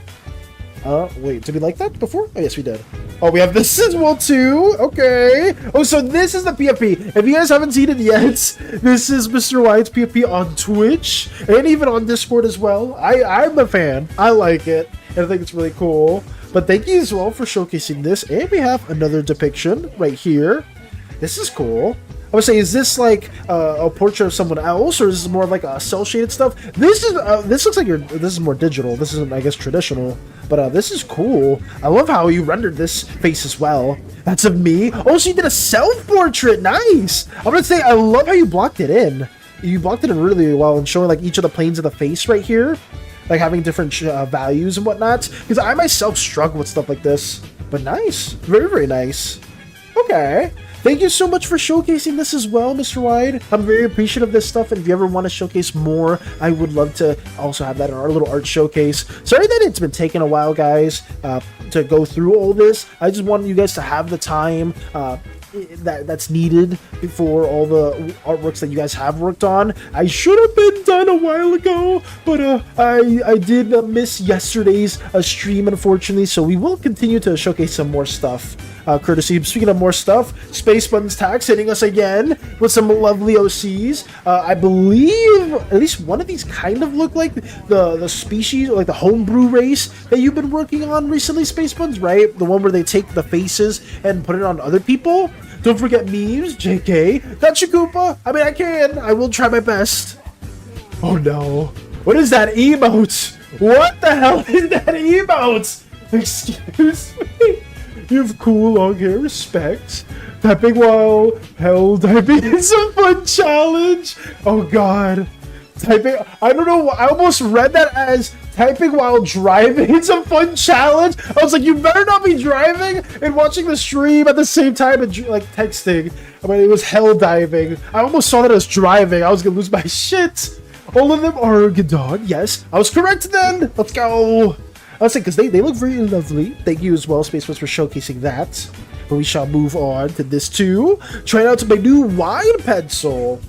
wait, did we like that before? Oh, yes, we did. Oh, we have this as well, too. Okay. Oh, so this is the PFP. If you guys haven't seen it yet, this is Mr. White's PFP on Twitch and even on Discord as well. I'm a fan. I like it, and I think it's really cool. But thank you as well for showcasing this. And we have another depiction right here. This is cool. I would say, is this like a portrait of someone else, or is this more like a cell shaded stuff? This is this looks like this is more digital. This isn't, I guess, traditional, but this is cool. I love how you rendered this face as well. That's of me. Oh, so you did a self portrait. Nice. I'm gonna say I love how you blocked it in. You blocked it in really well and showing like each of the planes of the face right here, like having different values and whatnot. Because I myself struggle with stuff like this, but nice, very nice. Okay. Thank you so much for showcasing this as well, Mr. Wide. I'm very appreciative of this stuff, and if you ever want to showcase more, I would love to also have that in our little art showcase. Sorry that it's been taking a while, guys, to go through all this. I just wanted you guys to have the time that's needed for all the artworks that you guys have worked on. I should have been done a while ago, but I did miss yesterday's stream, unfortunately, so we will continue to showcase some more stuff. Courtesy, speaking of more stuff, Space Buttons Tax hitting us again with some lovely OCs. I believe at least one of these kind of look like the species, or like the homebrew race that you've been working on recently, Space Buttons, right? The one where they take the faces and put it on other people. Don't forget memes, JK. Got you, Koopa. I mean, I will try my best. Oh no. What is that emote? What the hell is that emote? Excuse me. You have cool long hair, respect. Typing while held, typing in some fun challenge. Oh god. Typing, I don't know, I almost read that as typing while driving. It's a fun challenge. I was like, you better not be driving and watching the stream at the same time and like texting. I mean, it was hell diving. I almost saw that as driving. I was gonna lose my shit. All of them are Gadon. Yes, I was correct then. Let's go. I was saying, because they look very lovely. Thank you as well, Spaceforce, for showcasing that. But we shall move on to this too. Trying out my new wide pencil.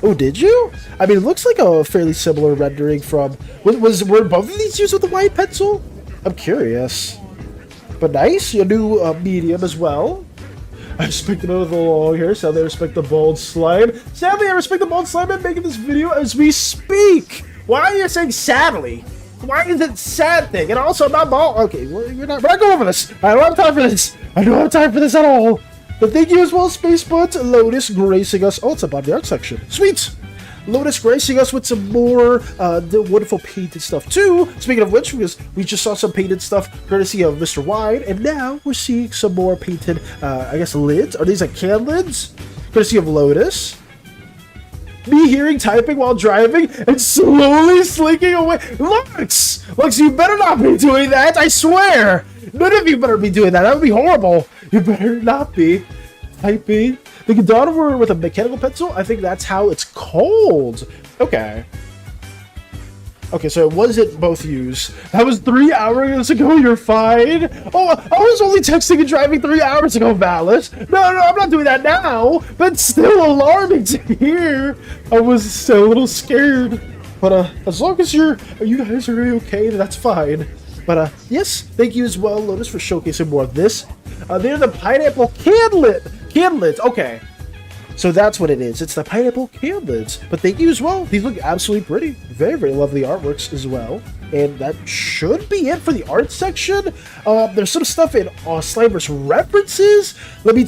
Oh, did you? I mean, it looks like a fairly similar rendering from... Were both of these used with the wide pencil? I'm curious. But nice. A new medium as well. I respect another the long hair. Sadly, I respect the bald slime. Sadly, I respect the bald slime. I'm making this video as we speak. Why are you saying sadly? Why is it sad thing? And also, not bald. Okay, well, we're not going over this. I don't have time for this. I don't have time for this at all. But thank you as well, Spacebot. Lotus gracing us. Oh, it's up on the art section. Sweet. Lotus gracing us with some more the wonderful painted stuff too. Speaking of which, because we just saw some painted stuff courtesy of Mr. Wide, and now we're seeing some more painted, I guess, lids. Are these like can lids? Courtesy of Lotus. Me hearing typing while driving and slowly slinking away. Lux, you better not be doing that. I swear. None of you better be doing that. That would be horrible. You better not be typing. The Gadon with a mechanical pencil? I think that's how it's called. Okay. Okay, so it wasn't both used. That was 3 hours ago. You're fine. Oh, I was only texting and driving 3 hours ago, Valis. No, I'm not doing that now. But still alarming to hear. I was still a little scared. But as long as you guys are okay, that's fine. But yes, thank you as well, Lotus, for showcasing more of this. They're the pineapple canlids. Okay. So that's what it is. It's the pineapple canlids. But thank you as well. These look absolutely pretty. Very, very lovely artworks as well. And that should be it for the art section. There's some stuff in Slimeverse references. Let me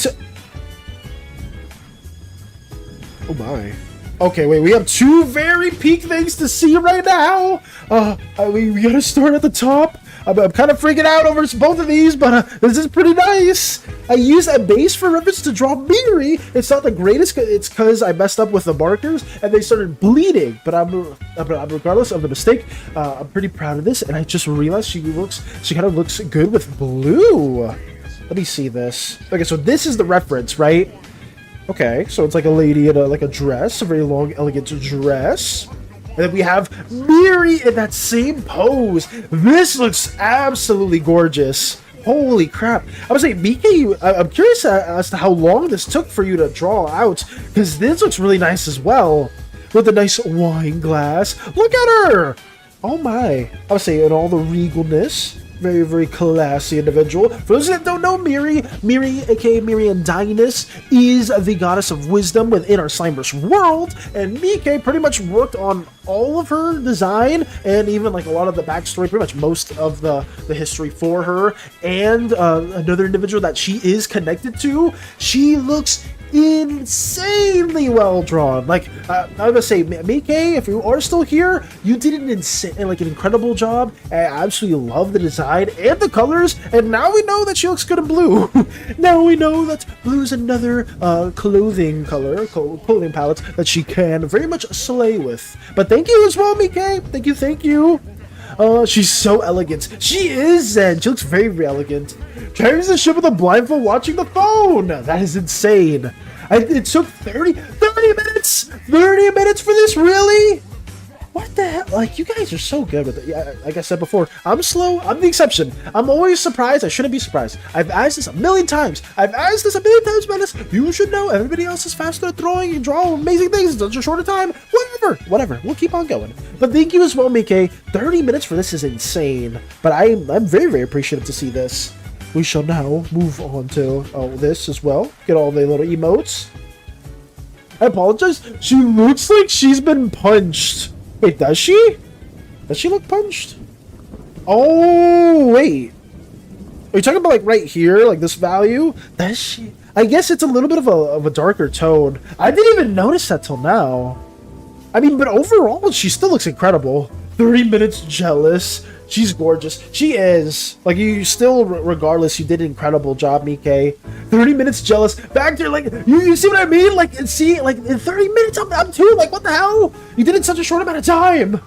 Oh my. Okay, wait, we have two very peak things to see right now. We gotta start at the top. I'm kind of freaking out over both of these, but this is pretty nice. I used a base for reference to draw Miri. It's not the greatest, it's because I messed up with the markers and they started bleeding. But regardless of the mistake, I'm pretty proud of this. And I just realized she kind of looks good with blue. Let me see this. Okay, so this is the reference, right? Okay, so it's like a lady in a dress, a very long, elegant dress. And then we have Miri in that same pose. This looks absolutely gorgeous. Holy crap. I would say, Mike, I'm curious as to how long this took for you to draw out, because this looks really nice as well. With a nice wine glass. Look at her! Oh my. I would say in all the regalness. Very, very classy individual. For those that don't know, Miri, aka Miriandinus, is the goddess of wisdom within our Slimeverse world, and Mike pretty much worked on all of her design and even like a lot of the backstory, pretty much most of the history for her, and another individual that she is connected to. She looks insanely well drawn. Like I was gonna say, Mike, if you are still here, you did an incredible job. I absolutely love the design and the colors, and now we know that she looks good in blue. Now we know that blue is another clothing palette that she can very much slay with. But thank you as well, Mike. Thank you. She's so elegant. She is Zen. She looks very, very elegant. Carries the ship with a blindfold watching the phone. That is insane. It took 30 minutes! 30 minutes for this, really? What the hell? Like, you guys are so good with it. Yeah, like I said before, I'm slow. I'm the exception. I'm always surprised. I shouldn't be surprised. I've asked this a million times. Menace. You should know. Everybody else is faster at drawing. You draw amazing things in such a shorter time. Whatever. We'll keep on going. But thank you as well, Mike. 30 minutes for this is insane. But I'm very, very appreciative to see this. We shall now move on to this as well. Get all the little emotes. I apologize. She looks like she's been punched. Wait, does she? Does she look punched? Oh, wait. Are you talking about like right here, like this value? Does she? I guess it's a little bit of a darker tone. I didn't even notice that till now. I mean, but overall, she still looks incredible. 30 minutes jealous. She's gorgeous. She is. Like, you still, regardless, you did an incredible job, Mike. 30 minutes jealous. Back there, like, you see what I mean? Like, see, like, in 30 minutes, I'm too, like, what the hell? You did it in such a short amount of time.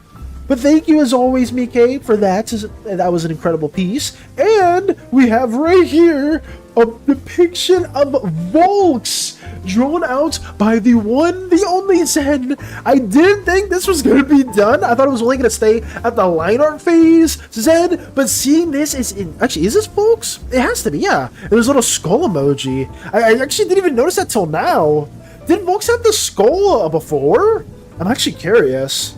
But thank you, as always, Mike, for that. That was an incredible piece. And we have right here a depiction of Volks, drawn out by the one, the only Zen. I didn't think this was going to be done. I thought it was only going to stay at the line art phase, Zen. But seeing this actually, is this Volks? It has to be, yeah. There's a little skull emoji. I actually didn't even notice that till now. Did Volks have the skull before? I'm actually curious.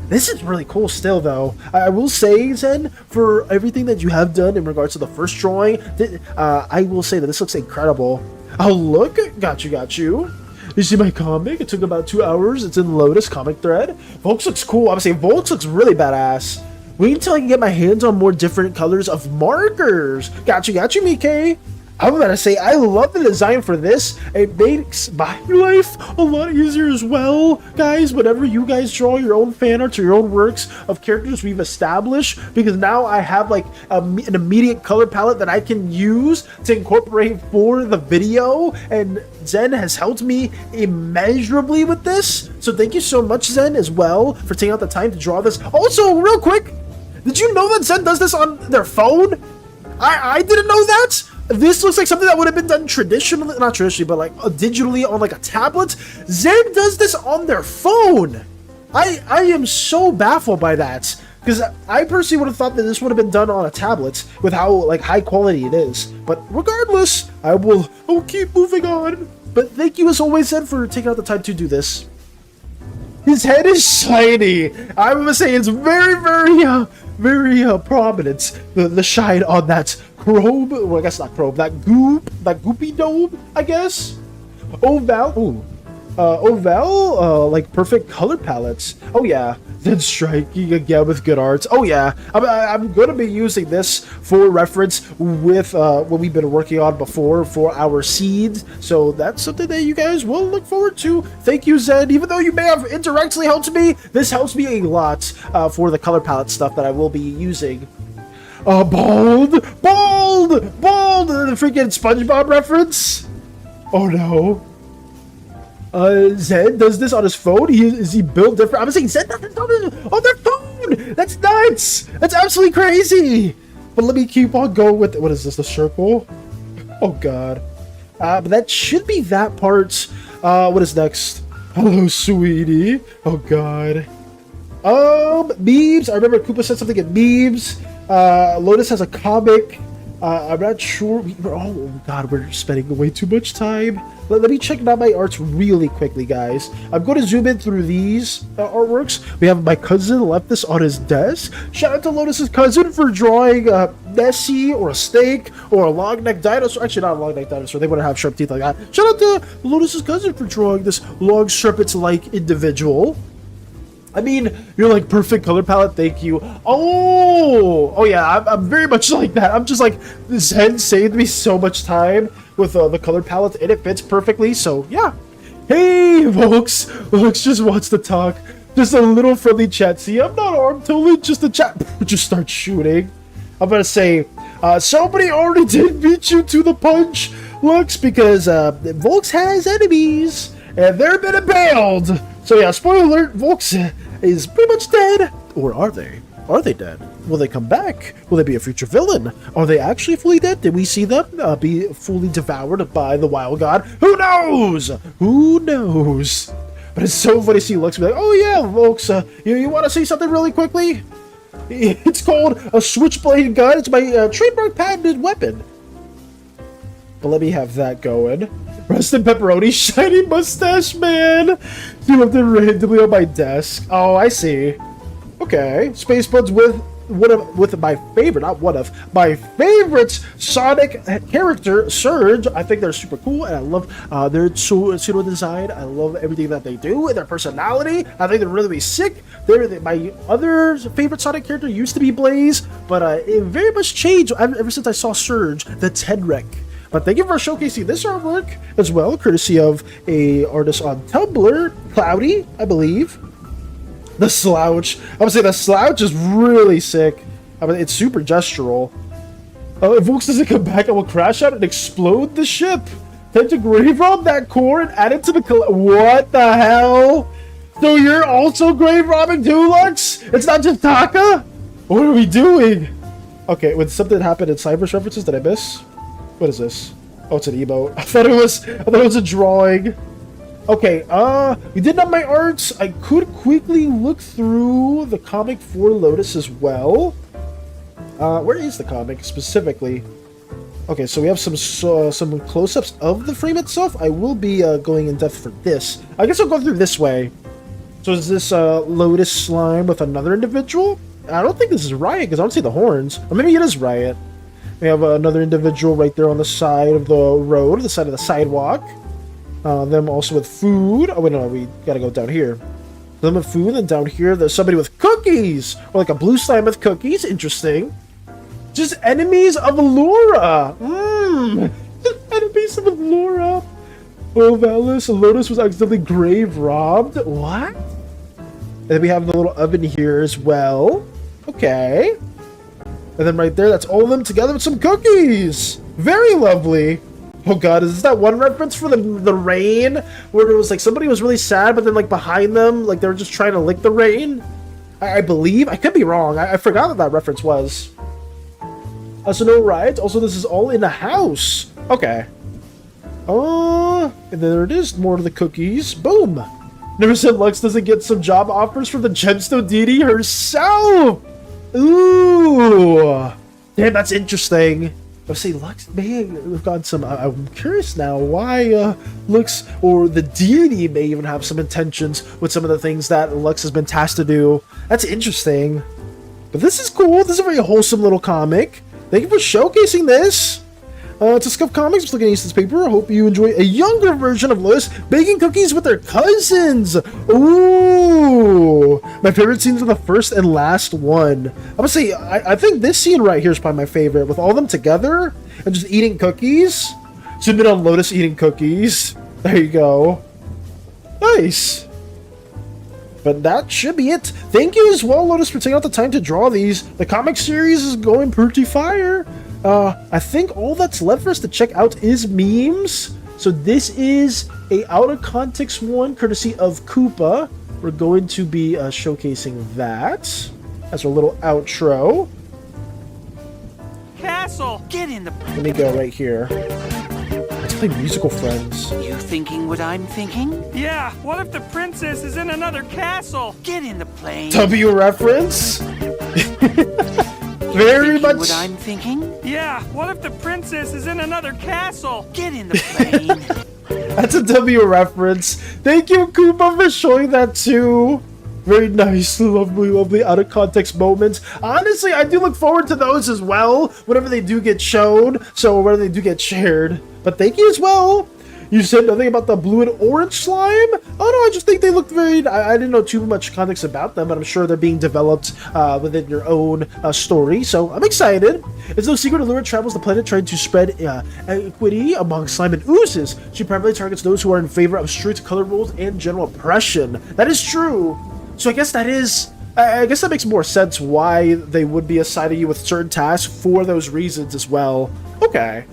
This is really cool still, though. I will say, Zen, for everything that you have done in regards to the first drawing, I will say that this looks incredible. Oh, look. Got you. You see my comic? It took about 2 hours. It's in Lotus comic thread. Volks looks cool. I would say Volks looks really badass. Wait until I can get my hands on more different colors of markers. Got you, Mike. I'm gonna say, I love the design for this. It makes my life a lot easier as well. Guys, whenever you guys draw your own fan art or your own works of characters we've established, because now I have like an immediate color palette that I can use to incorporate for the video, and Zen has helped me immeasurably with this. So thank you so much, Zen, as well, for taking out the time to draw this. Also, real quick, did you know that Zen does this on their phone? I didn't know that. This looks like something that would have been done traditionally, not traditionally, but like digitally on like a tablet. Zen does this on their phone. I am so baffled by that, because I personally would have thought that this would have been done on a tablet with how like high quality it is. But regardless, I will keep moving on. But thank you as always, Zen, for taking out the time to do this. His head is shiny. I'm gonna say it's very, very prominent. The shine on that probe, well, I guess not probe, that goopy dome, I guess. Oval, like perfect color palettes. Oh yeah, Then striking again with good arts. Oh yeah, I'm going to be using this for reference with what we've been working on before for our seeds. So that's something that you guys will look forward to. Thank you, Zen. Even though you may have indirectly helped me, this helps me a lot for the color palette stuff that I will be using. Bald! The freaking SpongeBob reference. Oh no. Zen does this on his phone? Is he built different? I'm saying Zen does this on their phone! That's nuts! That's absolutely crazy! But let me keep on going with, what is this, the circle? Oh god. But that should be that part. What is next? Hello, sweetie. Oh god. Memes. I remember Koopa said something in memes. Lotus has a comic. I'm not sure. Oh god, we're spending way too much time. Let me check out my arts really quickly, guys. I'm going to zoom in through these artworks. We have my cousin left this on his desk. Shout out to Lotus's cousin for drawing Nessie or a snake or a long-necked dinosaur. Actually, not a long-necked dinosaur. They wouldn't have sharp teeth like that. Shout out to Lotus's cousin for drawing this long serpent-like individual. I mean, you're like perfect color palette. Thank you. Oh yeah, I'm very much like that. I'm just like, Zen saved me so much time with the color palette, and it fits perfectly. So yeah. Hey, folks. Folks just wants to talk. Just a little friendly chat. See, I'm not armed, totally just a chat. Just start shooting. I'm gonna say, somebody already did beat you to the punch, Lux, because Volks has enemies, and they're been impaled. So yeah, spoiler alert, Volks is pretty much dead. Or are they? Are they dead? Will they come back? Will they be a future villain? Are they actually fully dead? Did we see them be fully devoured by the wild god? Who knows? Who knows? But it's so funny to see Lux be like, oh yeah, Volks, you want to say something really quickly? It's called a switchblade gun. It's my trademark patented weapon. But let me have that going. Rest in pepperoni, shiny mustache man. You left it randomly on my desk. Oh, I see. Okay, Space Buds with my favorite, not one of my favorites, Sonic character, Surge. I think they're super cool, and I love their pseudo design. I love everything that they do and their personality. I think they're really sick. My other favorite Sonic character used to be Blaze, but it very much changed ever since I saw Surge, the Tenrec. But thank you for showcasing this artwork as well, courtesy of a artist on Tumblr, Cloudy, I believe. The slouch. I would say the slouch is really sick. I mean, it's super gestural. If Volks doesn't come back, I will crash out and explode the ship. Time to grave rob that core and add it to the what the hell? So you're also grave robbing too, Lux? It's not just Taka? What are we doing? Okay, when something happened in Slimeverse references, did I miss? What is this? Oh, it's an emote. I thought it was a drawing. Okay, we did not my arts. I could quickly look through the comic for Lotus as well. Where is the comic specifically? Okay, so we have some close-ups of the frame itself. I will be going in depth for this. I guess I'll go through this way. So is this Lotus slime with another individual? I don't think this is Riot because I don't see the horns. Or maybe it is Riot. We have another individual right there on the side of the road, the side of the sidewalk. Them also with food. Oh, wait, no, we gotta go down here. Them with food, and down here there's somebody with cookies! Or like a blue slime with cookies. Interesting. Just enemies of Laura! Enemies of Laura! Oh, Valis, Lotus was accidentally grave robbed. What? And then we have the little oven here as well. Okay. And then right there, that's all of them together with some cookies! Very lovely! Oh god, is this that one reference for the rain? Where it was like somebody was really sad, but then like behind them, like they were just trying to lick the rain? I believe? I could be wrong. I forgot what that reference was. So no riot. Also, this is all in the house. Okay. And there it is. More of the cookies. Boom! Never said Lux doesn't get some job offers from the gemstone deity herself! Ooh! Damn, that's interesting. I say Lux, man, we've got some. I'm curious now why Lux or the deity may even have some intentions with some of the things that Lux has been tasked to do. That's interesting. But this is cool. This is a very wholesome little comic. Thank you for showcasing this. To Scuff Comics, I'm looking at this paper. I hope you enjoy a younger version of Lois baking cookies with their cousins. Ooh, my favorite scenes are the first and last one. I'm gonna say, I think this scene right here is probably my favorite, with all of them together and just eating cookies. Zoom in on Lotus eating cookies. There you go. Nice. But that should be it. Thank you as well, Lotus, for taking out the time to draw these. The comic series is going pretty fire. I think all that's left for us to check out is memes. So this is a out of context one, courtesy of Koopa. We're going to be showcasing that as our little outro. Castle, get in the... Let me go right here. Let's play Musical Friends. You thinking what I'm thinking? Yeah, what if the princess is in another castle? Get in the plane. W reference? Very much. What I'm thinking? Yeah, what if the princess is in another castle? Get in the plane. That's a W reference. Thank you, Koopa, for showing that too. Very nice, lovely, lovely out of context moments. Honestly, I do look forward to those as well, whenever they do get showed, so whenever they do get shared. But thank you as well. You said nothing about the blue and orange slime? Oh no, I just think they looked very... I didn't know too much context about them, but I'm sure they're being developed within your own story, so I'm excited. It's no secret Allura travels the planet trying to spread equity among slime and oozes. She primarily targets those who are in favor of strict color rules and general oppression. That is true. So I guess that is... I guess that makes more sense why they would be assigning you with certain tasks for those reasons as well. Okay.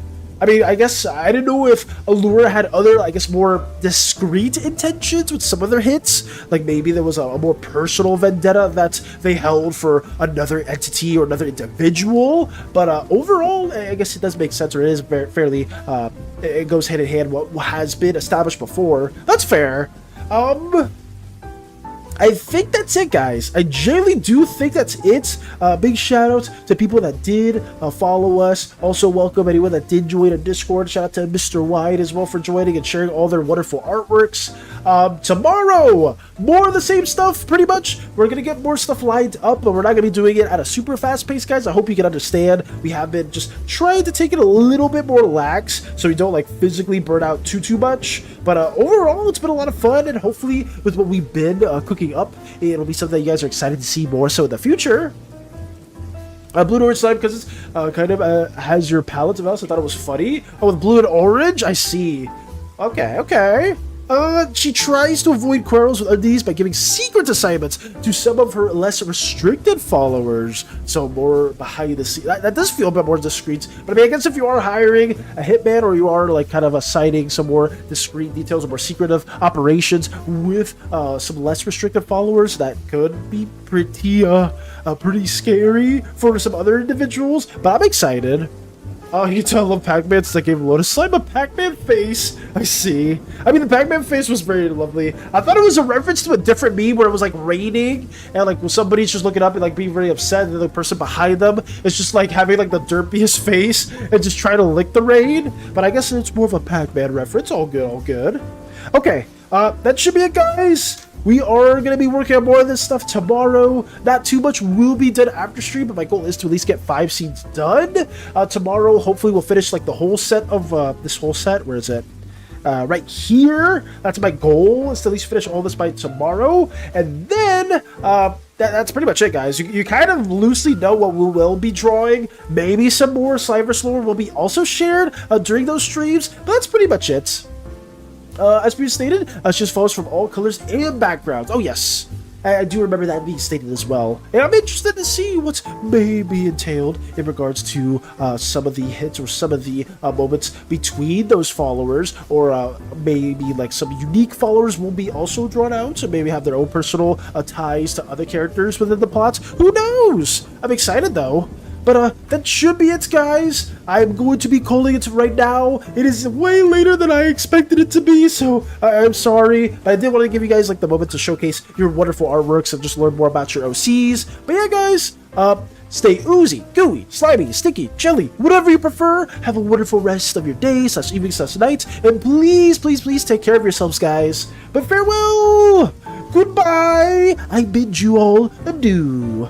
I mean, I guess I didn't know if Allura had other, I guess, more discreet intentions with some of their hits. Like maybe there was a more personal vendetta that they held for another entity or another individual. But overall, I guess it does make sense, or it is fairly, it goes hand in hand what has been established before. That's fair. I think that's it, guys. I genuinely do think that's it. Big shout out to people that did follow us. Also, welcome anyone that did join a Discord. Shout out to Mr. White as well for joining and sharing all their wonderful artworks. Tomorrow, more of the same stuff, pretty much. We're going to get more stuff lined up, but we're not going to be doing it at a super fast pace, guys. I hope you can understand. We have been just trying to take it a little bit more lax so we don't like physically burn out too much. But overall, it's been a lot of fun, and hopefully with what we've been cooking up, it'll be something that you guys are excited to see more so in the future. Blue and orange slime because it's kind of has your palette developed, so I thought it was funny. Oh, with blue and orange? I see. Okay. She tries to avoid quarrels with these by giving secret assignments to some of her less restricted followers. So more behind the scenes. That does feel a bit more discreet. But I mean, I guess if you are hiring a hitman or you are like kind of assigning some more discreet details or more secretive operations with some less restricted followers, that could be pretty scary for some other individuals. But I'm excited. Oh, you tell I love Pac-Man since I gave Lotus Slime a Pac-Man face. I see. I mean, the Pac-Man face was very lovely. I thought it was a reference to a different meme where it was like raining and like somebody's just looking up and like being very upset, and the person behind them is just like having like the derpiest face and just trying to lick the rain. But I guess it's more of a Pac-Man reference. All good, all good. Okay, that should be it, guys. We are going to be working on more of this stuff tomorrow. Not too much will be done after stream, but my goal is to at least get 5 scenes done. Tomorrow, hopefully, we'll finish like the whole set of this whole set. Where is it? Right here. That's my goal, is to at least finish all this by tomorrow. And then that's pretty much it, guys. You kind of loosely know what we will be drawing. Maybe some more Slimeverse lore will be also shared during those streams, but that's pretty much it. As previously stated, she just follows from all colors and backgrounds. Oh, yes. I do remember that being stated as well. And I'm interested to see what's maybe entailed in regards to some of the hits or some of the moments between those followers, or maybe like some unique followers will be also drawn out, so maybe have their own personal ties to other characters within the plots. Who knows? I'm excited, though. But that should be it, guys. I'm going to be calling it right now. It is way later than I expected it to be, so I'm sorry. But I did want to give you guys like the moment to showcase your wonderful artworks and just learn more about your OCs. But yeah, guys, stay oozy, gooey, slimy, sticky, jelly, whatever you prefer. Have a wonderful rest of your day, / evening, / night. And please, please, please take care of yourselves, guys. But farewell. Goodbye. I bid you all adieu.